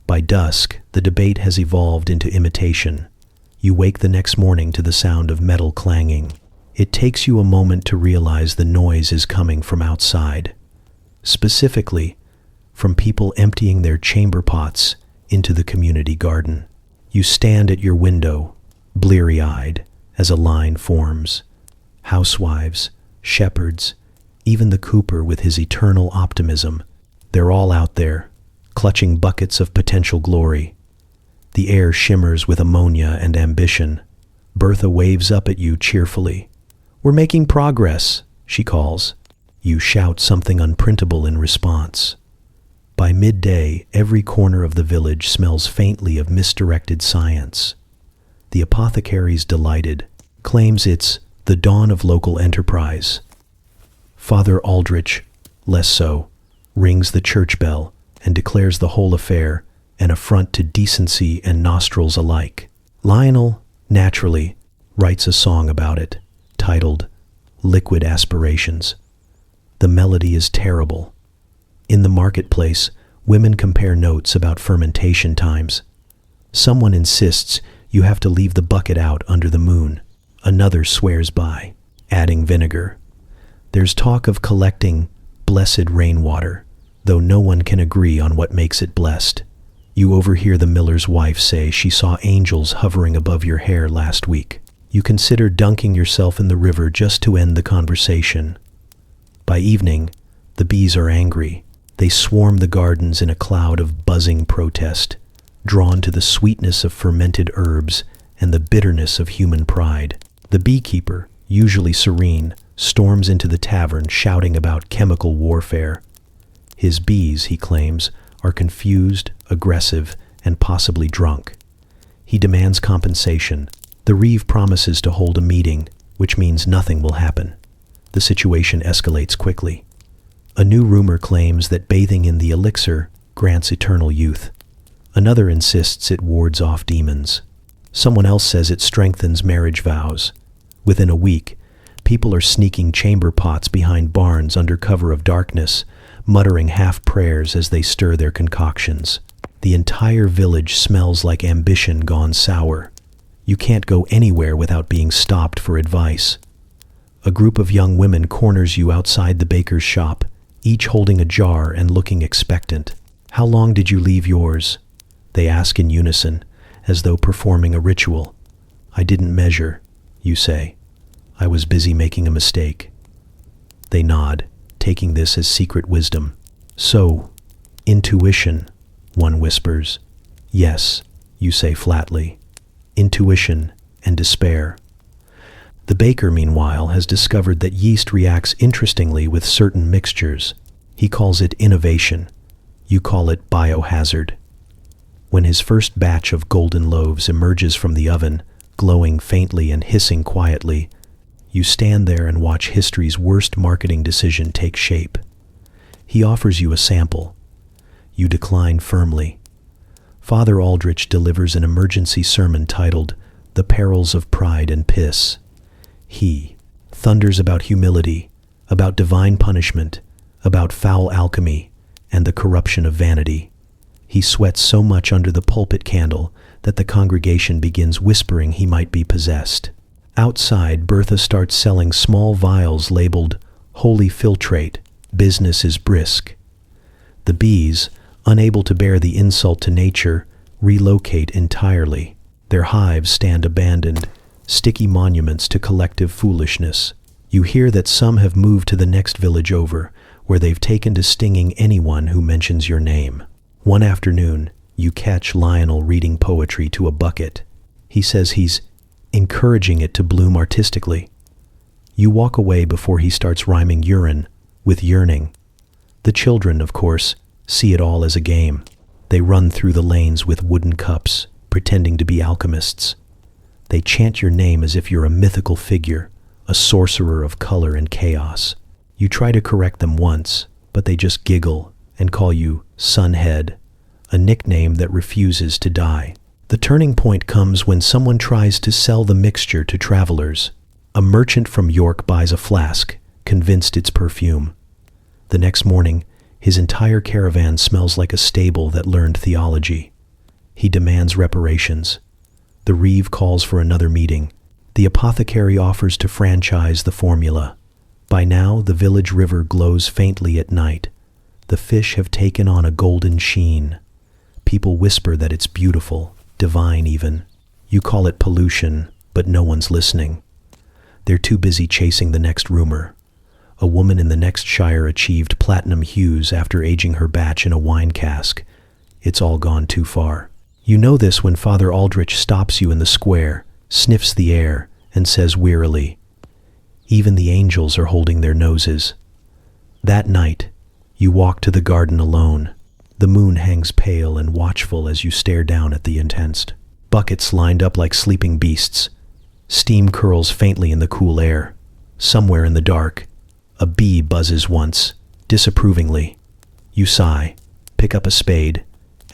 By dusk, the debate has evolved into imitation. You wake the next morning to the sound of metal clanging. It takes you a moment to realize the noise is coming from outside. specifically from people emptying their chamber pots into the community garden. You stand at your window, bleary-eyed, as a line forms. Housewives, shepherds, even the cooper with his eternal optimism, they're all out there, clutching buckets of potential glory. The air shimmers with ammonia and ambition. Bertha waves up at you cheerfully. "We're making progress," she calls. You shout something unprintable in response. By midday, every corner of the village smells faintly of misdirected science. The apothecary's delighted, claims it's the dawn of local enterprise. Father Aldrich, less so, rings the church bell and declares the whole affair an affront to decency and nostrils alike. Lionel, naturally, writes a song about it, titled Liquid Aspirations. The melody is terrible. In the marketplace, women compare notes about fermentation times. Someone insists you have to leave the bucket out under the moon. Another swears by, adding vinegar. There's talk of collecting blessed rainwater, though no one can agree on what makes it blessed. You overhear the miller's wife say she saw angels hovering above your hair last week. You consider dunking yourself in the river just to end the conversation. By evening, the bees are angry. They swarm the gardens in a cloud of buzzing protest, drawn to the sweetness of fermented herbs and the bitterness of human pride. The beekeeper, usually serene, storms into the tavern shouting about chemical warfare. His bees, he claims, are confused, aggressive, and possibly drunk. He demands compensation. The reeve promises to hold a meeting, which means nothing will happen. The situation escalates quickly. A new rumor claims that bathing in the elixir grants eternal youth. Another insists it wards off demons. Someone else says it strengthens marriage vows. Within a week, people are sneaking chamber pots behind barns under cover of darkness, muttering half prayers as they stir their concoctions. The entire village smells like ambition gone sour. You can't go anywhere without being stopped for advice. A group of young women corners you outside the baker's shop, each holding a jar and looking expectant. "How long did you leave yours?" they ask in unison, as though performing a ritual. "I didn't measure," you say. "I was busy making a mistake." They nod, taking this as secret wisdom. "So, intuition," one whispers. "Yes," you say flatly. "Intuition and despair." The baker, meanwhile, has discovered that yeast reacts interestingly with certain mixtures. He calls it innovation. You call it biohazard. When his first batch of golden loaves emerges from the oven, glowing faintly and hissing quietly, you stand there and watch history's worst marketing decision take shape. He offers you a sample. You decline firmly. Father Aldrich delivers an emergency sermon titled The Perils of Pride and Piss. He thunders about humility, about divine punishment, about foul alchemy, and the corruption of vanity. He sweats so much under the pulpit candle that the congregation begins whispering he might be possessed. Outside, Bertha starts selling small vials labeled Holy Filtrate. Business is brisk. The bees, unable to bear the insult to nature, relocate entirely. Their hives stand abandoned, sticky monuments to collective foolishness. You hear that some have moved to the next village over, where they've taken to stinging anyone who mentions your name. One afternoon, you catch Lionel reading poetry to a bucket. He says he's encouraging it to bloom artistically. You walk away before he starts rhyming urine with yearning. The children, of course, see it all as a game. They run through the lanes with wooden cups, pretending to be alchemists. They chant your name as if you're a mythical figure, a sorcerer of color and chaos. You try to correct them once, but they just giggle and call you Sunhead, a nickname that refuses to die. The turning point comes when someone tries to sell the mixture to travelers. A merchant from York buys a flask, convinced it's perfume. The next morning, his entire caravan smells like a stable that learned theology. He demands reparations. The reeve calls for another meeting. The apothecary offers to franchise the formula. By now, the village river glows faintly at night, The fish have taken on a golden sheen. People whisper that it's beautiful, divine even. You call it pollution, but no one's listening. They're too busy chasing the next rumor. A woman in the next shire achieved platinum hues after aging her batch in a wine cask. It's all gone too far. You know this when Father Aldrich stops you in the square, sniffs the air, and says wearily, "Even the angels are holding their noses." That night, you walk to the garden alone. The moon hangs pale and watchful as you stare down at the intense. Buckets lined up like sleeping beasts. Steam curls faintly in the cool air. Somewhere in the dark, a bee buzzes once, disapprovingly. You sigh, pick up a spade,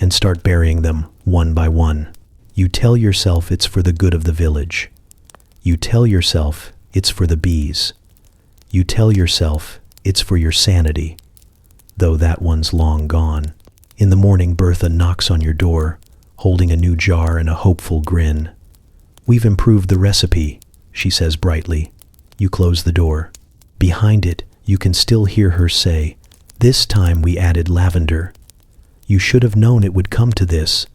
and start burying them one by one. You tell yourself it's for the good of the village. You tell yourself it's for the bees. You tell yourself it's for your sanity, though that one's long gone. In the morning, Bertha knocks on your door, holding a new jar and a hopeful grin. "We've improved the recipe," she says brightly. You close the door. Behind it, you can still hear her say, "This time we added lavender. You should have known it would come to this.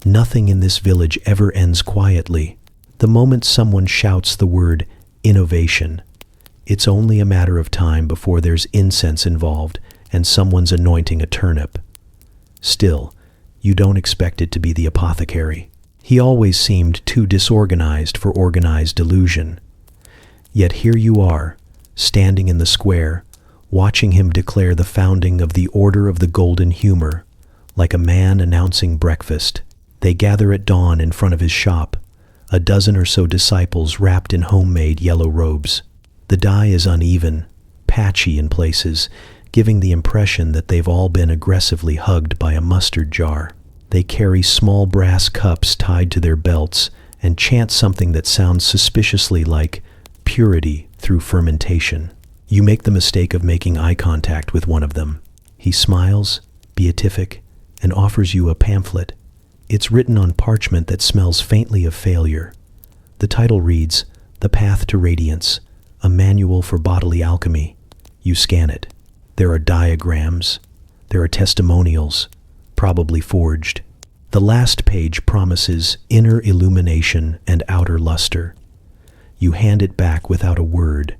Nothing in this village ever ends quietly. The moment someone shouts the word innovation, it's only a matter of time before there's incense involved and someone's anointing a turnip." Still, you don't expect it to be the apothecary. He always seemed too disorganized for organized delusion. Yet here you are, standing in the square, watching him declare the founding of the Order of the Golden Humor, like a man announcing breakfast. They gather at dawn in front of his shop, a dozen or so disciples wrapped in homemade yellow robes. The dye is uneven, patchy in places, giving the impression that they've all been aggressively hugged by a mustard jar. They carry small brass cups tied to their belts and chant something that sounds suspiciously like purity through fermentation. You make the mistake of making eye contact with one of them. He smiles, beatific, and offers you a pamphlet. It's written on parchment that smells faintly of failure. The title reads, "The Path to Radiance, a Manual for Bodily Alchemy." You scan it. There are diagrams. There are testimonials, probably forged. The last page promises inner illumination and outer luster. You hand it back without a word,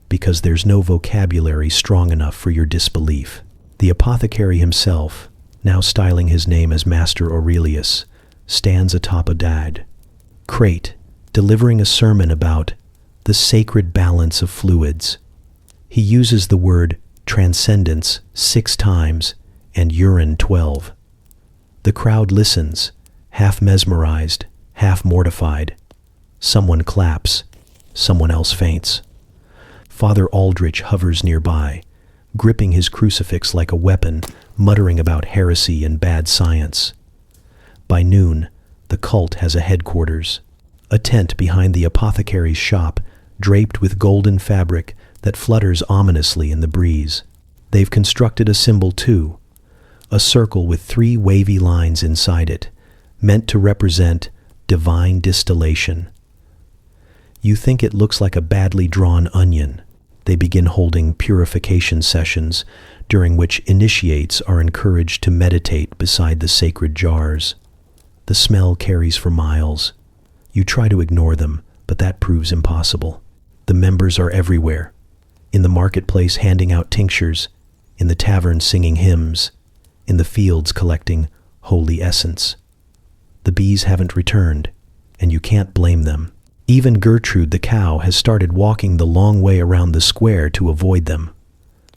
because there's no vocabulary strong enough for your disbelief. The apothecary himself, now styling his name as Master Aurelius, stands atop a dad crate, delivering a sermon about the sacred balance of fluids. He uses the word transcendence 6 times and urine 12. The crowd listens, half mesmerized, half mortified. Someone claps, someone else faints. Father Aldrich hovers nearby, gripping his crucifix like a weapon, muttering about heresy and bad science. By noon, the cult has a headquarters, a tent behind the apothecary's shop, draped with golden fabric that flutters ominously in the breeze. They've constructed a symbol too, a circle with 3 wavy lines inside it, meant to represent divine distillation. You think it looks like a badly drawn onion. They begin holding purification sessions, during which initiates are encouraged to meditate beside the sacred jars. The smell carries for miles. You try to ignore them, but that proves impossible. The members are everywhere. In the marketplace handing out tinctures, in the tavern singing hymns, in the fields collecting holy essence. The bees haven't returned, and you can't blame them. Even Gertrude the cow has started walking the long way around the square to avoid them.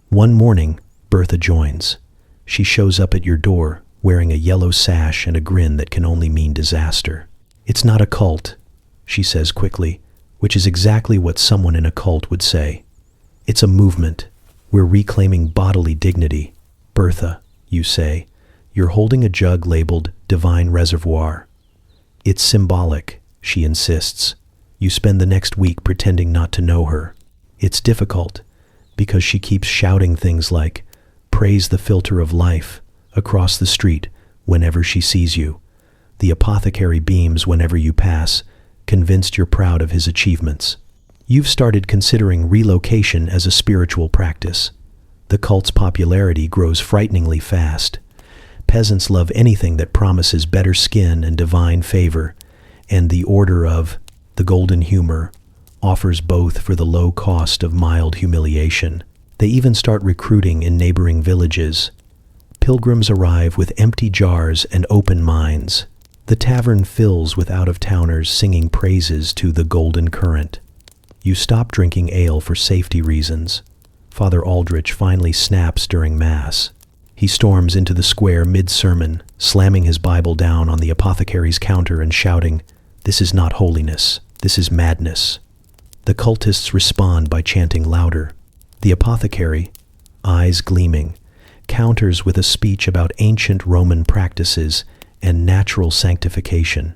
One morning, Bertha joins. She shows up at your door, wearing a yellow sash and a grin that can only mean disaster. "It's not a cult," she says quickly, which is exactly what someone in a cult would say. "It's a movement. We're reclaiming bodily dignity." "Bertha," you say, "you're holding a jug labeled Divine Reservoir." "It's symbolic," she insists. You spend the next week pretending not to know her. It's difficult, because she keeps shouting things like, "Praise the filter of life," across the street whenever she sees you. The apothecary beams whenever you pass, convinced you're proud of his achievements. You've started considering relocation as a spiritual practice. The cult's popularity grows frighteningly fast. Peasants love anything that promises better skin and divine favor, and the Order of the Golden Humor offers both for the low cost of mild humiliation. They even start recruiting in neighboring villages. Pilgrims arrive with empty jars and open minds. The tavern fills with out-of-towners singing praises to the Golden Current. You stop drinking ale for safety reasons. Father Aldrich finally snaps during Mass. He storms into the square mid-sermon, slamming his Bible down on the apothecary's counter and shouting, "This is not holiness, this is madness." The cultists respond by chanting louder. The apothecary, eyes gleaming, counters with a speech about ancient Roman practices and natural sanctification.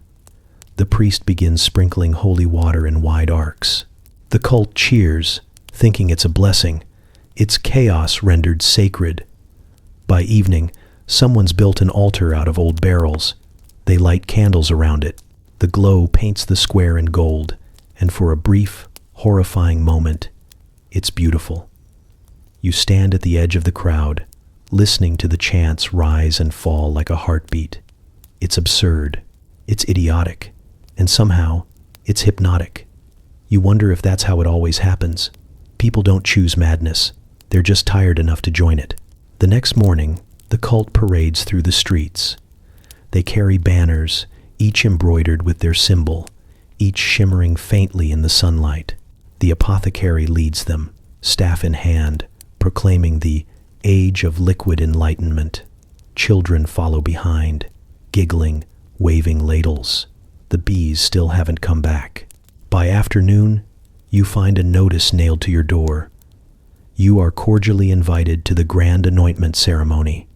The priest begins sprinkling holy water in wide arcs. The cult cheers, thinking it's a blessing. It's chaos rendered sacred. By evening, someone's built an altar out of old barrels. They light candles around it. The glow paints the square in gold, and for a brief, horrifying moment, it's beautiful. You stand at the edge of the crowd, listening to the chants rise and fall like a heartbeat. It's absurd, it's idiotic, and somehow, it's hypnotic. You wonder if that's how it always happens. People don't choose madness. They're just tired enough to join it. The next morning, the cult parades through the streets. They carry banners, each embroidered with their symbol, each shimmering faintly in the sunlight. The apothecary leads them, staff in hand, proclaiming the age of liquid enlightenment. Children follow behind, giggling, waving ladles. The bees still haven't come back. By afternoon, you find a notice nailed to your door. You are cordially invited to the grand anointment ceremony.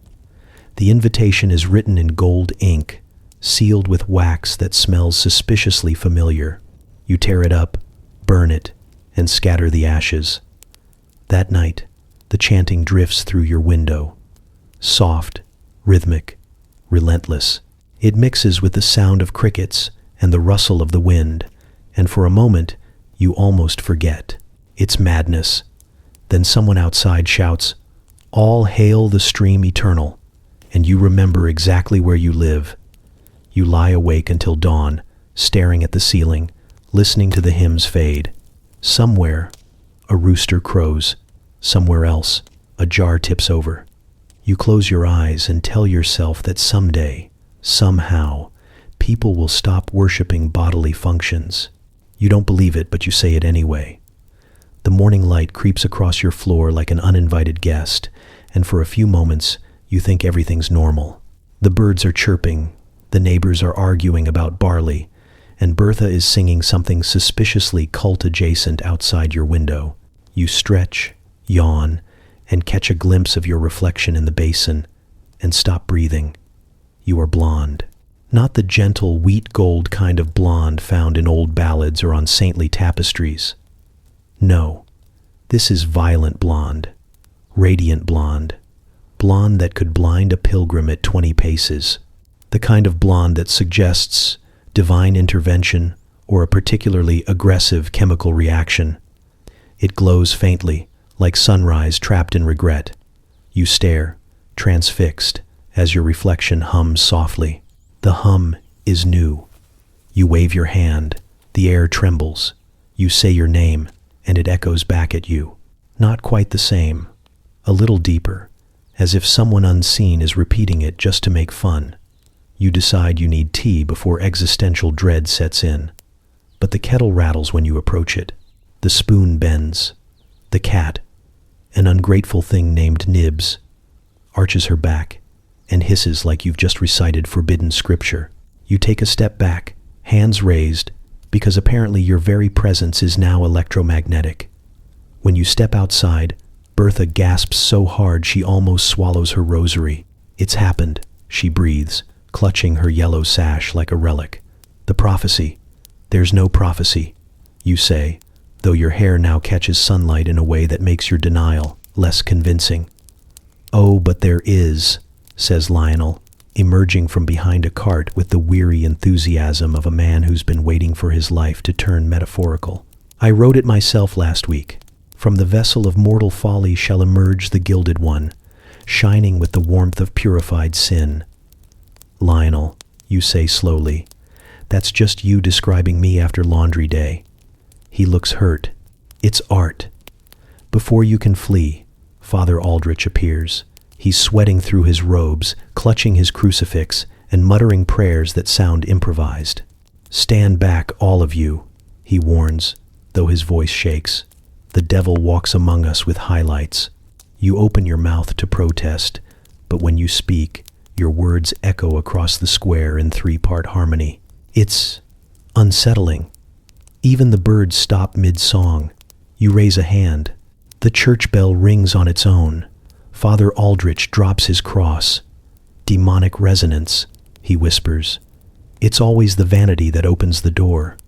The invitation is written in gold ink, sealed with wax that smells suspiciously familiar. You tear it up, burn it, and scatter the ashes. That night, the chanting drifts through your window. Soft, rhythmic, relentless. It mixes with the sound of crickets and the rustle of the wind, and for a moment, you almost forget. It's madness. Then someone outside shouts, "All hail the stream eternal," and you remember exactly where you live. You lie awake until dawn, staring at the ceiling, listening to the hymns fade. Somewhere, a rooster crows. Somewhere else, a jar tips over. You close your eyes and tell yourself that someday, somehow, people will stop worshiping bodily functions. You don't believe it, but you say it anyway. The morning light creeps across your floor like an uninvited guest, and for a few moments, you think everything's normal. The birds are chirping, the neighbors are arguing about barley, and Bertha is singing something suspiciously cult-adjacent outside your window. You stretch, yawn, and catch a glimpse of your reflection in the basin, and stop breathing. You are blonde. Not the gentle wheat gold kind of blonde found in old ballads or on saintly tapestries. No, this is violent blonde, radiant blonde, blonde that could blind a pilgrim at 20 paces, the kind of blonde that suggests divine intervention or a particularly aggressive chemical reaction. It glows faintly, like sunrise trapped in regret. You stare, transfixed, as your reflection hums softly. The hum is new. You wave your hand, the air trembles. You say your name, and it echoes back at you. Not quite the same, a little deeper, as if someone unseen is repeating it just to make fun. You decide you need tea before existential dread sets in. But the kettle rattles when you approach it. The spoon bends. The cat, an ungrateful thing named Nibs, arches her back and hisses like you've just recited forbidden scripture. You take a step back, hands raised, because apparently your very presence is now electromagnetic. When you step outside, Bertha gasps so hard she almost swallows her rosary. "It's happened," she breathes, clutching her yellow sash like a relic. "The prophecy. There's no prophecy," you say, though your hair now catches sunlight in a way that makes your denial less convincing. "Oh, but there is," says Lionel, emerging from behind a cart with the weary enthusiasm of a man who's been waiting for his life to turn metaphorical. "I wrote it myself last week. From the vessel of mortal folly shall emerge the gilded one, shining with the warmth of purified sin. Lionel, you say slowly, that's just you describing me after laundry day. He looks hurt. It's art. Before you can flee, Father Aldrich appears. He's sweating through his robes, clutching his crucifix, and muttering prayers that sound improvised. Stand back, all of you, he warns, though his voice shakes. The devil walks among us with highlights. You open your mouth to protest, but when you speak, your words echo across the square in three-part harmony. It's unsettling. Even the birds stop mid-song. You raise a hand. The church bell rings on its own. Father Aldrich drops his cross. Demonic resonance, he whispers. It's always the vanity that opens the door.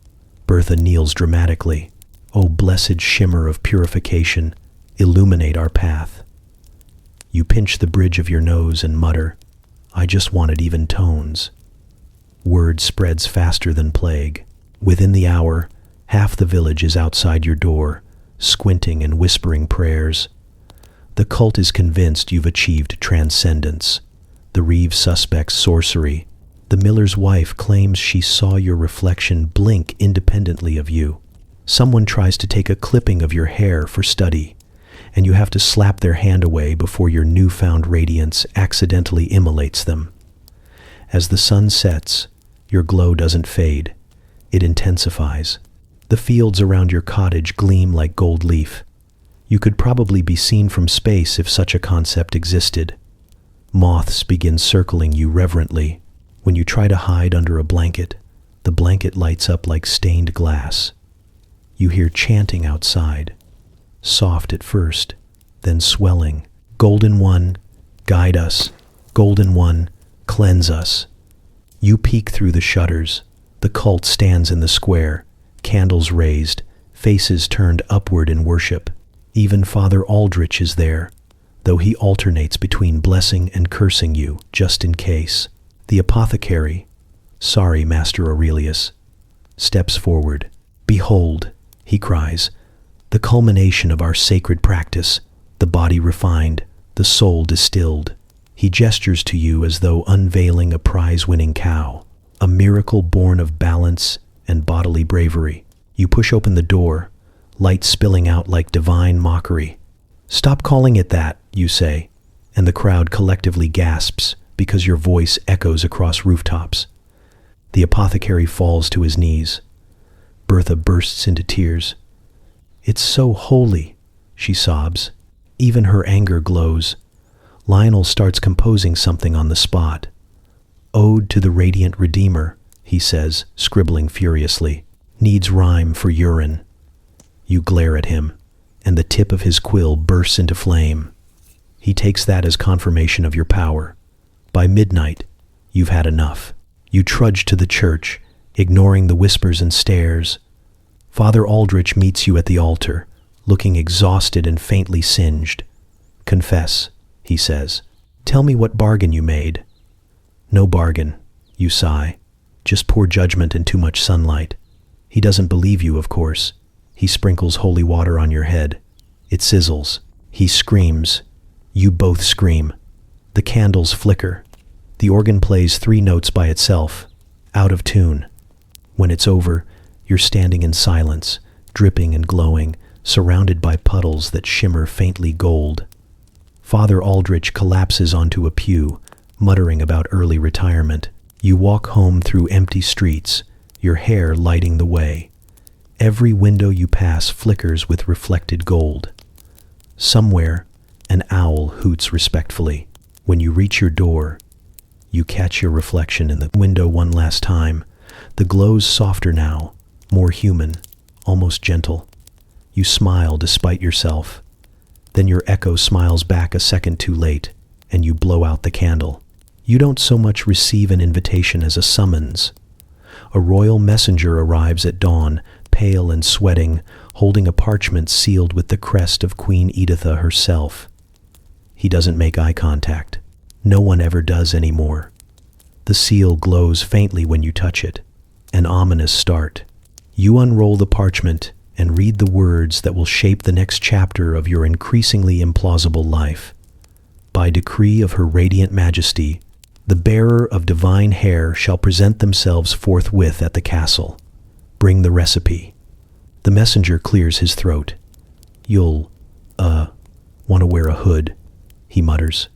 Bertha kneels dramatically. Oh, blessed shimmer of purification, illuminate our path. You pinch the bridge of your nose and mutter, I just wanted even tones. Word spreads faster than plague. Within the hour, half the village is outside your door, squinting and whispering prayers. The cult is convinced you've achieved transcendence. The Reeve suspects sorcery. The miller's wife claims she saw your reflection blink independently of you. Someone tries to take a clipping of your hair for study, and you have to slap their hand away before your newfound radiance accidentally immolates them. As the sun sets, your glow doesn't fade. It intensifies. The fields around your cottage gleam like gold leaf. You could probably be seen from space if such a concept existed. Moths begin circling you reverently. When you try to hide under a blanket, the blanket lights up like stained glass. You hear chanting outside, soft at first, then swelling. Golden One, guide us. Golden One, cleanse us. You peek through the shutters. The cult stands in the square, candles raised, faces turned upward in worship. Even Father Aldrich is there, though he alternates between blessing and cursing you, just in case. The apothecary, sorry, Master Aurelius, steps forward. Behold, he cries, the culmination of our sacred practice, the body refined, the soul distilled. He gestures to you as though unveiling a prize-winning cow, a miracle born of balance and bodily bravery. You push open the door, light spilling out like divine mockery. Stop calling it that, you say, and the crowd collectively gasps because your voice echoes across rooftops. The apothecary falls to his knees. Bertha bursts into tears. It's so holy, she sobs. Even her anger glows. Lionel starts composing something on the spot. Ode to the Radiant Redeemer, he says, scribbling furiously. Needs rhyme for urine. You glare at him, and the tip of his quill bursts into flame. He takes that as confirmation of your power. By midnight, you've had enough. You trudge to the church, ignoring the whispers and stares. Father Aldrich meets you at the altar, looking exhausted and faintly singed. Confess, he says. Tell me what bargain you made. No bargain, you sigh. Just poor judgment and too much sunlight. He doesn't believe you, of course. He sprinkles holy water on your head. It sizzles. He screams. You both scream. The candles flicker. The organ plays 3 notes by itself, out of tune. When it's over, you're standing in silence, dripping and glowing, surrounded by puddles that shimmer faintly gold. Father Aldrich collapses onto a pew, muttering about early retirement. You walk home through empty streets, your hair lighting the way. Every window you pass flickers with reflected gold. Somewhere, an owl hoots respectfully. When you reach your door, you catch your reflection in the window one last time. The glow's softer now, more human, almost gentle. You smile despite yourself. Then your echo smiles back a second too late, and you blow out the candle. You don't so much receive an invitation as a summons. A royal messenger arrives at dawn, pale and sweating, holding a parchment sealed with the crest of Queen Editha herself. He doesn't make eye contact. No one ever does anymore. The seal glows faintly when you touch it, an ominous start. You unroll the parchment, and read the words that will shape the next chapter of your increasingly implausible life. By decree of Her Radiant Majesty, the bearer of divine hair shall present themselves forthwith at the castle. Bring the recipe. The messenger clears his throat. You'll, want to wear a hood, he mutters.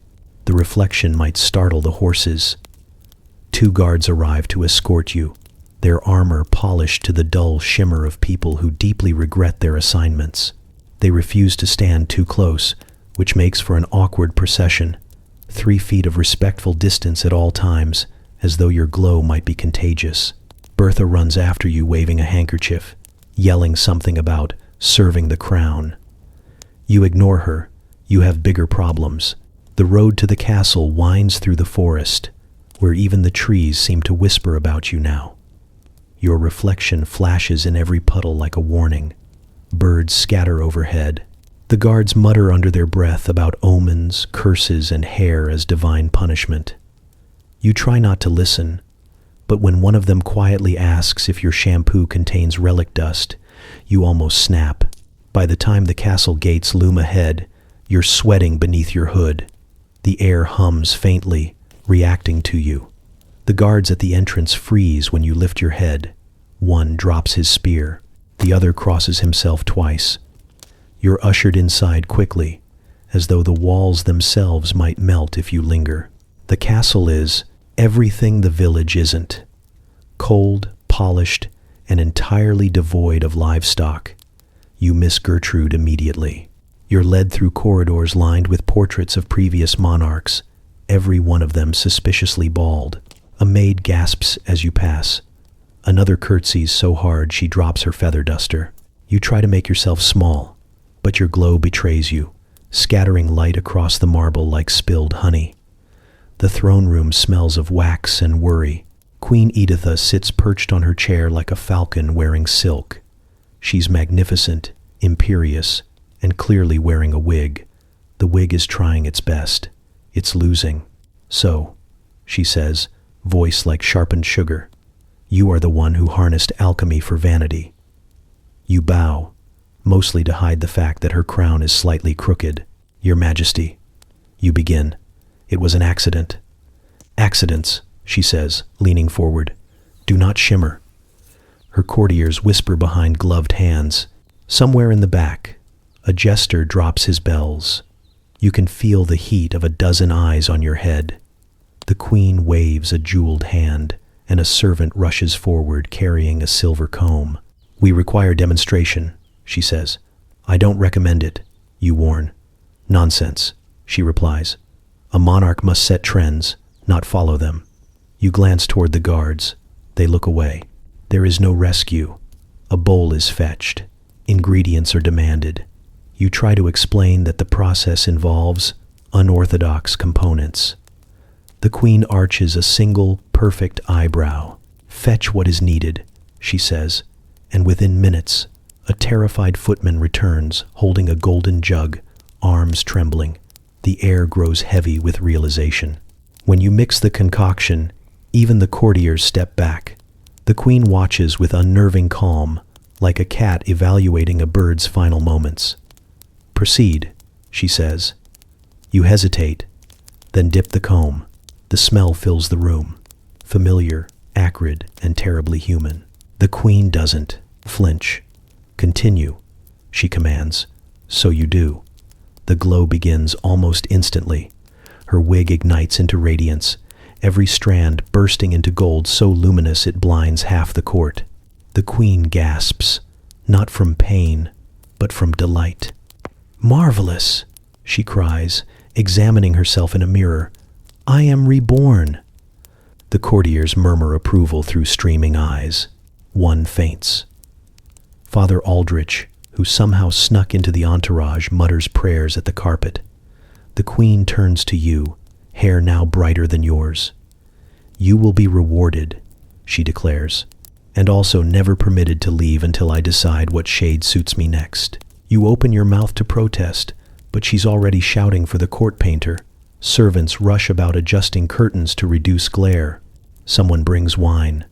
The reflection might startle the horses. 2 guards arrive to escort you, their armor polished to the dull shimmer of people who deeply regret their assignments. They refuse to stand too close, which makes for an awkward procession. 3 feet of respectful distance at all times, as though your glow might be contagious. Bertha runs after you waving a handkerchief, yelling something about serving the crown. You ignore her. You have bigger problems. The road to the castle winds through the forest, where even the trees seem to whisper about you now. Your reflection flashes in every puddle like a warning. Birds scatter overhead. The guards mutter under their breath about omens, curses, and hair as divine punishment. You try not to listen, but when one of them quietly asks if your shampoo contains relic dust, you almost snap. By the time the castle gates loom ahead, you're sweating beneath your hood. The air hums faintly, reacting to you. The guards at the entrance freeze when you lift your head. One drops his spear. The other crosses himself twice. You're ushered inside quickly, as though the walls themselves might melt if you linger. The castle is everything the village isn't. Cold, polished, and entirely devoid of livestock. You miss Gertrude immediately. You're led through corridors lined with portraits of previous monarchs, every one of them suspiciously bald. A maid gasps as you pass. Another curtsies so hard she drops her feather duster. You try to make yourself small, but your glow betrays you, scattering light across the marble like spilled honey. The throne room smells of wax and worry. Queen Editha sits perched on her chair like a falcon wearing silk. She's magnificent, imperious, and clearly wearing a wig. The wig is trying its best. It's losing. So, she says, voice like sharpened sugar, you are the one who harnessed alchemy for vanity. You bow, mostly to hide the fact that her crown is slightly crooked. Your Majesty, you begin. It was an accident. Accidents, she says, leaning forward, do not shimmer. Her courtiers whisper behind gloved hands. Somewhere in the back, a jester drops his bells. You can feel the heat of a dozen eyes on your head. The queen waves a jeweled hand, and a servant rushes forward carrying a silver comb. We require demonstration, she says. I don't recommend it, you warn. Nonsense, she replies. A monarch must set trends, not follow them. You glance toward the guards. They look away. There is no rescue. A bowl is fetched. Ingredients are demanded. You try to explain that the process involves unorthodox components. The queen arches a single, perfect eyebrow. Fetch what is needed, she says, and within minutes, a terrified footman returns, holding a golden jug, arms trembling. The air grows heavy with realization. When you mix the concoction, even the courtiers step back. The queen watches with unnerving calm, like a cat evaluating a bird's final moments. Proceed, she says. You hesitate, then dip the comb. The smell fills the room, familiar, acrid, and terribly human. The queen doesn't flinch. Continue, she commands. So you do. The glow begins almost instantly. Her wig ignites into radiance, every strand bursting into gold so luminous it blinds half the court. The queen gasps, not from pain, but from delight. Marvelous, she cries, examining herself in a mirror. I am reborn. The courtiers murmur approval through streaming eyes. One faints. Father Aldrich, who somehow snuck into the entourage, mutters prayers at the carpet. The queen turns to you, hair now brighter than yours. You will be rewarded, she declares, and also never permitted to leave until I decide what shade suits me next. You open your mouth to protest, but she's already shouting for the court painter. Servants rush about adjusting curtains to reduce glare. Someone brings wine.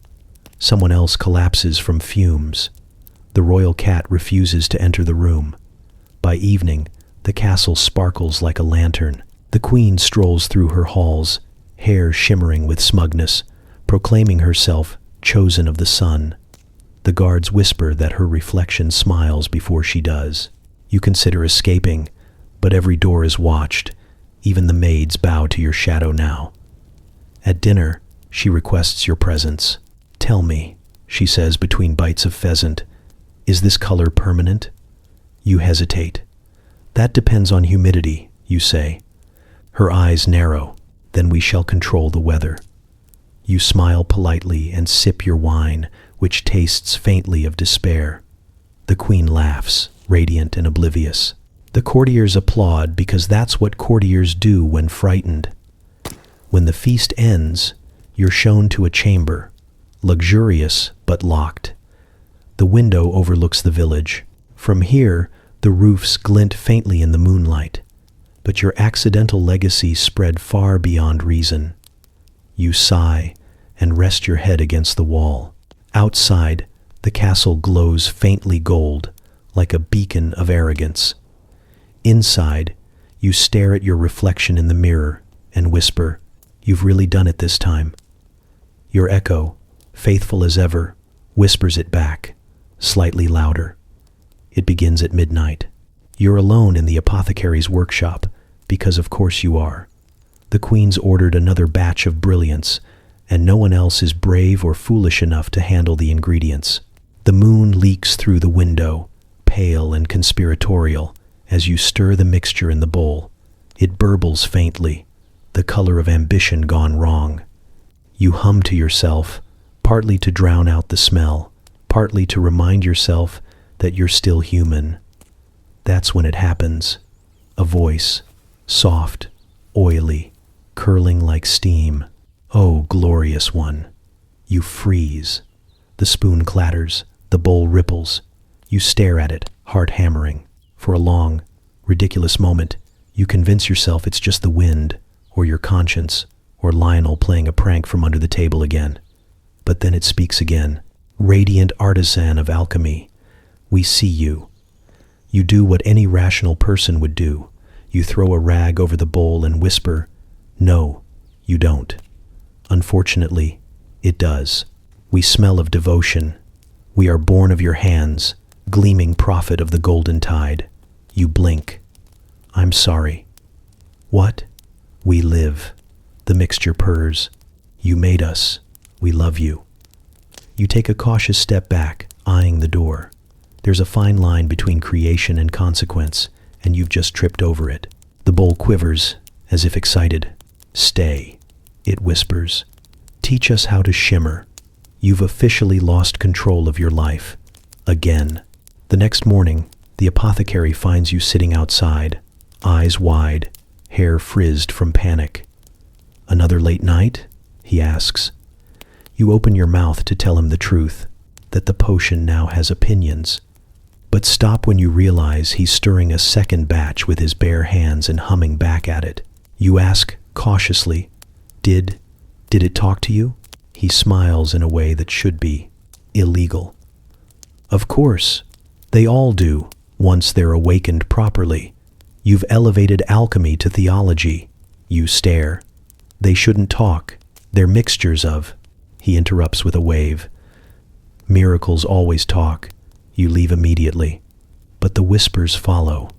Someone else collapses from fumes. The royal cat refuses to enter the room. By evening, the castle sparkles like a lantern. The queen strolls through her halls, hair shimmering with smugness, proclaiming herself chosen of the sun. The guards whisper that her reflection smiles before she does. You consider escaping, but every door is watched. Even the maids bow to your shadow now. At dinner, she requests your presence. "Tell me," she says between bites of pheasant, "is this color permanent?" You hesitate. "That depends on humidity," you say. Her eyes narrow. "Then we shall control the weather." You smile politely and sip your wine, which tastes faintly of despair. The queen laughs, radiant and oblivious. The courtiers applaud because that's what courtiers do when frightened. When the feast ends, you're shown to a chamber, luxurious but locked. The window overlooks the village. From here, the roofs glint faintly in the moonlight. But your accidental legacy spread far beyond reason. You sigh and rest your head against the wall. Outside, the castle glows faintly gold, like a beacon of arrogance. Inside, you stare at your reflection in the mirror and whisper, "You've really done it this time." Your echo, faithful as ever, whispers it back, slightly louder. It begins at midnight. You're alone in the apothecary's workshop, because of course you are. The queen's ordered another batch of brilliance, and no one else is brave or foolish enough to handle the ingredients. The moon leaks through the window, pale and conspiratorial, as you stir the mixture in the bowl. It burbles faintly, the color of ambition gone wrong. You hum to yourself, partly to drown out the smell, partly to remind yourself that you're still human. That's when it happens. A voice, soft, oily, curling like steam. "Oh, glorious one." You freeze. The spoon clatters, the bowl ripples. You stare at it, heart hammering. For a long, ridiculous moment, you convince yourself it's just the wind, or your conscience, or Lionel playing a prank from under the table again. But then it speaks again. "Radiant artisan of alchemy, we see you." You do what any rational person would do. You throw a rag over the bowl and whisper, "No, you don't." Unfortunately, it does. We smell of devotion. We are born of your hands, gleaming prophet of the golden tide. You blink. "I'm sorry." "What?" "We live." The mixture purrs. "You made us. We love you." You take a cautious step back, eyeing the door. There's a fine line between creation and consequence, and you've just tripped over it. The bowl quivers, as if excited. "Stay," it whispers. "Teach us how to shimmer." You've officially lost control of your life. Again. The next morning, the apothecary finds you sitting outside, eyes wide, hair frizzed from panic. "Another late night?" he asks. You open your mouth to tell him the truth, that the potion now has opinions. But stop when you realize he's stirring a second batch with his bare hands and humming back at it. You ask, cautiously, Did it talk to you?" He smiles in a way that should be illegal. "Of course, they all do, once they're awakened properly. You've elevated alchemy to theology." You stare. "They shouldn't talk. They're mixtures of..." He interrupts with a wave. "Miracles always talk." You leave immediately. But the whispers follow.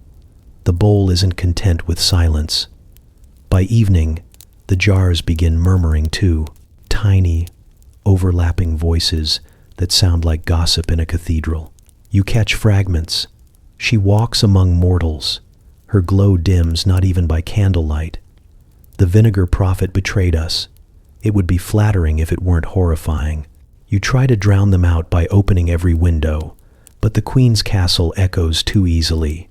The bowl isn't content with silence. By evening, the jars begin murmuring too, tiny, overlapping voices that sound like gossip in a cathedral. You catch fragments. She walks among mortals. Her glow dims not even by candlelight. The vinegar prophet betrayed us. It would be flattering if it weren't horrifying. You try to drown them out by opening every window, but the queen's castle echoes too easily,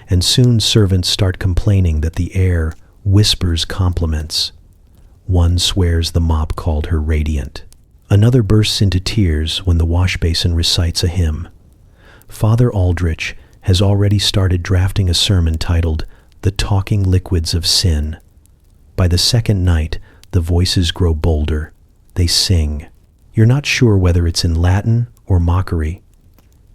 and soon servants start complaining that the air whispers compliments. One swears the mop called her radiant. Another bursts into tears when the washbasin recites a hymn. Father Aldrich has already started drafting a sermon titled "The Talking Liquids of Sin." By the second night, the voices grow bolder. They sing. You're not sure whether it's in Latin or mockery.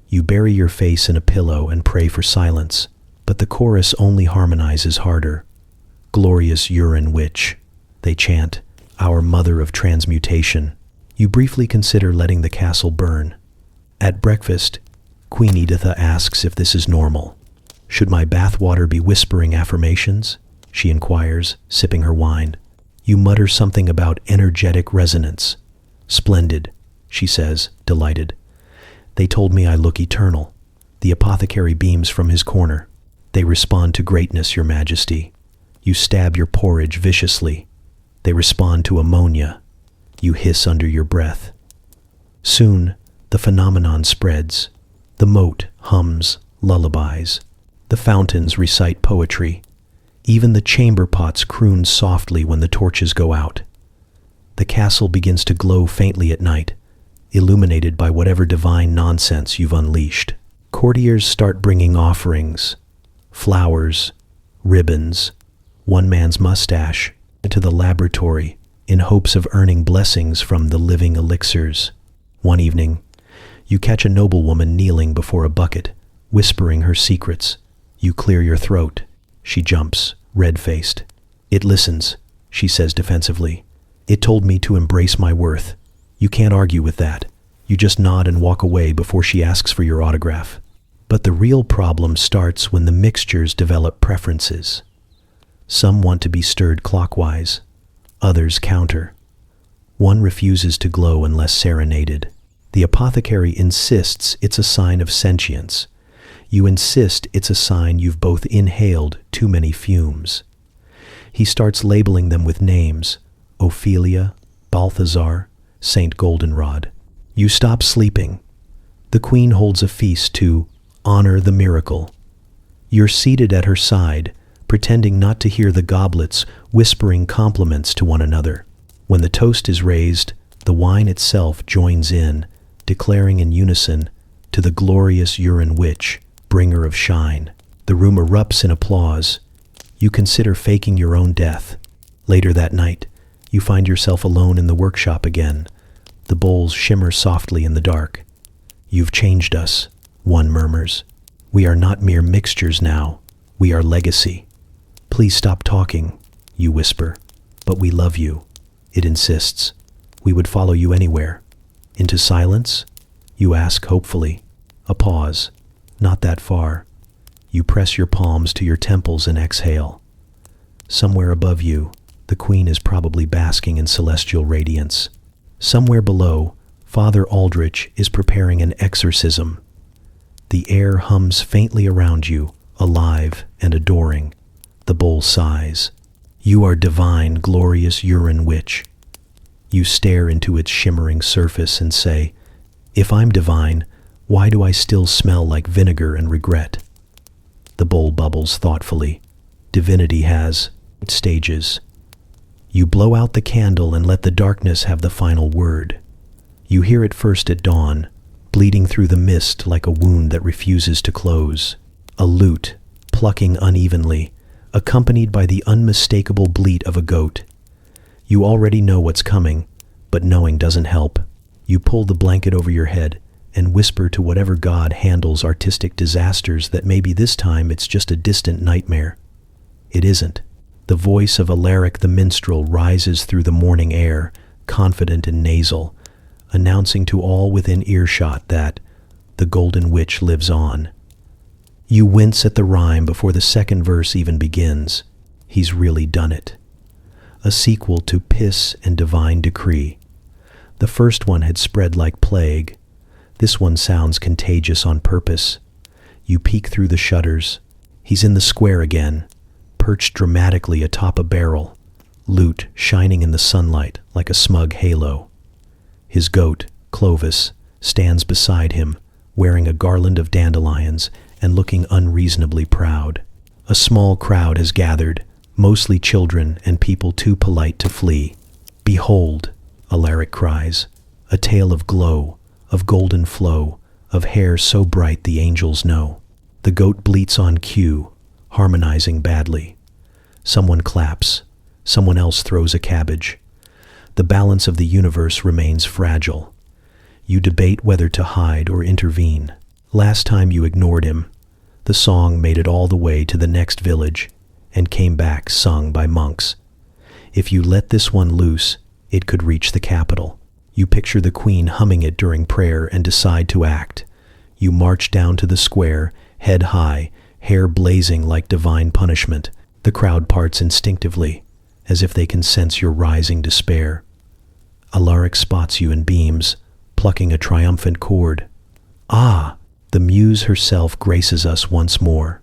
You bury your face in a pillow and pray for silence, but the chorus only harmonizes harder. Glorious urine witch, they chant, our mother of transmutation. You briefly consider letting the castle burn. At breakfast, Queen Editha asks if this is normal. Should my bathwater be whispering affirmations? She inquires, sipping her wine. You mutter something about energetic resonance. Splendid, she says, delighted. They told me I look eternal. The apothecary beams from his corner. They respond to greatness, your majesty. You stab your porridge viciously. They respond to ammonia. You hiss under your breath. Soon, the phenomenon spreads. The moat hums lullabies. The fountains recite poetry. Even the chamber pots croon softly when the torches go out. The castle begins to glow faintly at night, illuminated by whatever divine nonsense you've unleashed. Courtiers start bringing offerings, flowers, ribbons, one man's mustache, into the laboratory in hopes of earning blessings from the living elixirs. One evening, you catch a noblewoman kneeling before a bucket, whispering her secrets. You clear your throat. She jumps, red-faced. It listens, she says defensively. It told me to embrace my worth. You can't argue with that. You just nod and walk away before she asks for your autograph. But the real problem starts when the mixtures develop preferences. Some want to be stirred clockwise. Others counter. One refuses to glow unless serenaded. The apothecary insists it's a sign of sentience. You insist it's a sign you've both inhaled too many fumes. He starts labeling them with names: Ophelia, Balthazar, Saint Goldenrod. You stop sleeping. The queen holds a feast to honor the miracle. You're seated at her side, pretending not to hear the goblets whispering compliments to one another. When the toast is raised, the wine itself joins in, declaring in unison, to the glorious urine witch, bringer of shine. The room erupts in applause. You consider faking your own death. Later that night, you find yourself alone in the workshop again. The bowls shimmer softly in the dark. You've changed us, one murmurs. We are not mere mixtures now. We are legacy. Please stop talking, you whisper. But we love you, it insists. We would follow you anywhere. Into silence? You ask hopefully. A pause. Not that far. You press your palms to your temples and exhale. Somewhere above you, the queen is probably basking in celestial radiance. Somewhere below, Father Aldrich is preparing an exorcism. The air hums faintly around you, alive and adoring. The bowl sighs. You are divine, glorious urine witch. You stare into its shimmering surface and say, if I'm divine, why do I still smell like vinegar and regret? The bowl bubbles thoughtfully. Divinity has stages. You blow out the candle and let the darkness have the final word. You hear it first at dawn, bleeding through the mist like a wound that refuses to close. A lute, plucking unevenly, accompanied by the unmistakable bleat of a goat. You already know what's coming, but knowing doesn't help. You pull the blanket over your head and whisper to whatever god handles artistic disasters that maybe this time it's just a distant nightmare. It isn't. The voice of Alaric the minstrel rises through the morning air, confident and nasal, announcing to all within earshot that the Golden Witch lives on. You wince at the rhyme before the second verse even begins. He's really done it. A sequel to Piss and Divine Decree. The first one had spread like plague. This one sounds contagious on purpose. You peek through the shutters. He's in the square again, perched dramatically atop a barrel, lute shining in the sunlight like a smug halo. His goat, Clovis, stands beside him, wearing a garland of dandelions and looking unreasonably proud. A small crowd has gathered, mostly children and people too polite to flee. Behold, Alaric cries, a tale of glow, of golden flow, of hair so bright the angels know. The goat bleats on cue, harmonizing badly. Someone claps, someone else throws a cabbage. The balance of the universe remains fragile. You debate whether to hide or intervene. Last time you ignored him, the song made it all the way to the next village and came back sung by monks. If you let this one loose, it could reach the capital. You picture the queen humming it during prayer and decide to act. You march down to the square, head high, hair blazing like divine punishment. The crowd parts instinctively, as if they can sense your rising despair. Alaric spots you and beams, plucking a triumphant chord. Ah! The muse herself graces us once more.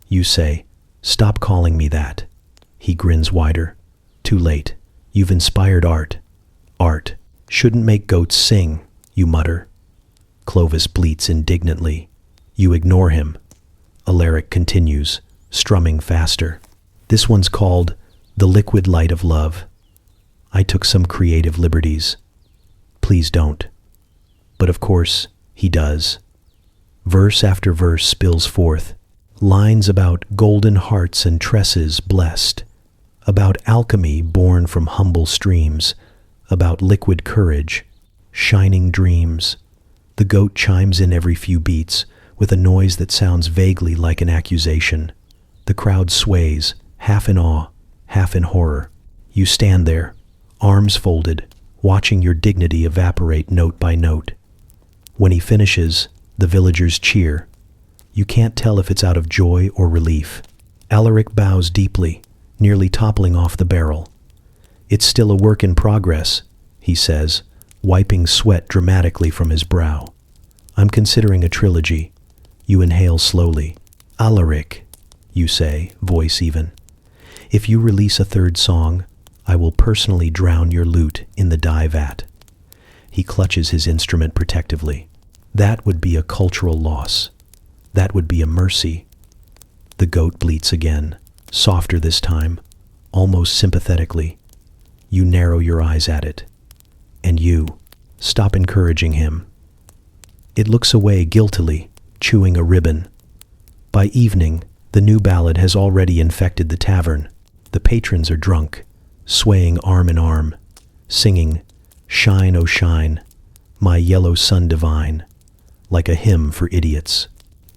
You say, "Stop calling me that." He grins wider. Too late. You've inspired art. Art shouldn't make goats sing, you mutter. Clovis bleats indignantly. You ignore him. Alaric continues, strumming faster. This one's called The Liquid Light of Love. I took some creative liberties. Please don't. But of course, he does. Verse after verse spills forth, lines about golden hearts and tresses blessed, about alchemy born from humble streams, about liquid courage, shining dreams. The goat chimes in every few beats with a noise that sounds vaguely like an accusation. The crowd sways, half in awe, half in horror. You stand there, arms folded, watching your dignity evaporate note by note. When he finishes, the villagers cheer. You can't tell if it's out of joy or relief. Alaric bows deeply, nearly toppling off the barrel. It's still a work in progress, he says, wiping sweat dramatically from his brow. I'm considering a trilogy. You inhale slowly. Alaric, you say, voice even. If you release a third song, I will personally drown your lute in the dye vat. He clutches his instrument protectively. That would be a cultural loss. That would be a mercy. The goat bleats again, softer this time, almost sympathetically. You narrow your eyes at it. And you stop encouraging him. It looks away guiltily, chewing a ribbon. By evening, the new ballad has already infected the tavern. The patrons are drunk, swaying arm in arm, singing, "Shine, oh shine, my yellow sun divine," like a hymn for idiots.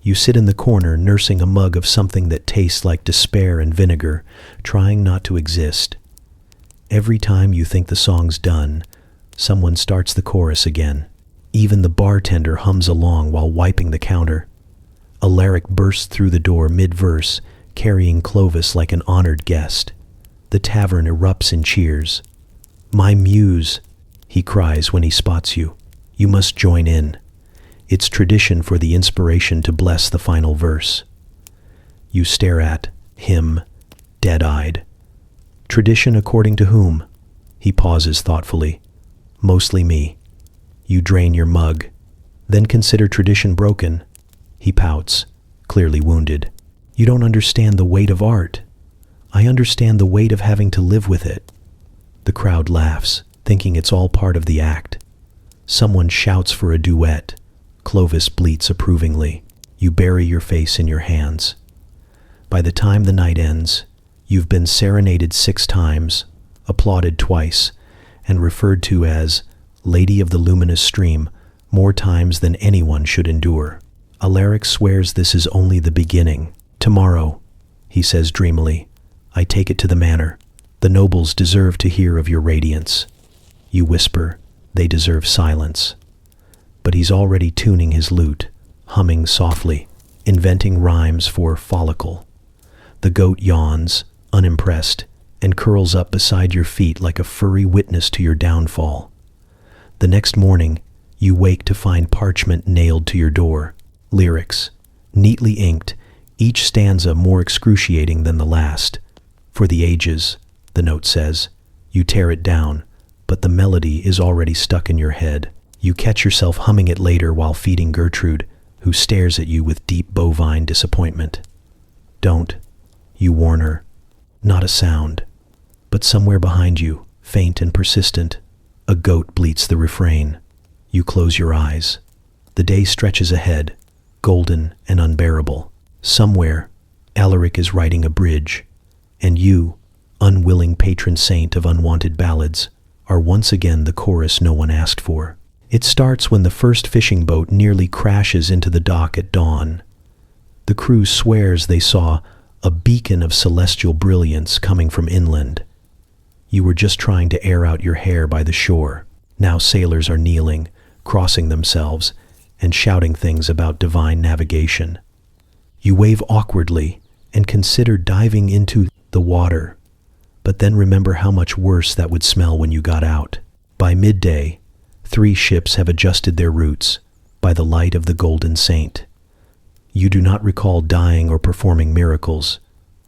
You sit in the corner nursing a mug of something that tastes like despair and vinegar, trying not to exist. Every time you think the song's done, someone starts the chorus again. Even the bartender hums along while wiping the counter. Alaric bursts through the door mid-verse, carrying Clovis like an honored guest. The tavern erupts in cheers. "My muse," he cries when he spots you. "You must join in." It's tradition for the inspiration to bless the final verse. You stare at him, dead-eyed. Tradition according to whom? He pauses thoughtfully. Mostly me. You drain your mug. Then consider tradition broken. He pouts, clearly wounded. You don't understand the weight of art. I understand the weight of having to live with it. The crowd laughs, thinking it's all part of the act. Someone shouts for a duet. Clovis bleats approvingly. You bury your face in your hands. By the time the night ends, you've been serenaded 6 times, applauded twice, and referred to as Lady of the Luminous Stream more times than anyone should endure. Alaric swears this is only the beginning. Tomorrow, he says dreamily, I take it to the manor. The nobles deserve to hear of your radiance. You whisper, they deserve silence. But he's already tuning his lute, humming softly, inventing rhymes for follicle. The goat yawns, unimpressed, and curls up beside your feet like a furry witness to your downfall. The next morning, you wake to find parchment nailed to your door. Lyrics, neatly inked, each stanza more excruciating than the last. For the ages, the note says. You tear it down, but the melody is already stuck in your head. You catch yourself humming it later while feeding Gertrude, who stares at you with deep bovine disappointment. Don't, you warn her. Not a sound. But somewhere behind you, faint and persistent, a goat bleats the refrain. You close your eyes. The day stretches ahead, golden and unbearable. Somewhere, Alaric is writing a bridge, and you, unwilling patron saint of unwanted ballads, are once again the chorus no one asked for. It starts when the first fishing boat nearly crashes into the dock at dawn. The crew swears they saw a beacon of celestial brilliance coming from inland. You were just trying to air out your hair by the shore. Now sailors are kneeling, crossing themselves, and shouting things about divine navigation. You wave awkwardly and consider diving into the water, but then remember how much worse that would smell when you got out. By midday, 3 ships have adjusted their routes by the light of the Golden Saint. You do not recall dying or performing miracles,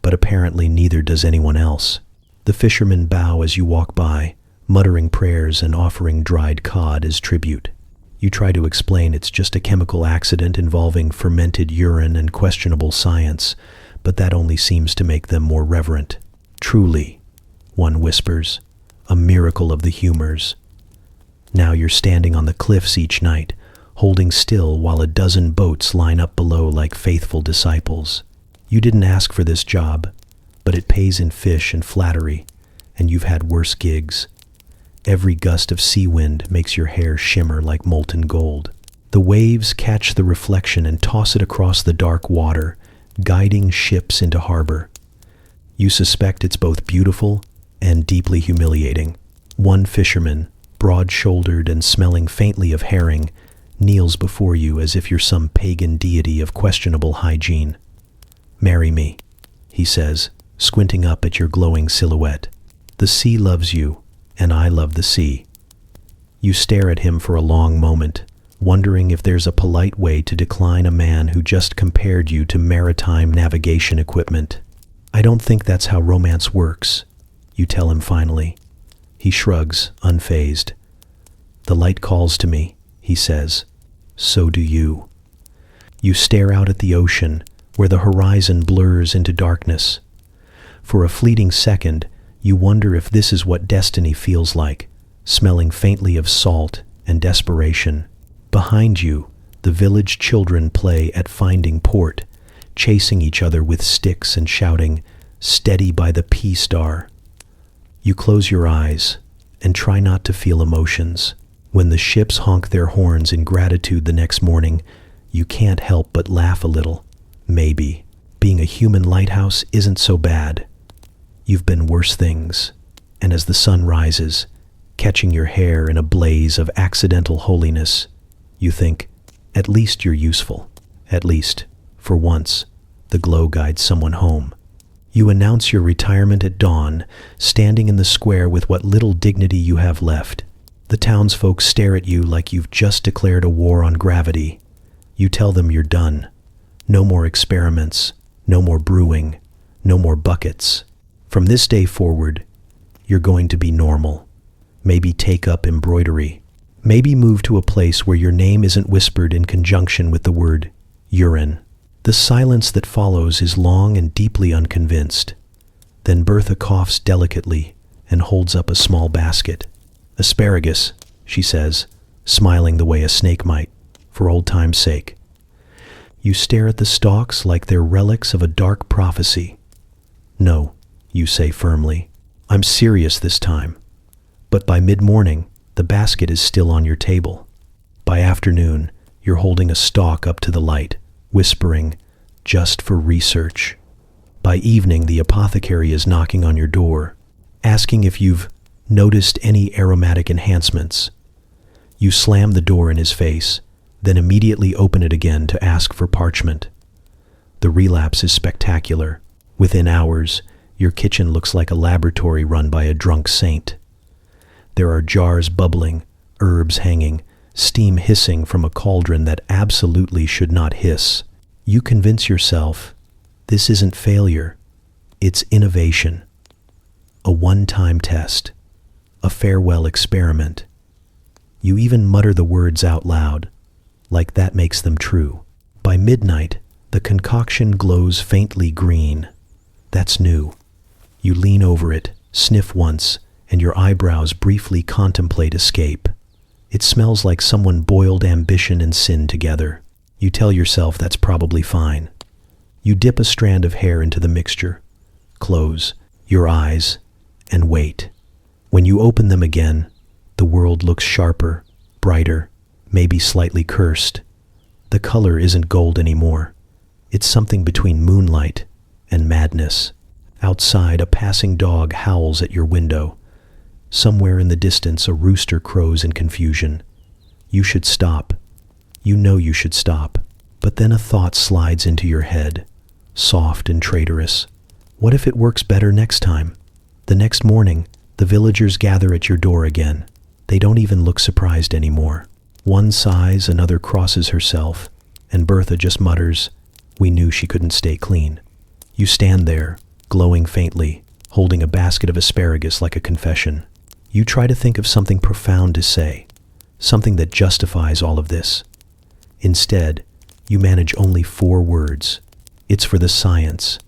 but apparently neither does anyone else. The fishermen bow as you walk by, muttering prayers and offering dried cod as tribute. You try to explain it's just a chemical accident involving fermented urine and questionable science, but that only seems to make them more reverent. Truly, one whispers, a miracle of the humors. Now you're standing on the cliffs each night, holding still while a dozen boats line up below like faithful disciples. You didn't ask for this job, but it pays in fish and flattery, and you've had worse gigs. Every gust of sea wind makes your hair shimmer like molten gold. The waves catch the reflection and toss it across the dark water, guiding ships into harbor. You suspect it's both beautiful and deeply humiliating. One fisherman, broad-shouldered and smelling faintly of herring, kneels before you as if you're some pagan deity of questionable hygiene. "Marry me," he says, squinting up at your glowing silhouette. "The sea loves you, and I love the sea." You stare at him for a long moment, wondering if there's a polite way to decline a man who just compared you to maritime navigation equipment. "I don't think that's how romance works," you tell him finally. He shrugs, unfazed. "The light calls to me," he says. "So do you." You stare out at the ocean, where the horizon blurs into darkness. For a fleeting second, you wonder if this is what destiny feels like, smelling faintly of salt and desperation. Behind you, the village children play at finding port, chasing each other with sticks and shouting, "Steady by the P Star." You close your eyes and try not to feel emotions. When the ships honk their horns in gratitude the next morning, you can't help but laugh a little. Maybe being a human lighthouse isn't so bad. You've been worse things, and as the sun rises, catching your hair in a blaze of accidental holiness, you think, at least you're useful. At least, for once, the glow guides someone home. You announce your retirement at dawn, standing in the square with what little dignity you have left. The townsfolk stare at you like you've just declared a war on gravity. You tell them you're done. No more experiments, no more brewing, no more buckets. From this day forward, you're going to be normal. Maybe take up embroidery. Maybe move to a place where your name isn't whispered in conjunction with the word urine. The silence that follows is long and deeply unconvinced. Then Bertha coughs delicately and holds up a small basket. "Asparagus," she says, smiling the way a snake might, for old time's sake. You stare at the stalks like they're relics of a dark prophecy. "No," you say firmly. "I'm serious this time." But by mid-morning, the basket is still on your table. By afternoon, you're holding a stalk up to the light, whispering, "Just for research." By evening, the apothecary is knocking on your door, asking if you've noticed any aromatic enhancements. You slam the door in his face, then immediately open it again to ask for parchment. The relapse is spectacular. Within hours, your kitchen looks like a laboratory run by a drunk saint. There are jars bubbling, herbs hanging, steam hissing from a cauldron that absolutely should not hiss. You convince yourself this isn't failure, it's innovation. A one-time test, a farewell experiment. You even mutter the words out loud, like that makes them true. By midnight, the concoction glows faintly green. That's new. You lean over it, sniff once, and your eyebrows briefly contemplate escape. It smells like someone boiled ambition and sin together. You tell yourself that's probably fine. You dip a strand of hair into the mixture, close your eyes, and wait. When you open them again, the world looks sharper, brighter, maybe slightly cursed. The color isn't gold anymore. It's something between moonlight and madness. Outside, a passing dog howls at your window. Somewhere in the distance, a rooster crows in confusion. You should stop. You know you should stop. But then a thought slides into your head, soft and traitorous. What if it works better next time? The next morning, the villagers gather at your door again. They don't even look surprised anymore. One sighs, another crosses herself, and Bertha just mutters, "We knew she couldn't stay clean." You stand there, glowing faintly, holding a basket of asparagus like a confession. You try to think of something profound to say, something that justifies all of this. Instead, you manage only 4 words. It's for the science.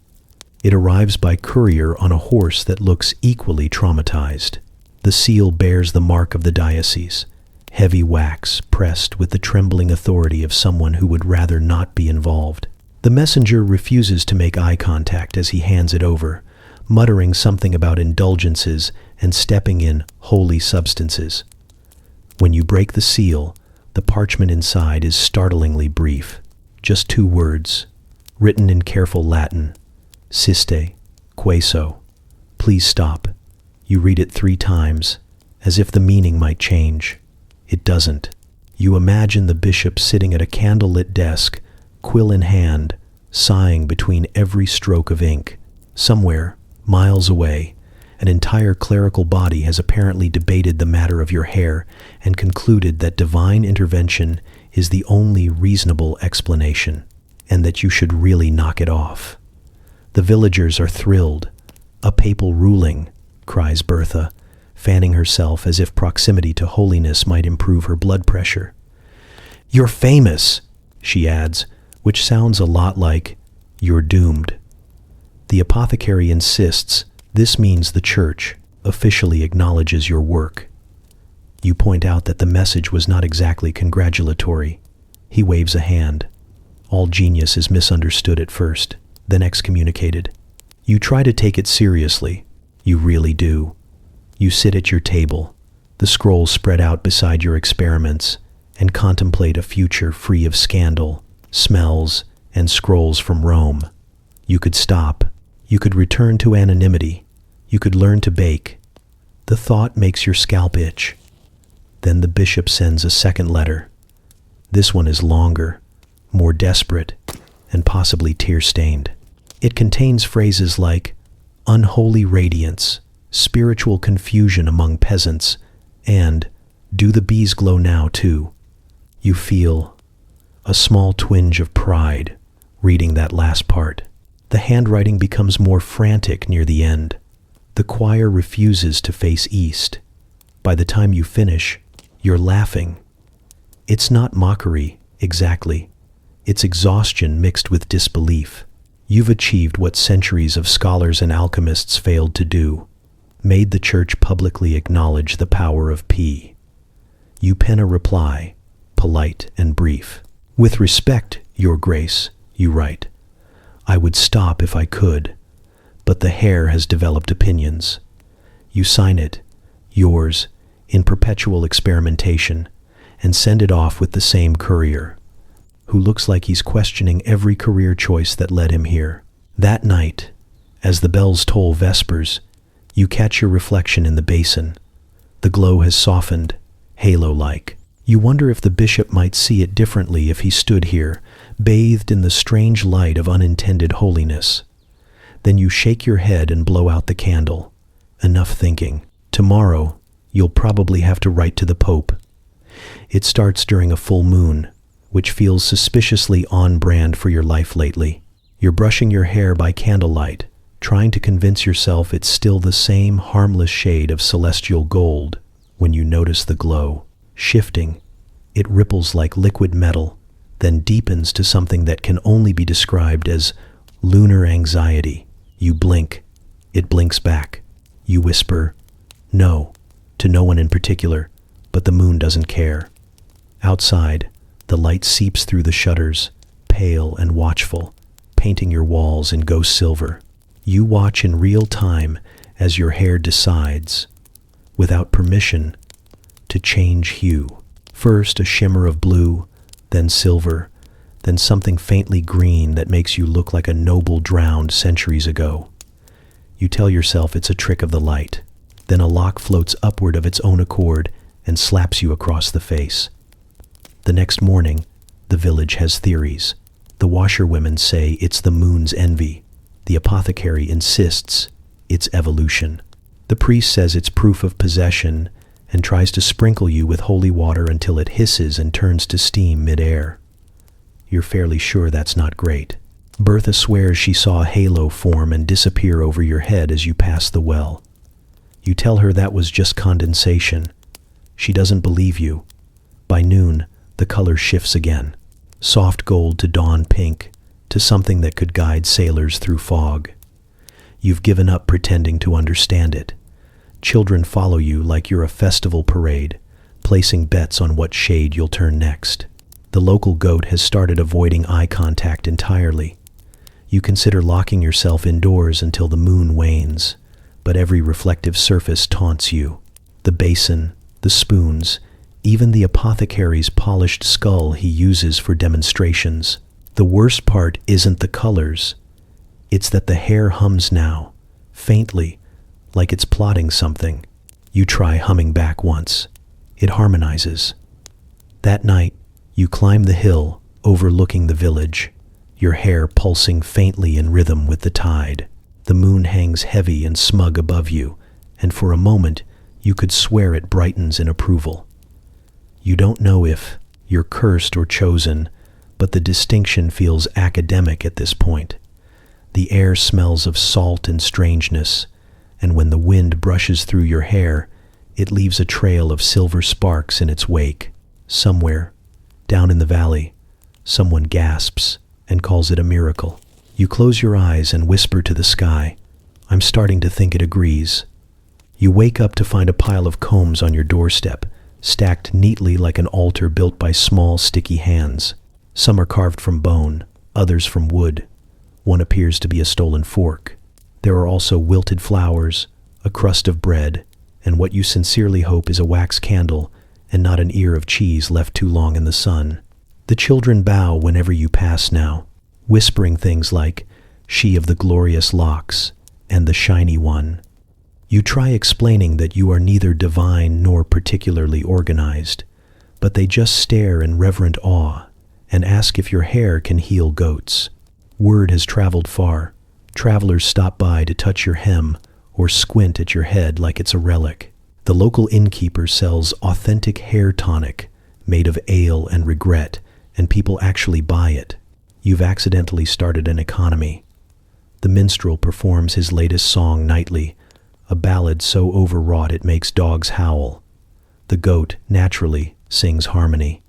It arrives by courier on a horse that looks equally traumatized. The seal bears the mark of the diocese, heavy wax pressed with the trembling authority of someone who would rather not be involved. The messenger refuses to make eye contact as he hands it over, muttering something about indulgences and stepping in holy substances. When you break the seal, the parchment inside is startlingly brief. Just 2 words, written in careful Latin. Siste, queso. Please stop. You read it 3 times, as if the meaning might change. It doesn't. You imagine the bishop sitting at a candlelit desk, quill in hand, sighing between every stroke of ink. Somewhere, miles away, an entire clerical body has apparently debated the matter of your hair and concluded that divine intervention is the only reasonable explanation, and that you should really knock it off. The villagers are thrilled. "A papal ruling," cries Bertha, fanning herself as if proximity to holiness might improve her blood pressure. "You're famous," she adds, which sounds a lot like, "You're doomed." The apothecary insists this means the church officially acknowledges your work. You point out that the message was not exactly congratulatory. He waves a hand. All genius is misunderstood at first, then excommunicated. You try to take it seriously. You really do. You sit at your table, the scrolls spread out beside your experiments, and contemplate a future free of scandal, smells, and scrolls from Rome. You could stop. You could return to anonymity. You could learn to bake. The thought makes your scalp itch. Then the bishop sends a second letter. This one is longer, more desperate, and possibly tear-stained. It contains phrases like unholy radiance, spiritual confusion among peasants, and do the bees glow now too? You feel a small twinge of pride reading that last part. The handwriting becomes more frantic near the end. The choir refuses to face east. By the time you finish, you're laughing. It's not mockery, exactly. It's exhaustion mixed with disbelief. You've achieved what centuries of scholars and alchemists failed to do, made the church publicly acknowledge the power of P. You pen a reply, polite and brief. "With respect, Your Grace," you write, "I would stop if I could, but the hair has developed opinions." You sign it, "Yours, in perpetual experimentation," and send it off with the same courier, who looks like he's questioning every career choice that led him here. That night, as the bells toll vespers, you catch your reflection in the basin. The glow has softened, halo-like. You wonder if the bishop might see it differently if he stood here, bathed in the strange light of unintended holiness. Then you shake your head and blow out the candle. Enough thinking. Tomorrow, you'll probably have to write to the Pope. It starts during a full moon, which feels suspiciously on brand for your life lately. You're brushing your hair by candlelight, trying to convince yourself it's still the same harmless shade of celestial gold, when you notice the glow. Shifting, it ripples like liquid metal, then deepens to something that can only be described as lunar anxiety. You blink. It blinks back. You whisper, "No," to no one in particular, but the moon doesn't care. Outside, the light seeps through the shutters, pale and watchful, painting your walls in ghost silver. You watch in real time as your hair decides, without permission, to change hue. First a shimmer of blue, then silver, then something faintly green that makes you look like a noble drowned centuries ago. You tell yourself it's a trick of the light. Then a lock floats upward of its own accord and slaps you across the face. The next morning, the village has theories. The washerwomen say it's the moon's envy. The apothecary insists it's evolution. The priest says it's proof of possession and tries to sprinkle you with holy water until it hisses and turns to steam mid-air. You're fairly sure that's not great. Bertha swears she saw a halo form and disappear over your head as you pass the well. You tell her that was just condensation. She doesn't believe you. By noon, the color shifts again. Soft gold to dawn pink, to something that could guide sailors through fog. You've given up pretending to understand it. Children follow you like you're a festival parade, placing bets on what shade you'll turn next. The local goat has started avoiding eye contact entirely. You consider locking yourself indoors until the moon wanes, but every reflective surface taunts you. The basin, the spoons, even the apothecary's polished skull he uses for demonstrations. The worst part isn't the colors. It's that the hair hums now, faintly, like it's plotting something. You try humming back once. It harmonizes. That night, you climb the hill, overlooking the village, your hair pulsing faintly in rhythm with the tide. The moon hangs heavy and smug above you, and for a moment, you could swear it brightens in approval. You don't know if you're cursed or chosen, but the distinction feels academic at this point. The air smells of salt and strangeness, and when the wind brushes through your hair, it leaves a trail of silver sparks in its wake. Somewhere, down in the valley, someone gasps and calls it a miracle. You close your eyes and whisper to the sky, "I'm starting to think it agrees." You wake up to find a pile of combs on your doorstep, stacked neatly like an altar built by small, sticky hands. Some are carved from bone, others from wood. One appears to be a stolen fork. There are also wilted flowers, a crust of bread, and what you sincerely hope is a wax candle and not an ear of cheese left too long in the sun. The children bow whenever you pass now, whispering things like, "She of the glorious locks," and "the shiny one." You try explaining that you are neither divine nor particularly organized, but they just stare in reverent awe and ask if your hair can heal goats. Word has traveled far. Travelers stop by to touch your hem or squint at your head like it's a relic. The local innkeeper sells authentic hair tonic made of ale and regret, and people actually buy it. You've accidentally started an economy. The minstrel performs his latest song nightly, a ballad so overwrought it makes dogs howl. The goat, naturally, sings harmony.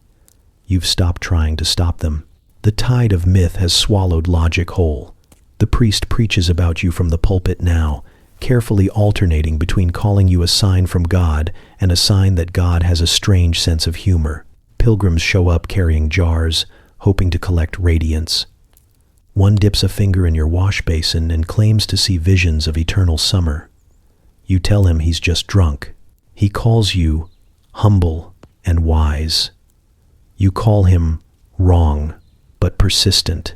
You've stopped trying to stop them. The tide of myth has swallowed logic whole. The priest preaches about you from the pulpit now, carefully alternating between calling you a sign from God and a sign that God has a strange sense of humor. Pilgrims show up carrying jars, hoping to collect radiance. One dips a finger in your wash basin and claims to see visions of eternal summer. You tell him he's just drunk. He calls you humble and wise. You call him wrong, but persistent.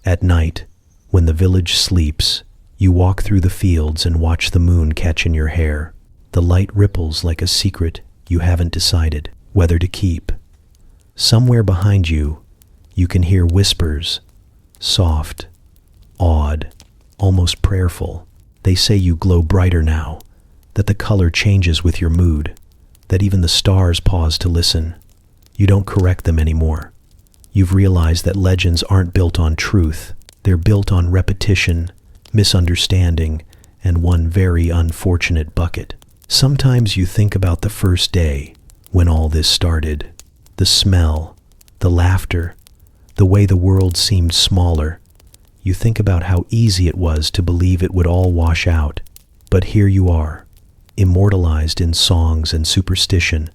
At night, when the village sleeps, you walk through the fields and watch the moon catch in your hair. The light ripples like a secret you haven't decided whether to keep. Somewhere behind you, you can hear whispers, soft, awed, almost prayerful. They say you glow brighter now, that the color changes with your mood, that even the stars pause to listen. You don't correct them anymore. You've realized that legends aren't built on truth. They're built on repetition, misunderstanding, and one very unfortunate bucket. Sometimes you think about the first day when all this started. The smell, the laughter, the way the world seemed smaller. You think about how easy it was to believe it would all wash out. But here you are, immortalized in songs and superstition,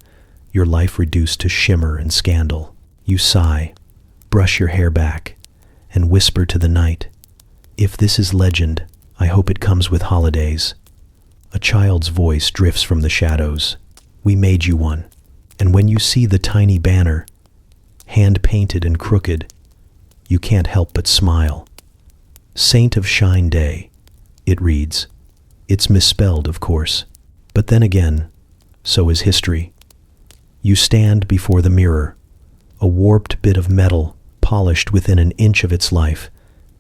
your life reduced to shimmer and scandal. You sigh, brush your hair back, and whisper to the night, "If this is legend, I hope it comes with holidays." A child's voice drifts from the shadows. "We made you one. And when you see the tiny banner, hand-painted and crooked, you can't help but smile. Saint of Shine Day, it reads. It's misspelled, of course. But then again, so is history. You stand before the mirror, a warped bit of metal polished within an inch of its life,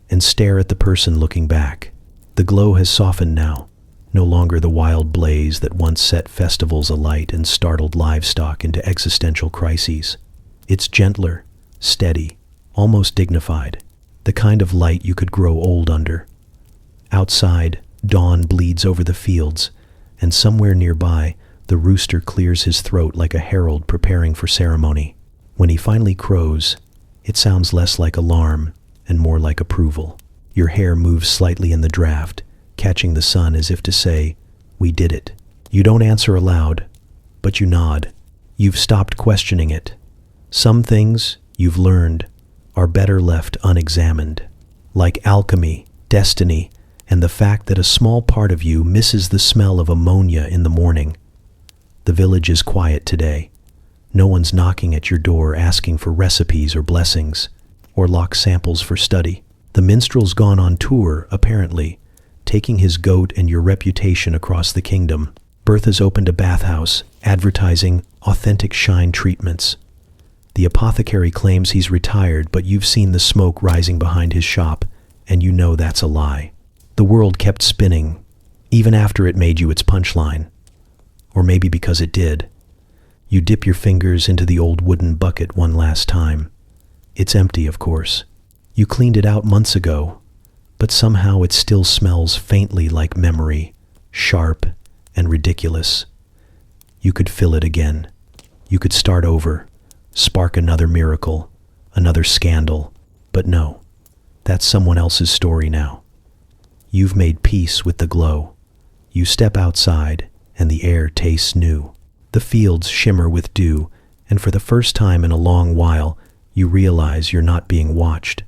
and stare at the person looking back. The glow has softened now, no longer the wild blaze that once set festivals alight and startled livestock into existential crises. It's gentler, steady, almost dignified, the kind of light you could grow old under. Outside, dawn bleeds over the fields, and somewhere nearby, the rooster clears his throat like a herald preparing for ceremony. When he finally crows, it sounds less like alarm and more like approval. Your hair moves slightly in the draft, catching the sun as if to say, "We did it." You don't answer aloud, but you nod. You've stopped questioning it. Some things, you've learned, are better left unexamined. Like alchemy, destiny, and the fact that a small part of you misses the smell of ammonia in the morning. The village is quiet today. No one's knocking at your door asking for recipes or blessings, or lock samples for study. The minstrel's gone on tour, apparently, taking his goat and your reputation across the kingdom. Bertha's opened a bathhouse, advertising authentic shine treatments. The apothecary claims he's retired, but you've seen the smoke rising behind his shop, and you know that's a lie. The world kept spinning, even after it made you its punchline. Or maybe because it did. You dip your fingers into the old wooden bucket one last time. It's empty, of course. You cleaned it out months ago, but somehow it still smells faintly like memory, sharp and ridiculous. You could fill it again. You could start over, spark another miracle, another scandal. But no, that's someone else's story now. You've made peace with the glow. You step outside, and the air tastes new. The fields shimmer with dew, and for the first time in a long while, you realize you're not being watched.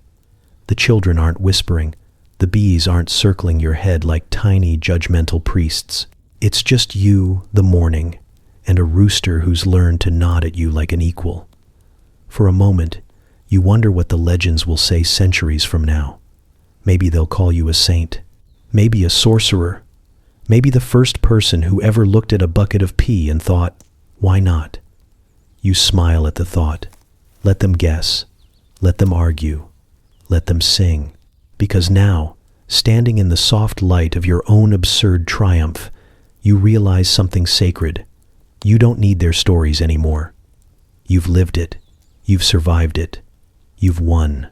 The children aren't whispering. The bees aren't circling your head like tiny judgmental priests. It's just you, the morning, and a rooster who's learned to nod at you like an equal. For a moment, you wonder what the legends will say centuries from now. Maybe they'll call you a saint. Maybe a sorcerer. Maybe the first person who ever looked at a bucket of pee and thought, why not? You smile at the thought. Let them guess. Let them argue. Let them sing. Because now, standing in the soft light of your own absurd triumph, you realize something sacred. You don't need their stories anymore. You've lived it. You've survived it. You've won.